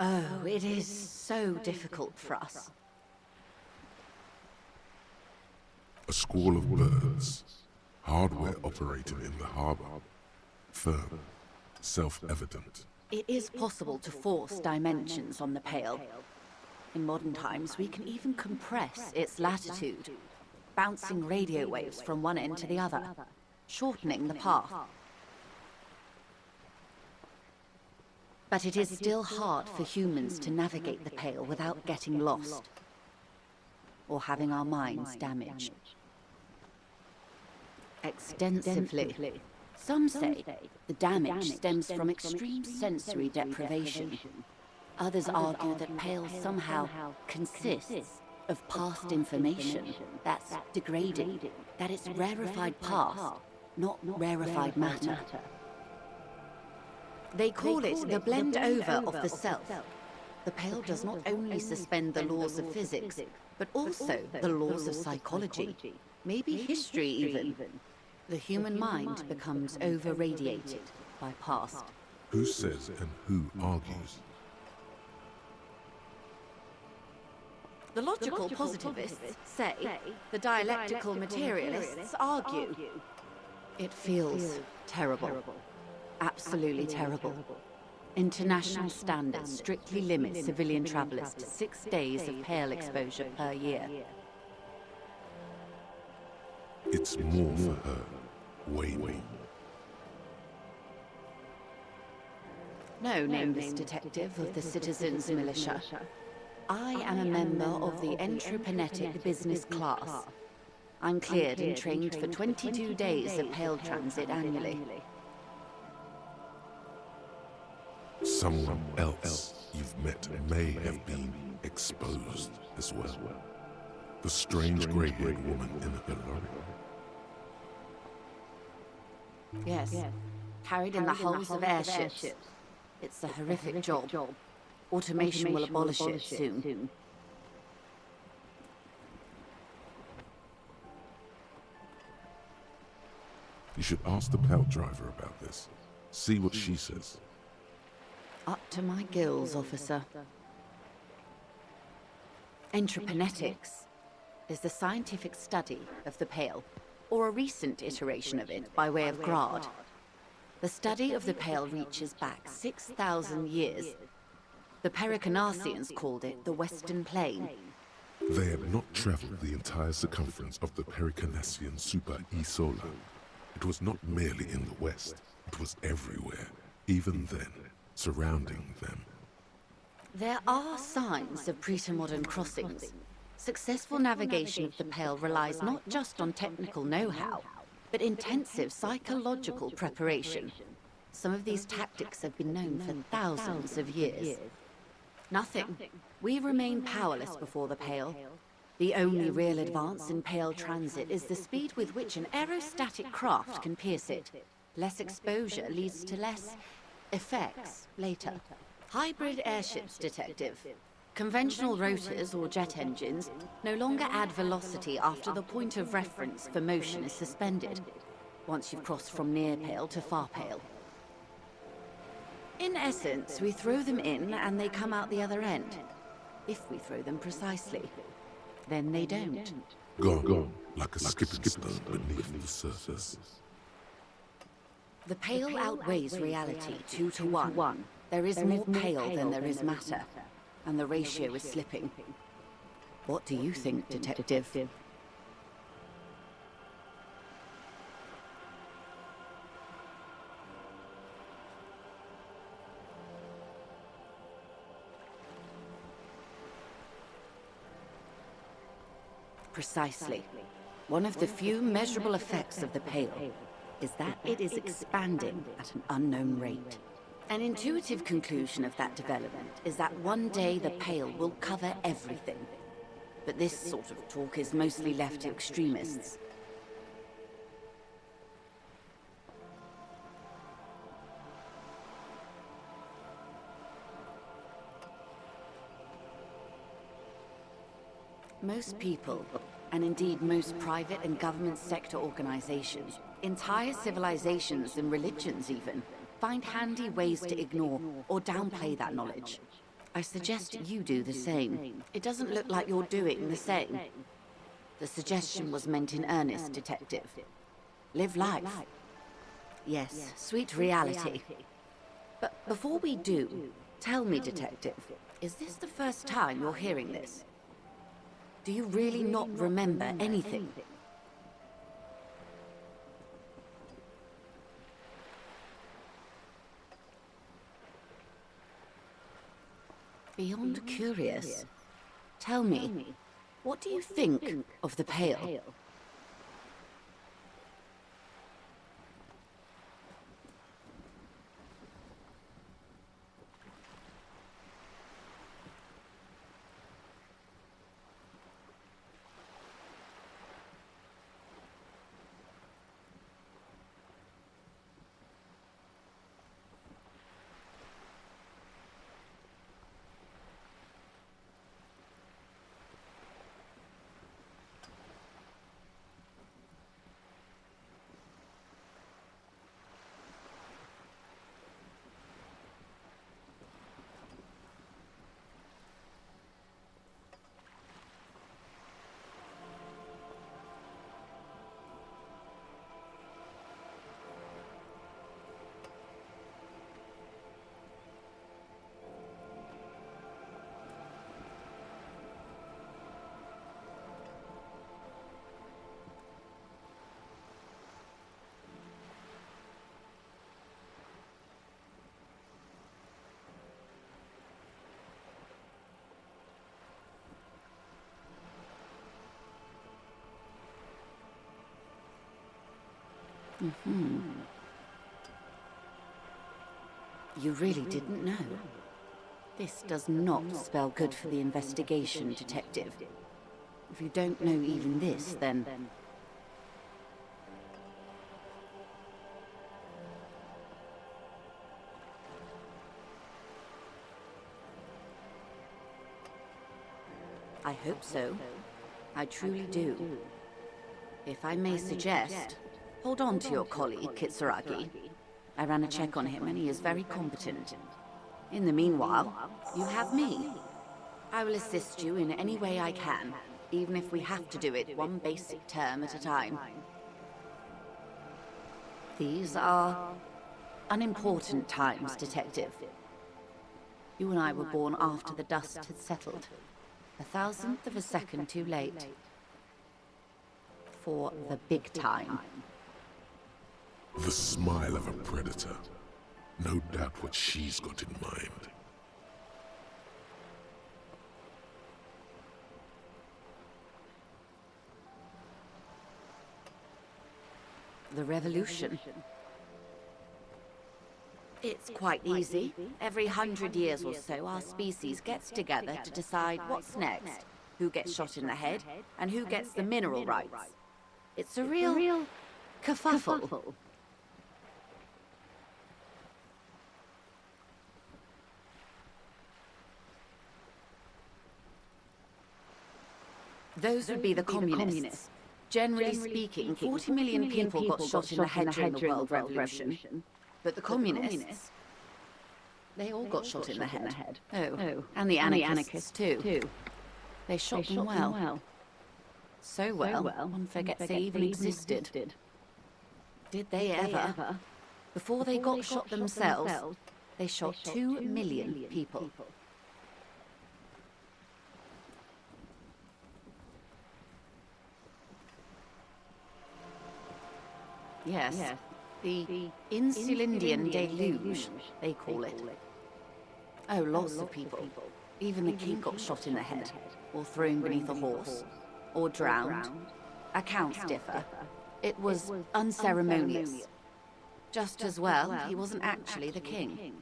Oh, it is so difficult for us. A squall of birds. Hardware operating in the harbor. Firm. Self-evident. It is possible to force dimensions on the Pale. In modern times, we can even compress its latitude, bouncing radio waves from one end to the other, shortening the path. But it is still hard for humans to navigate the Pale without getting lost, or having our minds damaged. Extensively. Some say the damage stems from extreme sensory deprivation. Others argue that Pale somehow consists of past information that's degraded, that it's rarefied past, not rarefied matter. They call it the blend over of the self. The Pale does not only suspend the laws of physics, but also the laws of psychology, maybe history even. The human mind becomes over-radiated by past. Who says and who argues? The logical positivists say, the dialectical materialists argue. It feels terrible. Absolutely terrible. International standards strictly limit civilian travelers to 6 days of Pale exposure per year. It's more for her. Way more. No, nameless detective of the Citizens Militia. I am a member of the Entreprenetic Business Class. I'm cleared and trained for 22 days of Pale transit annually. Someone else you've met may have been exposed as well. The strange grey-haired woman in her lorry. Yes, carried in the hulls of airships. It's a horrific job. Automation will abolish it soon. You should ask the pal driver about this. See what she says. Up to my gills, officer. Entreponetics is the scientific study of the Pale, or a recent iteration of it by way of Grad. The study of the Pale reaches back 6,000 years. The Pericarnassians called it the Western Plain. They had not traveled the entire circumference of the Pericarnassian Super E-Solar. It was not merely in the west, it was everywhere, even then, surrounding them. There are signs of pre-modern crossings. Successful navigation of the Pale relies not just on technical know-how, but intensive psychological preparation. Some of these tactics have been known for thousands of years. Nothing. We remain powerless before the Pale. The only real advance in Pale transit is the speed with which an aerostatic craft can pierce it. Less exposure leads to less effects later. Hybrid airships, Detective. Conventional rotors or jet engines no longer add velocity after the point of reference for motion is suspended, once you've crossed from near Pale to far Pale. In essence, we throw them in and they come out the other end. If we throw them precisely. Then they don't. Gone, like a skipping stone beneath the surface. The Pale outweighs reality 2 to 1. There is more Pale than there is matter, and the ratio is slipping. What do you think, Detective? Precisely. One of the few measurable effects of the Pale is that it is expanding at an unknown rate. An intuitive conclusion of that development is that one day the Pale will cover everything. But this sort of talk is mostly left to extremists. Most people, and indeed most private and government sector organizations, entire civilizations and religions even, find handy ways to ignore or downplay that knowledge. I suggest you do the same. It doesn't look like you're doing the same. The suggestion was meant in earnest, Detective. Live life. Yes, sweet reality. But before we do, tell me, Detective, is this the first time you're hearing this? Do you really not remember anything? Beyond curious. Tell me, what do you think of the Pale? You really didn't know. This does not spell good for the investigation, Detective. If you don't know even this, then... I hope so. I truly do. If I may suggest, Hold on to your colleague, Kitsuragi. I ran a check on him and he is very competent. In the meanwhile, you have me. I will assist you in any way I can, even if we have to do it one basic term at a time. These are unimportant times, Detective. You and I were born after the dust had settled. 1,000th of a second too late. For the big time. The smile of a predator. No doubt what she's got in mind. The revolution. It's quite easy. Every 100 years or so, our species gets together to decide what's next, who gets shot in the head, and who gets the mineral rights. It's a real kerfuffle. Those would be the communists. Generally speaking, 40 million people got shot in the head during the World Revolution. But the communists, they all got shot in the head. Oh, and the anarchists too. They shot them well. So well, one forgets they even existed. Did they ever? Before they got shot themselves, they shot 2 million people. Yes, the Insulindian deluge, they call it. Oh, lots of people. Even the king got shot in the head, or thrown beneath a horse, or drowned. Accounts differ. It was unceremonious. Just as well, he wasn't actually the king.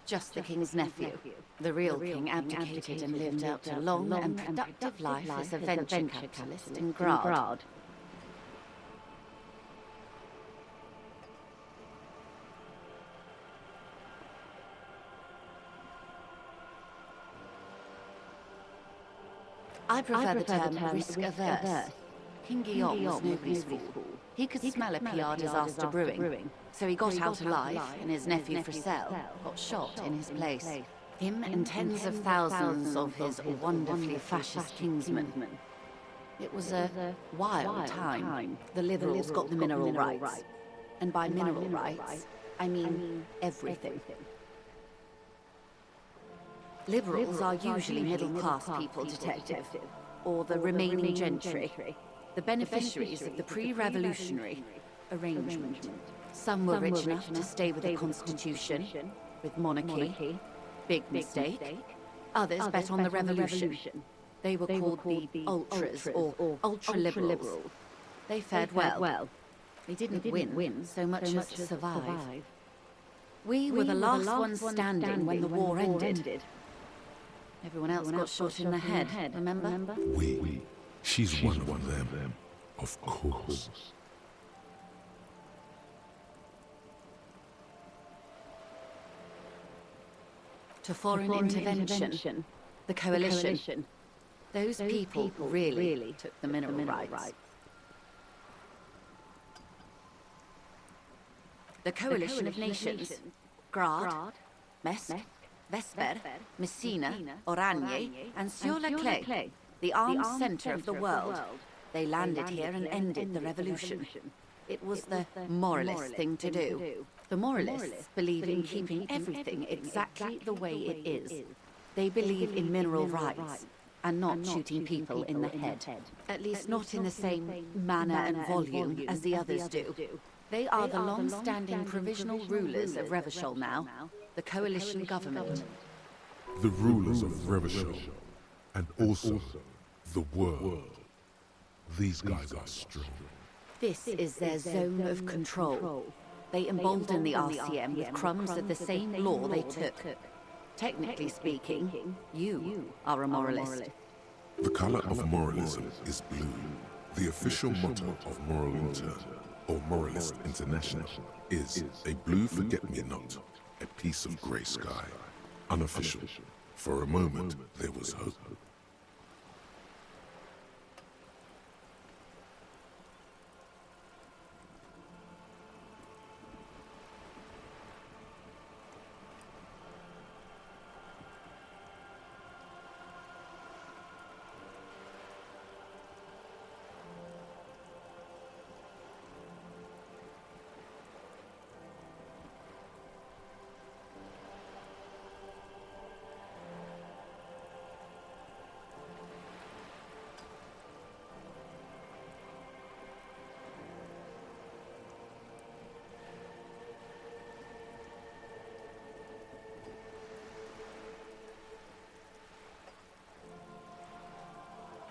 Just the king's nephew. The real king abdicated and lived out a long and productive life as a venture capitalist in Grad. I prefer the term risk-averse. King G.O.M.D was nobody's fool. He could smell a PR disaster brewing, so he got out alive, and his nephew Fricelle got shot in his place. Him and tens of thousands of his wonderfully fascist kingsmen. It was a wild time. The Liberals got the mineral rights. And by mineral rights, I mean everything. Liberals are usually middle-class people, Detective, or the remaining gentry, the beneficiaries of the pre-revolutionary arrangement. Some were rich enough to stay with the Constitution, with monarchy. Big mistake. Others bet on the revolution. They were called the ultras, or ultra-liberals. They fared well. They didn't win so much as survive. We were the last ones standing when the war ended. Everyone else got shot in the head, remember? We. She's one of them. Of course. To foreign intervention, the coalition. Those people really took the mineral rights. The coalition of nations, Grad, Mesk, Vesper, Messina, Oranje, and Sur-le-Clay, the armed center of the world. They landed here and ended the revolution. It was the moralist thing to do. The moralists believe in keeping everything exactly the way it is. They believe in mineral rights and not shooting people in the head. At least not in the same manner and volume as the others do. They are the long-standing provisional rulers of Revachol now, the coalition government. The rulers of Revachol, and also the world. These guys are strong. This is their zone of control. They embolden the RCM with crumbs of the same law they took. Technically speaking, you are a moralist. The color of moralism is blue. The official motto of Moral Intern, or Moralist International, is a blue forget-me-not, a piece of grey sky. Unofficial. For a moment, there was hope.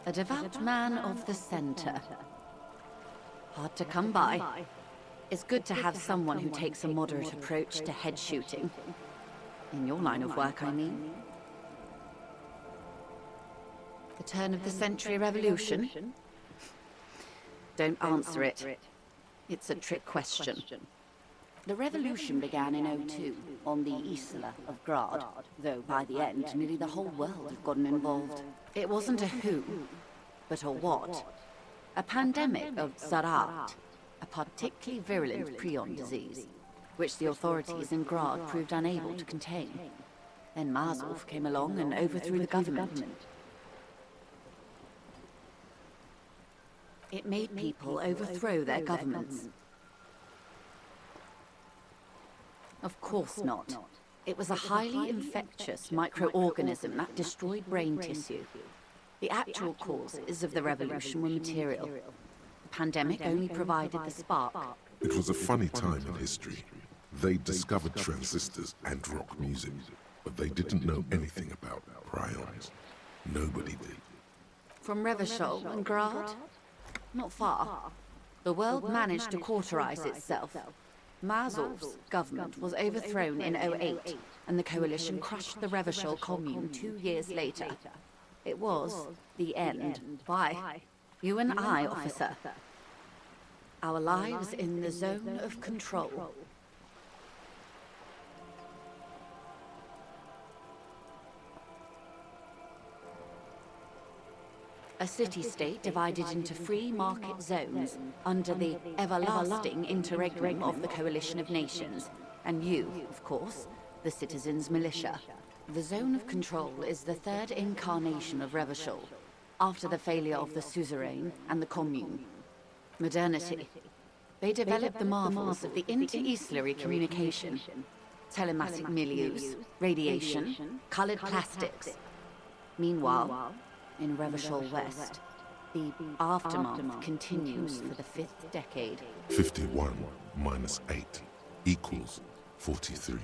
A devout man of the center. Hard to come by. It's good to have someone who takes a moderate approach to head shooting. In your line of work, I mean. The turn of the century revolution? Don't answer it. It's a trick question. The revolution began in '02 on the Isla of Grad, though by the end, nearly the whole world had gotten involved. It wasn't a who, but a what. A pandemic of Zarat, a particularly virulent prion disease, which the authorities in Grad proved unable to contain. Then Mazov came along and overthrew the government. It made people overthrow their governments. Of course not. It was a highly infectious microorganism that destroyed brain tissue. The actual causes of the revolution were material. The pandemic only provided the spark. It was a funny time in history. They discovered transistors and rock music, but they didn't know anything about prions. Nobody did. From Revachol and Grad? Not far. The world managed to cauterize itself. Mazov's government was overthrown in '08, and the coalition crushed the Revachol commune 2 years later. It was the end. Why? You and I, officer. Our lives in the zone of control. A city-state divided into free market zones under the everlasting interregnum of the Coalition of Nations. And you, of course, the citizens' militia. The zone of control is the third incarnation of Revachol, after the failure of the suzerain and the commune. Modernity. They developed the marvels of the inter-easlary communication, telematic milieus, radiation, colored plastics. Meanwhile, in Revachol West, the aftermath continues for the 5th decade. 51 minus 8 equals 43.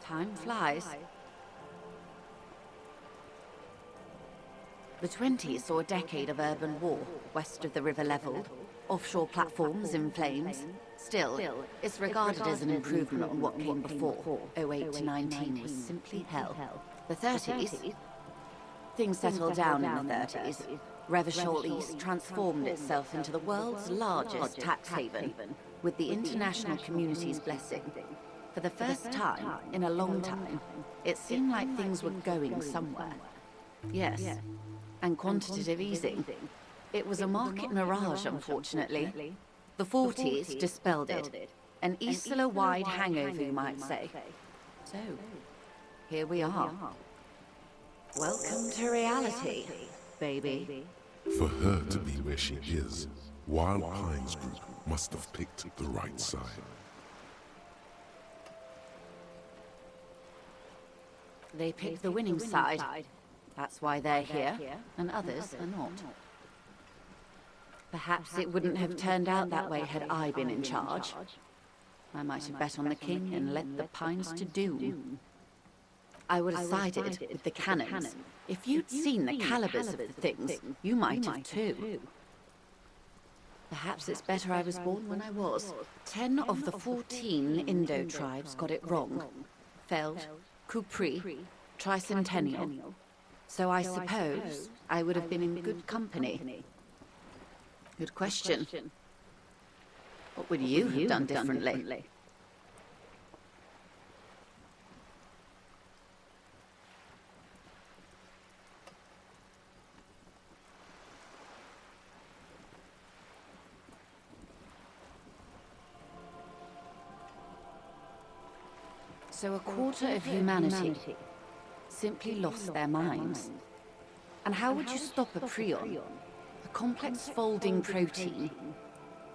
Time flies. The 20s saw a decade of urban war, west of the river leveled, offshore platforms in flames. Still, it's regarded as an improvement on what came before. '08 to 19 was simply hell. The 30s? Things settled down in the 30s. Revachol East transformed itself into the world's largest tax haven, with the international community's blessing. For the first time in a long time, it seemed like things were going somewhere. Yes, and quantitative easing. It was a market mirage, unfortunately. The 40s dispelled it. An Isla-wide hangover, you might say. So, here we are. Welcome to reality, baby. For her to be where she is, Wild Pines Group must have picked the right side. They picked the winning side. That's why they're here, and others are not. Perhaps it wouldn't have turned out that way had I been in charge. I might have bet on the king and led the Pines to doom. I would have sided with the cannons. If you'd seen the calibers of the things, you might have too. Perhaps it's better I was born when I was. 10 of the 14 Indo tribes got it wrong. Feld, Kupri, Tricentennial. So I suppose I would have been in good company. Good question. What would you have done differently? So a quarter of humanity simply lost their minds. And how would you stop a prion? A complex folding protein,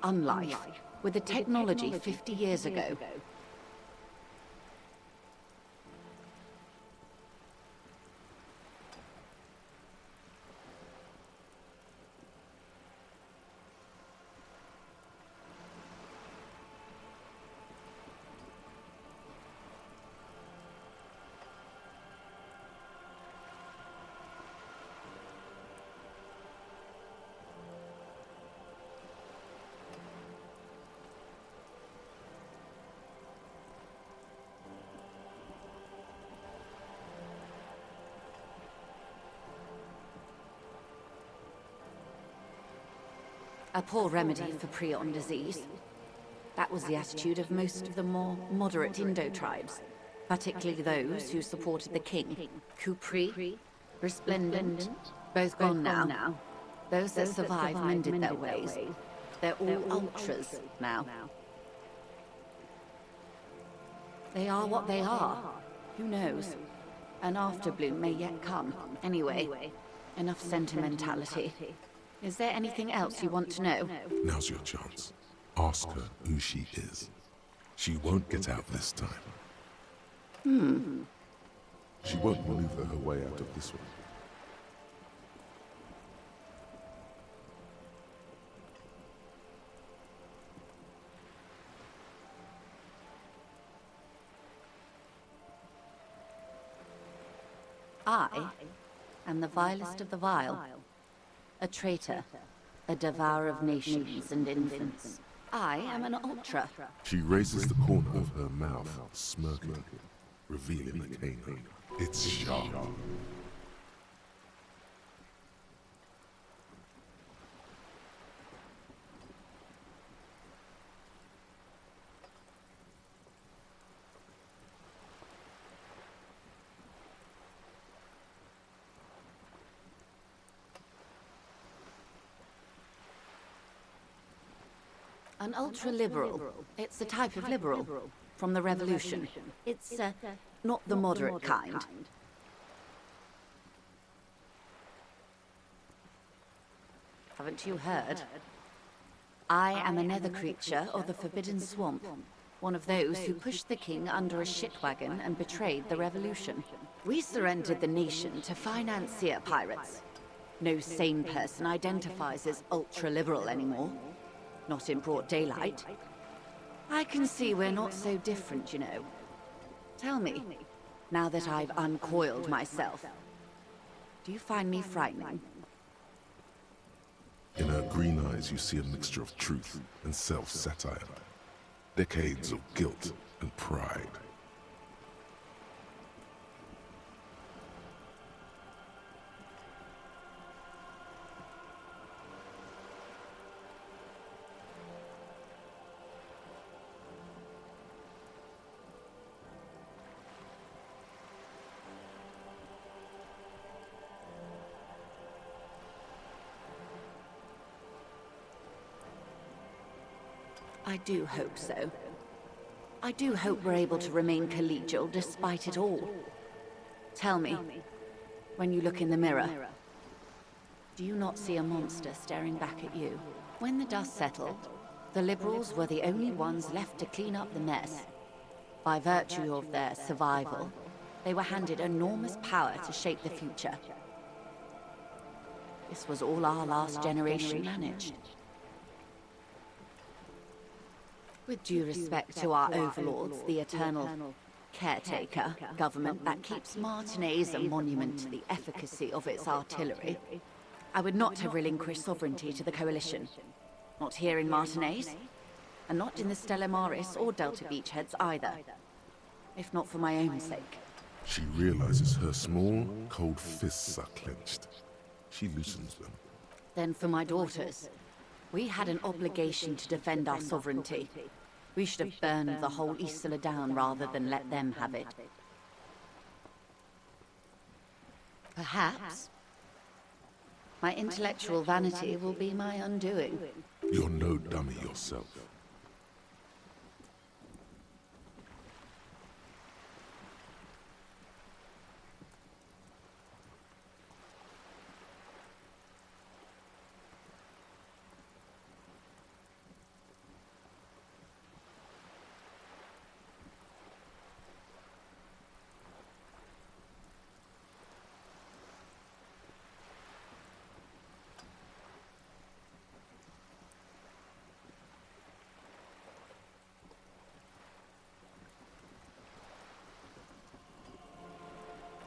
unlife, with a technology 50 years ago. A poor remedy for prion disease. That was the attitude of most of the more moderate Indo tribes, particularly those who supported the king. Kupri, Resplendent, both gone now. Those that survived mended their ways. They're all ultras now. They are what they are. Who knows? An afterbloom may yet come. Anyway, enough sentimentality. Is there anything else you want to know? Now's your chance. Ask her who she is. She won't get out this time. She won't maneuver her way out of this one. I am the vilest of the vile. A traitor, a devourer of nations and infants. I am an ultra. She raises the corner of her mouth, smirking, revealing the canine. It's sharp. An ultra-liberal. It's a type of liberal. From the revolution. It's, not the moderate kind. Haven't you heard? I am a nether creature of the Forbidden Swamp. One of those who pushed the king under a shit wagon and betrayed the revolution. We surrendered the nation to financier pirates. No sane person identifies as ultra-liberal anymore. Not in broad daylight. I can see we're not so different, you know. Tell me, now that I've uncoiled myself, do you find me frightening? In her green eyes, you see a mixture of truth and self-satire. Decades of guilt and pride. I do hope so. I do hope we're able to remain collegial despite it all. Tell me, when you look in the mirror, do you not see a monster staring back at you? When the dust settled, the liberals were the only ones left to clean up the mess. By virtue of their survival, they were handed enormous power to shape the future. This was all our last generation managed. With due respect to our overlords, the eternal caretaker government that keeps Martinez a monument to the efficacy of its artillery, I would not have relinquished sovereignty to the Coalition. Not here in Martinez, and not in the Stella Maris or Delta Beachheads either. If not for my own sake. She realizes her small, cold fists are clenched. She loosens them. Then for my daughters. We had an obligation to defend our sovereignty. We should have burned the whole Isla down rather than let them have it. Perhaps my intellectual vanity will be my undoing. You're no dummy yourself.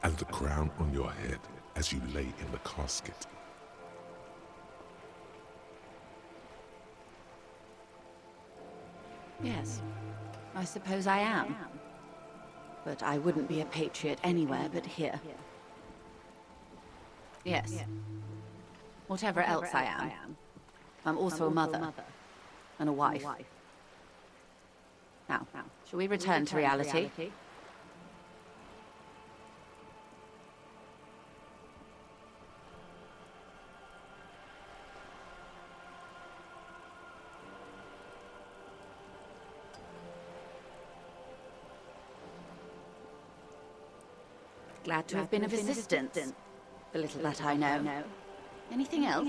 And the crown on your head as you lay in the casket. Yes, I suppose I am. But I wouldn't be a patriot anywhere but here. Yes. Whatever else I am. I'm also a mother. And a wife. Now, shall we return to reality? Glad to have been of assistance. The little that I know. Anything else?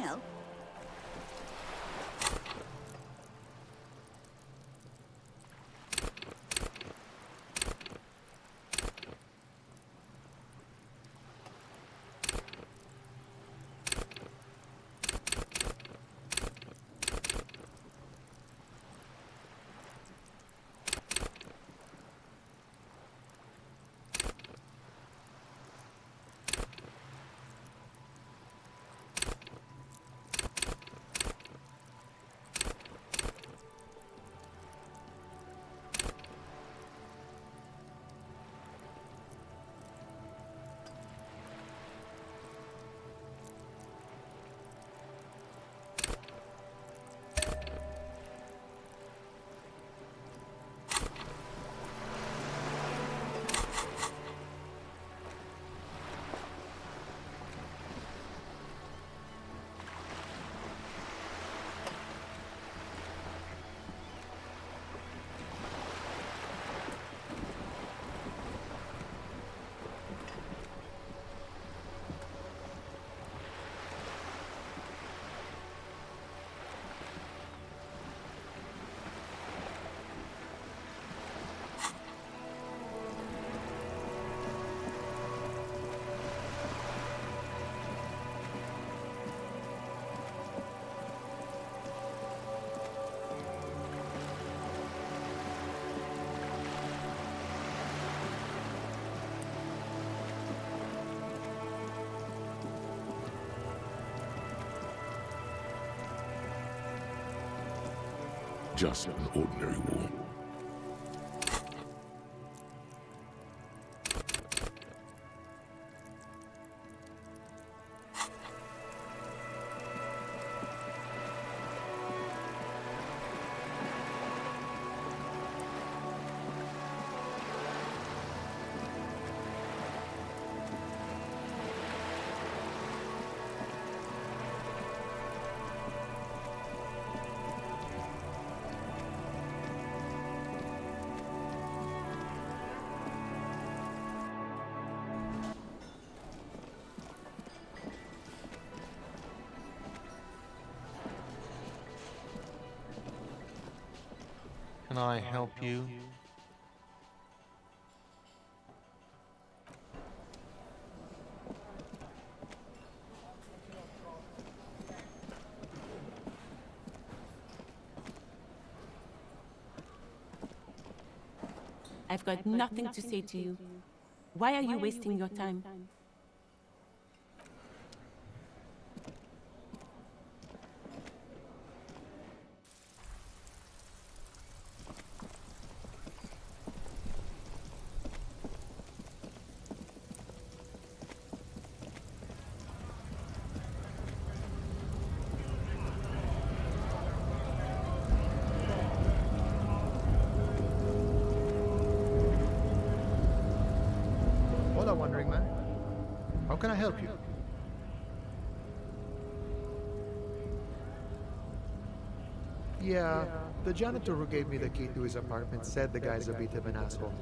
Just an ordinary war. Can I help you? I've got nothing to say to you. Why are you wasting your time? Hola, Wandering Man. How can I help you? Yeah, the janitor who gave me the key to his apartment said the guy's a bit of an asshole.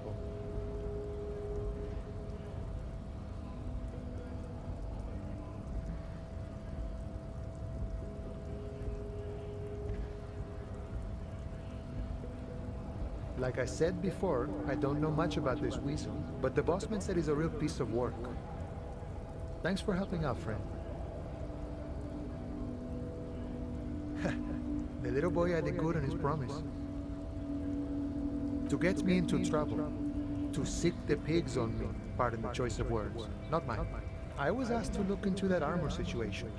Like I said before, I don't know much about this weasel, but the bossman said he's a real piece of work. Thanks for helping out, friend. The little boy had it good on his promise. To get me into trouble. To sick the pigs on me. Pardon the choice of words. Not mine. I was asked to look into that armor situation.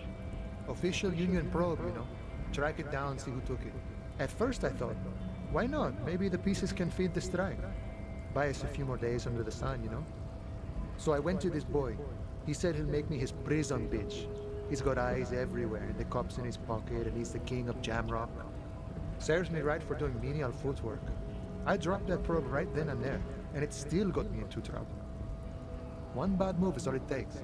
Official Union probe, you know. Track it down, see who took it. At first I thought, why not? Maybe the pieces can feed the strike. Buy us a few more days under the sun, you know? So I went to this boy. He said he'll make me his prison bitch. He's got eyes everywhere, and the cop's in his pocket, and he's the king of Jamrock. Serves me right for doing menial footwork. I dropped that probe right then and there, and it still got me into trouble. One bad move is all it takes.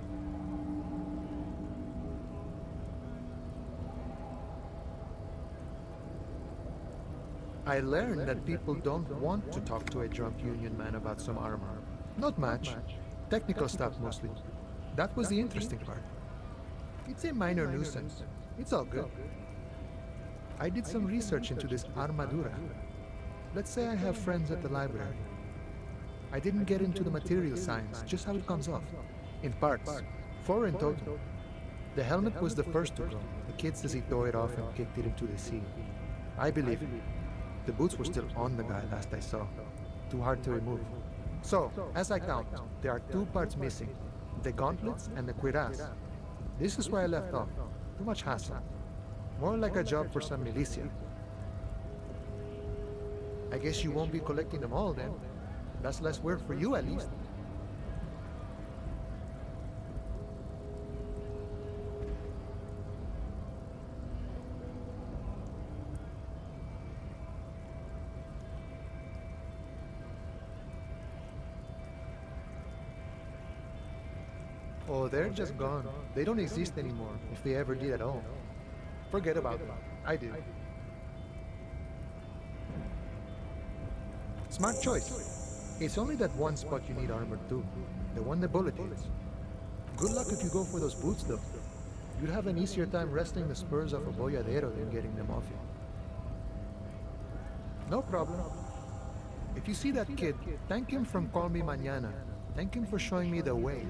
I learned that people don't want to talk to a drunk union man about some armor. Not much. Technical stuff mostly. That was the interesting part. It's a minor nuisance. It's all good. I did some research into this armadura. Let's say I have friends at the library. I didn't get into the material science, just how it comes off. In parts. 4 in total. The helmet was the first to go. The kid says he tore it off and kicked it into the sea. I believe it. The boots were still on the guy last I saw. Too hard to remove. So, as I count, there are 2 parts missing. The gauntlets and the cuirass. This is where I left off. Too much hassle. More like a job for some militia. I guess you won't be collecting them all then. That's less work for you at least. Oh, they're just gone. They don't exist anymore, if they ever did at all. Forget about them. I did. Smart choice. It's only that one spot you need armor too. The one the bullet hits. Good luck if you go for those boots though. You'd have an easier time wresting the spurs off a boyadero than getting them off you. No problem. If you see that kid, thank him from Call Me Mañana. Thank him for showing me the way.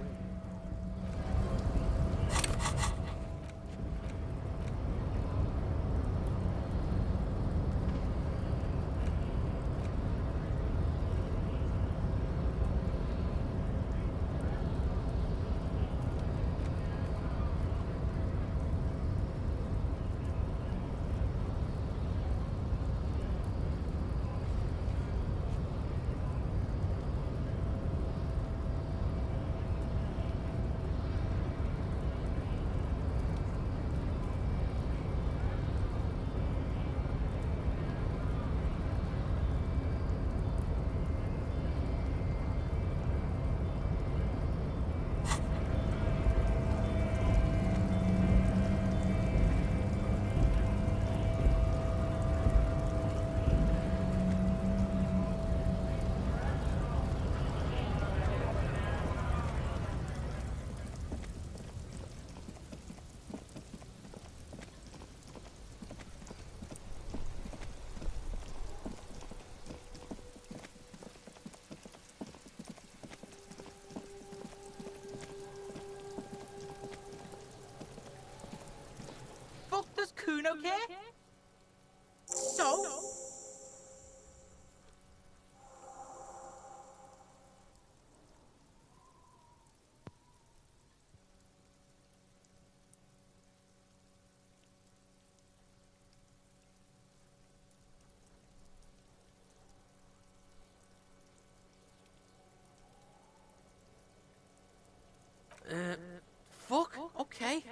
Does Kuno care? So? Fuck, okay.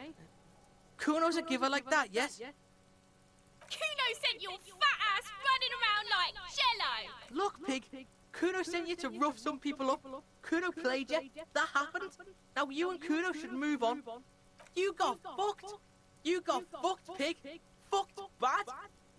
Kuno's a giver like that, yes? Kuno sent your fat ass running around like jello! Look, Pig, Kuno sent you to rough some people up. Kuno played you. That happened. Now you and Kuno should move on. You got fucked. You got fucked, Pig. Fucked bad.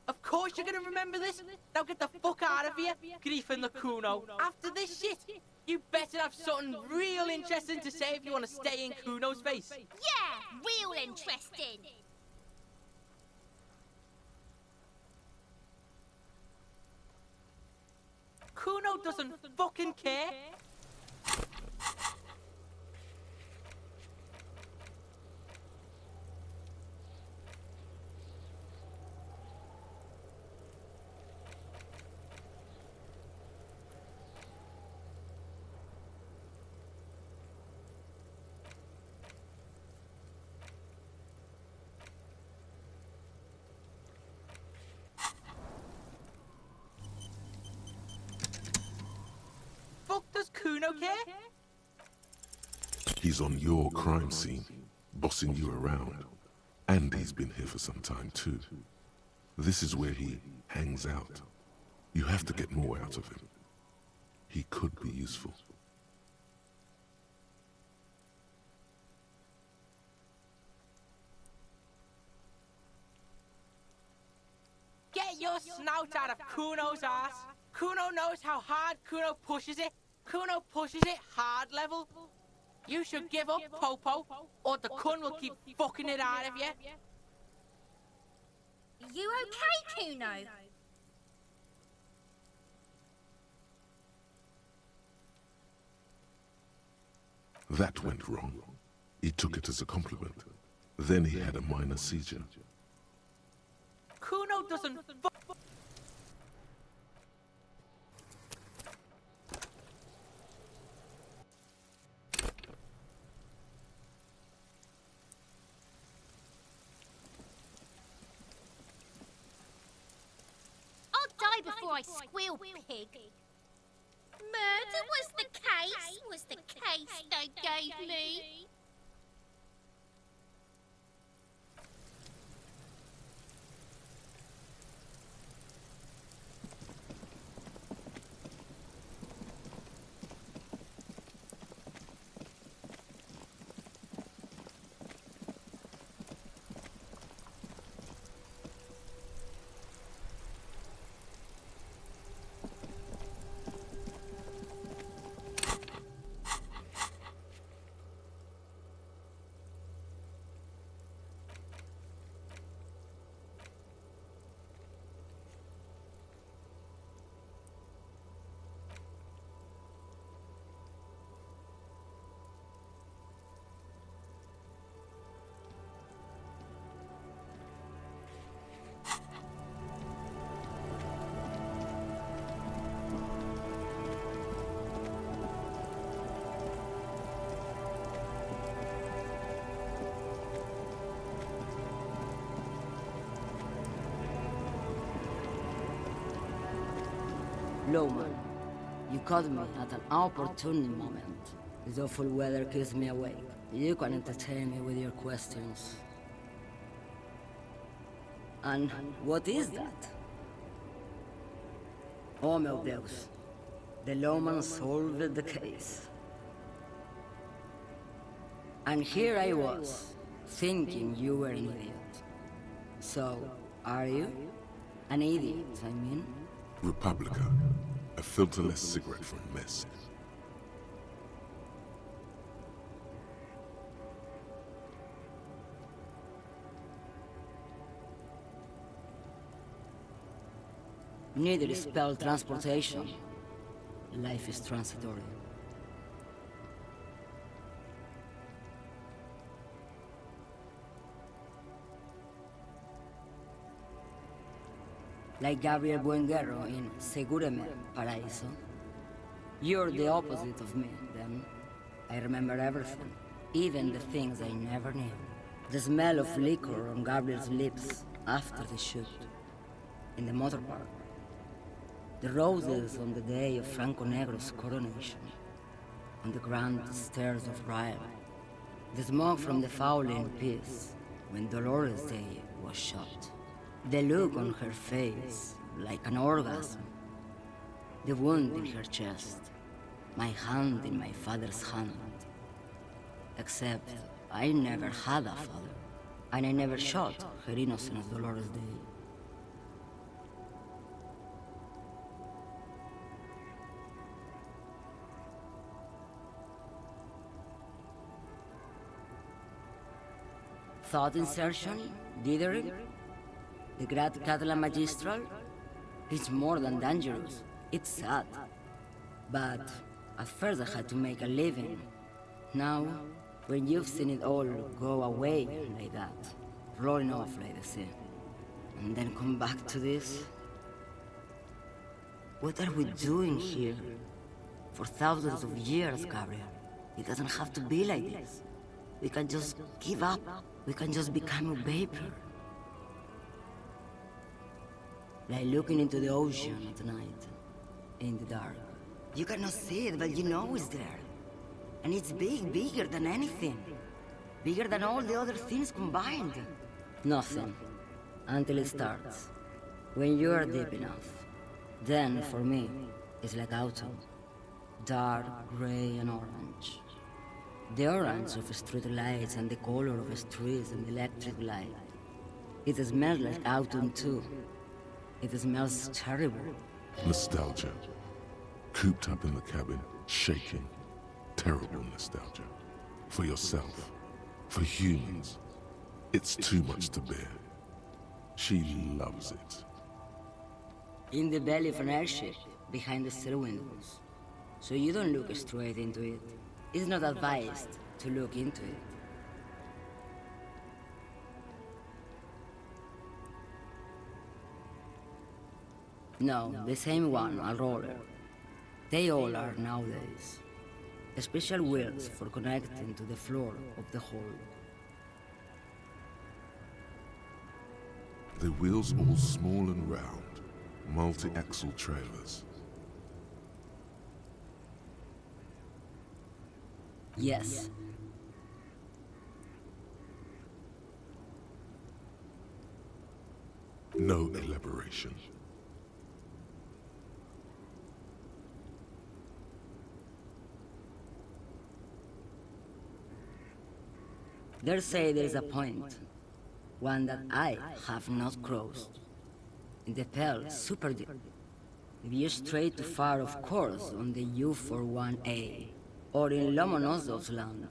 Of course you're gonna remember this. Now get the fuck out of here, griefing the Kuno. After this shit, you better have something real interesting to say if you want to stay in Kuno's face. Yeah, real interesting. Kuno doesn't fucking care. Does Kuno care? He's on your crime scene. bossing you around. And he's been here for some time too. This is where he hangs out. You have to get more out of him. He could be useful. Get your snout out of Kuno's ass. Kuno knows how hard Kuno pushes it. Kuno pushes it hard level. You should give up, Popo, or the Kun will keep fucking it out of you. You okay, Kuno? That went wrong. He took it as a compliment. Then he had a minor seizure. Kuno doesn't I'll die before I squeal, pig. Murder was the case they gave me. Loman, you caught me at an opportune moment. This awful weather keeps me awake. You can entertain me with your questions. And what is that? Oh meu Deus. The Loman solved the case. And here I was, thinking you were an idiot. So, are you? An idiot, I mean? Republica, a filterless cigarette from mess. Neither is spell transportation. Life is transitory. Like Gabriel Buenguerro in Segúreme, Paraíso. You're the opposite of me, then. I remember everything, even the things I never knew. The smell of liquor on Gabriel's lips after the shoot. In the motor park. The roses on the day of Franco Negro's coronation. On the grand stairs of Riot. The smoke from the Fowling piece when Dolores Day was shot. The look on her face, like an orgasm. The wound in her chest. My hand in my father's hand. Except, I never had a father. And I never shot her innocent Dolores Day. Thought insertion? Dithering? The Grad Catalan Magistral? It's more than dangerous. It's sad. But at first I had to make a living. Now, when you've seen it all go away like that, rolling off like the sea, and then come back to this? What are we doing here? For thousands of years, Gabriel. It doesn't have to be like this. We can just give up. We can just become a vapor. Like looking into the ocean at night, in the dark. You cannot see it, but you know it's there. And it's big, bigger than anything. Bigger than all the other things combined. Nothing. Until it starts. When you are deep enough. Then, for me, it's like autumn. Dark, gray, and orange. The orange of street lights and the color of streets and electric light. It smells like autumn too. It smells terrible. Nostalgia. Cooped up in the cabin, shaking. Terrible nostalgia. For yourself. For humans. It's too much to bear. She loves it. In the belly of an airship, behind the stair windows. So you don't look straight into it. It's not advised to look into it. No, the same one, a roller. They all are nowadays. Special wheels for connecting to the floor of the hold. The wheels all small and round. Multi-axle trailers. Yes. No elaboration. They say there is a point. One that I have not crossed. In the Pale, super deep. If you stray too far, of course, on the U41A, or in Lomonosov's land,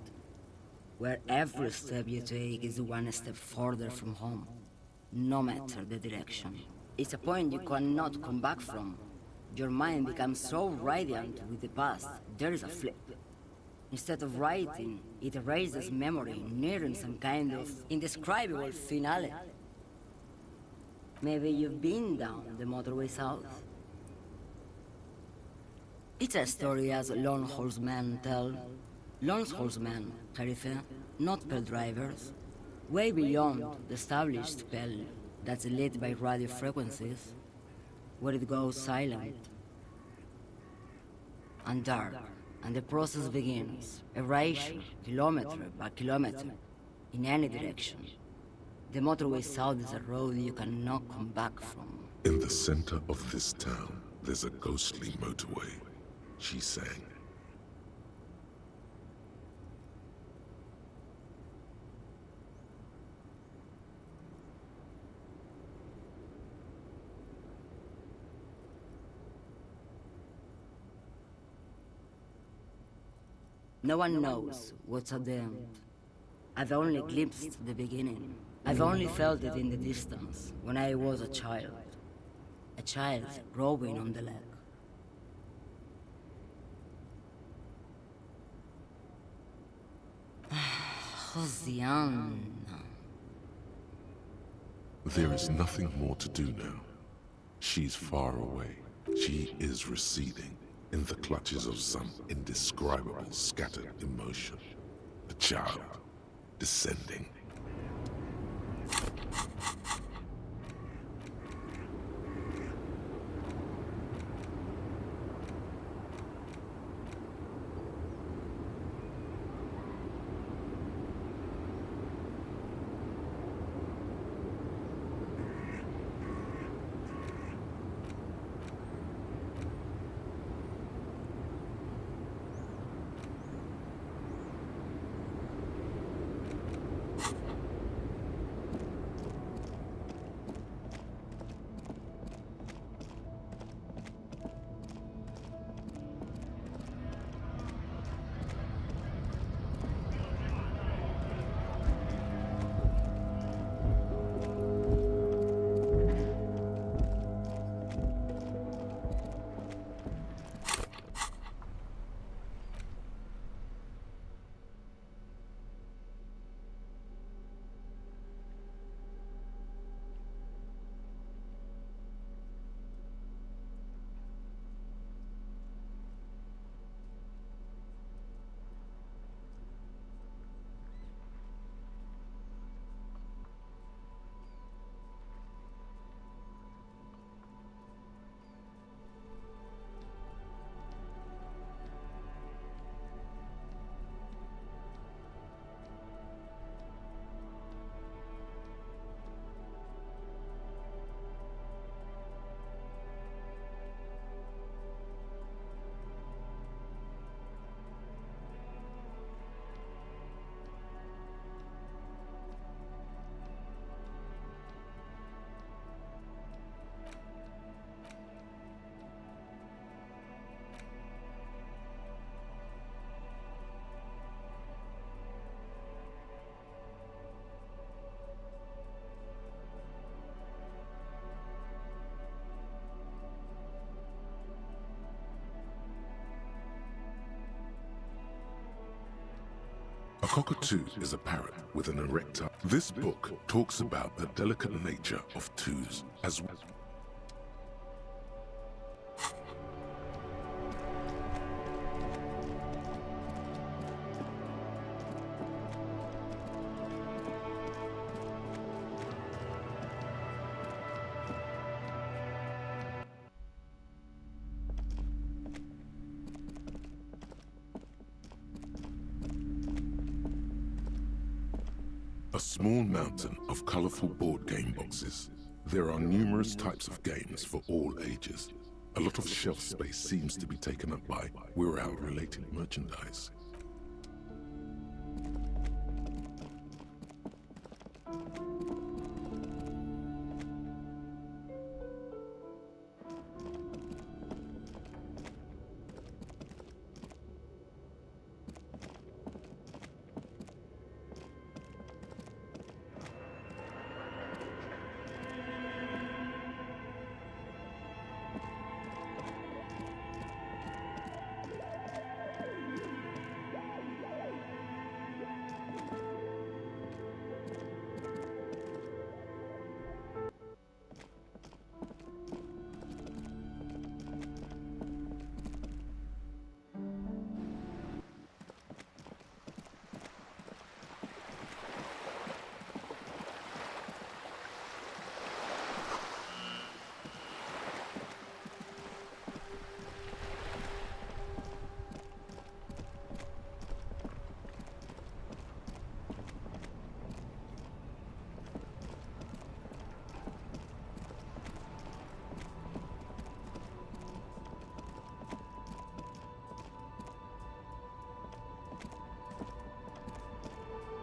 where every step you take is one step further from home, no matter the direction. It's a point you cannot come back from. Your mind becomes so radiant with the past, there is a flip. Instead of writing, it erases memory, nearing some kind of indescribable finale. Maybe you've been down the motorway south. It's a story as lone horsemen tell. Lone horsemen, Tarife, not Pale drivers. Way beyond the established Pale that's lit by radio frequencies, where it goes silent and dark, and the process begins, erasure, kilometer by kilometer, in any direction. The motorway south is a road you cannot come back from. In the center of this town, there's a ghostly motorway, she sang. No one knows what's at the end. I've only glimpsed the beginning. I've only felt it in the distance, when I was a child. A child growing on the leg. Josiana. There is nothing more to do now. She's far away. She is receding in the clutches of some indescribable scattered emotion. The child descending. cockatoo is a parrot with an erectile. This book talks about the delicate nature of twos as well. A small mountain of colorful board game boxes. There are numerous types of games for all ages. A lot of shelf space seems to be taken up by We're-Out-related merchandise.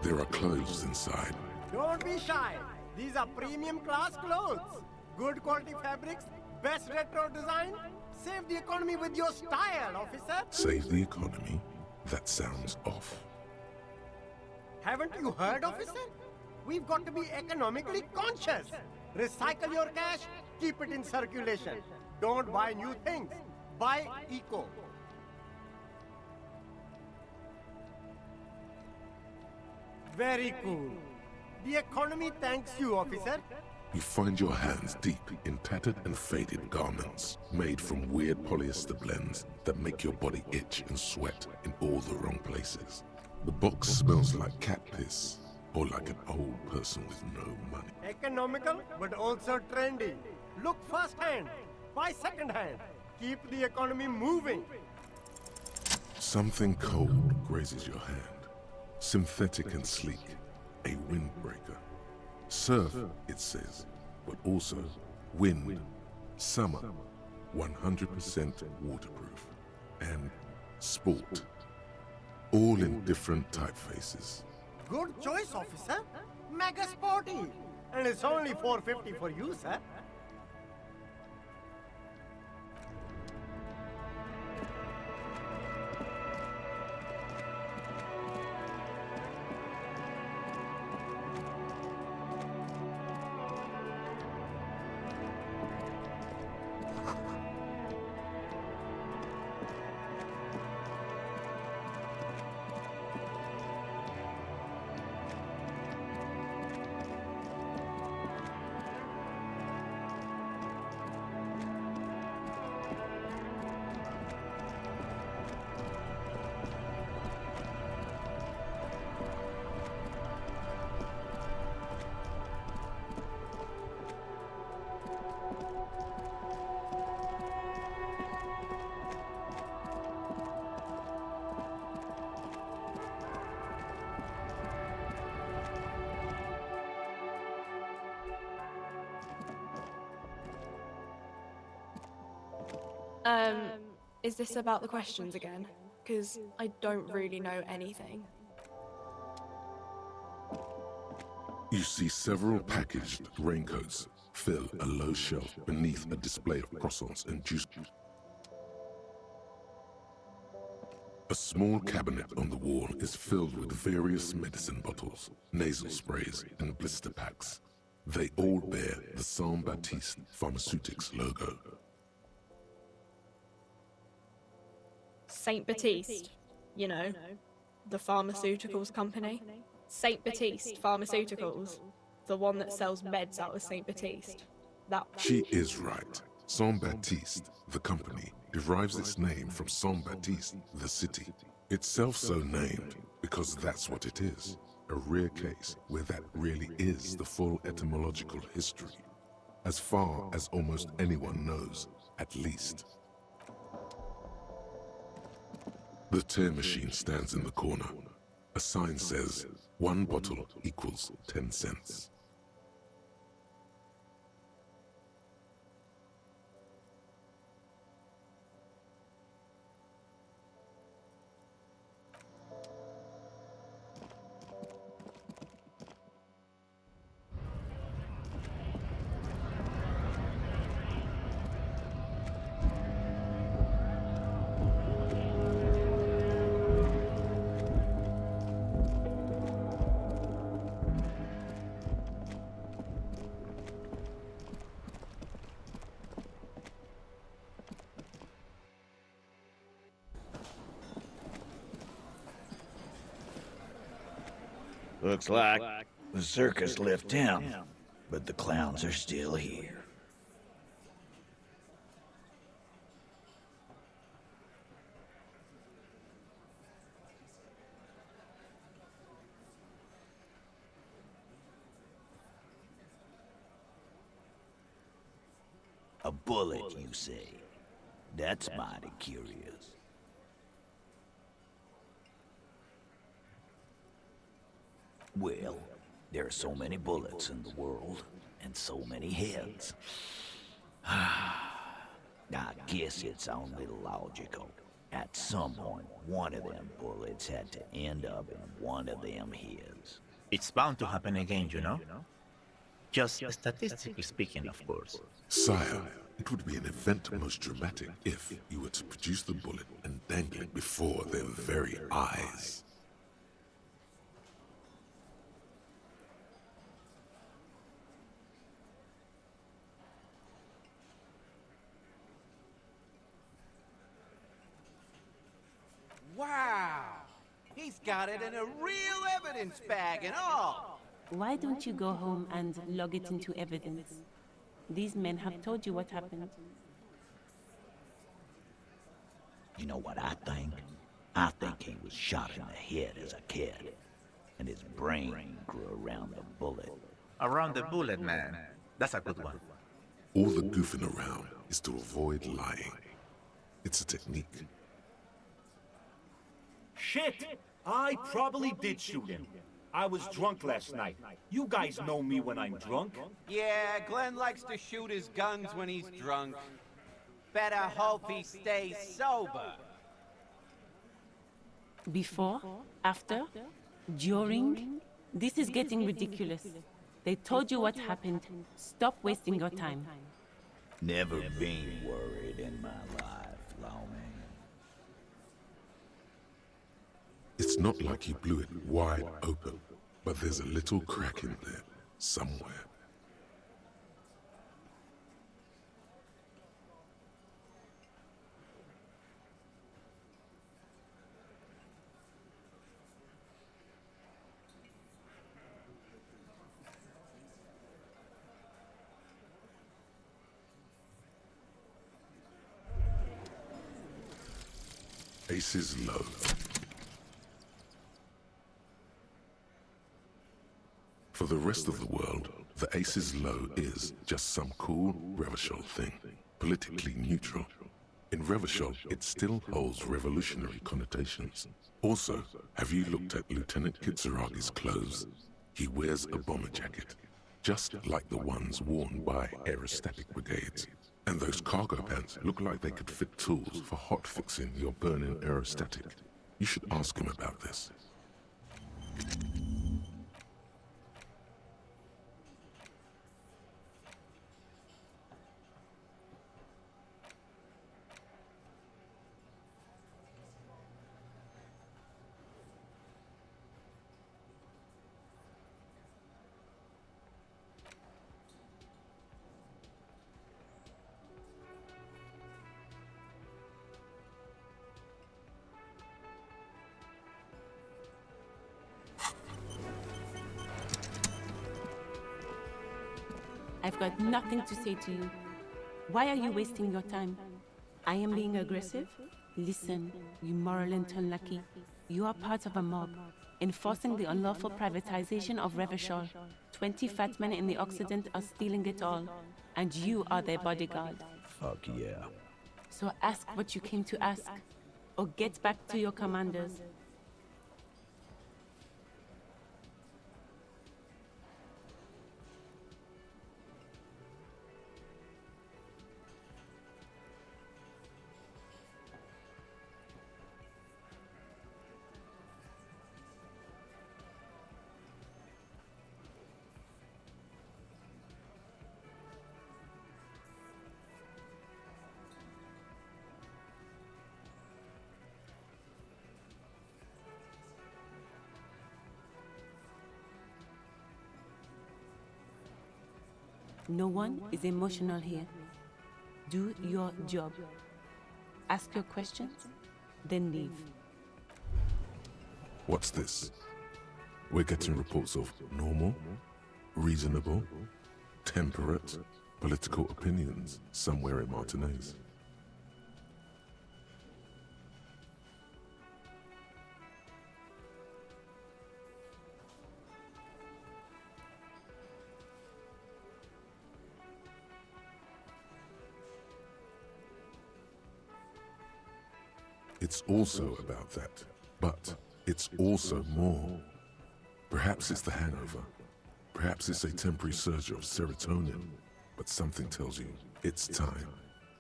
There are clothes inside. Don't be shy. These are premium class clothes. Good quality fabrics, best retro design. Save the economy with your style, officer. Save the economy? That sounds off. Haven't you heard, officer? We've got to be economically conscious. Recycle your cash, keep it in circulation. Don't buy new things. Buy eco. Very cool. The economy thanks you, officer. You find your hands deep in tattered and faded garments made from weird polyester blends that make your body itch and sweat in all the wrong places. The box smells like cat piss or like an old person with no money. Economical, but also trendy. Look first hand, buy second hand. Keep the economy moving. Something cold grazes your hand. Synthetic and sleek, a windbreaker. Surf, it says, but also wind, summer, 100% waterproof, and sport. All in different typefaces. Good choice, officer. Mega sporty. And it's only $4.50 for you, sir. Is this about the questions again? Because I don't really know anything. You see several packaged raincoats fill a low shelf beneath a display of croissants and juice. A small cabinet on the wall is filled with various medicine bottles, nasal sprays, and blister packs. They all bear the Saint Baptiste Pharmaceutics logo. Saint Baptiste, you know, The pharmaceuticals company? St. Baptiste Pharmaceuticals. The one that sells meds out of St. Baptiste. That one. She is right. Saint-Baptiste, the company, derives its name from Saint-Baptiste, the city. Itself so named because that's what it is. A rare case where that really is the full etymological history. As far as almost anyone knows, at least. The tear machine stands in the corner. A sign says, 1 bottle equals 10 cents. Looks like the circus left town, but the clowns are still here. A bullet, you say? That's mighty curious. Well, there are so many bullets in the world, and so many heads. I guess it's only logical. At some point, one of them bullets had to end up in one of them heads. It's bound to happen again, you know? Just statistically speaking, of course. Sire, it would be an event most dramatic if you were to produce the bullet and dangle it before their very eyes. Wow! He's got it in a real evidence bag and all! Why don't you go home and log it into evidence? These men have told you what happened. You know what I think? I think he was shot in the head as a kid, and his brain grew around the bullet. Around the bullet, man. That's a good one. All the goofing around is to avoid lying. It's a technique. Shit! I probably did shoot him. I was drunk last night. You guys know me when I'm drunk. Yeah, Glenn likes to shoot his guns when he's drunk. Better hope he stays sober. Before? After? During? This is getting ridiculous. They told you what happened. Stop wasting your time. Never been worried in my life, Loman. It's not like he blew it wide open, but there's a little crack in there, somewhere. Aces low. For the rest of the world, the Aces Low is just some cool Revachol thing, politically neutral. In Revachol, it still holds revolutionary connotations. Also, have you looked at Lieutenant Kitsuragi's clothes? He wears a bomber jacket, just like the ones worn by aerostatic brigades. And those cargo pants look like they could fit tools for hot-fixing your burning aerostatic. You should ask him about this. I've got nothing to say to you. Why are you wasting your time? I am being aggressive? Listen, you moral and unlucky. You are part of a mob, enforcing the unlawful privatization of Revachol. 20 fat men in the Occident are stealing it all, and you are their bodyguard. Fuck yeah. So ask what you came to ask, or get back to your commanders. No one is emotional here. Do your job. Ask your questions, then leave. What's this? We're getting reports of normal, reasonable, temperate, political opinions somewhere in Martinez. It's also about that, but it's also more. Perhaps it's the hangover. Perhaps it's a temporary surge of serotonin, but something tells you it's time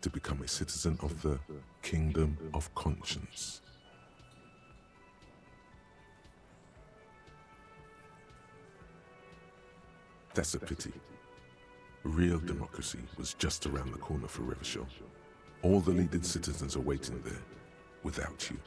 to become a citizen of the Kingdom of Conscience. That's a pity. Real democracy was just around the corner for Revachol. All the leading citizens are waiting there, without you.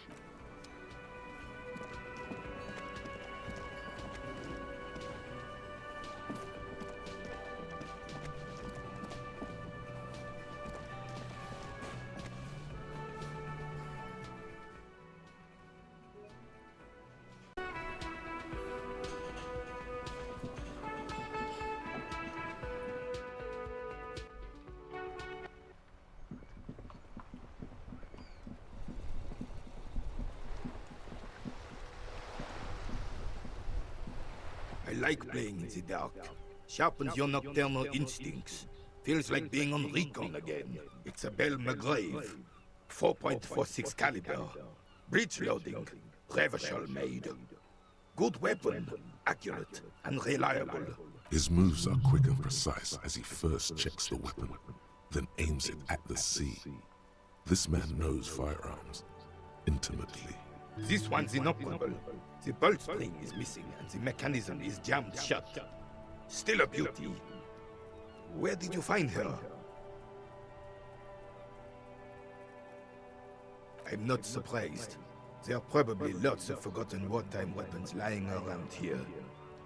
I like playing in the dark. Sharpens your nocturnal instincts. Feels like being on recon again. It's a Belle McGrave. 4.46 caliber. Breech loading. Revachol made. Good weapon. Accurate and reliable. His moves are quick and precise as he first checks the weapon, then aims it at the sea. This man knows firearms intimately. This one's inoperable. The bolt spring is missing and the mechanism is jammed shut. Still a beauty. Where did you find her? I'm not surprised. There are probably lots of forgotten wartime weapons lying around here.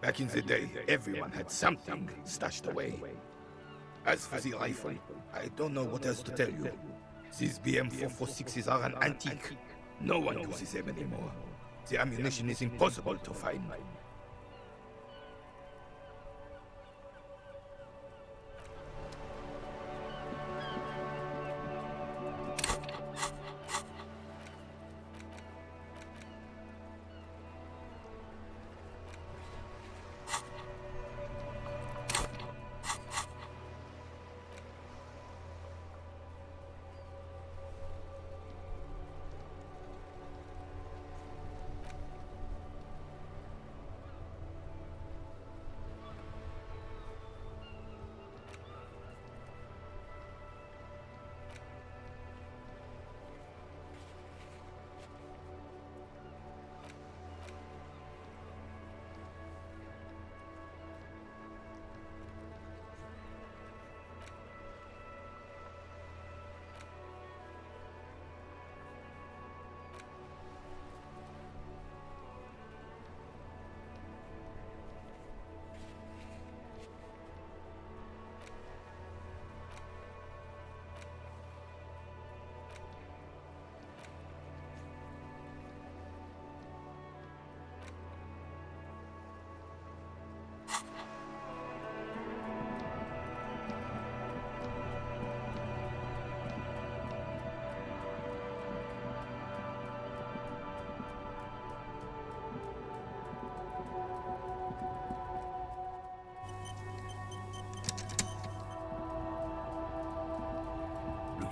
Back in the day, everyone had something stashed away. As for the rifle, I don't know what else to tell you. These BM-446s are an antique. No one uses them anymore. The ammunition is impossible to find.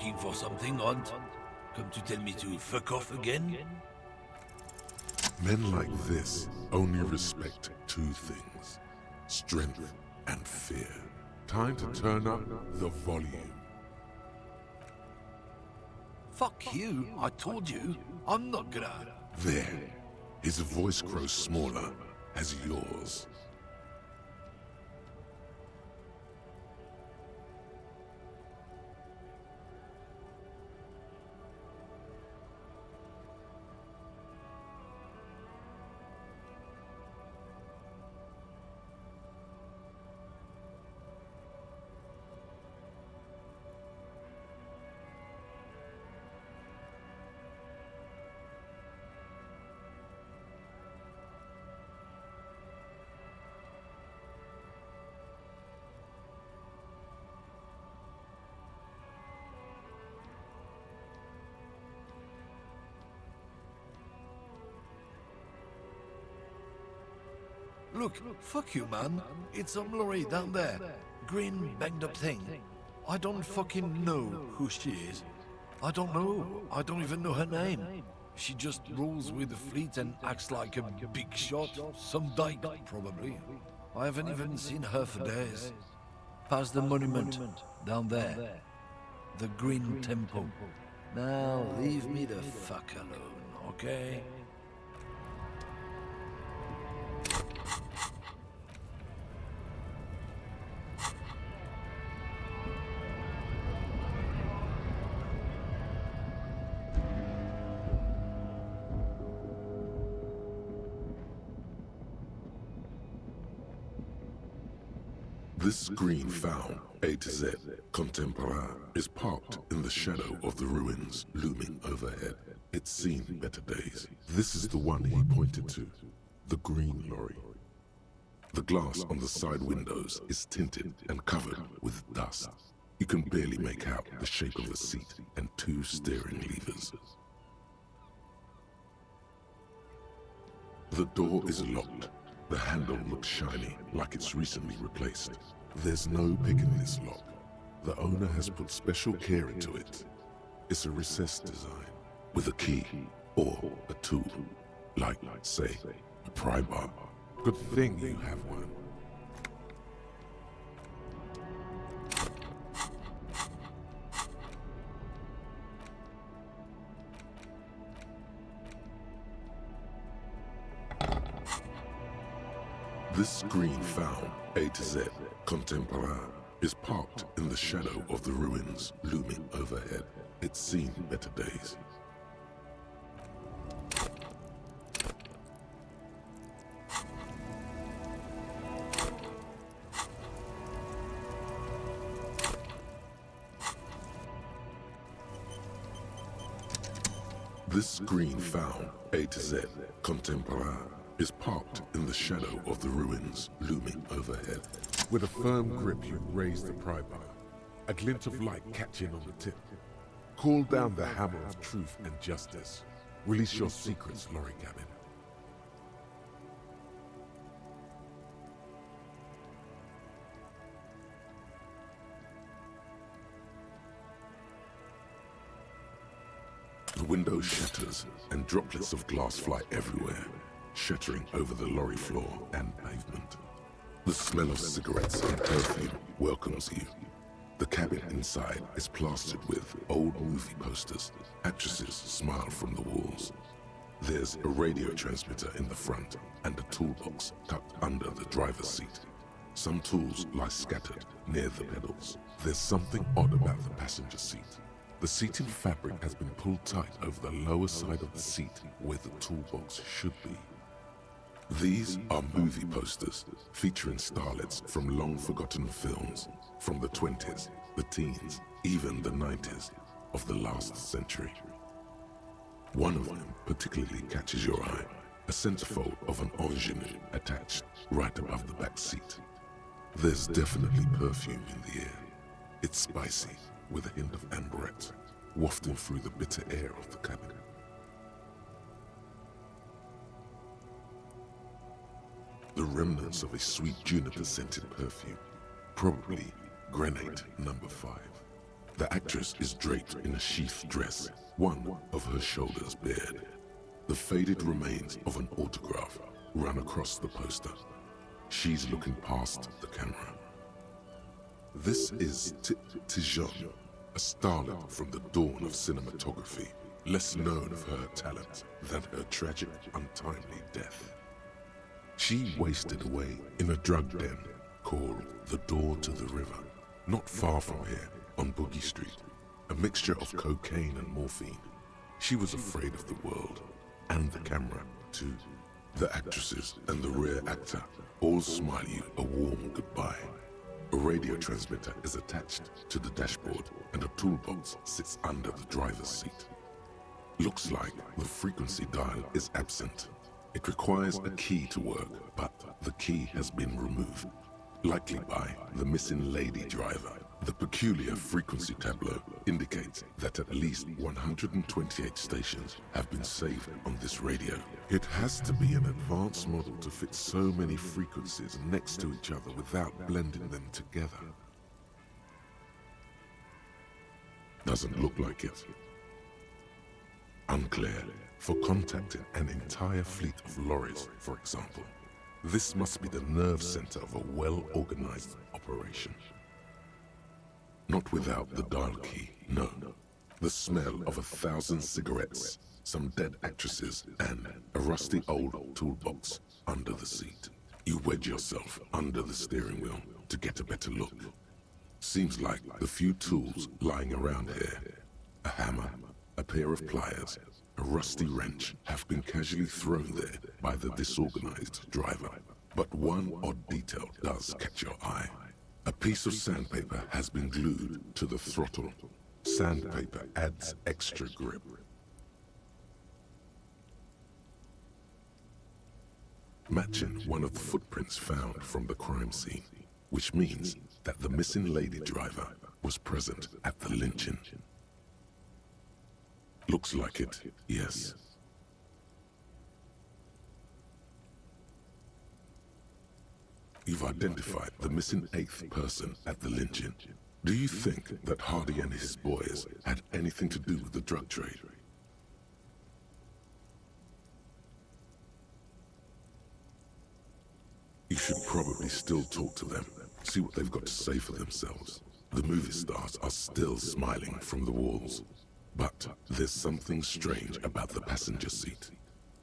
Looking for something odd? Come to tell me to fuck off again? Men like this only respect two things: strength and fear. Time to turn up the volume. Fuck you, I told you. I'm not gonna... There, his voice grows smaller as yours. Look, fuck you, man. It's some lorry down there. Green, banged up thing. I don't fucking know who she is. I don't know. I don't even know her name. She just rolls with the fleet and acts like a big shot. Some dyke, probably. I haven't even seen her for days. Past the monument, down there. The Green Temple. Now, leave me the fuck alone, okay? This green found, A to Z, contemporary, is parked in the shadow of the ruins looming overhead. It's seen better days. This is the one he pointed to, the green lorry. The glass on the side windows is tinted and covered with dust. You can barely make out the shape of the seat and two steering levers. The door is locked. The handle looks shiny, like it's recently replaced. There's no pick in this lock. The owner has put special care into it. It's a recessed design, with a key, or a tool, like, say, a pry bar. Good thing you have one. This green found, A to Z, contemporary, is parked in the shadow of the ruins looming overhead. It's seen better days. This green found, A to Z, contemporary, is parked in the shadow of the ruins looming overhead. With a firm grip, you raise the pry bar, a glint of light catching on the tip. Call down the hammer of truth and justice. Release your secrets, lorry cabin. The window shatters, and droplets of glass fly everywhere, shattering over the lorry floor and pavement. The smell of cigarettes and perfume welcomes you. The cabin inside is plastered with old movie posters. Actresses smile from the walls. There's a radio transmitter in the front and a toolbox tucked under the driver's seat. Some tools lie scattered near the pedals. There's something odd about the passenger seat. The seating fabric has been pulled tight over the lower side of the seat where the toolbox should be. These are movie posters featuring starlets from long-forgotten films from the 20s, the teens, even the 90s of the last century. One of them particularly catches your eye, a centerfold of an ingenue attached right above the back seat. There's definitely perfume in the air. It's spicy, with a hint of amberette, wafting through the bitter air of the cabin. The remnants of a sweet juniper-scented perfume, probably Grenade No. 5. The actress is draped in a sheath dress, one of her shoulders bared. The faded remains of an autograph run across the poster. She's looking past the camera. This is G.O.M.D, a starlet from the dawn of cinematography, less known of her talent than her tragic, untimely death. She wasted away in a drug den called the Door to the River, not far from here on Boogie Street, a mixture of cocaine and morphine. She was afraid of the world, and the camera, too. The actresses and the rear actor all smile you a warm goodbye. A radio transmitter is attached to the dashboard, and a toolbox sits under the driver's seat. Looks like the frequency dial is absent. It requires a key to work, but the key has been removed, likely by the missing lady driver. The peculiar frequency tableau indicates that at least 128 stations have been saved on this radio. It has to be an advanced model to fit so many frequencies next to each other without blending them together. Doesn't look like it. Unclear. For contacting an entire fleet of lorries, for example. This must be the nerve center of a well-organized operation. Not without the dial key, no. The smell of 1,000 cigarettes, some dead actresses, and a rusty old toolbox under the seat. You wedge yourself under the steering wheel to get a better look. Seems like the few tools lying around here, a hammer, a pair of pliers, a rusty wrench, have been casually thrown there by the disorganized driver. But one odd detail does catch your eye. A piece of sandpaper has been glued to the throttle. Sandpaper adds extra grip. Matching one of the footprints found from the crime scene, which means that the missing lady driver was present at the lynching. Looks like it, yes. You've identified the missing 8th person at the lynching. Do you think that Hardy and his boys had anything to do with the drug trade? You should probably still talk to them, see what they've got to say for themselves. The movie stars are still smiling from the walls. But there's something strange about the passenger seat.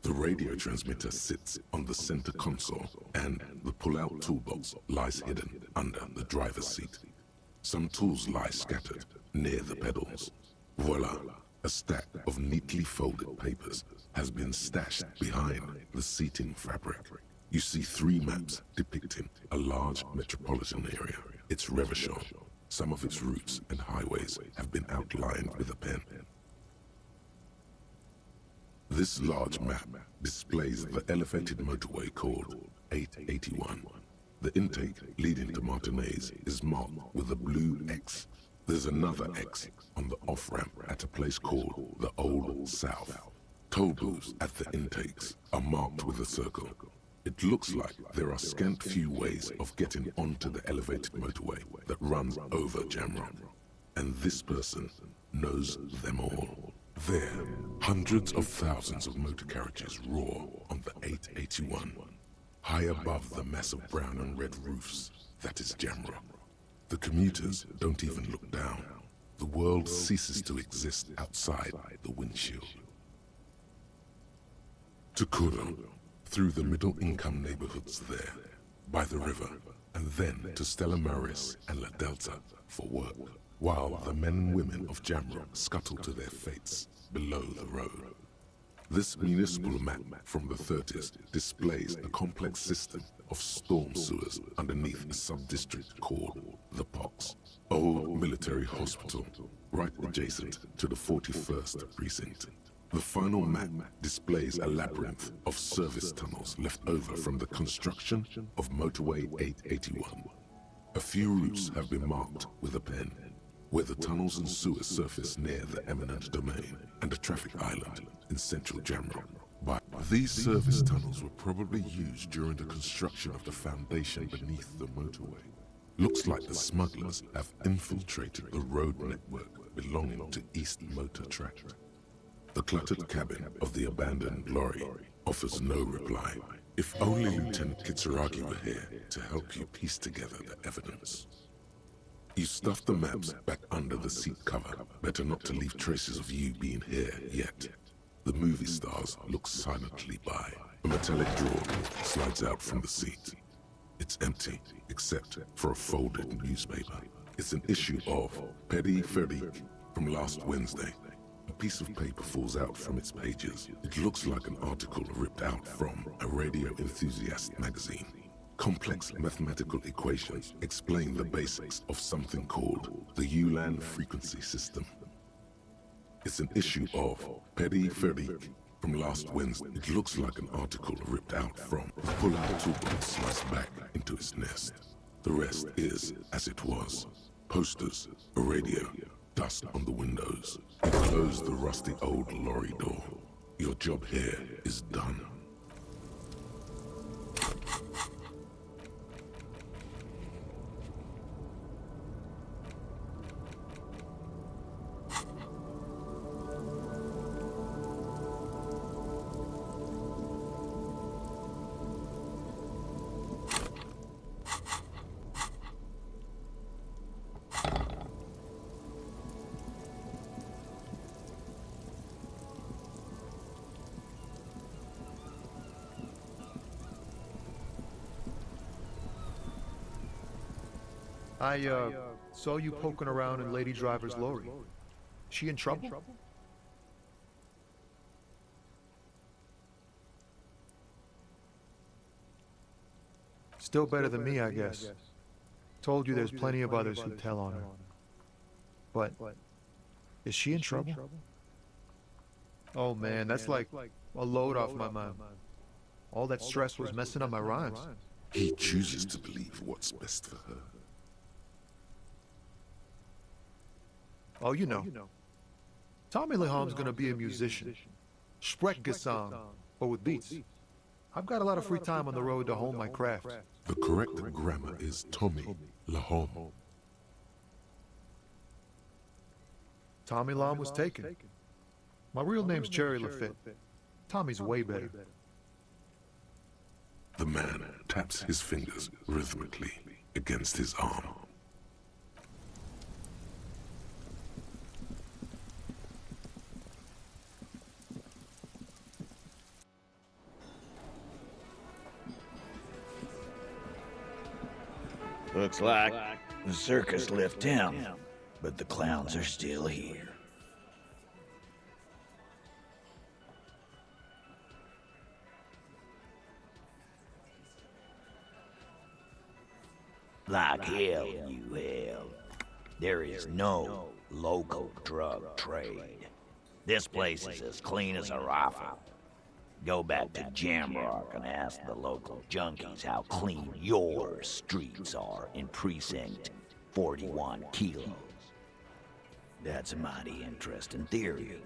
The radio transmitter sits on the center console, and the pull-out toolbox lies hidden under the driver's seat. Some tools lie scattered near the pedals. Voila! A stack of neatly folded papers has been stashed behind the seating fabric. You see 3 maps depicting a large metropolitan area. It's Revachon. Some of its routes and highways have been outlined with a pen. This large map displays the elevated motorway called 881. The intake leading to Martinez is marked with a blue X. There's another X on the off-ramp at a place called the Old South. Toll booths at the intakes are marked with a circle. It looks like there are scant few ways of getting onto the elevated motorway that runs over Jamrock. And this person knows them all. There, hundreds of thousands of motor carriages roar on the 881. High above the massive brown and red roofs, that is Jamrock. The commuters don't even look down. The world ceases to exist outside the windshield. To Kuro, through the middle-income neighborhoods there, by the river, and then to Stella Maris and La Delta for work, while the men and women of Jamrock scuttle to their fates below the road. This municipal map from the 30s displays a complex system of storm sewers underneath a sub-district called the Pox, old military hospital, right adjacent to the 41st precinct. The final map displays a labyrinth of service tunnels left over from the construction of Motorway 881. A few routes have been marked with a pen, where the tunnels and sewers surface near the eminent domain and a traffic island in central Jamrock. But these service tunnels were probably used during the construction of the foundation beneath the motorway. Looks like the smugglers have infiltrated the road network belonging to East Motor Tract. The cluttered cabin of the abandoned lorry offers no reply. If only Lieutenant Kitsuragi were here to help you piece together the evidence. You stuffed the maps back under the seat cover. Better not to leave traces of you being here yet. The movie stars look silently by. A metallic drawer slides out from the seat. It's empty, except for a folded newspaper. It's an issue of Petit Ferique from last Wednesday. A piece of paper falls out from its pages. It looks like an article ripped out from a radio enthusiast magazine. Complex mathematical equations explain the basics of something called the Ulan frequency system. It's an issue of Petit Ferique from last Wednesday. It looks like an article ripped out from the pull-out toolbox sliced back into its nest. The rest is as it was. Posters, a radio, dust on the windows. You close the rusty old lorry door. Your job here is done. I saw you poking around in Lady Driver's lorry. She in trouble? Still better than me, I guess. Told you there's plenty of others who tell on her. But, is she in trouble? Oh man, that's like a load off my mind. All that stress was messing up my rhymes. He chooses to believe what's best for her. Oh, you know. Tommy Leham's gonna be a musician. Sprechgesang, but with beats. I've got a lot of free time on the road to hone my craft. The correct grammar is Tommy Lahom. Tommy Lam was taken. My real name's Jerry Lafitte. Tommy's way better. The man taps his fingers rhythmically against his arm. Looks like the circus left town, but the clowns are still here. Like hell, you hell. There is no local drug trade. This place is as clean as a rifle. Go back to Jamrock and ask the local junkies how clean your streets are in Precinct 41 Kilos. That's a mighty interesting theory.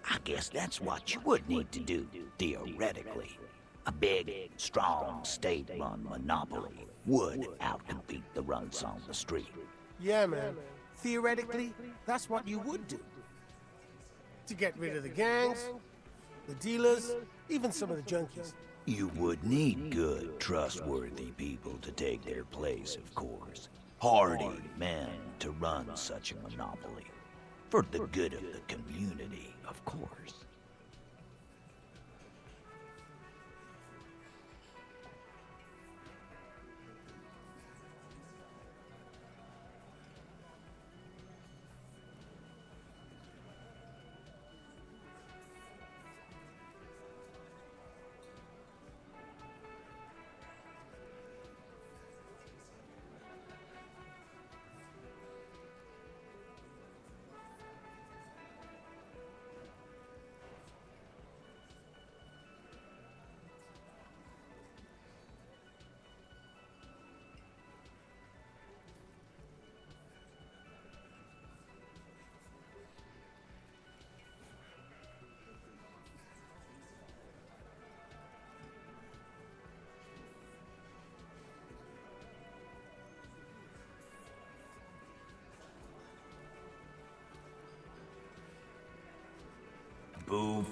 I guess that's what you would need to do, theoretically. A big, strong, state-run monopoly would outcompete the runts on the street. Yeah, man. Theoretically, that's what you would do. To get rid of the gangs, the dealers, even some of the junkies. You would need good, trustworthy people to take their place, of course. Hardy men to run such a monopoly. For the good of the community, of course.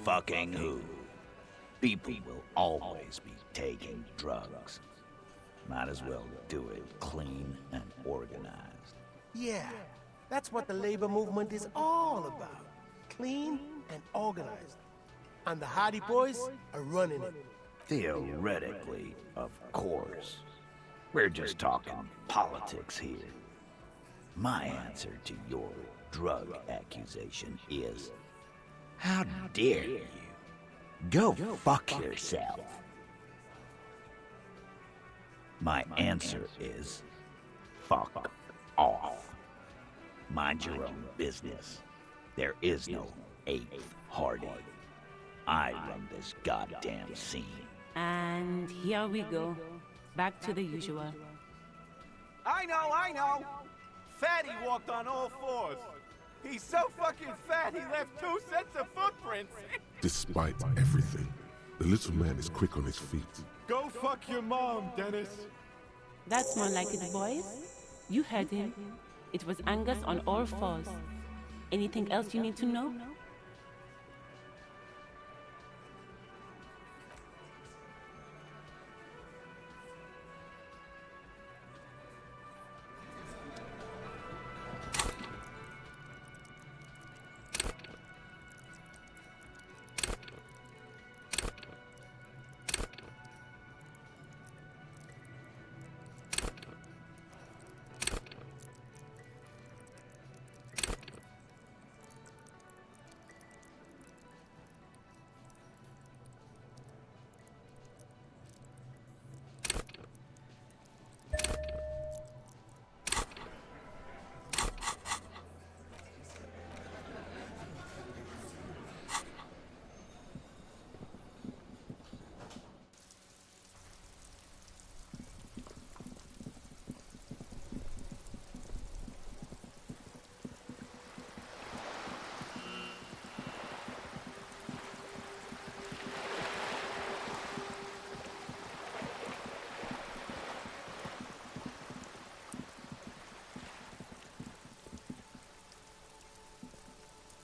fucking who? People will always be taking drugs. Might as well do it clean and organized. Yeah, that's what the labor movement is all about. Clean and organized. And the Hardy Boys are running it. Theoretically, of course. We're just talking politics here. My answer to your drug accusation is, how dare you? Go fuck yourself. My answer is, fuck off. Mind your own business. There is no 8th Hardy. I run this goddamn scene. And here we go. Back to the usual. I know! Fatty walked on all fours. He's so fucking fat he left 2 sets of footprints. Despite everything, the little man is quick on his feet. Go fuck your mom, Dennis. That's more like it, boys. You heard him. It was Angus on all fours. Anything else you need to know?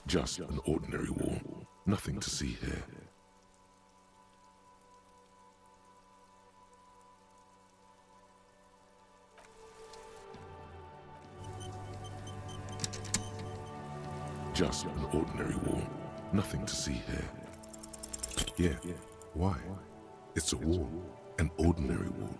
Just an ordinary wall. Nothing to see here. Just an ordinary wall. Nothing to see here. Yeah, why? It's a wall. An ordinary wall.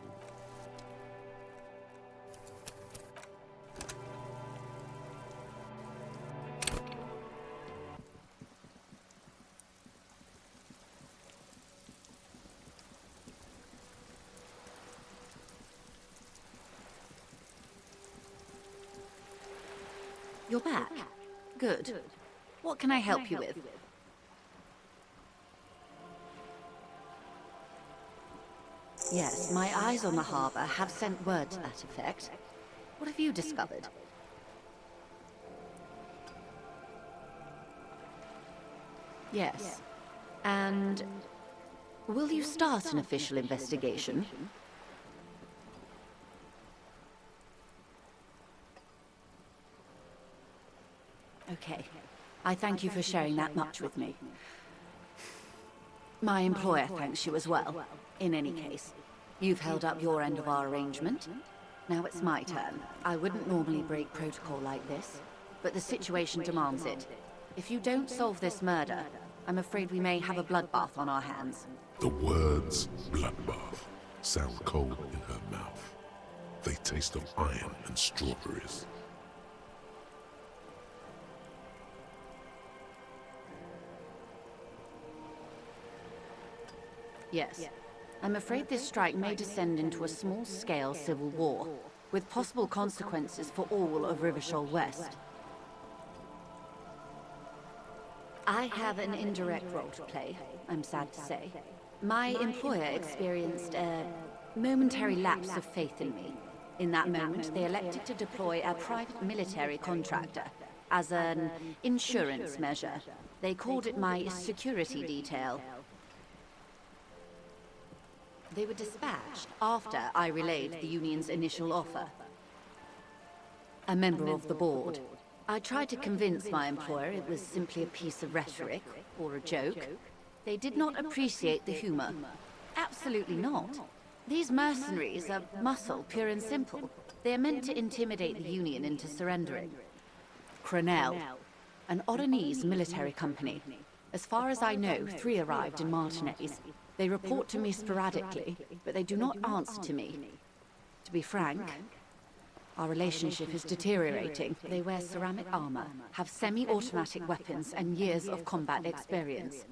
You're back. Good. What can I help you with? Yes, my eyes on the harbor have sent word to that effect. What have you discovered? Yes. And will you start an official investigation? Okay. I thank you for sharing that much with me. My employer thanks you as well. In any case, you've held up your end of our arrangement. Now it's my turn. I wouldn't normally break protocol like this, but the situation demands it. If you don't solve this murder, I'm afraid we may have a bloodbath on our hands. The words bloodbath sound cold in her mouth. They taste of iron and strawberries. Yes. I'm afraid this strike may descend into a small-scale civil war, with possible consequences for all of Rivershoal West. I have an indirect role to play, I'm sad to say. My employer experienced a momentary lapse of faith in me. In that moment, they elected to deploy a private military contractor as an insurance measure. They called it my security detail. They were dispatched after I relayed the union's initial offer. A member of the board, I tried to convince my employer it was simply a piece of rhetoric, or a joke. They did not appreciate the humor. Absolutely not. These mercenaries are muscle, pure and simple. They are meant to intimidate the Union into surrendering. Crenel, an Oranese military company. As far as I know, 3 arrived in Martinez. They report to me sporadically, but they do not answer to me. To be frank, our relationship is deteriorating. They wear ceramic armor, have semi-automatic weapons, and years of combat experience.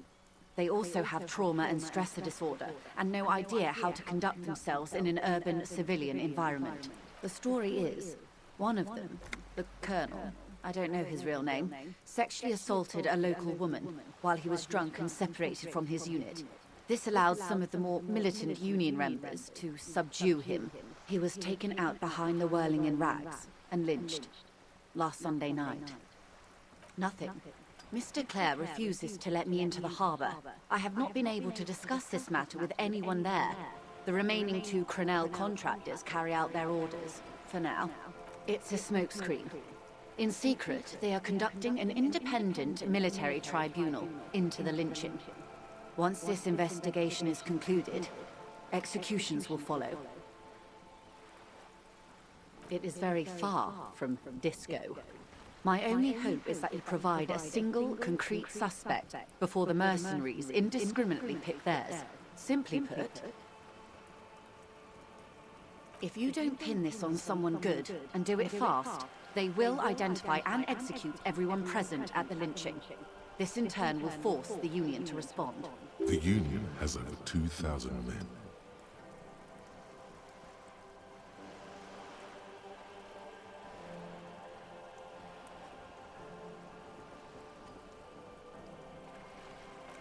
They also have trauma and stressor disorder, and no idea how to conduct themselves in an urban civilian environment. The story is, one of them, the Colonel, I don't know his real name, sexually assaulted a local woman while he was drunk and separated from his unit. This allowed some of the more militant Union members to subdue him. He was taken out behind the whirling in rags and lynched last Sunday night. Nothing. Mr. Clare refuses to let me into the harbor. I have not been able to discuss this matter with anyone there. The remaining 2 Crenel contractors carry out their orders, for now. It's a smokescreen. In secret, they are conducting an independent military tribunal into the lynching. Once this investigation is concluded, executions will follow. It is very far from disco. My only hope is that you provide a single, concrete suspect before the mercenaries indiscriminately pick theirs. Simply put, if you don't pin this on someone good and do it fast, they will identify and execute everyone present at the lynching. This in turn will force the Union to respond. The Union has over 2,000 men.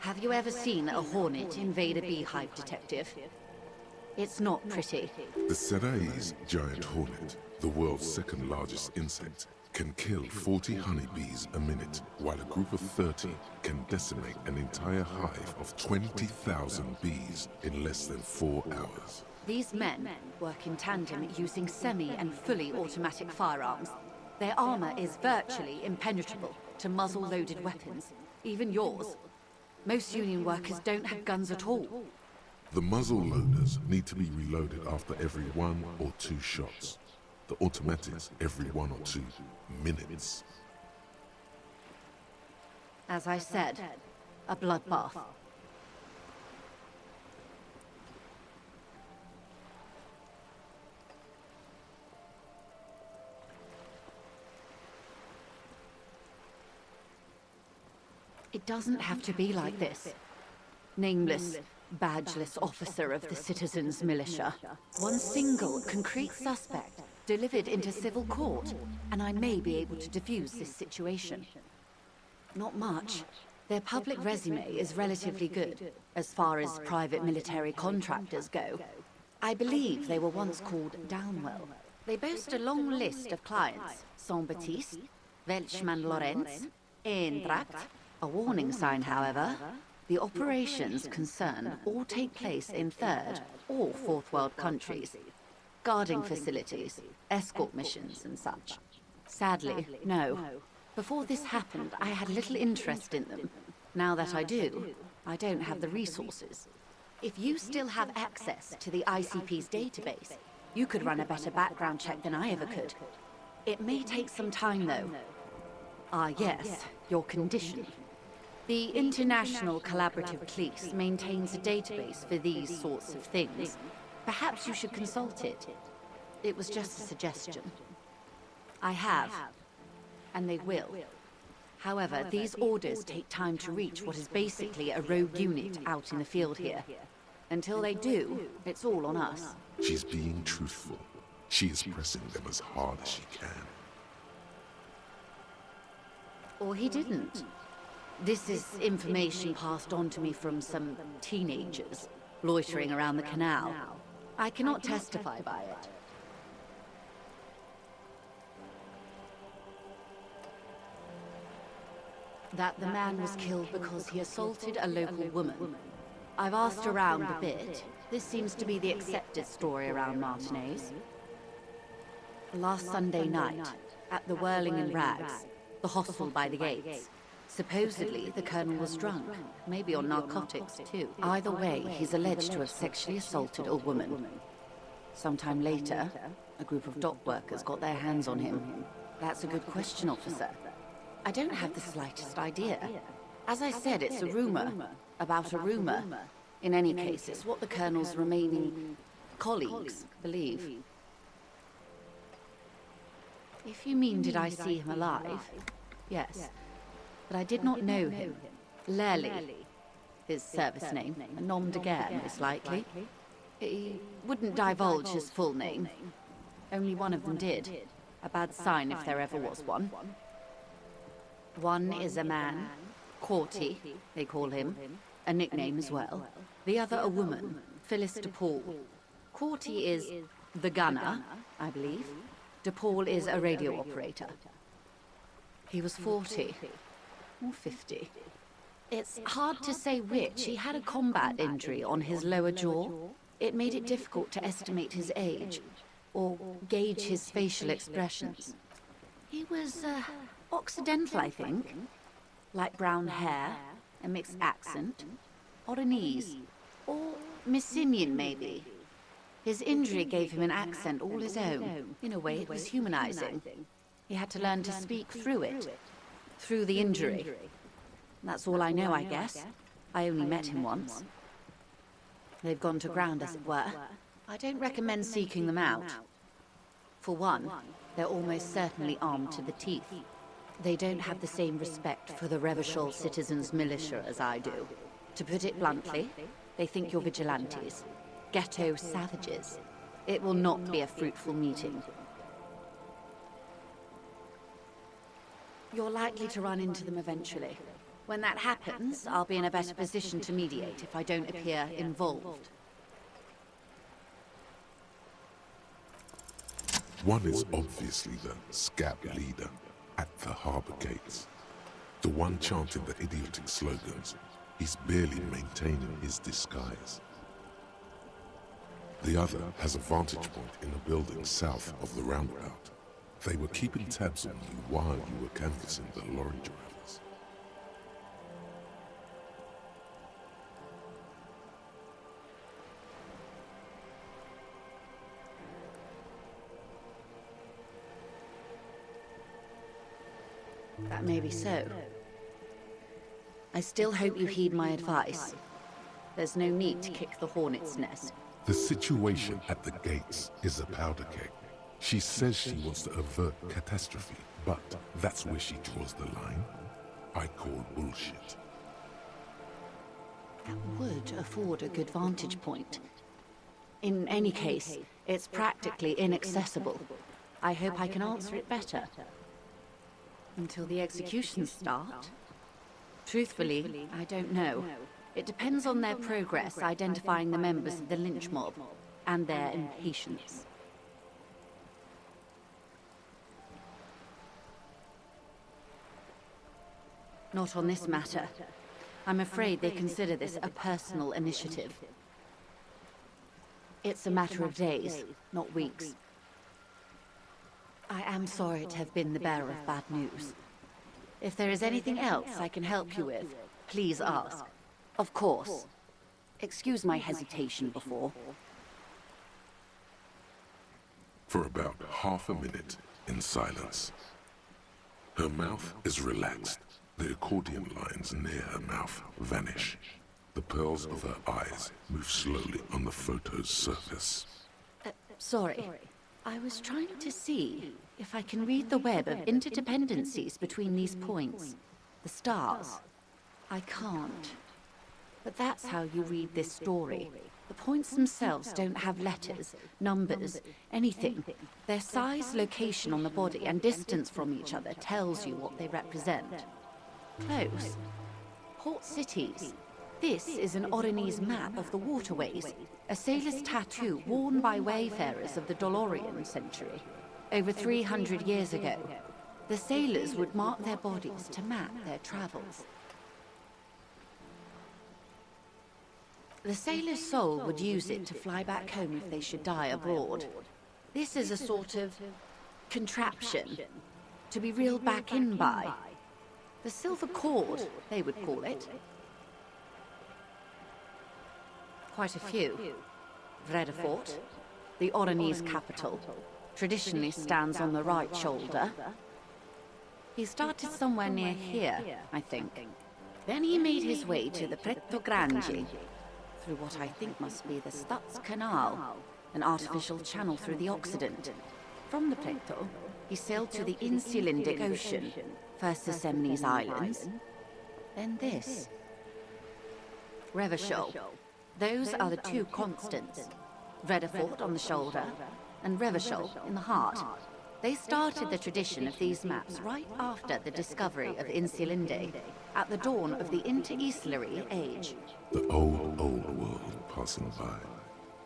Have you ever seen a hornet invade a beehive, Detective? It's not pretty. The Seraï's giant hornet, the world's 2nd largest insect, can kill 40 honeybees a minute, while a group of 30 can decimate an entire hive of 20,000 bees in less than 4 hours. These men work in tandem using semi and fully automatic firearms. Their armor is virtually impenetrable to muzzle-loaded weapons, even yours. Most Union workers don't have guns at all. The muzzle loaders need to be reloaded after every 1 or 2 shots. The automatics every 1 or 2 minutes. As I said, a bloodbath. It doesn't have to be like this. Nameless, badgeless officer of the citizens' militia. One single, concrete suspect delivered into civil court, and I may be able to defuse this situation. Not much. Their public resume is relatively good, as far as private military contractors go. I believe they were once called Downwell. They boast a long list of clients. Saint-Baptiste, Welchman-Lorenz, Eintracht. A warning sign, however. The operations concerned all take place in 3rd or 4th world countries. Guarding facilities, escort missions and such. Sadly, no. Before this happened, I had little interest in them. Now that I do, I don't have the resources. If you still have access to the ICP's database, you could run a better background check than I ever could. It may take some time, though. Ah, yes, your condition. The International Collaborative Police maintains a database for these sorts of things. Perhaps you should consult it. It was just a suggestion. I have, and they will. However, these orders take time to reach what is basically a rogue unit out in the field here. Until they do, it's all on us. She's being truthful. She is pressing them as hard as she can. Or he didn't. This is information passed on to me from some teenagers loitering around the canal. I cannot testify by it. That the man was killed because he assaulted a local woman. I've asked around a bit. This seems to be the accepted story around Martinez. Last Sunday night, at the Whirling in Rags, The hostel by the gates. Supposedly, the colonel was drunk, maybe on narcotics too. Either way, he's alleged to have sexually assaulted a woman. Sometime later, a group of dock workers got their hands on him. That's a good question, officer. I don't have the slightest idea. As I said, it's a rumor about a rumor. In any case, it's what the colonel's remaining colleagues believe. If you mean did I see him alive, yes. But I did not know him. Lely, his service name, a nom de guerre, most likely. He wouldn't divulge his full name. Only one of them did. A bad sign if there ever was one. One is a man, Corty, they call him, a nickname as well. The other a woman, Phyllis DePaul. Corty is the gunner, I believe. DePaul is a radio operator. He was 40. Or 50. It's hard to say which. He had a combat injury on his lower jaw. It made it difficult to estimate his age, or gauge his facial expressions. He was, Occidental, I think. Light brown hair, a mixed accent, Oranese, or Messinian, maybe. His injury gave him an accent all his own. In a way, it was humanizing. He had to learn to speak through it. Through the injury. That's all I know, I guess. I only met him once. They've gone to ground, as it were. I don't recommend seeking them out. For one, they're almost certainly armed to the teeth. They don't have the same respect for the Revachol citizens' militia as I do. To put it bluntly, they think you're vigilantes. Ghetto savages. It will not be a fruitful meeting. You're likely to run into them eventually. When that happens, I'll be in a better position to mediate if I don't appear involved. One is obviously the scab leader at the harbor gates. The one chanting the idiotic slogans. He's barely maintaining his disguise. The other has a vantage point in a building south of the roundabout. They were keeping tabs on you while you were canvassing the lorry drivers. That may be so. I still hope you heed my advice. There's no need to kick the hornet's nest. The situation at the gates is a powder keg. She says she wants to avert catastrophe, but that's where she draws the line. I call bullshit. That would afford a good vantage point. In any case, it's practically inaccessible. I hope I can answer it better. Until the executions start? Truthfully, I don't know. It depends on their progress identifying the members of the lynch mob, and their impatience. Not on this matter. I'm afraid they consider this a personal initiative. It's a matter of days, not weeks. I am sorry to have been the bearer of bad news. If there is anything else I can help you with, please ask. Of course. Excuse my hesitation before. For about half a minute, in silence. Her mouth is relaxed. The accordion lines near her mouth vanish. The pearls of her eyes move slowly on the photo's surface. Sorry. I was trying to see if I can read the web of interdependencies between these points. The stars. I can't. But that's how you read this story. The points themselves don't have letters, numbers, anything. Their size, location on the body, and distance from each other tells you what they represent. Close. Port cities. This is an Oranese map of the waterways, a sailor's tattoo worn by wayfarers of the Dolorian century. Over 300 years ago, the sailors would mark their bodies to map their travels. The sailor's soul would use it to fly back home if they should die abroad. This is a sort of contraption To be reeled back in by. The silver cord, they would call it. Quite a few. Vredefort, the Oranese capital, traditionally stands on the right shoulder. He started somewhere near here, I think. Then he made his way to the Pretto Grande, through what I think must be the Stutz Canal, an artificial channel through the Occident. From the Pretto, he sailed to the Insulindic Ocean, first the Semnes Islands, then this. Revachol. Those are the two constants. Vredefort on the shoulder, and Revachol in the heart. They started the tradition of these maps right after the discovery of Insulinde, at the dawn of the Interinsulary Age. The old world passing by,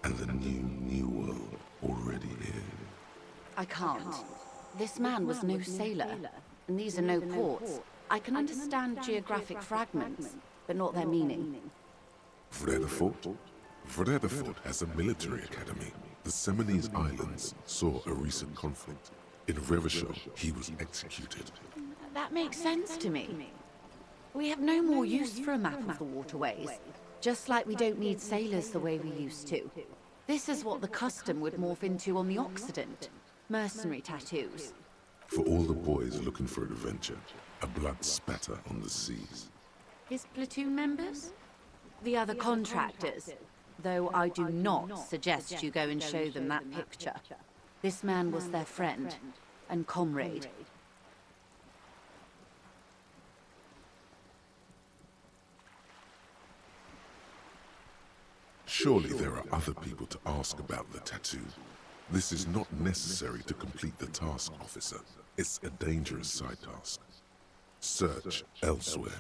and the new world already here. I can't. This man was no sailor, and these are no ports. I can understand geographic fragments, but not their meaning. Vredefort? Vredefort has a military academy. The Semnes Islands saw a recent conflict. In Revachol, he was executed. That makes sense to me. We have no more use for a map of the waterways, just like we don't need sailors the way we used to. This is what the custom would morph into on the Occident. Mercenary tattoos. For all the boys looking for adventure, a blood spatter on the seas. His platoon members? The other contractors. Though I do not suggest you go and show them that picture. This man was their friend and comrade. Surely there are other people to ask about the tattoo. This is not necessary to complete the task, officer. It's a dangerous side task. Search elsewhere.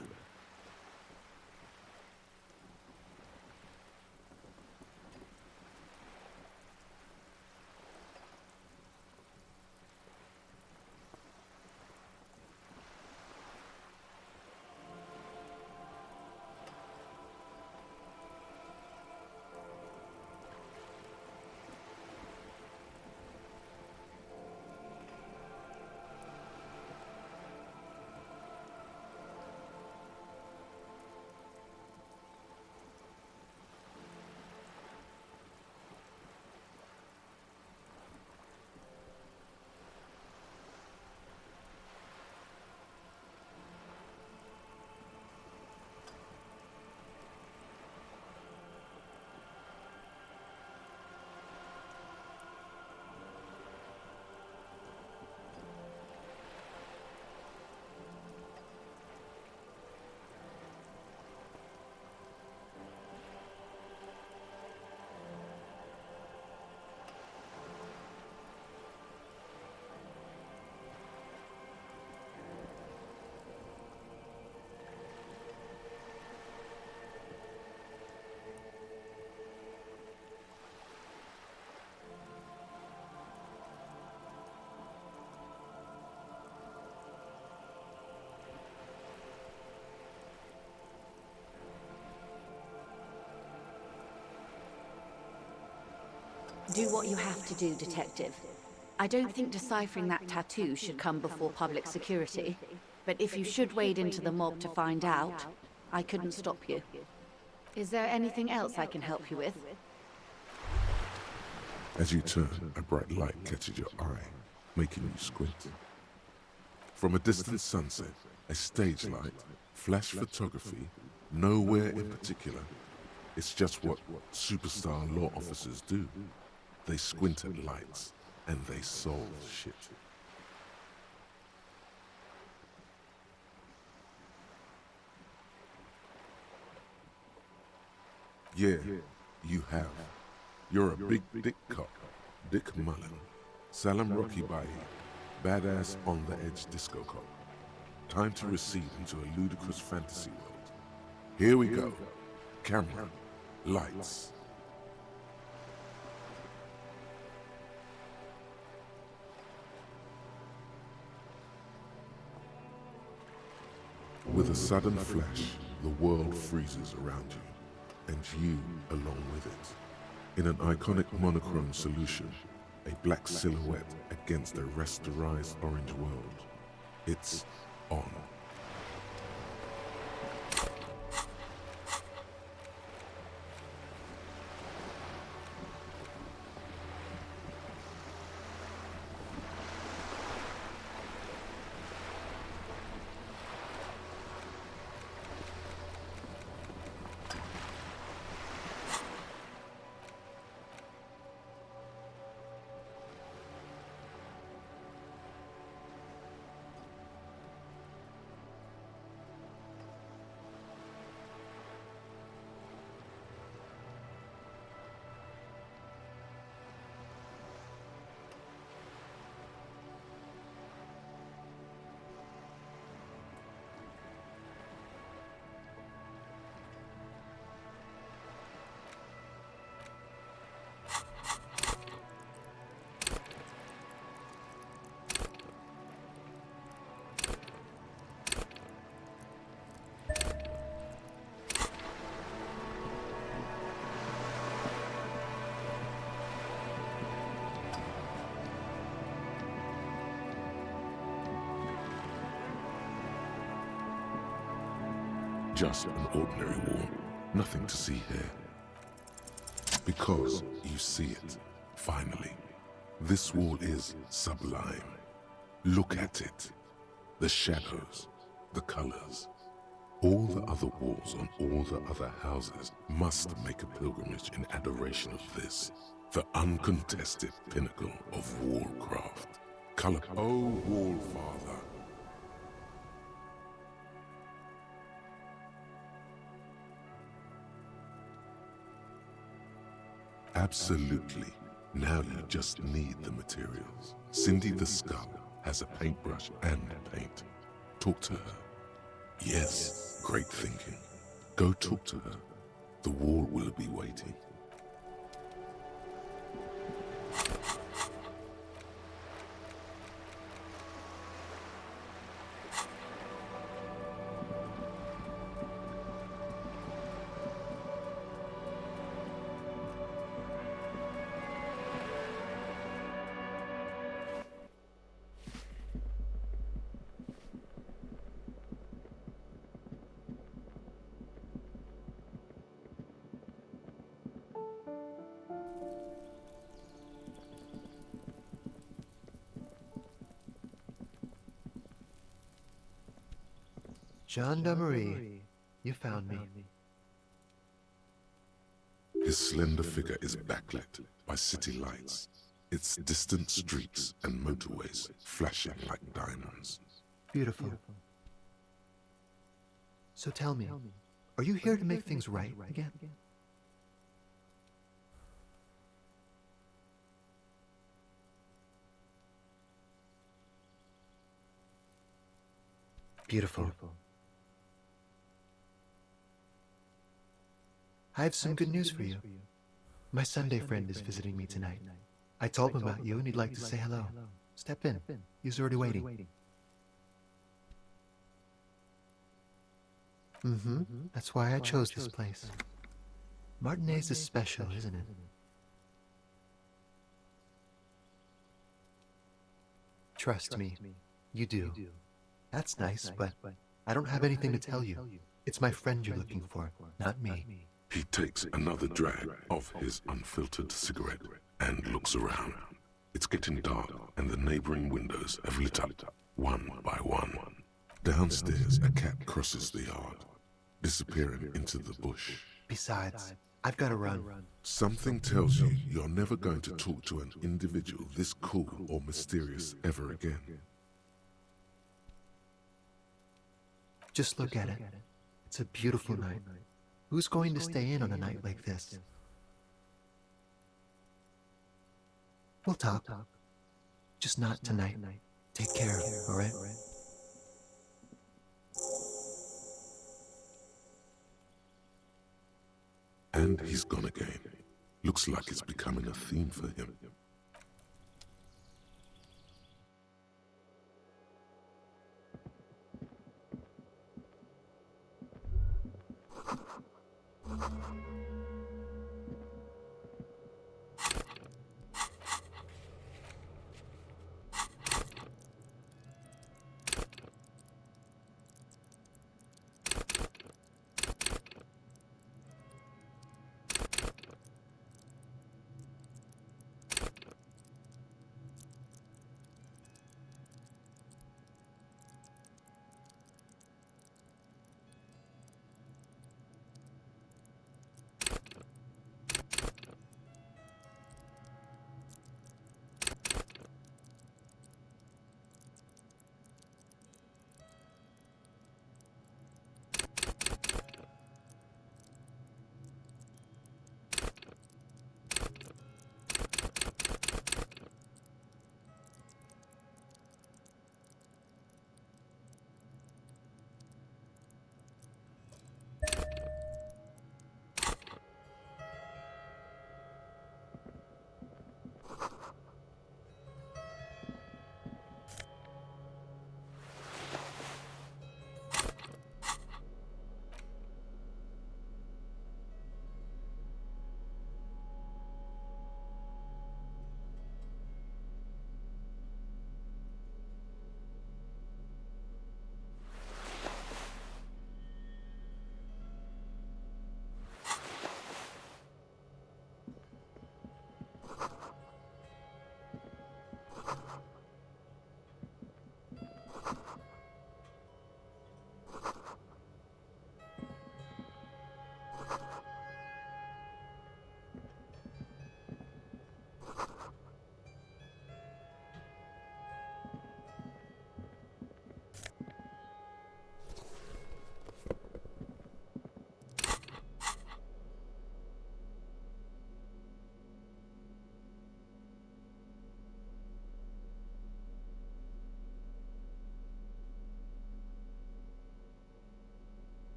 Do what you have to do, Detective. I don't think deciphering that tattoo should come before public security. But if you should wade into the mob to find out, I couldn't stop you. Is there anything else I can help you with? As you turn, a bright light catches your eye, making you squint. From a distant sunset, a stage light, flash photography, nowhere in particular. It's just what superstar law officers do. They squint at lights, and they solve shit. Yeah, you have. You're a big dick cop, Dick Mullen, Salam Rocky Bayi, badass on-the-edge disco cop. Time to recede into a ludicrous fantasy world. Here we go. Camera, lights. With a sudden flash, the world freezes around you, and you along with it. In an iconic monochrome solution, a black silhouette against a rasterized orange world. It's on. Just an ordinary wall, nothing to see here. Because you see it, finally. This wall is sublime. Look at it. The shadows, the colors. All the other walls on all the other houses must make a pilgrimage in adoration of this, the uncontested pinnacle of wallcraft. Color, oh wall father. Absolutely. Now you just need the materials. Cindy the Skull has a paintbrush and paint. Talk to her. Yes, great thinking. Go talk to her. The wall will be waiting. Gendarmerie, you found me. His slender figure is backlit by city lights, its distant streets and motorways flashing like diamonds. Beautiful. So tell me, are you here to make things right again? Beautiful. I have some good news for you. My Sunday friend is visiting me tonight. I told him about you and he'd like to say hello. Step in. He's already waiting. Mm-hmm. That's why I chose this place. Martinez is special, isn't it? Trust me, you do. That's nice, but I don't have anything to tell you. It's my friend you're looking for, not me. He takes another drag of his unfiltered cigarette and looks around. It's getting dark and the neighboring windows have lit up, one by one. Downstairs, a cat crosses the yard, disappearing into the bush. Besides, I've got to run. Something tells you you're never going to talk to an individual this cool or mysterious ever again. Just look at it. It's a beautiful night. Who's going to stay in on a night like this? We'll talk. Just not tonight. Take care, alright? And he's gone again. Looks like it's becoming a theme for him.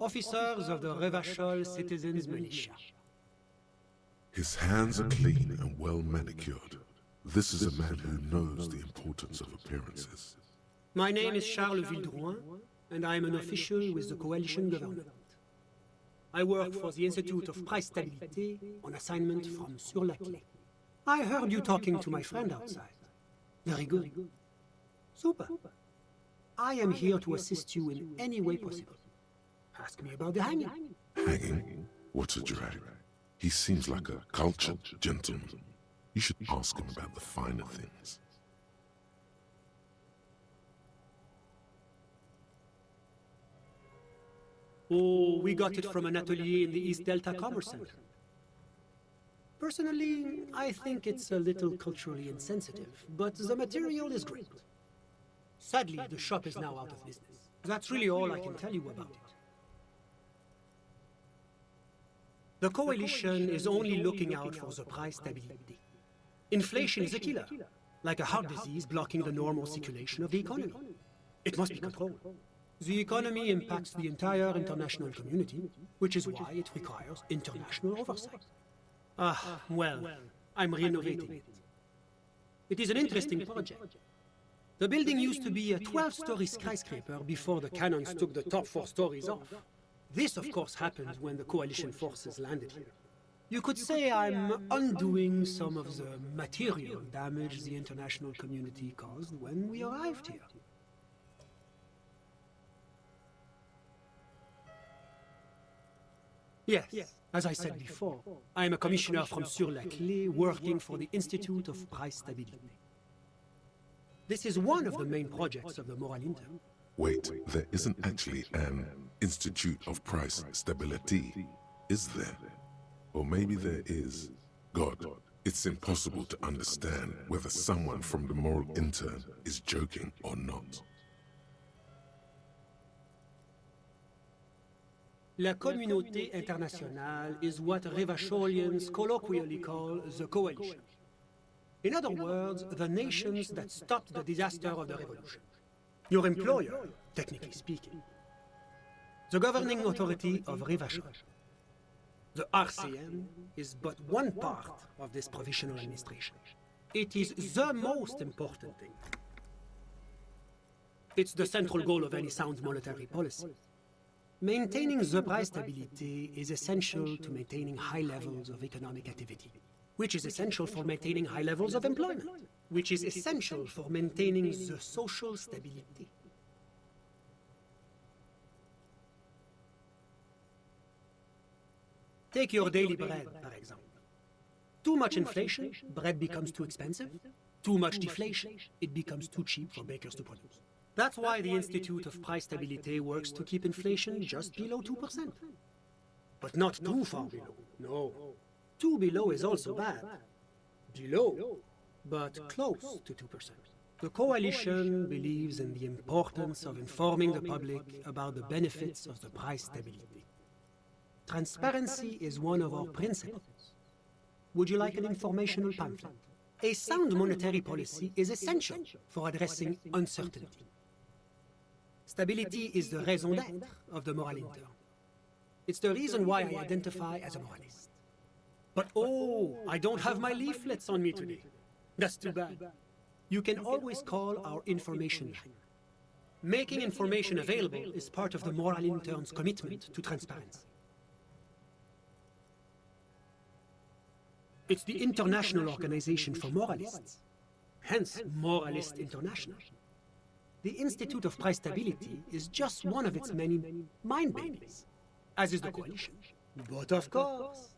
officers of the Revachol Citizens Militia. His hands are clean and well manicured. This is a man who knows the importance of appearances. My name is Charles Vildrouin, and I am an official with the coalition government. I work for the Institute of Price Stabilité on assignment from Sur-la-Clé. I heard you talking to my friend outside. Very good. Super. I am here to assist you in any way possible. Ask me about the hanging. Hanging? What's a drag? He seems like a cultured gentleman. You should ask him about the finer things. Oh, we got it from an atelier in the East Delta Commerce Center. Personally, I think it's a little culturally insensitive, but the material is great. Sadly, the shop is now out of business. That's really all I can tell you about it. The coalition is only looking out for the price stability. Inflation is a killer, like a heart disease blocking the normal circulation of the economy. It must be controlled. The economy impacts the entire international community, which is why it requires international oversight. Well, I'm renovating it. It is an interesting project. The building used to be a 12-story skyscraper before the cannons took the top 4 stories off. This, of course, happened when the coalition forces landed here. You could say I'm undoing some of the material damage the international community caused when we arrived here. Yes, as I said before, I am a commissioner from Sur-la-Clé working for the Institute of Price Stability. This is one of the main projects of the Moral Intern. Wait, there isn't actually an Institute of Price Stability, is there? Or maybe there is. God, it's impossible to understand whether someone from the Moral Intern is joking or not. La communauté internationale is what Revacholians colloquially call the coalition. In other words, the nations that stopped the disaster of the revolution. Your employer, technically speaking. The governing authority of Revachol. The RCM is but one part of this provisional administration. It is the most important thing. It's the central goal of any sound monetary policy. Maintaining the price stability is essential to maintaining high levels of economic activity, which is essential for maintaining high levels of employment, which is essential for maintaining the social stability. Take your daily bread, for example. Too much inflation, bread becomes too expensive. Too much deflation, it becomes too cheap for bakers to produce. That's why the Institute of Price Stability works to keep inflation just below 2%. But not too far below, no. Too below is also bad. Below, but close to 2%. The coalition believes in the importance of informing the public about the benefits of the price stability. Transparency is one of our principles. Would you like an informational pamphlet? A sound monetary policy is essential for addressing uncertainty. Stability is the raison d'être of the Moral Intern. It's the reason why I identify as a moralist. But oh, I don't have my leaflets on me today. That's too bad. You can always call our information line. Making information available is part of the Moral Intern's commitment to transparency. It's the International Organization for Moralists, hence Moralist International. The Institute of Price Stability is just one of its many mind babies, as is the coalition. But of course,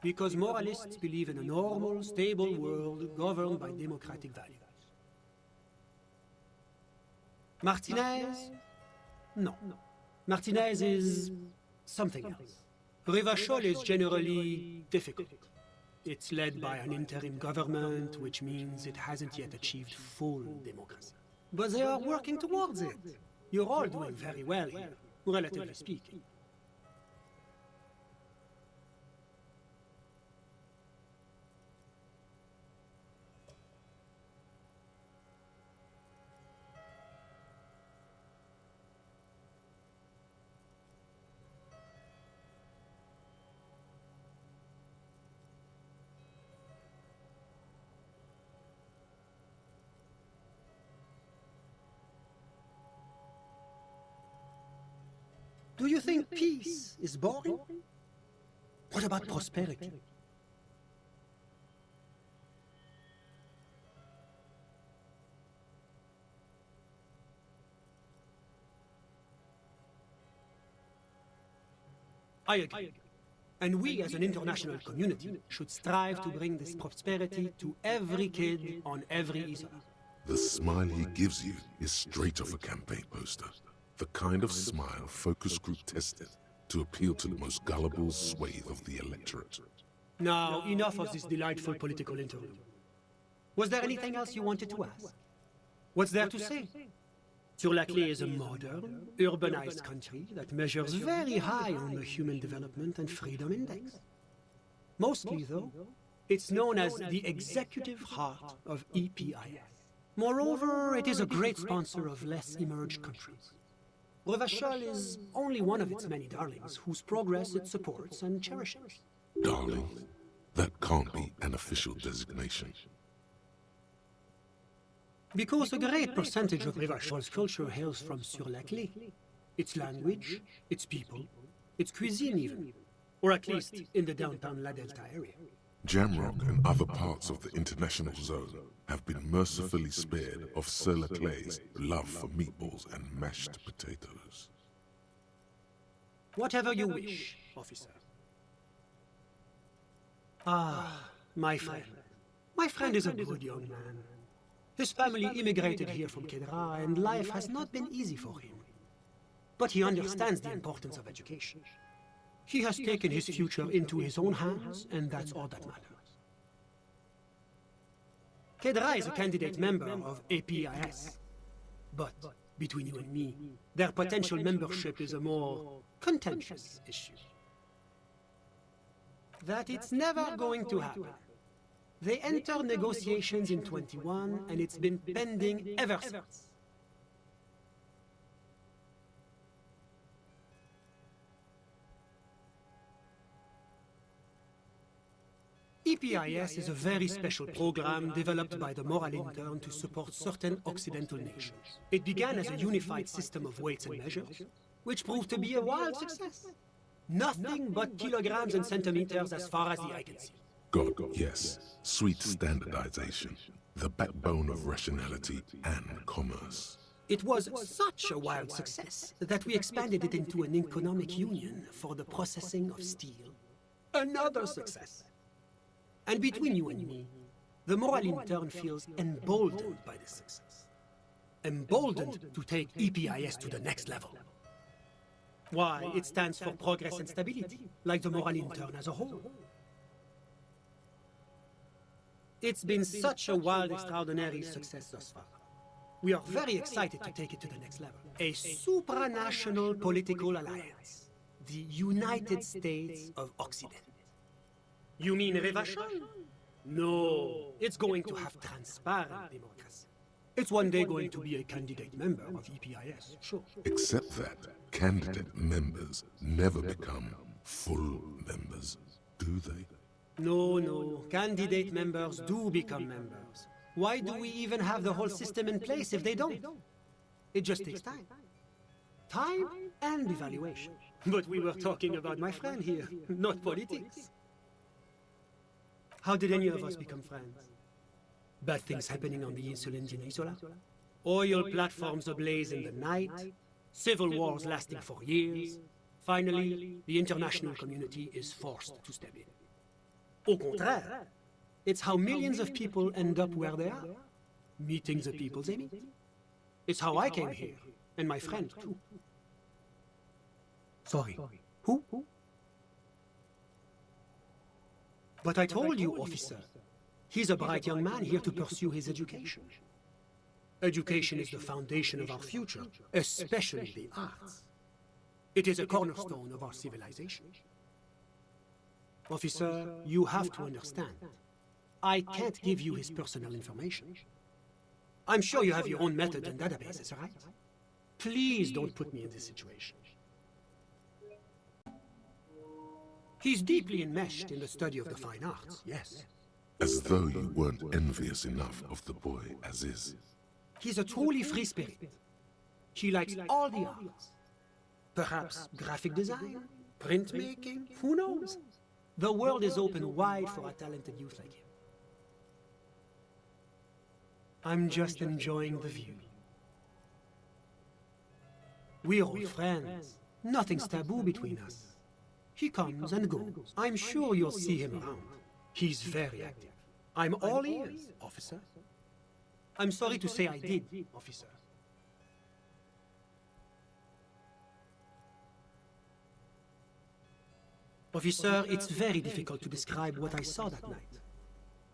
because moralists believe in a normal, stable world governed by democratic values. Martinez? No. Martinez is something else. Revachol is generally difficult. It's led by an interim government, which means it hasn't yet achieved full democracy. But they are working towards it. You're all doing very well here, relatively speaking. Do you think peace is boring? What about prosperity? I agree. And we as an international community should strive to bring this prosperity to every kid on every isla. The smile he gives you is straight off a campaign poster. The kind of smile focus group tested to appeal to the most gullible swathe of the electorate. Now, enough of this delightful political interlude. Was there anything else you wanted to ask? What's there to say? Sur-la-Clé is a modern, urbanized country that measures very high on the Human Development and Freedom Index. Mostly, though, it's known as the executive heart of EPIS. Moreover, it is a great sponsor of less emerged countries. Revachol is only one of its many darlings whose progress it supports and cherishes. Darling? That can't be an official designation. Because a great percentage of Revachol's culture hails from Sur-la-Clé. Its language, its people, its cuisine even. Or at least in the downtown La Delta area. Jamrock and other parts of the international zone have been mercifully spared of Sur-la-Clé's love for meatballs and mashed potatoes. Whatever you wish, officer. Ah, my friend. My friend is a good young man. His family immigrated here from Kedra, and life has not been easy for him. But he understands the importance of education. He has taken his future into his own hands, and that's all that matters. Kedra is a candidate member of APIS. But, between you and me, their potential membership is a more contentious issue. That it's never going to happen. They entered negotiations in 21, and it's been pending ever since. EPIS is a very special program developed by the Moral Intern to support certain Occidental nations. It began as a unified system of weights and measures, which proved to be a wild success. Nothing but kilograms and centimeters as far as the eye can see. God, yes. Sweet standardization. The backbone of rationality and commerce. It was such a wild success that we expanded it into an economic union for the processing of steel. Another success. And between you and me, the Moral Intern feels emboldened by this success. Emboldened to take EPIS to the next level. Why, it stands for progress and stability, like the Moral Intern as a whole. It's been such a wild, extraordinary success thus far. We are very excited to take it to the next level. A supranational political alliance. The United States of Occident. You mean Revachol? No, it's going to have transparent democracy. It's one day going to be a candidate member of EPIS, sure. Except that candidate members never become full members, do they? No, candidate members do become members. Why do we even have the whole system in place if they don't? It just takes time. Time and evaluation. But we were talking about my friend here, not politics. How did any of us become friends? Bad things happening on the Insulindian Isola? Oil platforms ablaze in the night? Civil wars lasting for years? Finally, the international community is forced to step in. Au contraire, it's how millions of people end up where they are, meeting the people they meet. It's how I came here, and my friend too. Sorry, who? But I told you, officer, he's a bright young man here to pursue his education. Education is the foundation of our future, especially the arts. It is a cornerstone of our civilization. Officer, you have to understand. I can't give you his personal information. I'm sure you have your own methods and databases, right? Please don't put me in this situation. He's deeply enmeshed in the study of the fine arts, yes. As though you weren't envious enough of the boy as is. He's a truly free spirit. He likes all the arts. Perhaps graphic design? Printmaking? Who knows? The world is open wide for a talented youth like him. I'm just enjoying the view. We're all friends. Nothing's taboo between us. He comes and goes. I'm sure you'll see him around. He's very active. I'm all ears, officer. I'm sorry to say I did, officer. Officer, it's very difficult to describe what I saw that night.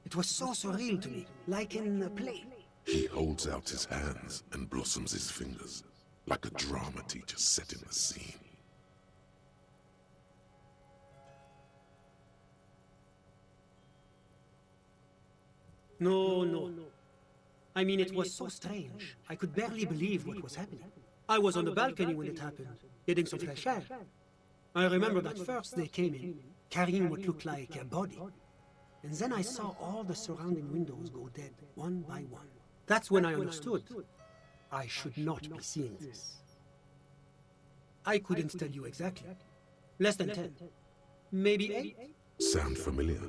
It was so surreal to me, like in a play. He holds out his hands and blossoms his fingers, like a drama teacher setting the scene. No. I mean, it was so strange. I could barely believe what was happening. I was on the balcony when it happened, getting some fresh air. I remember that first they came in, carrying what looked like a body. And then I saw all the surrounding windows go dead, one by one. That's when I understood. I should not be seeing this. I couldn't tell you exactly. Less than 10. Maybe 8? Sound familiar?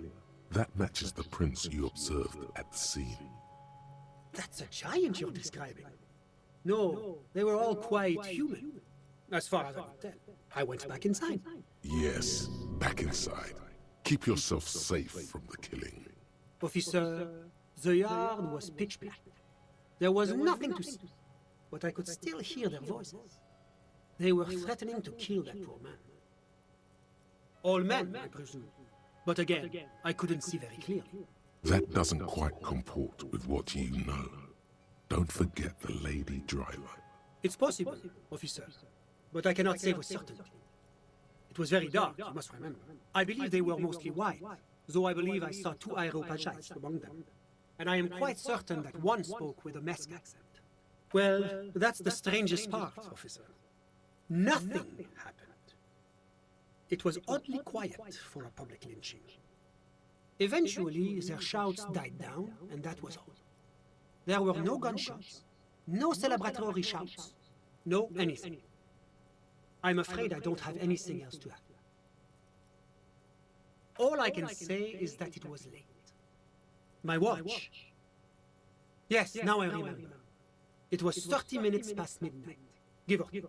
That matches the prints you observed at the scene. That's a giant you're describing. No, they were all quite human. As far as I could tell. I went back inside. Yes, back inside. Keep yourself safe from the killing. Officer, the yard was pitch black. There was nothing to see, but I could still hear their voices. They were threatening to kill that poor man. All men, I presume. But again, I couldn't see very clearly. That doesn't quite comport with what you know. Don't forget the lady driver. It's possible, officer, but I cannot say for certainty. It was very dark, you must remember. I believe they were mostly white, though I believe I saw 2 Aeropagites among them. And I am quite certain that one spoke with a Mesk accent. Well, that's the strangest part, officer. Nothing happened. It was oddly quiet for a public lynching. Eventually, their shouts died down, and that was all. There were no gunshots, no celebratory shouts, no anything. I'm afraid I don't have anything else to add. All I can say is that it was late. My watch. Yes, now I remember. It was 30 minutes past midnight, give or take.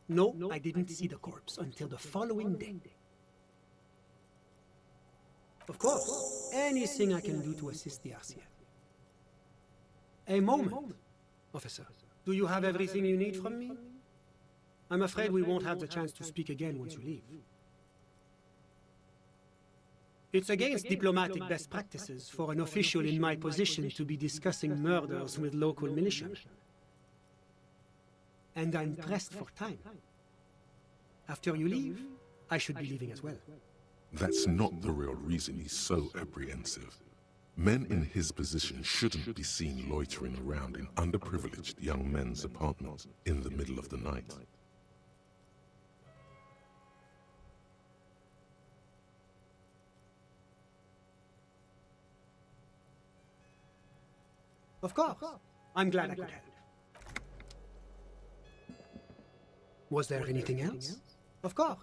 No, I didn't see the corpse until the following day. Of course, anything I can do to assist the RCF. A moment, officer. Do you have everything you need from me? I'm afraid we won't have the chance to speak again once you leave. It's against diplomatic best practices for an official in my position to be discussing murders with local militiamen. And I'm pressed for time. After you leave, I should be leaving as well. That's not the real reason he's so apprehensive. Men in his position shouldn't be seen loitering around in underprivileged young men's apartments in the middle of the night. Of course. I'm glad I could help. Was there anything else? Of course.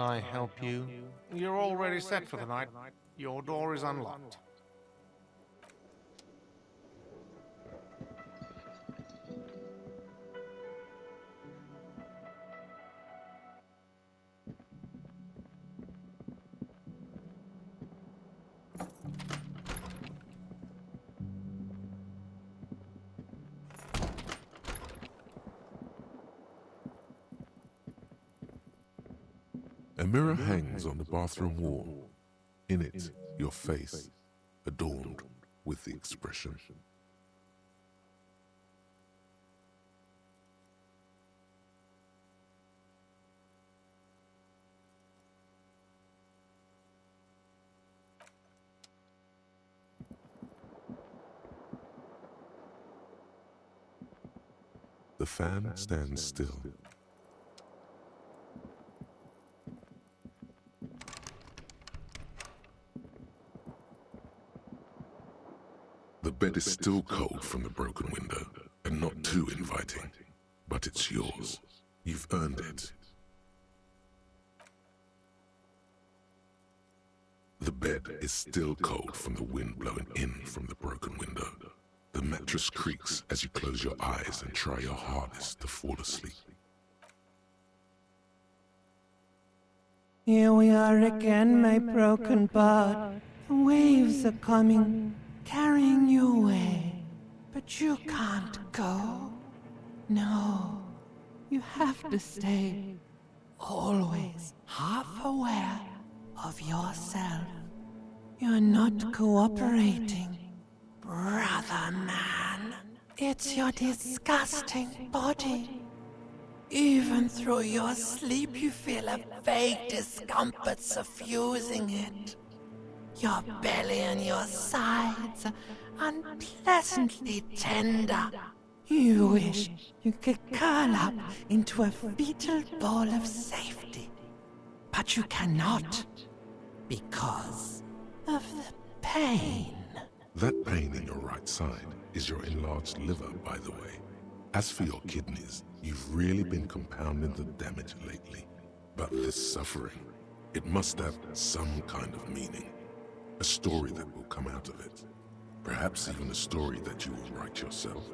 I help you? You're already set for the night. Your door is unlocked. A mirror hangs on the bathroom wall. In it, your face, adorned with the expression. The fan stands still. The bed is still cold from the broken window, and not too inviting. But it's yours. You've earned it. The bed is still cold from the wind blowing in from the broken window. The mattress creaks as you close your eyes and try your hardest to fall asleep. Here we are again, my broken bud. The waves are coming, carrying you away. But you can't go. No, you have to stay. Always half aware of yourself. You're not cooperating, brother man. It's your disgusting body. Even through your sleep you feel a vague discomfort suffusing it. Your belly and your sides are unpleasantly tender. You wish you could curl up into a fetal ball of safety. But you cannot, because of the pain. That pain in your right side is your enlarged liver, by the way. As for your kidneys, you've really been compounding the damage lately. But this suffering, it must have some kind of meaning. A story that will come out of it. Perhaps even a story that you will write yourself.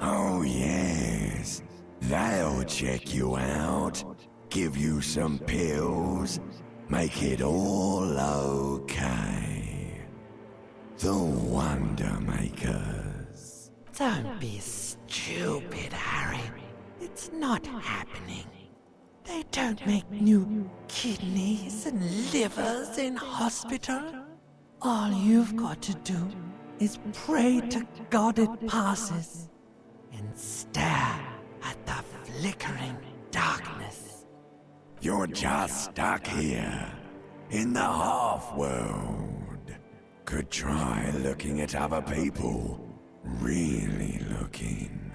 Oh yes, they'll check you out, give you some pills, make it all okay. The Wonder Makers. Don't be stupid, Harry. It's not happening. They don't make new kidneys and livers in hospital. All you've got to do is pray to God it passes and stare at the flickering darkness. You're just stuck here, in the half-world. Could try looking at other people, really looking.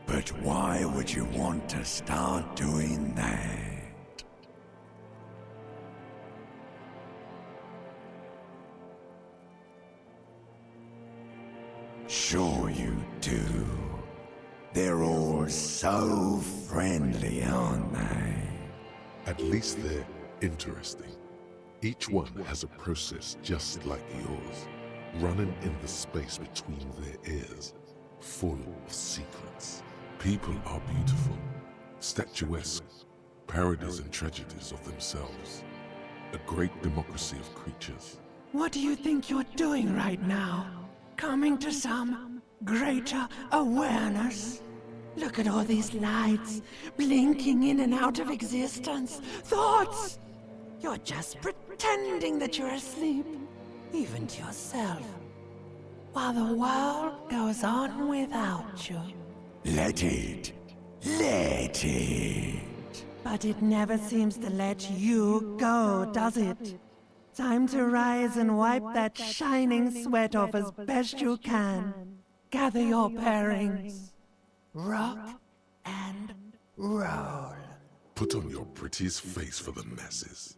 But why would you want to start doing that? Sure you do. They're all so friendly, aren't they? At least they're interesting. Each one has a process just like yours, running in the space between their ears, full of secrets. People are beautiful, statuesque, parodies and tragedies of themselves. A great democracy of creatures. What do you think you're doing right now? Coming to some greater awareness? Look at all these lights, blinking in and out of existence. Thoughts! You're just pretending that you're asleep, even to yourself, while the world goes on without you. Let it. Let it. But it never seems to let you go, does it? Time to rise and wipe that shining sweat off as best you can. Gather your bearings. Rock and roll. Put on your prettiest face for the masses.